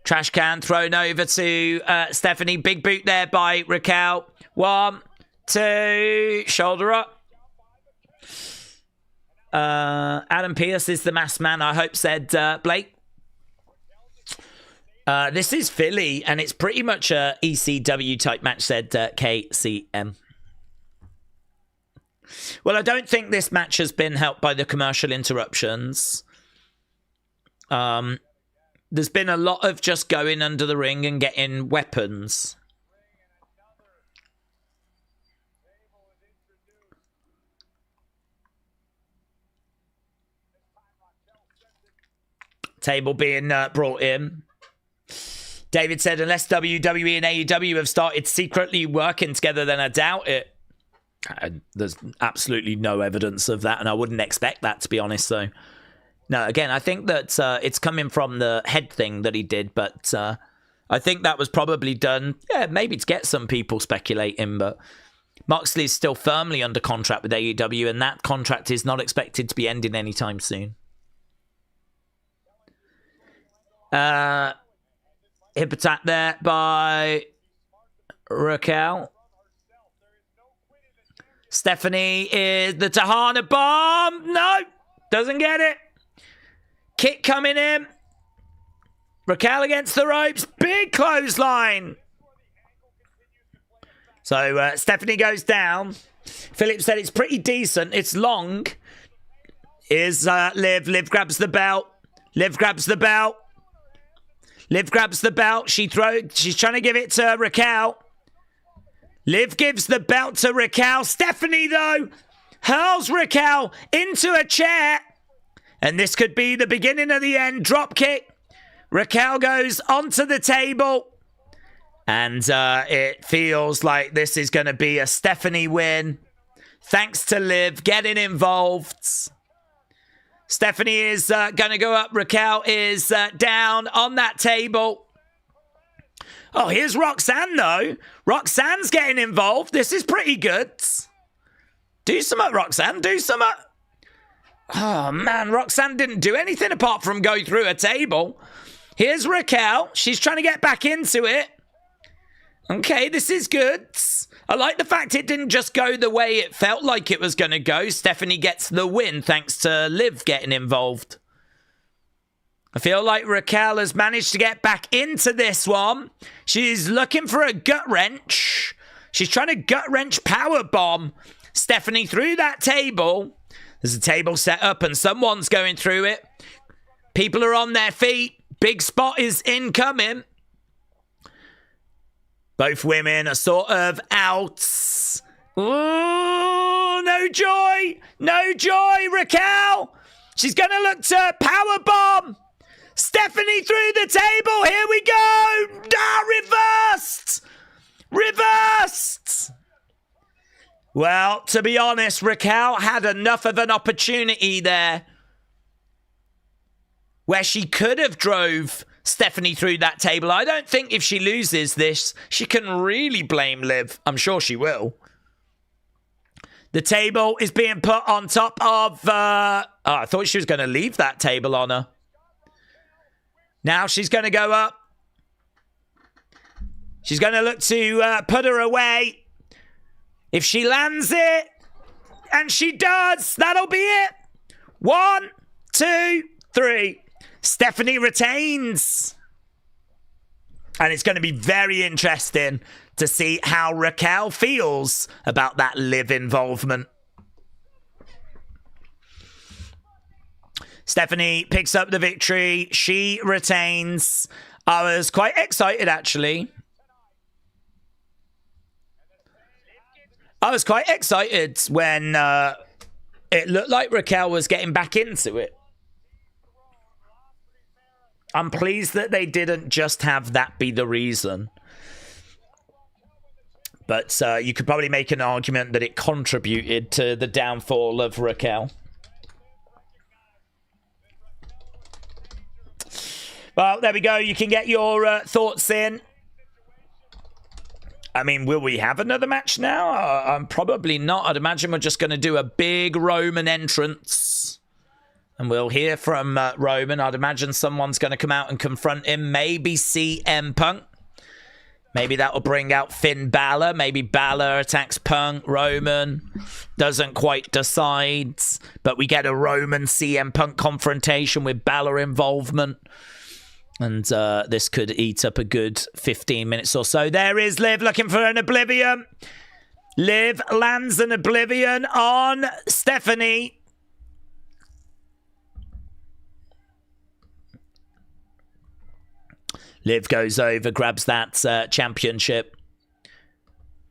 [SPEAKER 1] Trash can thrown over to Stephanie. Big boot there by Raquel. 1, 2, shoulder up. Adam Pearce is the masked man, I hope, said Blake. This is Philly, and it's pretty much a ECW type match, said KCM. Well, I don't think this match has been helped by the commercial interruptions. There's been a lot of just going under the ring and getting weapons. Table being brought in. David said, unless WWE and AEW have started secretly working together, then I doubt it. There's absolutely no evidence of that, and I wouldn't expect that, to be honest. So, no, again, I think that it's coming from the head thing that he did, but I think that was probably done, maybe to get some people speculating, but Moxley's still firmly under contract with AEW, and that contract is not expected to be ending anytime soon. Hip attack there by Raquel. Stephanie is the Tahana bomb. No, doesn't get it. Kick coming in. Raquel against the ropes. Big clothesline. So Stephanie goes down. Philip said it's pretty decent. It's long. Is Liv. Liv grabs the belt. Liv grabs the belt. Liv grabs the belt. She's trying to give it to Raquel. Liv gives the belt to Raquel. Stephanie, though, hurls Raquel into a chair. And this could be the beginning of the end. Drop kick. Raquel goes onto the table. And it feels like this is going to be a Stephanie win. Thanks to Liv getting involved. Stephanie is going to go up. Raquel is down on that table. Oh, here's Roxanne, though. Roxanne's getting involved. This is pretty good. Do something, Roxanne. Do something. Oh, man. Roxanne didn't do anything apart from go through a table. Here's Raquel. She's trying to get back into it. Okay, this is good. I like the fact it didn't just go the way it felt like it was going to go. Stephanie gets the win thanks to Liv getting involved. I feel like Raquel has managed to get back into this one. She's looking for a gut wrench. She's trying to gut wrench power bomb Stephanie through that table. There's a table set up and someone's going through it. People are on their feet. Big spot is incoming. Both women are sort of out. Ooh, no joy. No joy, Raquel. She's going to look to powerbomb Stephanie through the table. Here we go. Reversed. Reversed. Well, to be honest, Raquel had enough of an opportunity there where she could have drove Stephanie through that table. I don't think if she loses this, she can really blame Liv. I'm sure she will. The table is being put on top of... I thought she was going to leave that table on her. Now she's going to go up. She's going to look to put her away. If she lands it, and she does, that'll be it. 1, 2, 3. Stephanie retains. And it's going to be very interesting to see how Raquel feels about that Liv involvement. Stephanie picks up the victory. She retains. I was quite excited, actually. I was quite excited when it looked like Raquel was getting back into it. I'm pleased that they didn't just have that be the reason. But you could probably make an argument that it contributed to the downfall of Raquel. Well, there we go. You can get your thoughts in. I mean, will we have another match now? Probably not. I'd imagine we're just going to do a big Roman entrance. And we'll hear from Roman. I'd imagine someone's going to come out and confront him. Maybe CM Punk. Maybe that will bring out Finn Balor. Maybe Balor attacks Punk. Roman doesn't quite decide. But we get a Roman CM Punk confrontation with Balor involvement. And this could eat up a good 15 minutes or so. There is Liv looking for an Oblivion. Liv lands an Oblivion on Stephanie. Liv goes over, grabs that championship.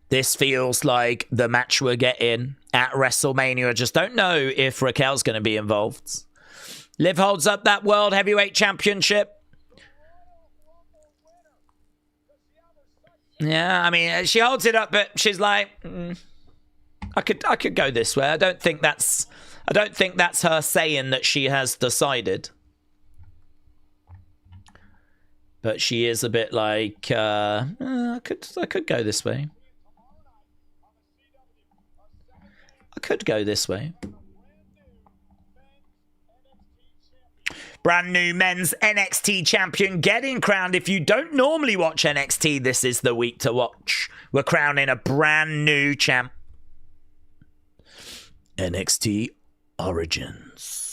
[SPEAKER 1] This feels like the match we're getting at WrestleMania. I just don't know if Raquel's going to be involved. Liv holds up that World Heavyweight Championship. Yeah, I mean, she holds it up, but she's like, I could go this way. I don't think that's her saying that she has decided. But she is a bit like, I could go this way. I could go this way. Brand new men's NXT champion getting crowned. If you don't normally watch NXT, this is the week to watch. We're crowning a brand new champ. NXT Origins.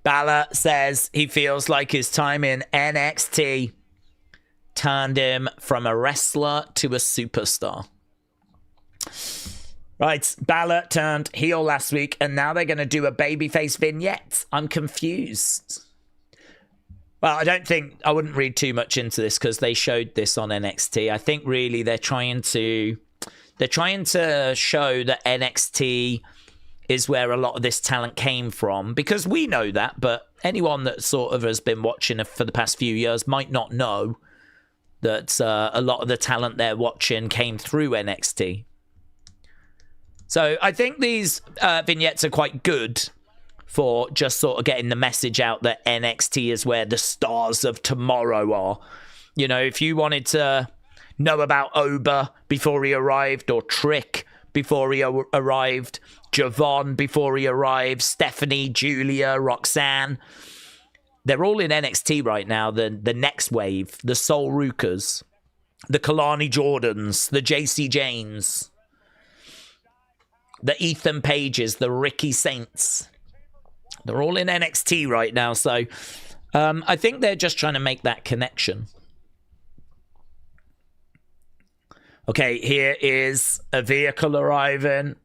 [SPEAKER 1] Balor says he feels like his time in NXT turned him from a wrestler to a superstar. Right, Balor turned heel last week, and now they're going to do a babyface vignette. I'm confused. Well, I wouldn't read too much into this because they showed this on NXT. I think really they're trying to show that NXT is where a lot of this talent came from, because we know that, but anyone that sort of has been watching for the past few years might not know that a lot of the talent they're watching came through NXT. So I think these vignettes are quite good for just sort of getting the message out that NXT is where the stars of tomorrow are. You know, if you wanted to know about Oba before he arrived, or Trick before he arrived, Javon before he arrived, Stephanie, Julia, Roxanne, they're all in NXT right now. The next wave, the Sol Rukas, the Kalani Jordans, the JC Janes, the Ethan Pages, the Ricky Saints. They're all in NXT right now, so I think they're just trying to make that connection. Okay, here is a vehicle arriving.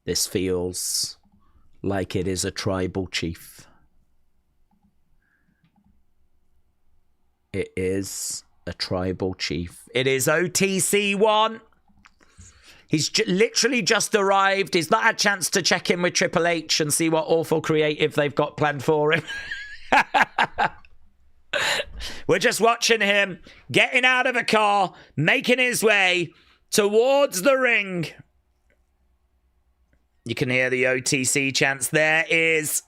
[SPEAKER 1] This feels like it is a tribal chief. It is a tribal chief. It is OTC1. He's literally just arrived. He's not had a chance to check in with Triple H and see what awful creative they've got planned for him. We're just watching him getting out of a car, making his way towards the ring. You can hear the OTC chants. There is...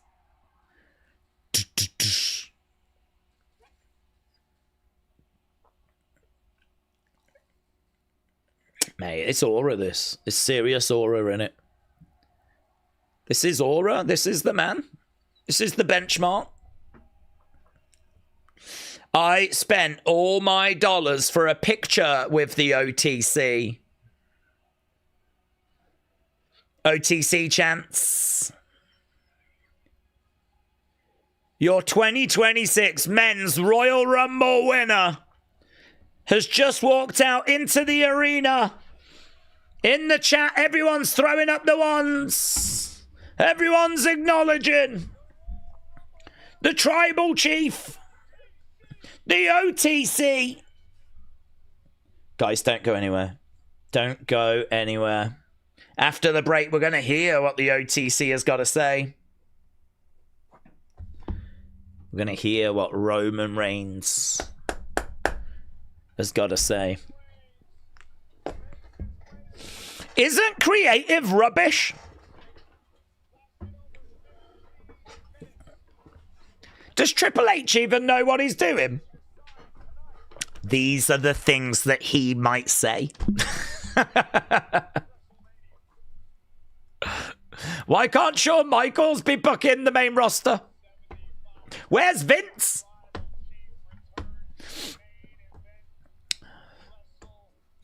[SPEAKER 1] Mate, it's aura, this. It's serious aura in it. This is aura. This is the man. This is the benchmark. I spent all my dollars for a picture with the OTC. OTC chants. Your 2026 Men's Royal Rumble winner has just walked out into the arena. In the chat, everyone's throwing up the ones. Everyone's acknowledging the tribal chief, the OTC. Guys, don't go anywhere. Don't go anywhere. After the break, we're going to hear what the OTC has got to say. We're going to hear what Roman Reigns has got to say. Isn't creative rubbish? Does Triple H even know what he's doing? These are the things that he might say. Why can't Shawn Michaels be booking the main roster? Where's Vince?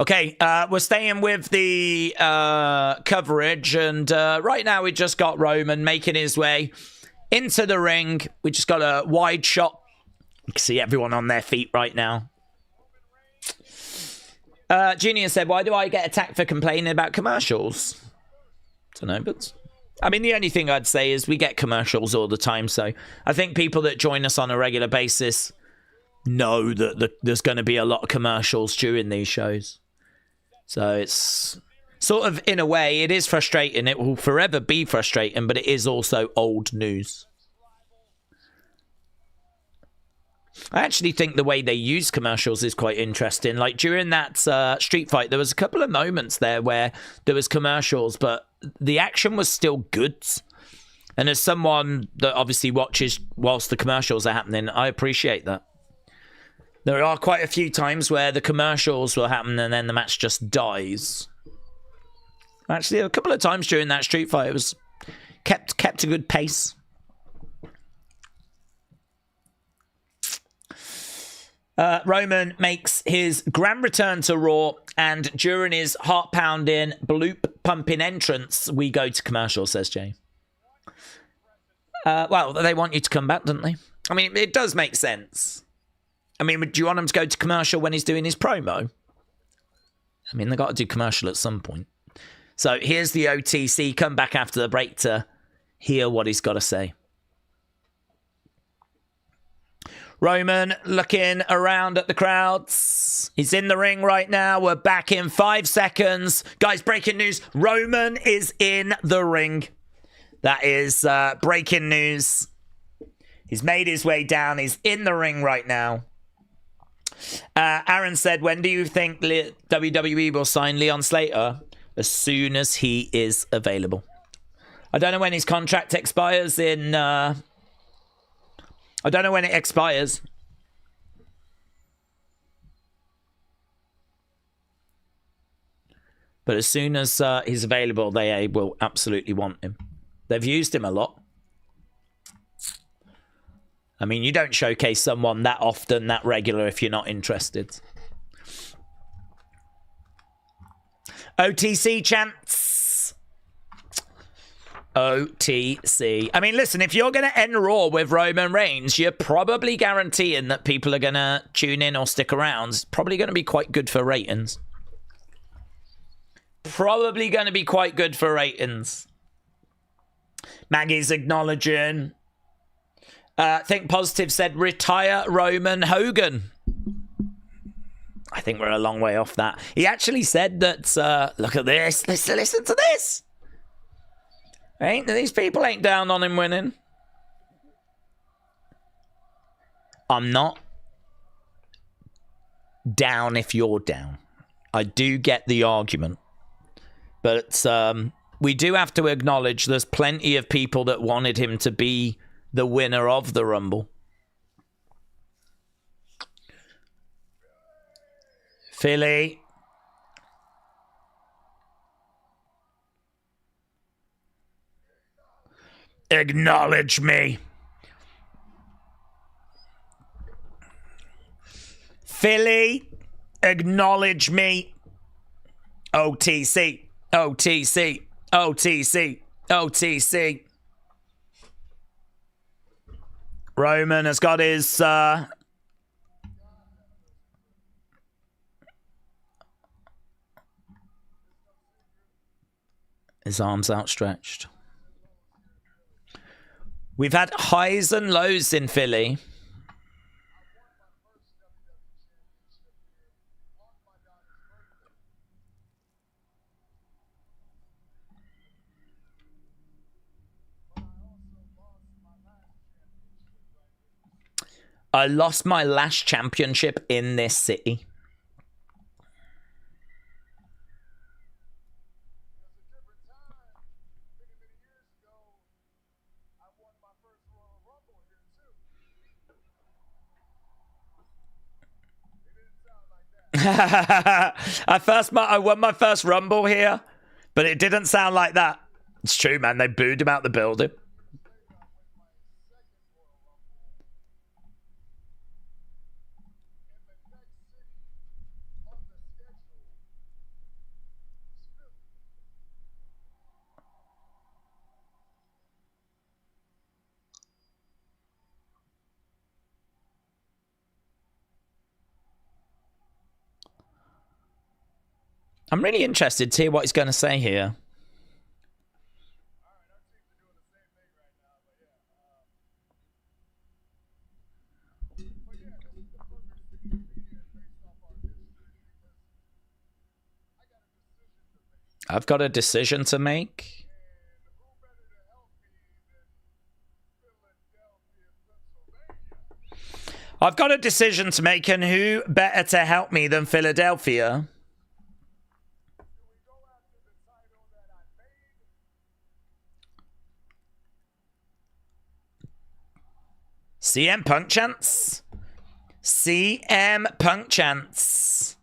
[SPEAKER 1] Okay, we're staying with the coverage, and right now we just got Roman making his way into the ring. We just got a wide shot. You can see everyone on their feet right now. Junior said, why do I get attacked for complaining about commercials? I don't know, but... I mean, the only thing I'd say is we get commercials all the time, so I think people that join us on a regular basis know that there's going to be a lot of commercials during these shows. So it's sort of, in a way, it is frustrating. It will forever be frustrating, but it is also old news. I actually think the way they use commercials is quite interesting. Like during that street fight, there was a couple of moments there where there was commercials, but the action was still good. And as someone that obviously watches whilst the commercials are happening, I appreciate that. There are quite a few times where the commercials will happen and then the match just dies. Actually, a couple of times during that street fight, it was kept a good pace. Roman makes his grand return to Raw, and during his heart-pounding, bloop-pumping entrance, we go to commercial, says Jay. Well, they want you to come back, don't they? I mean, it does make sense. I mean, do you want him to go to commercial when he's doing his promo? I mean, they've got to do commercial at some point. So here's the OTC. Come back after the break to hear what he's got to say. Roman looking around at the crowds. He's in the ring right now. We're back in 5 seconds. Guys, breaking news. Roman is in the ring. That is breaking news. He's made his way down. He's in the ring right now. Aaron said, when do you think WWE will sign Leon Slater? As soon as he is available. I don't know when his contract expires in... I don't know when it expires. But as soon as he's available, they will absolutely want him. They've used him a lot. I mean, you don't showcase someone that often, that regular, if you're not interested. OTC chants. OTC. I mean, listen, if you're going to end Raw with Roman Reigns, you're probably guaranteeing that people are going to tune in or stick around. It's probably going to be quite good for ratings. Probably going to be quite good for ratings. Maggie's acknowledging. Think Positive said, retire Roman Hogan. I think we're a long way off that. He actually said that, look at this. Listen to this. These people ain't down on him winning. I'm not down if you're down. I do get the argument. But we do have to acknowledge there's plenty of people that wanted him to be the winner of the Rumble. Philly. Acknowledge me. Philly. Acknowledge me. OTC. OTC. OTC. OTC. Roman has got his arms outstretched. We've had highs and lows in Philly. I lost my last championship in this city. I won my first Rumble here, but it didn't sound like that. It's true, man. They booed him out the building. I'm really interested to hear what he's going to say here. I've got a decision to make. I've got a decision to make, and who better to help me than Philadelphia? CM Punk chance? CM Punk chance.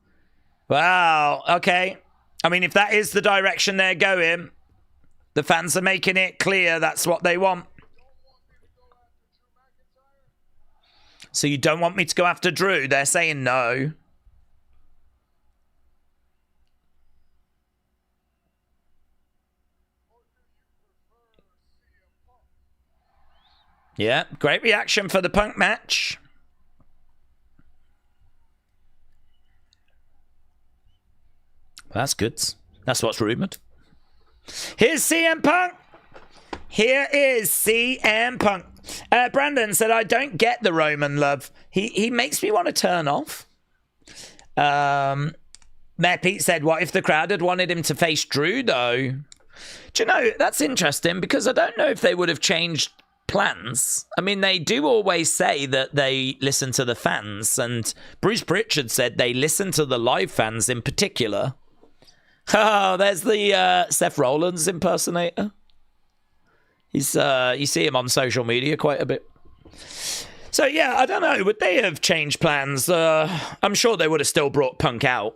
[SPEAKER 1] Wow, okay. I mean, if that is the direction they're going, the fans are making it clear that's what they want. So you don't want me to go after Drew? They're saying no. Yeah, great reaction for the Punk match. That's good. That's what's rumoured. Here's CM Punk. Here is CM Punk. Brandon said, I don't get the Roman love. He makes me want to turn off. Mayor Pete said, what if the crowd had wanted him to face Drew, though? Do you know, that's interesting, because I don't know if they would have changed plans. I mean, they do always say that they listen to the fans, and Bruce Pritchard said they listen to the live fans in particular. Oh, there's the Seth Rollins impersonator. He's you see him on social media quite a bit. So yeah, I don't know. Would they have changed plans? I'm sure they would have still brought Punk out.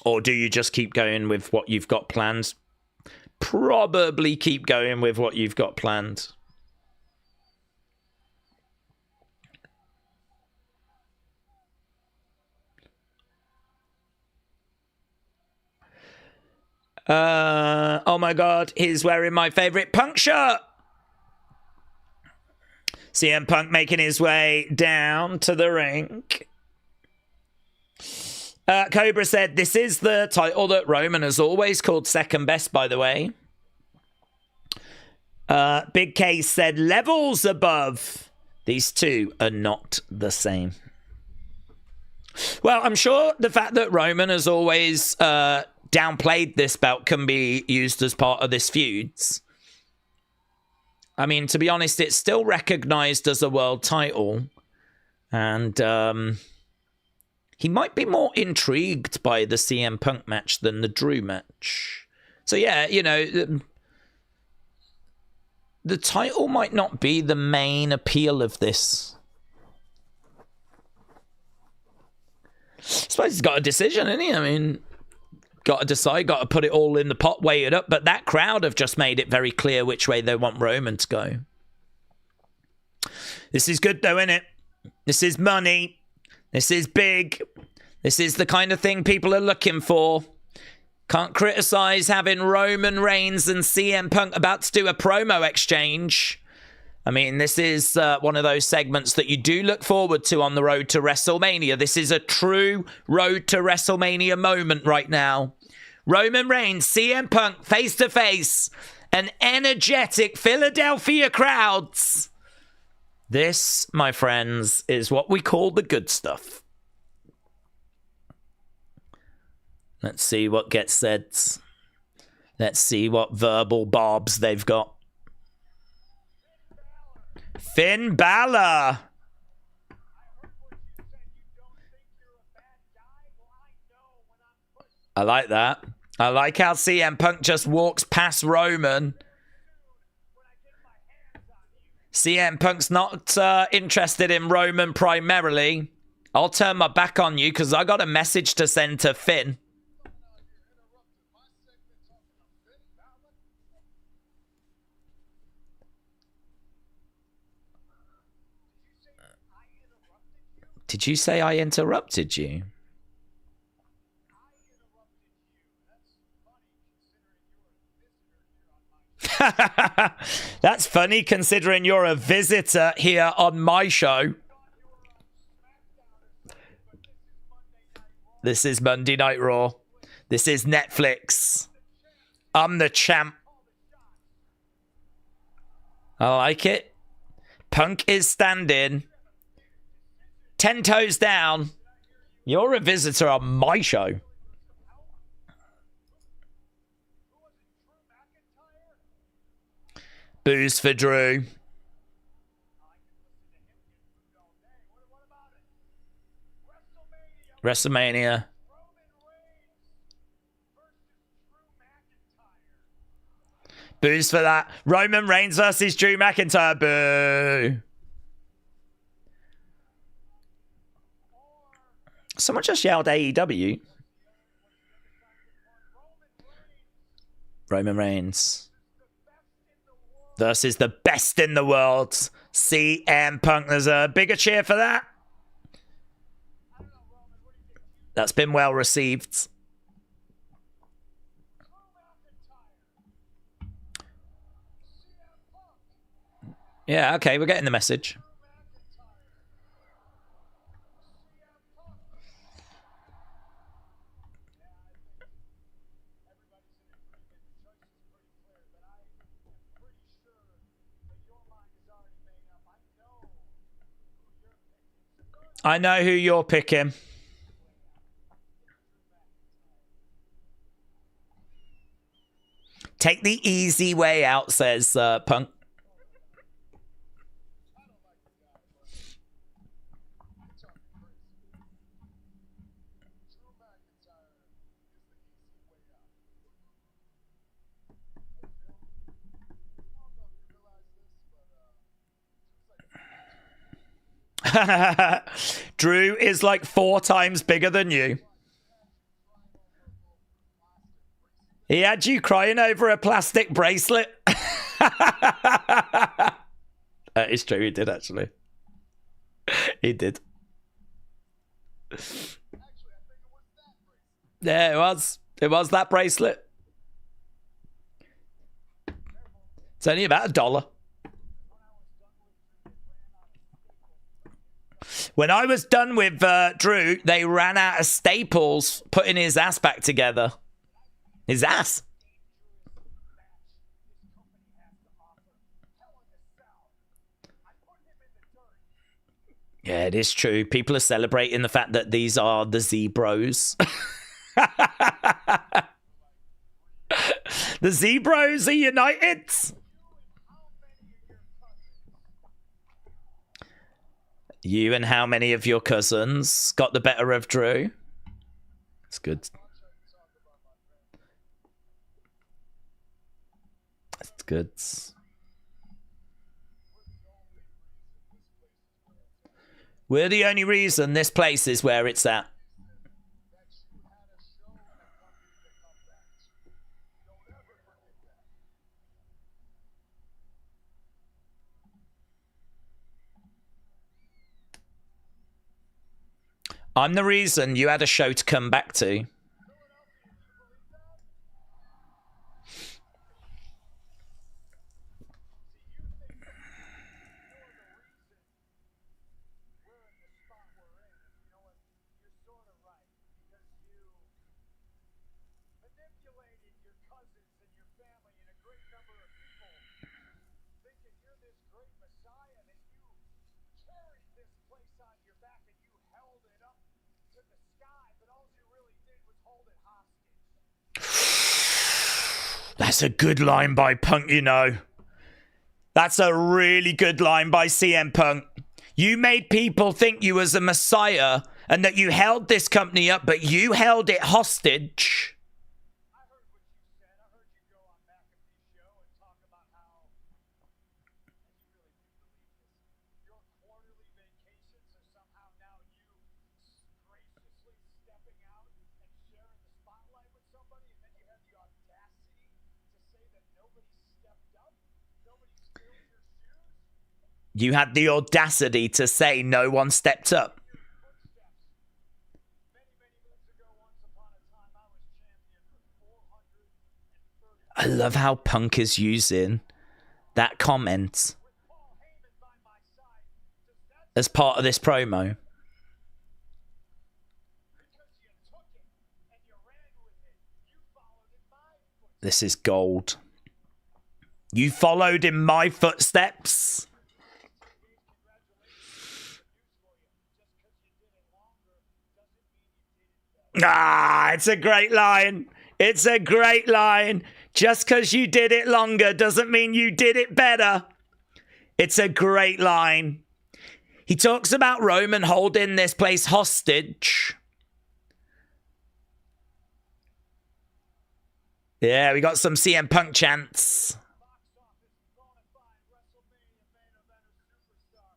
[SPEAKER 1] Or do you just keep going with what you've got planned? Probably keep going with what you've got planned. Oh my god, he's wearing my favorite Punk shirt. CM Punk making his way down to the ring. Cobra said, this is the title that Roman has always called second best, by the way. Big K said, levels above. These two are not the same. Well, I'm sure the fact that Roman has always downplayed this belt can be used as part of this feud. I mean, to be honest, it's still recognized as a world title. And he might be more intrigued by the CM Punk match than the Drew match. So, yeah, you know, the title might not be the main appeal of this. I suppose he's got a decision, isn't he? I mean, got to decide, got to put it all in the pot, weigh it up. But that crowd have just made it very clear which way they want Roman to go. This is good, though, isn't it? This is money. This is big. This is the kind of thing people are looking for. Can't criticize having Roman Reigns and CM Punk about to do a promo exchange. I mean, this is one of those segments that you do look forward to on the road to WrestleMania. This is a true road to WrestleMania moment right now. Roman Reigns, CM Punk, face-to-face. An energetic Philadelphia crowds. This, my friends, is what we call the good stuff. Let's see what gets said. Let's see what verbal barbs they've got. Finn Balor. I like that. I like how CM Punk just walks past Roman. CM Punk's not interested in Roman primarily. I'll turn my back on you because I got a message to send to Finn. Did you say I interrupted you? That's funny considering you're a visitor here on my show. This is Monday Night Raw. This is Netflix. I'm the champ. I like it. Punk is standing. 10 toes down. You're a visitor on my show. Boos for Drew. WrestleMania. Boos for that. Roman Reigns versus Drew McIntyre. Boo. Someone just yelled AEW. Roman Reigns versus the best in the world. CM Punk. There's a bigger cheer for that. That's been well received. Yeah, okay, we're getting the message. I know who you're picking. Take the easy way out, says Punk. Drew is like 4 times bigger than you. He had you crying over a plastic bracelet. It's true, he did actually. He did. Yeah, it was. It was that bracelet. It's only about $1. When I was done with Drew, they ran out of staples putting his ass back together. His ass. Yeah, it is true. People are celebrating the fact that these are the Z-Bros. The Z-Bros are united. You and how many of your cousins got the better of Drew? It's good. It's good. We're the only reason this place is where it's at. I'm the reason you had a show to come back to. That's a good line by Punk, you know. That's a really good line by CM Punk. You made people think you was a messiah and that you held this company up, but you held it hostage. You had the audacity to say no one stepped up. I love how Punk is using that comment as part of this promo. This is gold. You followed in my footsteps. Ah, it's a great line. It's a great line. Just because you did it longer doesn't mean you did it better. It's a great line. He talks about Roman holding this place hostage. Yeah, we got some CM Punk chants.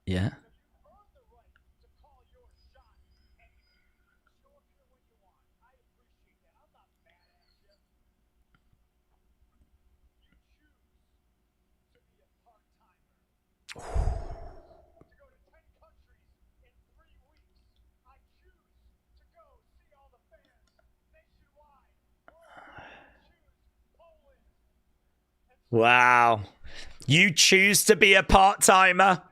[SPEAKER 1] Yeah. Wow. You choose to be a part-timer,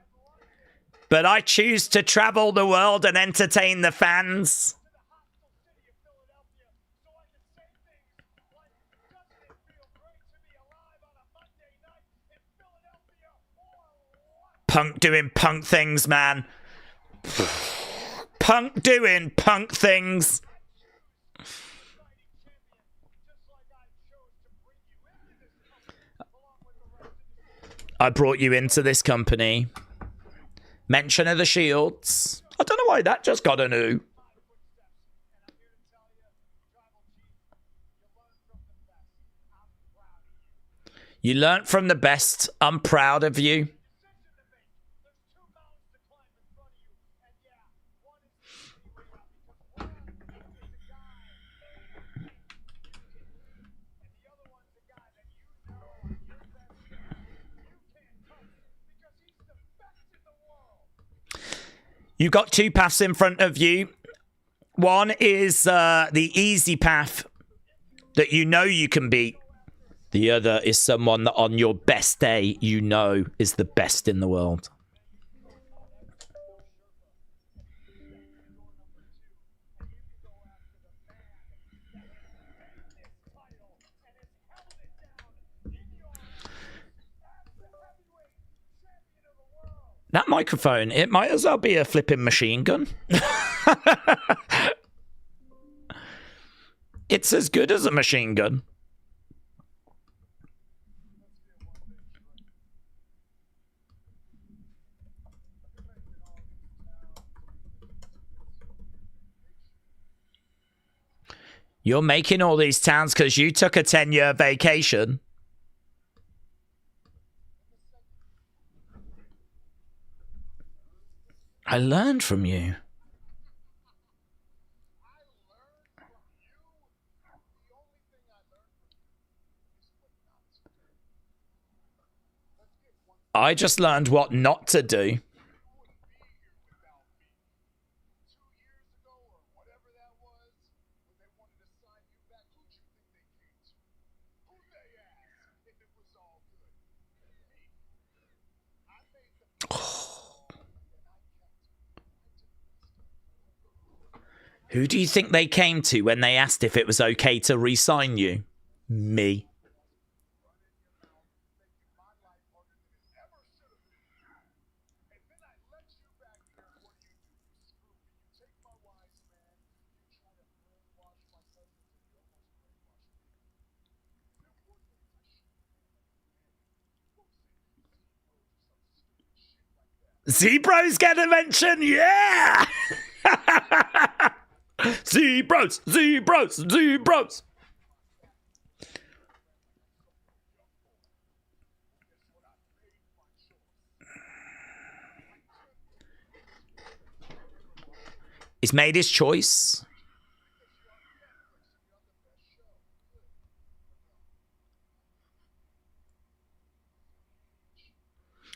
[SPEAKER 1] but I choose to travel the world and entertain the fans. Punk doing Punk things, man. Punk doing punk things? I brought you into this company. Mention of the Shields. I don't know why that just got a new. You learnt from the best. I'm proud of you. You've got two paths in front of you. One is the easy path that you know you can beat. The other is someone that on your best day you know is the best in the world. That microphone, it might as well be a flipping machine gun. It's as good as a machine gun. You're making all these towns because you took a 10-year vacation. I learned from you. I just learned what not to do. Who do you think they came to when they asked if it was okay to re-sign you? Me. Z-Bros get a mention, yeah! Z-Bros, Z-Bros, Z-Bros. He's made his choice.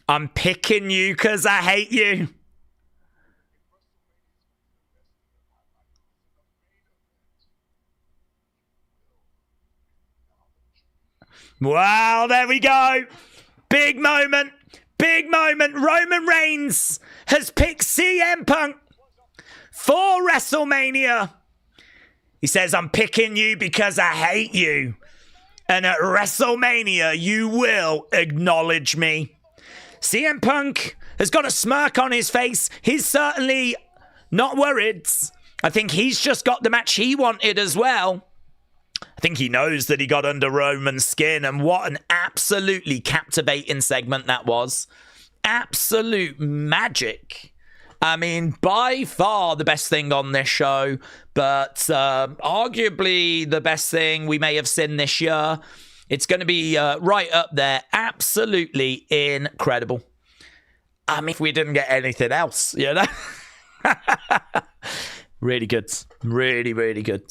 [SPEAKER 1] I'm picking you because I hate you. Wow, there we go. Big moment. Big moment. Roman Reigns has picked CM Punk for WrestleMania. He says, I'm picking you because I hate you. And at WrestleMania, you will acknowledge me. CM Punk has got a smirk on his face. He's certainly not worried. I think he's just got the match he wanted as well. I think he knows that he got under Roman's skin, and what an absolutely captivating segment that was. Absolute magic. I mean, by far the best thing on this show, but arguably the best thing we may have seen this year. It's going to be right up there. Absolutely incredible. I mean, if we didn't get anything else, you know? Really good. Really, really good.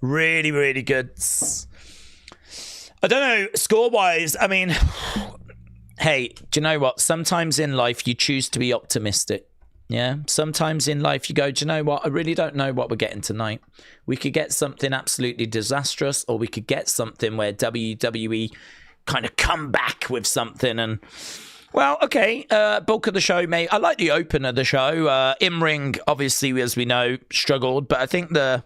[SPEAKER 1] Really, really good. I don't know, score-wise, I mean, hey, do you know what? Sometimes in life you choose to be optimistic. Yeah, sometimes in life you go, do you know what? I really don't know what we're getting tonight. We could get something absolutely disastrous, or we could get something where WWE kind of come back with something. And, well, okay, bulk of the show, mate. I like the open of the show. In-ring, obviously, as we know, struggled, but I think the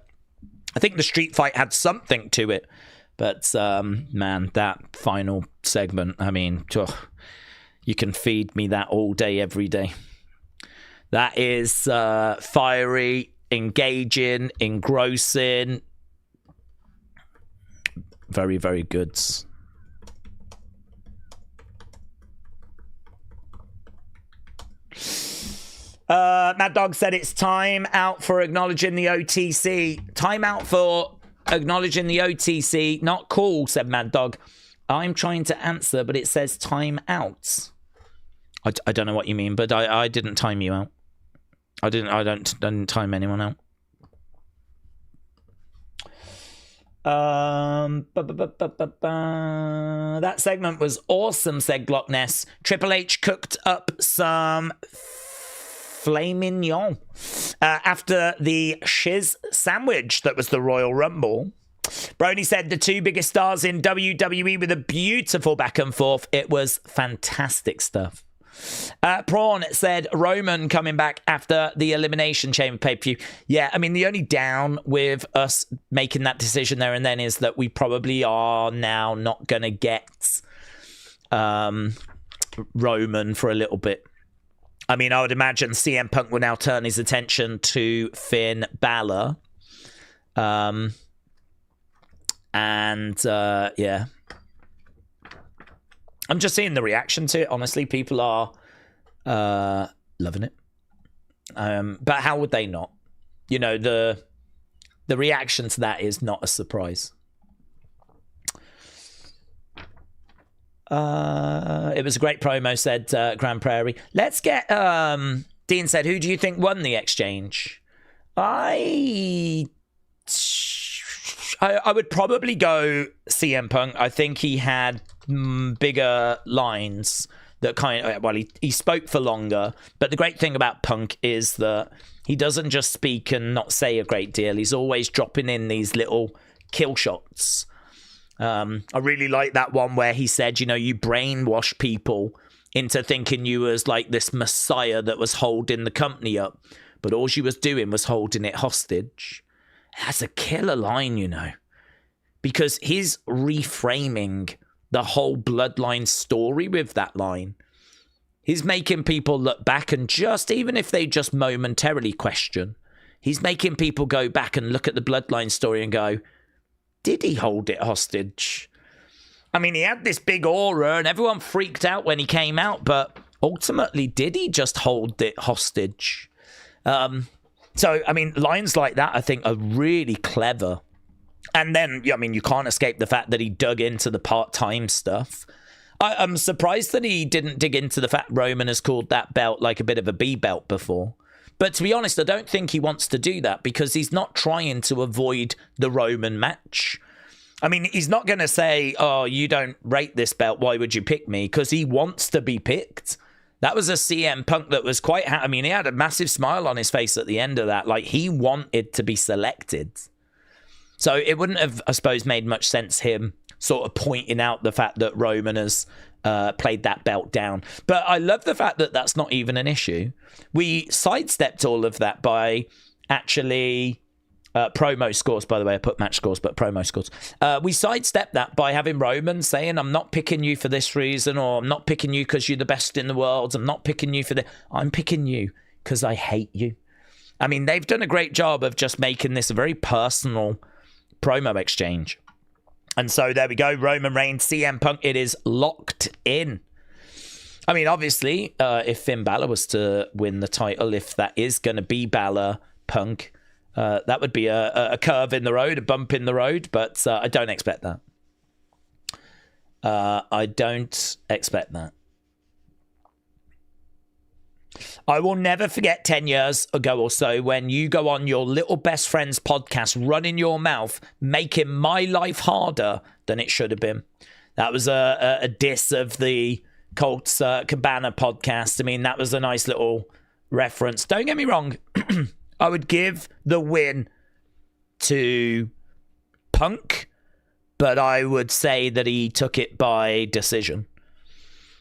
[SPEAKER 1] street fight had something to it. But, man, that final segment, I mean, you can feed me that all day, every day. That is fiery, engaging, engrossing. Very, very good. Mad Dog said it's time out for acknowledging the OTC. Time out for acknowledging the OTC. Not cool, said Mad Dog. I'm trying to answer, but it says time out. I don't know what you mean, but I didn't time you out. I didn't time anyone out. That segment was awesome, said Glock Ness. Triple H cooked up some filet mignon after the shiz sandwich that was the Royal Rumble. Brony said the two biggest stars in WWE with a beautiful back and forth. It was fantastic stuff. Prawn said Roman coming back after the Elimination Chamber pay-per-view. Yeah, I mean, the only down with us making that decision there and then is that we probably are now not going to get Roman for a little bit. I mean, I would imagine CM Punk will now turn his attention to Finn Balor. Yeah. I'm just seeing the reaction to it. Honestly, people are loving it. But how would they not? You know, the reaction to that is not a surprise. It was a great promo, said Grand Prairie. Let's get... Dean said, who do you think won the exchange? I would probably go CM Punk. I think he had bigger lines that kind of, well, he spoke for longer. But the great thing about Punk is that he doesn't just speak and not say a great deal. He's always dropping in these little kill shots. I really like that one where he said, you know, you brainwash people into thinking you was like this messiah that was holding the company up. But all she was doing was holding it hostage. That's a killer line, you know, because he's reframing the whole bloodline story with that line. He's making people look back and just, even if they just momentarily question, he's making people go back and look at the bloodline story and go, did he hold it hostage? I mean, he had this big aura and everyone freaked out when he came out, but ultimately, did he just hold it hostage? So, I mean, lines like that, I think, are really clever. And then, I mean, you can't escape the fact that he dug into the part-time stuff. I'm surprised that he didn't dig into the fact Roman has called that belt like a bit of a B belt before. But to be honest, I don't think he wants to do that because he's not trying to avoid the Roman match. I mean, he's not going to say, oh, you don't rate this belt, why would you pick me? Because he wants to be picked. That was a CM Punk that was quite... I mean, he had a massive smile on his face at the end of that. Like, he wanted to be selected. So it wouldn't have, I suppose, made much sense him sort of pointing out the fact that Roman has played that belt down. But I love the fact that that's not even an issue. We sidestepped all of that by actually... promo scores, by the way. I put match scores, but promo scores. We sidestepped that by having Roman saying, I'm not picking you for this reason, or I'm not picking you because you're the best in the world. I'm not picking you for the... I'm picking you because I hate you. I mean, they've done a great job of just making this a very personal promo exchange. And so there we go. Roman Reigns, CM Punk. It is locked in. I mean, obviously, if Finn Balor was to win the title, if that is going to be Balor, Punk... that would be a curve in the road, a bump in the road, but I don't expect that. I don't expect that. I will never forget 10 years ago or so when you go on your little best friend's podcast, running your mouth, making my life harder than it should have been. That was a diss of the Colts Cabana podcast. I mean, that was a nice little reference. Don't get me wrong. I would give the win to Punk, but I would say that he took it by decision.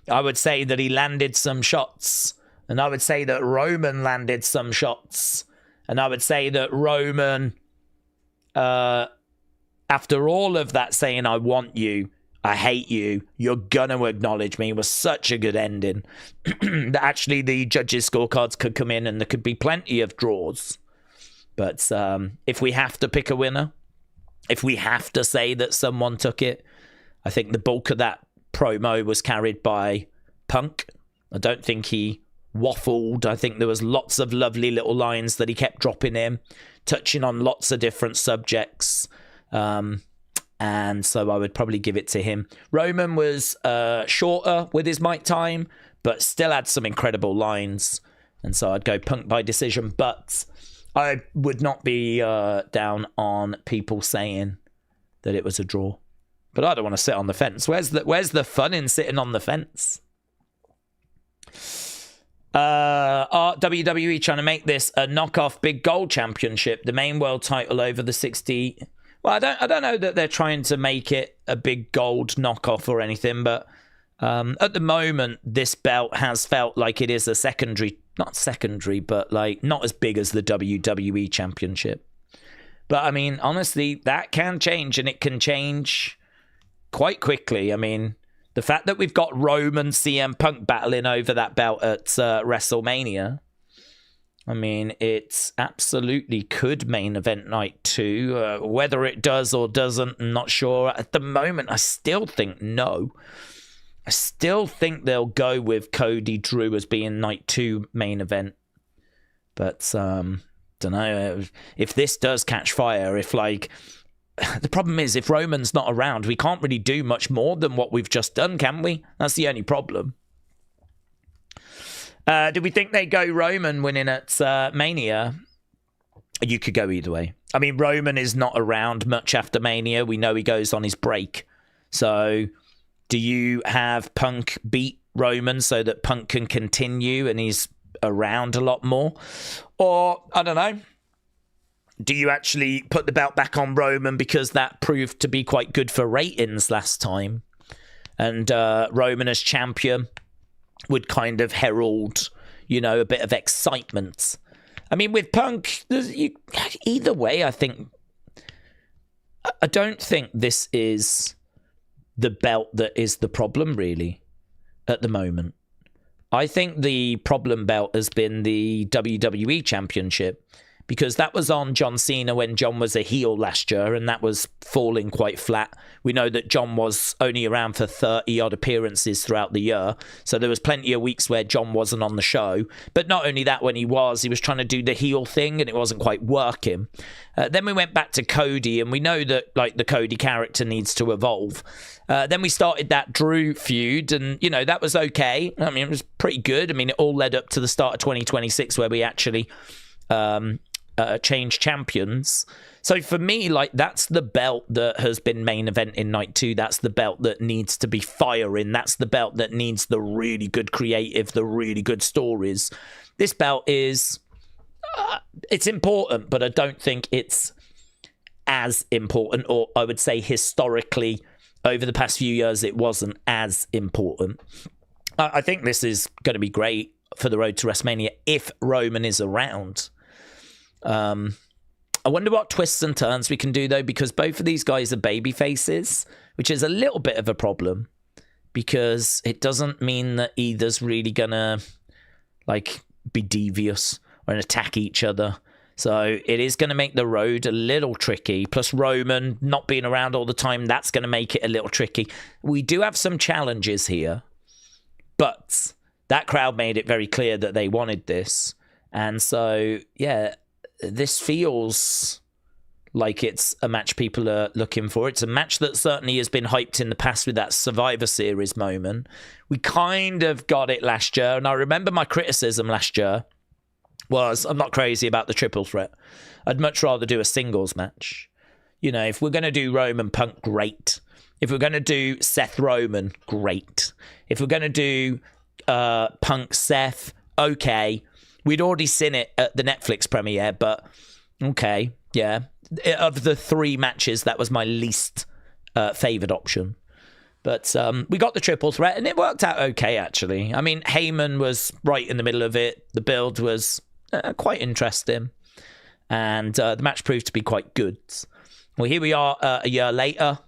[SPEAKER 1] I would say that he landed some shots, and I would say that Roman landed some shots, and I would say that Roman, after all of that saying, I want you, I hate you. You're going to acknowledge me. It was such a good ending. That actually the judges' scorecards could come in and there could be plenty of draws. But if we have to pick a winner, if we have to say that someone took it, I think the bulk of that promo was carried by Punk. I don't think he waffled. I think there was lots of lovely little lines that he kept dropping in, touching on lots of different subjects. And so I would probably give it to him. Roman was shorter with his mic time, but still had some incredible lines. And so I'd go Punk by decision. But I would not be down on people saying that it was a draw. But I don't want to sit on the fence. Where's the fun in sitting on the fence? Are WWE trying to make this a knockoff Big Gold Championship, the main world title over the 60? Well, I don't know that they're trying to make it a big gold knockoff or anything, but at the moment, this belt has felt like it is a not secondary, but like not as big as the WWE Championship. But I mean, honestly, that can change, and it can change quite quickly. I mean, the fact that we've got Roman CM Punk battling over that belt at WrestleMania, I mean, it absolutely could main event night 2. Whether it does or doesn't, I'm not sure. At the moment, I still think no. I still think they'll go with Cody Drew as being night 2 main event. But, don't know, if this does catch fire, if like... The problem is, if Roman's not around, we can't really do much more than what we've just done, can we? That's the only problem. Do we think they go Roman winning at Mania? You could go either way. I mean, Roman is not around much after Mania. We know he goes on his break. So, do you have Punk beat Roman so that Punk can continue and he's around a lot more? Or, I don't know. Do you actually put the belt back on Roman because that proved to be quite good for ratings last time? And Roman as champion would kind of herald, a bit of excitement. I mean, with Punk, either way, I don't think this is the belt that is the problem, really, at the moment. I think the problem belt has been the WWE Championship, because that was on John Cena when John was a heel last year, and that was falling quite flat. We know that John was only around for 30-odd appearances throughout the year, so there was plenty of weeks where John wasn't on the show. But not only that, when he was trying to do the heel thing, and it wasn't quite working. Then we went back to Cody, and we know that like the Cody character needs to evolve. Then we started that Drew feud, and, that was okay. I mean, it was pretty good. I mean, it all led up to the start of 2026, where we actually... change champions. So for me, like, that's the belt that has been main event in night 2. That's the belt that needs to be firing. That's the belt that needs the really good creative, the really good stories. This belt is it's important, but I don't think it's as important, or I would say historically over the past few years it wasn't as important. I think this is going to be great for the road to WrestleMania if Roman is around. I wonder what twists and turns we can do, though, because both of these guys are baby faces, which is a little bit of a problem, because it doesn't mean that either's really gonna like be devious or attack each other. So it is going to make the road a little tricky. Plus Roman not being around all the time, that's going to make it a little tricky. We do have some challenges here, but that crowd made it very clear that they wanted this. And so, yeah, this feels like it's a match people are looking for. It's a match that certainly has been hyped in the past with that Survivor Series moment. We kind of got it last year, and I remember my criticism last year was, I'm not crazy about the triple threat. I'd much rather do a singles match. If we're going to do Roman Punk, great. If we're going to do Seth Roman, great. If we're going to do Punk Seth, okay. We'd already seen it at the Netflix premiere, but okay, yeah. Of the 3 matches, that was my least favoured option. But we got the triple threat, and it worked out okay, actually. I mean, Heyman was right in the middle of it. The build was quite interesting, and the match proved to be quite good. Well, here we are a year later.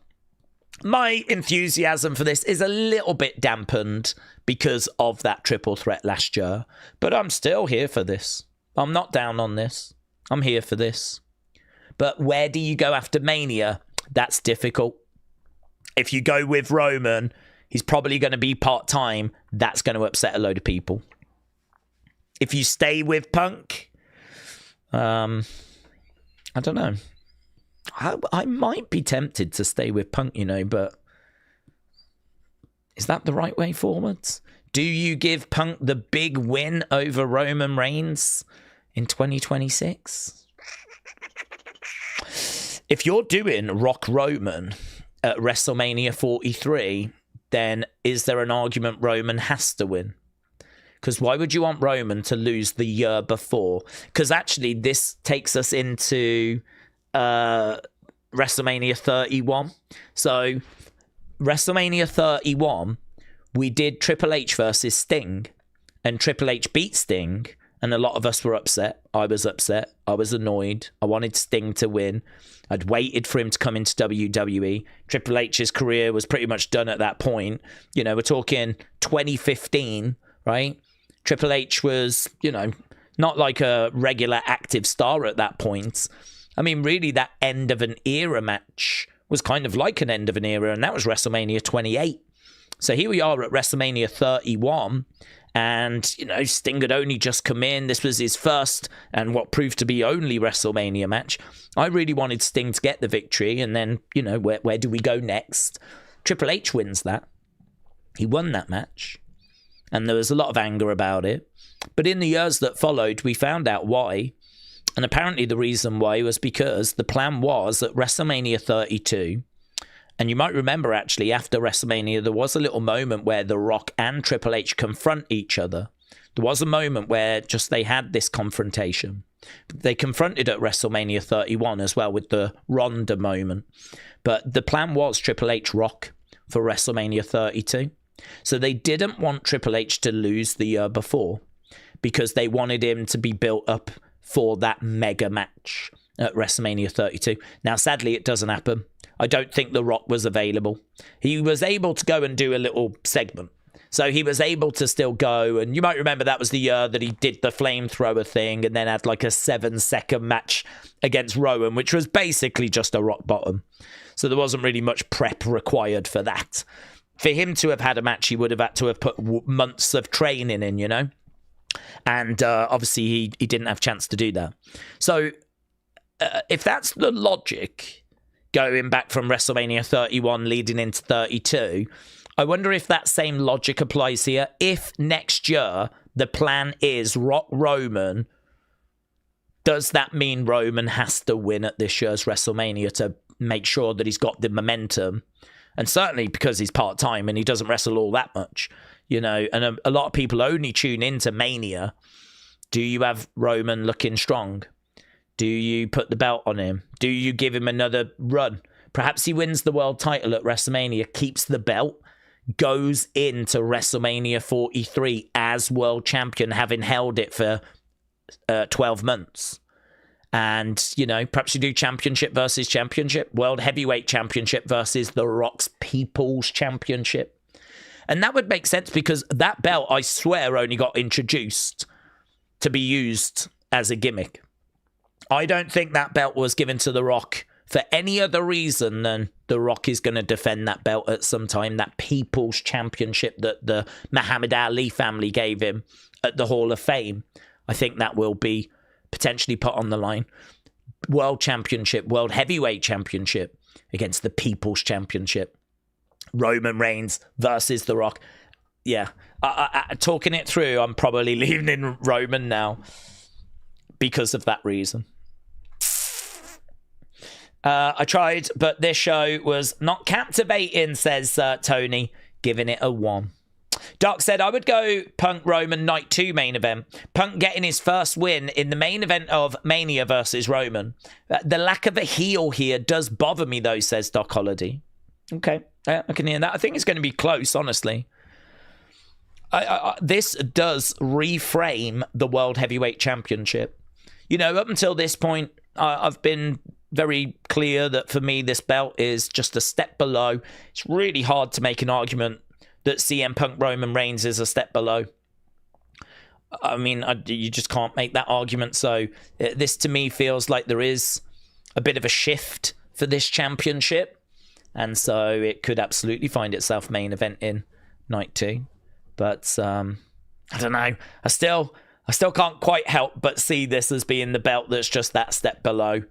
[SPEAKER 1] my enthusiasm for this is a little bit dampened because of that triple threat last year, but I'm still here for this. I'm not down on this. I'm here for this. But where do you go after Mania? That's difficult. If you go with Roman, he's probably going to be part-time. That's going to upset a load of people. If you stay with Punk, I don't know. I might be tempted to stay with Punk, but is that the right way forwards? Do you give Punk the big win over Roman Reigns in 2026? If you're doing Rock Roman at WrestleMania 43, then is there an argument Roman has to win? Because why would you want Roman to lose the year before? Because actually this takes us into WrestleMania 31. So WrestleMania 31, we did Triple H versus Sting, and Triple H beat Sting, and a lot of us were upset. I was upset. I was annoyed. I wanted Sting to win. I'd waited for him to come into WWE. Triple H's career was pretty much done at that point. We're talking 2015, right? Triple H was, not like a regular active star at that point. I mean, really, that end of an era match was kind of like an end of an era, and that was WrestleMania 28. So here we are at WrestleMania 31, and, Sting had only just come in. This was his first and what proved to be only WrestleMania match. I really wanted Sting to get the victory, and then, where do we go next? Triple H wins that. He won that match, and there was a lot of anger about it. But in the years that followed, we found out why. And apparently the reason why was because the plan was at WrestleMania 32, and you might remember actually after WrestleMania, there was a little moment where The Rock and Triple H confront each other. There was a moment where just they had this confrontation. They confronted at WrestleMania 31 as well with the Ronda moment. But the plan was Triple H Rock for WrestleMania 32. So they didn't want Triple H to lose the year before because they wanted him to be built up for that mega match at WrestleMania 32. Now, sadly, it doesn't happen. I don't think The Rock was available. He was able to go and do a little segment. So he was able to still go. And you might remember that was the year that he did the flamethrower thing and then had like a 7-second match against Rowan, which was basically just a rock bottom. So there wasn't really much prep required for that. For him to have had a match, he would have had to have put months of training in, And obviously he didn't have a chance to do that. So if that's the logic, going back from WrestleMania 31 leading into 32, I wonder if that same logic applies here. If next year the plan is Rock Roman, does that mean Roman has to win at this year's WrestleMania to make sure that he's got the momentum? And certainly because he's part-time and he doesn't wrestle all that much, and a lot of people only tune into Mania. Do you have Roman looking strong? Do you put the belt on him? Do you give him another run? Perhaps he wins the world title at WrestleMania, keeps the belt, goes into WrestleMania 43 as world champion, having held it for 12 months. And, perhaps you do championship versus championship, world heavyweight championship versus The Rock's People's Championship. And that would make sense because that belt, I swear, only got introduced to be used as a gimmick. I don't think that belt was given to The Rock for any other reason than The Rock is going to defend that belt at some time, that People's Championship that the Muhammad Ali family gave him at the Hall of Fame. I think that will be potentially put on the line. World Championship, World Heavyweight Championship against the People's Championship. Roman Reigns versus The Rock. Yeah, talking it through, I'm probably leaning Roman now because of that reason. I tried, but this show was not captivating, says Tony, giving it a 1. Doc said, I would go Punk Roman Night 2 main event. Punk getting his first win in the main event of Mania versus Roman. The lack of a heel here does bother me, though, says Doc Holliday. Okay, I can hear that. I think it's going to be close, honestly. This does reframe the World Heavyweight Championship. Up until this point, I've been very clear that for me, this belt is just a step below. It's really hard to make an argument that CM Punk Roman Reigns is a step below. I mean, you just can't make that argument. So this to me feels like there is a bit of a shift for this championship. And so it could absolutely find itself main event in night 2. But I don't know. I still can't quite help but see this as being the belt that's just that step below.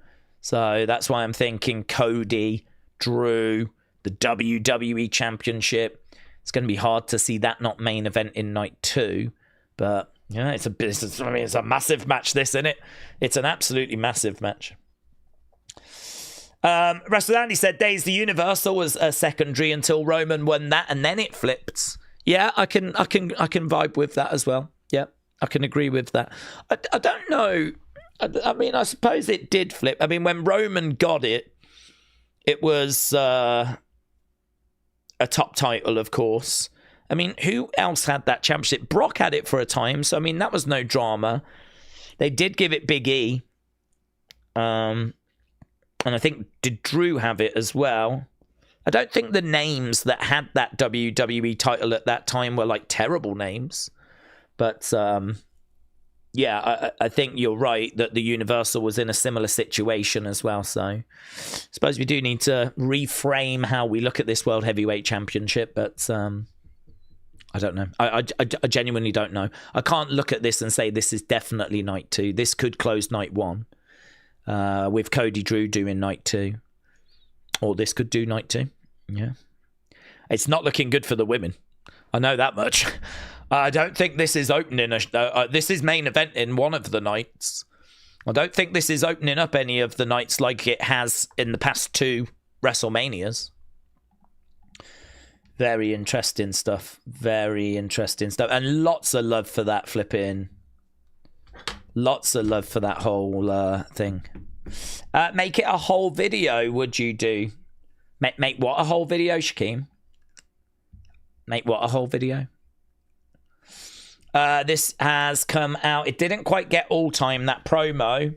[SPEAKER 1] So that's why I'm thinking Cody, Drew, the WWE Championship. It's going to be hard to see that not main event in night 2. But yeah, it's a massive match, this, isn't it? It's an absolutely massive match. Wrestler Andy said, Daze, the Universal was a secondary until Roman won that, and then it flipped. Yeah, I can vibe with that as well. Yeah, I can agree with that. I don't know. I mean, I suppose it did flip. I mean, when Roman got it, it was a top title, of course. I mean, who else had that championship? Brock had it for a time, so I mean, that was no drama. They did give it Big E. And I think, did Drew have it as well? I don't think the names that had that WWE title at that time were like terrible names. But yeah, I think you're right that the Universal was in a similar situation as well. So I suppose we do need to reframe how we look at this World Heavyweight Championship. But I don't know. I genuinely don't know. I can't look at this and say this is definitely night 2. This could close night 1 with Cody Drew doing night 2. Or this could do night 2. Yeah. It's not looking good for the women. I know that much. I don't think this is opening. This is main event in one of the nights. I don't think this is opening up any of the nights like it has in the past 2 WrestleManias. Very interesting stuff. Very interesting stuff. And lots of love for that flipping. Lots of love for that whole thing. Make it a whole video, would you do? Make what a whole video, Shaquem? Make what a whole video? This has come out. It didn't quite get all time, that promo.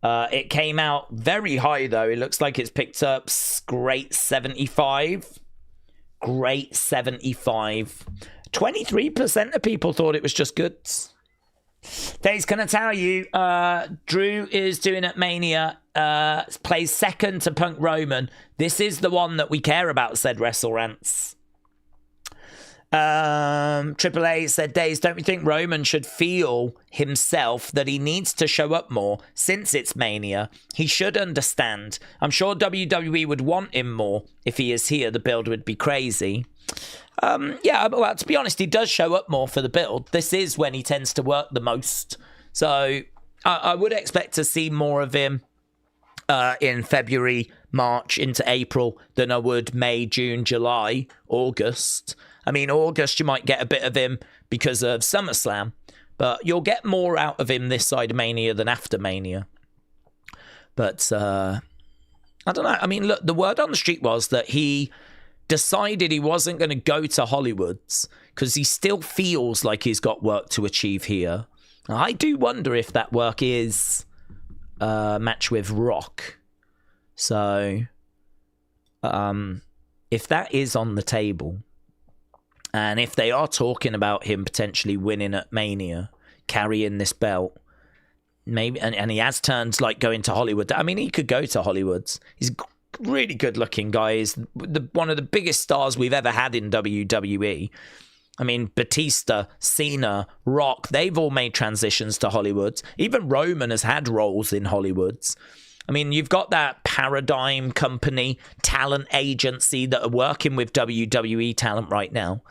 [SPEAKER 1] It came out very high, though. It looks like it's picked up great 75. Great 75. 23% of people thought it was just good. Daze, can I tell you, Drew is doing at Mania, plays second to Punk Roman. This is the one that we care about, said Wrestle Rants. Triple A said, Daze, don't we think Roman should feel himself that he needs to show up more since it's Mania? He should understand. I'm sure WWE would want him more. If he is here, the build would be crazy. Yeah, well, to be honest, he does show up more for the build. This is when he tends to work the most. So I would expect to see more of him in February, March, into April than I would May, June, July, August. I mean, August, you might get a bit of him because of SummerSlam, but you'll get more out of him this side of Mania than after Mania. But I don't know. I mean, look, the word on the street was that he decided he wasn't going to go to Hollywood's because he still feels like he's got work to achieve here. I do wonder if that work is a match with Rock. So if that is on the table, and if they are talking about him potentially winning at Mania, carrying this belt, maybe, and he has turned like going to Hollywood. I mean, he could go to Hollywood's. He's a really good looking guy. He's one of the biggest stars we've ever had in WWE. I mean, Batista, Cena, Rock, they've all made transitions to Hollywood. Even Roman has had roles in Hollywoods. I mean, you've got that Paradigm company, talent agency that are working with WWE talent right now.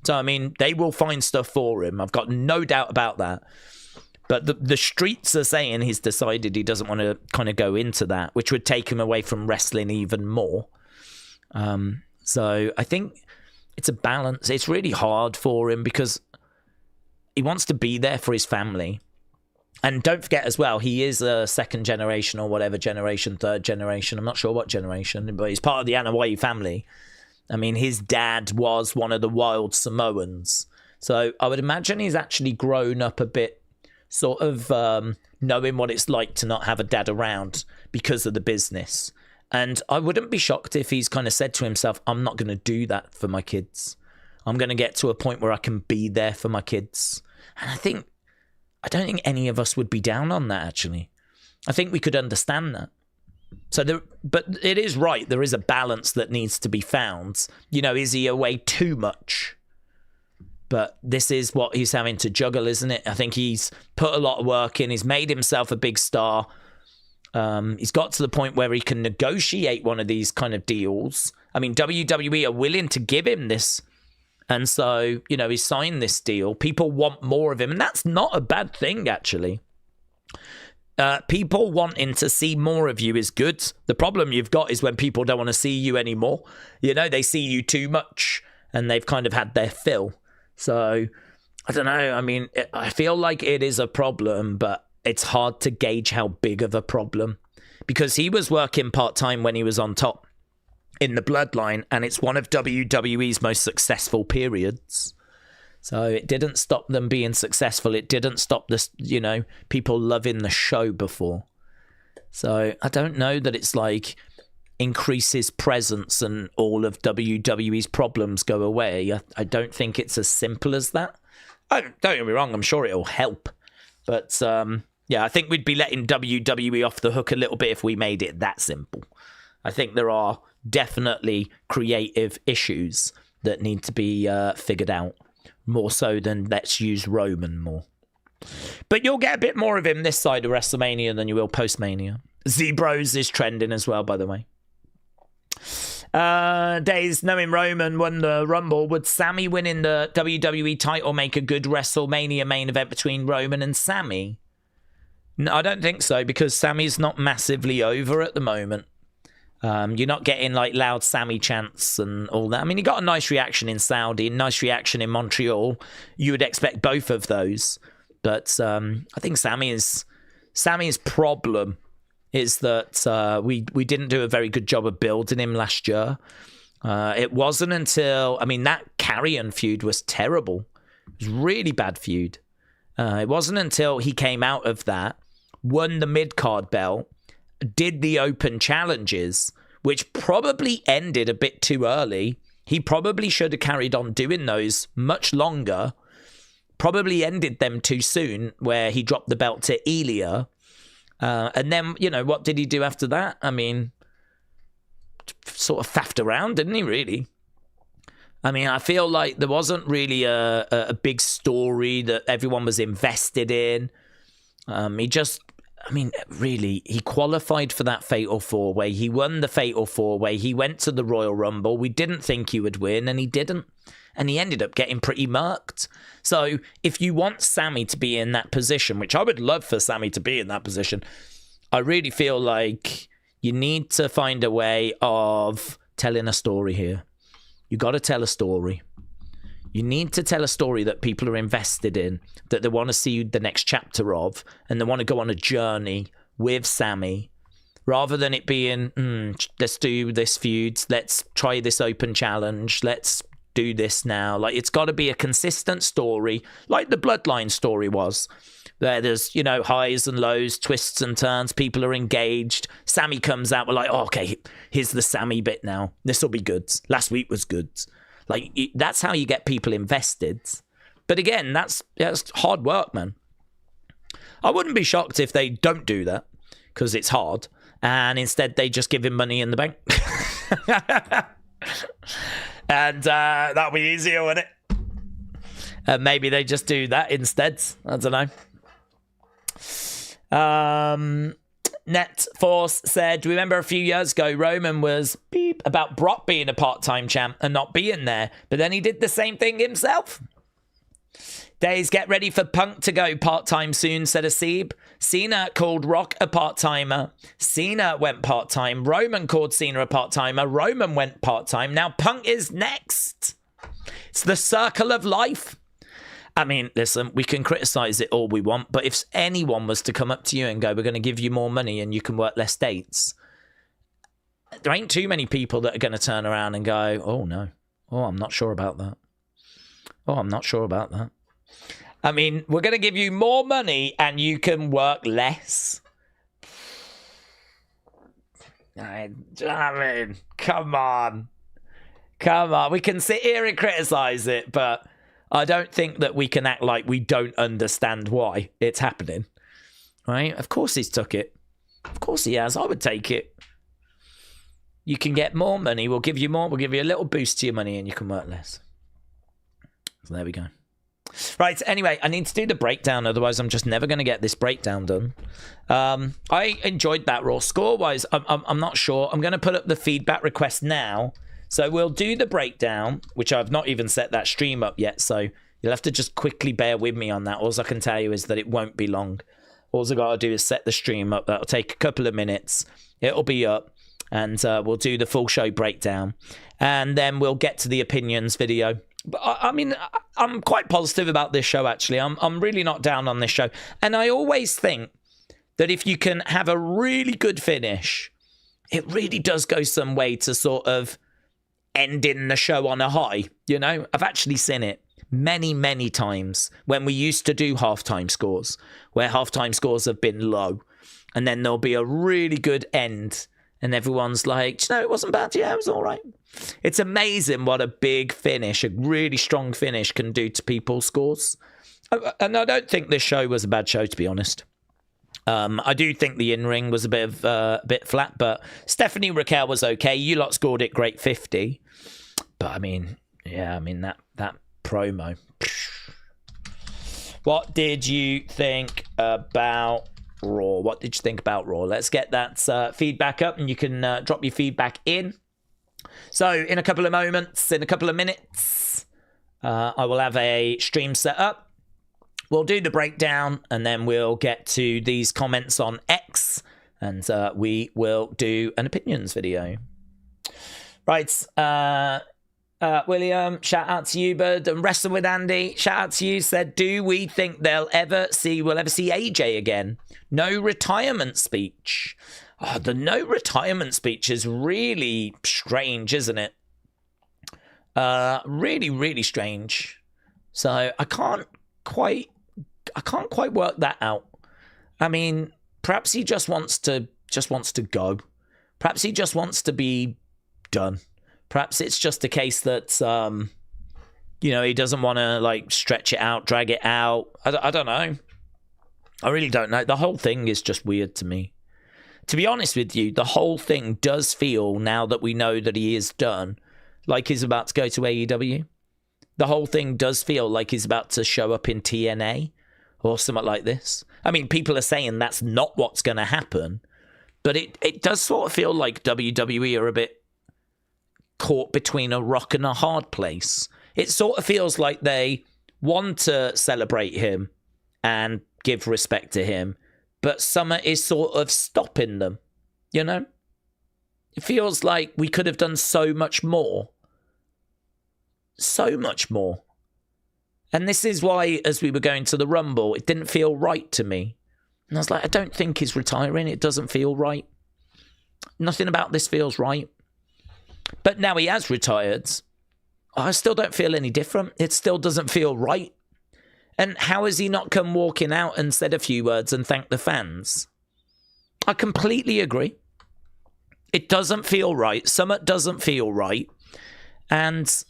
[SPEAKER 1] So, I mean, they will find stuff for him. I've got no doubt about that. But the streets are saying he's decided he doesn't want to kind of go into that, which would take him away from wrestling even more. So I think it's a balance. It's really hard for him because he wants to be there for his family. And don't forget as well, he is a second generation or whatever generation, third generation. I'm not sure what generation, but he's part of the Anoa'i family. I mean, his dad was one of the Wild Samoans. So I would imagine he's actually grown up a bit sort of knowing what it's like to not have a dad around because of the business. And I wouldn't be shocked if he's kind of said to himself, I'm not going to do that for my kids. I'm going to get to a point where I can be there for my kids. And I don't think any of us would be down on that, actually. I think we could understand that. But it is right. There is a balance that needs to be found. You know, is he away too much? But this is what he's having to juggle, isn't it? I think he's put a lot of work in. He's made himself a big star. He's got to the point where he can negotiate one of these kind of deals. I mean, WWE are willing to give him this. And so, you know, he signed this deal. People want more of him. And that's not a bad thing, actually. People wanting to see more of you is good. The problem you've got is when people don't want to see you anymore. You know, they see you too much and they've kind of had their fill. So, I don't know. I mean, I feel like it is a problem, but it's hard to gauge how big of a problem. Because he was working part-time when he was on top in the bloodline, and it's one of WWE's most successful periods. So it didn't stop them being successful. It didn't stop this, you know, people loving the show before. So I don't know that it's like increases presence and all of WWE's problems go away. I don't think it's as simple as that. Don't get me wrong, I'm sure it'll help. But yeah, I think we'd be letting WWE off the hook a little bit if we made it that simple. I think there are definitely creative issues that need to be figured out. More so than let's use Roman more. But you'll get a bit more of him this side of WrestleMania than you will post-Mania. Z-Bros is trending as well, by the way. Daze, knowing Roman won the Rumble, would Sami winning the WWE title make a good WrestleMania main event between Roman and Sami? No, I don't think so, because Sami's not massively over at the moment. You're not getting like loud Sami chants and all that. I mean, he got a nice reaction in Saudi, nice reaction in Montreal. You would expect both of those. But I think Sami's problem is that we didn't do a very good job of building him last year. It wasn't until, I mean, that Carrion feud was terrible. It was a really bad feud. It wasn't until he came out of that, won the mid-card belt, did the open challenges, which probably ended a bit too early. He probably should have carried on doing those much longer. Probably ended them too soon, where he dropped the belt to Elia. And then, you know, what did he do after that? I mean, sort of faffed around, didn't he, really? I mean, I feel like there wasn't really a big story that everyone was invested in. He qualified for that Fatal 4-Way. He won the Fatal 4-Way. He went to the Royal Rumble. We didn't think he would win, and he didn't. And he ended up getting pretty murked. So if you want Sami to be in that position, which I would love for Sami to be in that position, I really feel like you need to find a way of telling a story here. You got to tell a story. You need to tell a story that people are invested in, that they want to see the next chapter of, and they want to go on a journey with Sami, rather than it being, let's do this feud, let's try this open challenge, let's do this now. Like, it's got to be a consistent story, like the Bloodline story was. There's, you know, highs and lows, twists and turns, people are engaged. Sami comes out, we're like, oh, okay, here's the Sami bit now. This will be good. Last week was good. Like, that's how you get people invested. But again, that's hard work, man. I wouldn't be shocked if they don't do that, because it's hard, and instead they just give him money in the bank. And that'll be easier, wouldn't it? Maybe they just do that instead. I don't know. NetForce said, remember a few years ago, Roman was beep about Brock being a part-time champ and not being there, but then he did the same thing himself. Days, get ready for Punk to go part-time soon, said Asib. Cena called Rock a part-timer. Cena went part-time. Roman called Cena a part-timer. Roman went part-time. Now Punk is next. It's the circle of life. I mean, listen, we can criticize it all we want, but if anyone was to come up to you and go, we're going to give you more money and you can work less dates, there ain't too many people that are going to turn around and go, oh, no. Oh, I'm not sure about that. Oh, I'm not sure about that. I mean, we're going to give you more money and you can work less. I mean, come on. Come on. We can sit here and criticize it, but I don't think that we can act like we don't understand why it's happening. Right? Of course he's took it. Of course he has. I would take it. You can get more money. We'll give you more. We'll give you a little boost to your money and you can work less. So there we go. Right, anyway, I need to do the breakdown, otherwise I'm just never going to get this breakdown done. I enjoyed that Raw. Score-wise, I'm not sure. I'm going to put up the feedback request now. So we'll do the breakdown, which I've not even set that stream up yet, so you'll have to just quickly bear with me on that. All I can tell you is that it won't be long. All I've got to do is set the stream up. That'll take a couple of minutes. It'll be up, and we'll do the full show breakdown. And then we'll get to the opinions video. But I mean, I'm quite positive about this show, actually. I'm really not down on this show. And I always think that if you can have a really good finish, it really does go some way to sort of ending the show on a high. You know, I've actually seen it many, many times when we used to do halftime scores, where halftime scores have been low. And then there'll be a really good end. And everyone's like, no, it wasn't bad. Yeah, it was all right. It's amazing what a big finish, a really strong finish can do to people's scores. And I don't think this show was a bad show, to be honest. I do think the in-ring was a bit flat, but Stephanie Raquel was okay. You lot scored it great 50. But I mean, yeah, I mean, that promo. What did you think about Raw? What did you think about Raw? Let's get that feedback up, and you can drop your feedback in. So in a couple of moments, in a couple of minutes, I will have a stream set up. We'll do the breakdown, and then we'll get to these comments on X, and we will do an opinions video. Right, William, shout out to you, bud. And Wrestling with Andy, shout out to you, said, do we think we'll ever see AJ again? No retirement speech. Oh, the no retirement speech is really strange, isn't it? Really, really strange. So I can't quite work that out. I mean, perhaps he just wants to go. Perhaps he just wants to be done. Perhaps it's just a case that, he doesn't want to, like, stretch it out, drag it out. I don't know. I really don't know. The whole thing is just weird to me. To be honest with you, the whole thing does feel, now that we know that he is done, like he's about to go to AEW. The whole thing does feel like he's about to show up in TNA or something like this. I mean, people are saying that's not what's going to happen, but it does sort of feel like WWE are a bit caught between a rock and a hard place. It sort of feels like they want to celebrate him and give respect to him, but Summer is sort of stopping them, you know? It feels like we could have done so much more. So much more. And this is why, as we were going to the Rumble, it didn't feel right to me. And I was like, I don't think he's retiring. It doesn't feel right. Nothing about this feels right. But now he has retired. I still don't feel any different. It still doesn't feel right. And how has he not come walking out and said a few words and thanked the fans? I completely agree. It doesn't feel right. Summit doesn't feel right. And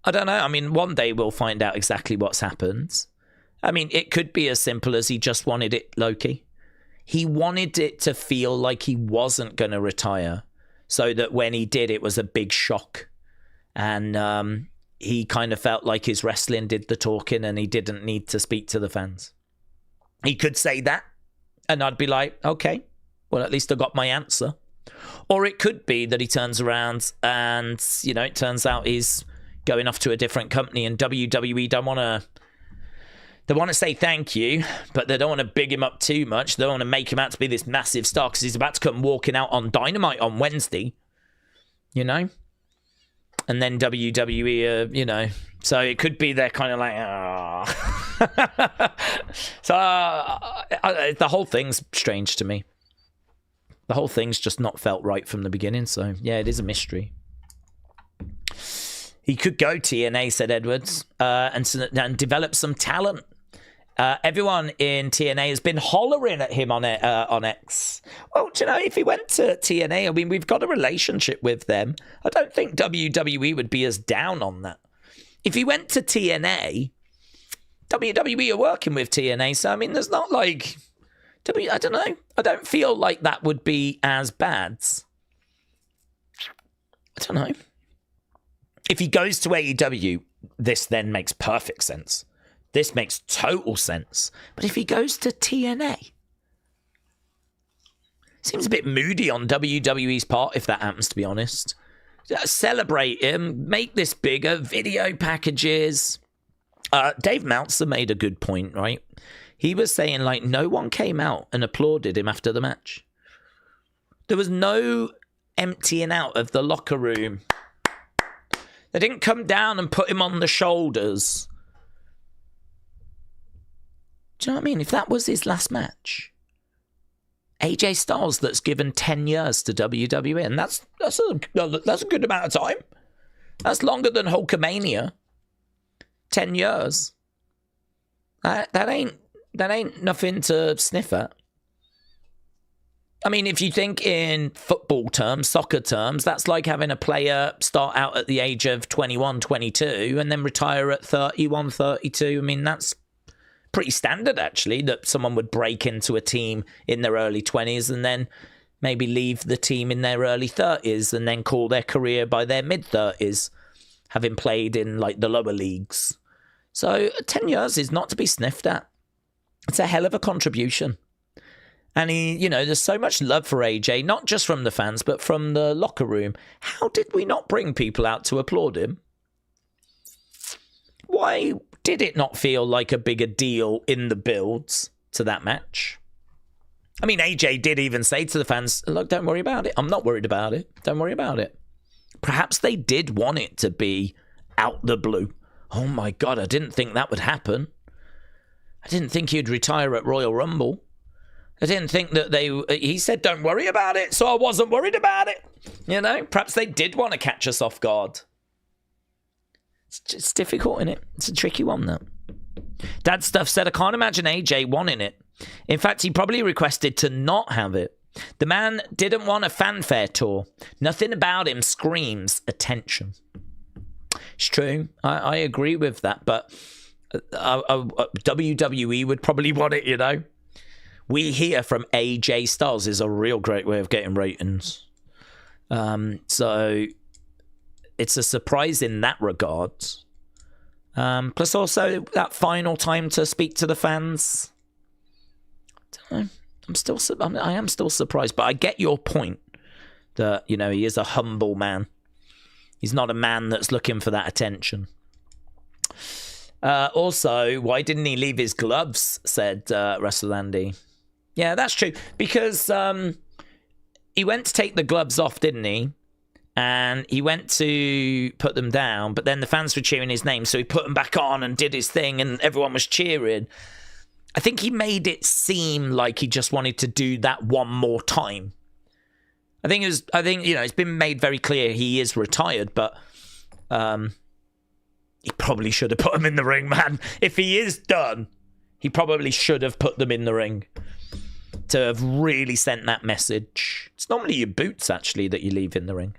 [SPEAKER 1] I don't know. I mean, one day we'll find out exactly what's happened. I mean, it could be as simple as he just wanted it low-key. He wanted it to feel like he wasn't going to retire, so that when he did, it was a big shock. And he kind of felt like his wrestling did the talking and he didn't need to speak to the fans. He could say that, and I'd be like, okay, well, at least I got my answer. Or it could be that he turns around and, it turns out he's going off to a different company, and WWE don't want to... They want to say thank you, but they don't want to big him up too much. They don't want to make him out to be this massive star because he's about to come walking out on Dynamite on Wednesday, And then WWE, So it could be they're kind of like, So the whole thing's strange to me. The whole thing's just not felt right from the beginning. So, yeah, it is a mystery. He could go TNA, said Edwards, and develop some talent. Everyone in TNA has been hollering at him on X. Well, do you know, if he went to TNA, I mean, we've got a relationship with them. I don't think WWE would be as down on that. If he went to TNA, WWE are working with TNA, so I mean, there's not like... I don't know. I don't feel like that would be as bad. I don't know. If he goes to AEW, this then makes perfect sense. This makes total sense. But if he goes to TNA, seems a bit moody on WWE's part, if that happens, to be honest. Celebrate him, make this bigger, video packages. Dave Meltzer made a good point, right? He was saying, like, no one came out and applauded him after the match. There was no emptying out of the locker room. They didn't come down and put him on the shoulders. Do you know what I mean? If that was his last match, AJ Styles that's given 10 years to WWE, and that's a good amount of time. That's longer than Hulkamania. 10 years. That ain't nothing to sniff at. I mean, if you think in football terms, soccer terms, that's like having a player start out at the age of 21, 22 and then retire at 31, 32. I mean, that's pretty standard, actually, that someone would break into a team in their early 20s and then maybe leave the team in their early 30s and then call their career by their mid-30s, having played in, like, the lower leagues. So 10 years is not to be sniffed at. It's a hell of a contribution. And there's so much love for AJ, not just from the fans, but from the locker room. How did we not bring people out to applaud him? Why did it not feel like a bigger deal in the builds to that match? I mean, AJ did even say to the fans, look, don't worry about it. I'm not worried about it. Don't worry about it. Perhaps they did want it to be out the blue. Oh my God, I didn't think that would happen. I didn't think he'd retire at Royal Rumble. I didn't think that he said, don't worry about it, so I wasn't worried about it. You know, perhaps they did want to catch us off guard. It's difficult, isn't it? It's a tricky one, though. Dad Stuff said, I can't imagine AJ wanting it. In fact, he probably requested to not have it. The man didn't want a fanfare tour. Nothing about him screams attention. It's true. I agree with that, but WWE would probably want it, you know. We hear from AJ Styles is a real great way of getting ratings. So it's a surprise in that regard. Plus also that final time to speak to the fans. I am still surprised, but I get your point that, you know, he is a humble man. He's not a man that's looking for that attention. Also, why didn't he leave his gloves, said WrestleLandy. Yeah, that's true. Because he went to take the gloves off, didn't he? And he went to put them down, but then the fans were cheering his name, so he put them back on and did his thing, and everyone was cheering. I think he made it seem like he just wanted to do that one more time. I think it's been made very clear he is retired, but he probably should have put them in the ring, man. If he is done, he probably should have put them in the ring to have really sent that message. It's normally your boots, actually, that you leave in the ring.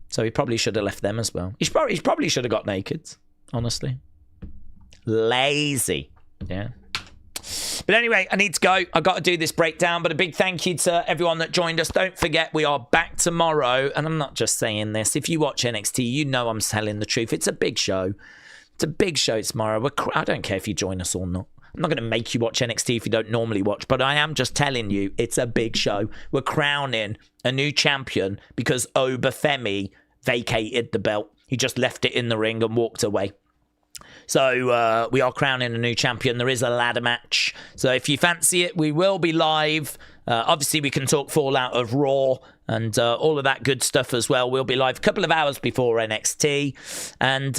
[SPEAKER 1] So he probably should have left them as well. He probably should have got naked, honestly. Lazy. Yeah. But anyway, I need to go. I've got to do this breakdown, but a big thank you to everyone that joined us. Don't forget, we are back tomorrow, and I'm not just saying this. If you watch NXT, you know I'm telling the truth. It's a big show. It's a big show tomorrow. I don't care if you join us or not. I'm not going to make you watch NXT if you don't normally watch, but I am just telling you it's a big show. We're crowning a new champion because Obafemi vacated the belt. He just left it in the ring and walked away. So we are crowning a new champion. There is a ladder match. So if you fancy it, we will be live. Obviously, we can talk Fallout of Raw and all of that good stuff as well. We'll be live a couple of hours before NXT. And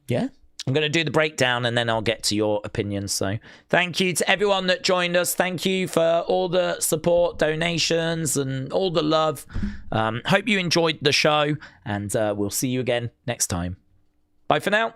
[SPEAKER 1] yeah, I'm going to do the breakdown and then I'll get to your opinions. So thank you to everyone that joined us. Thank you for all the support, donations, and all the love. Hope you enjoyed the show, and we'll see you again next time. Bye for now.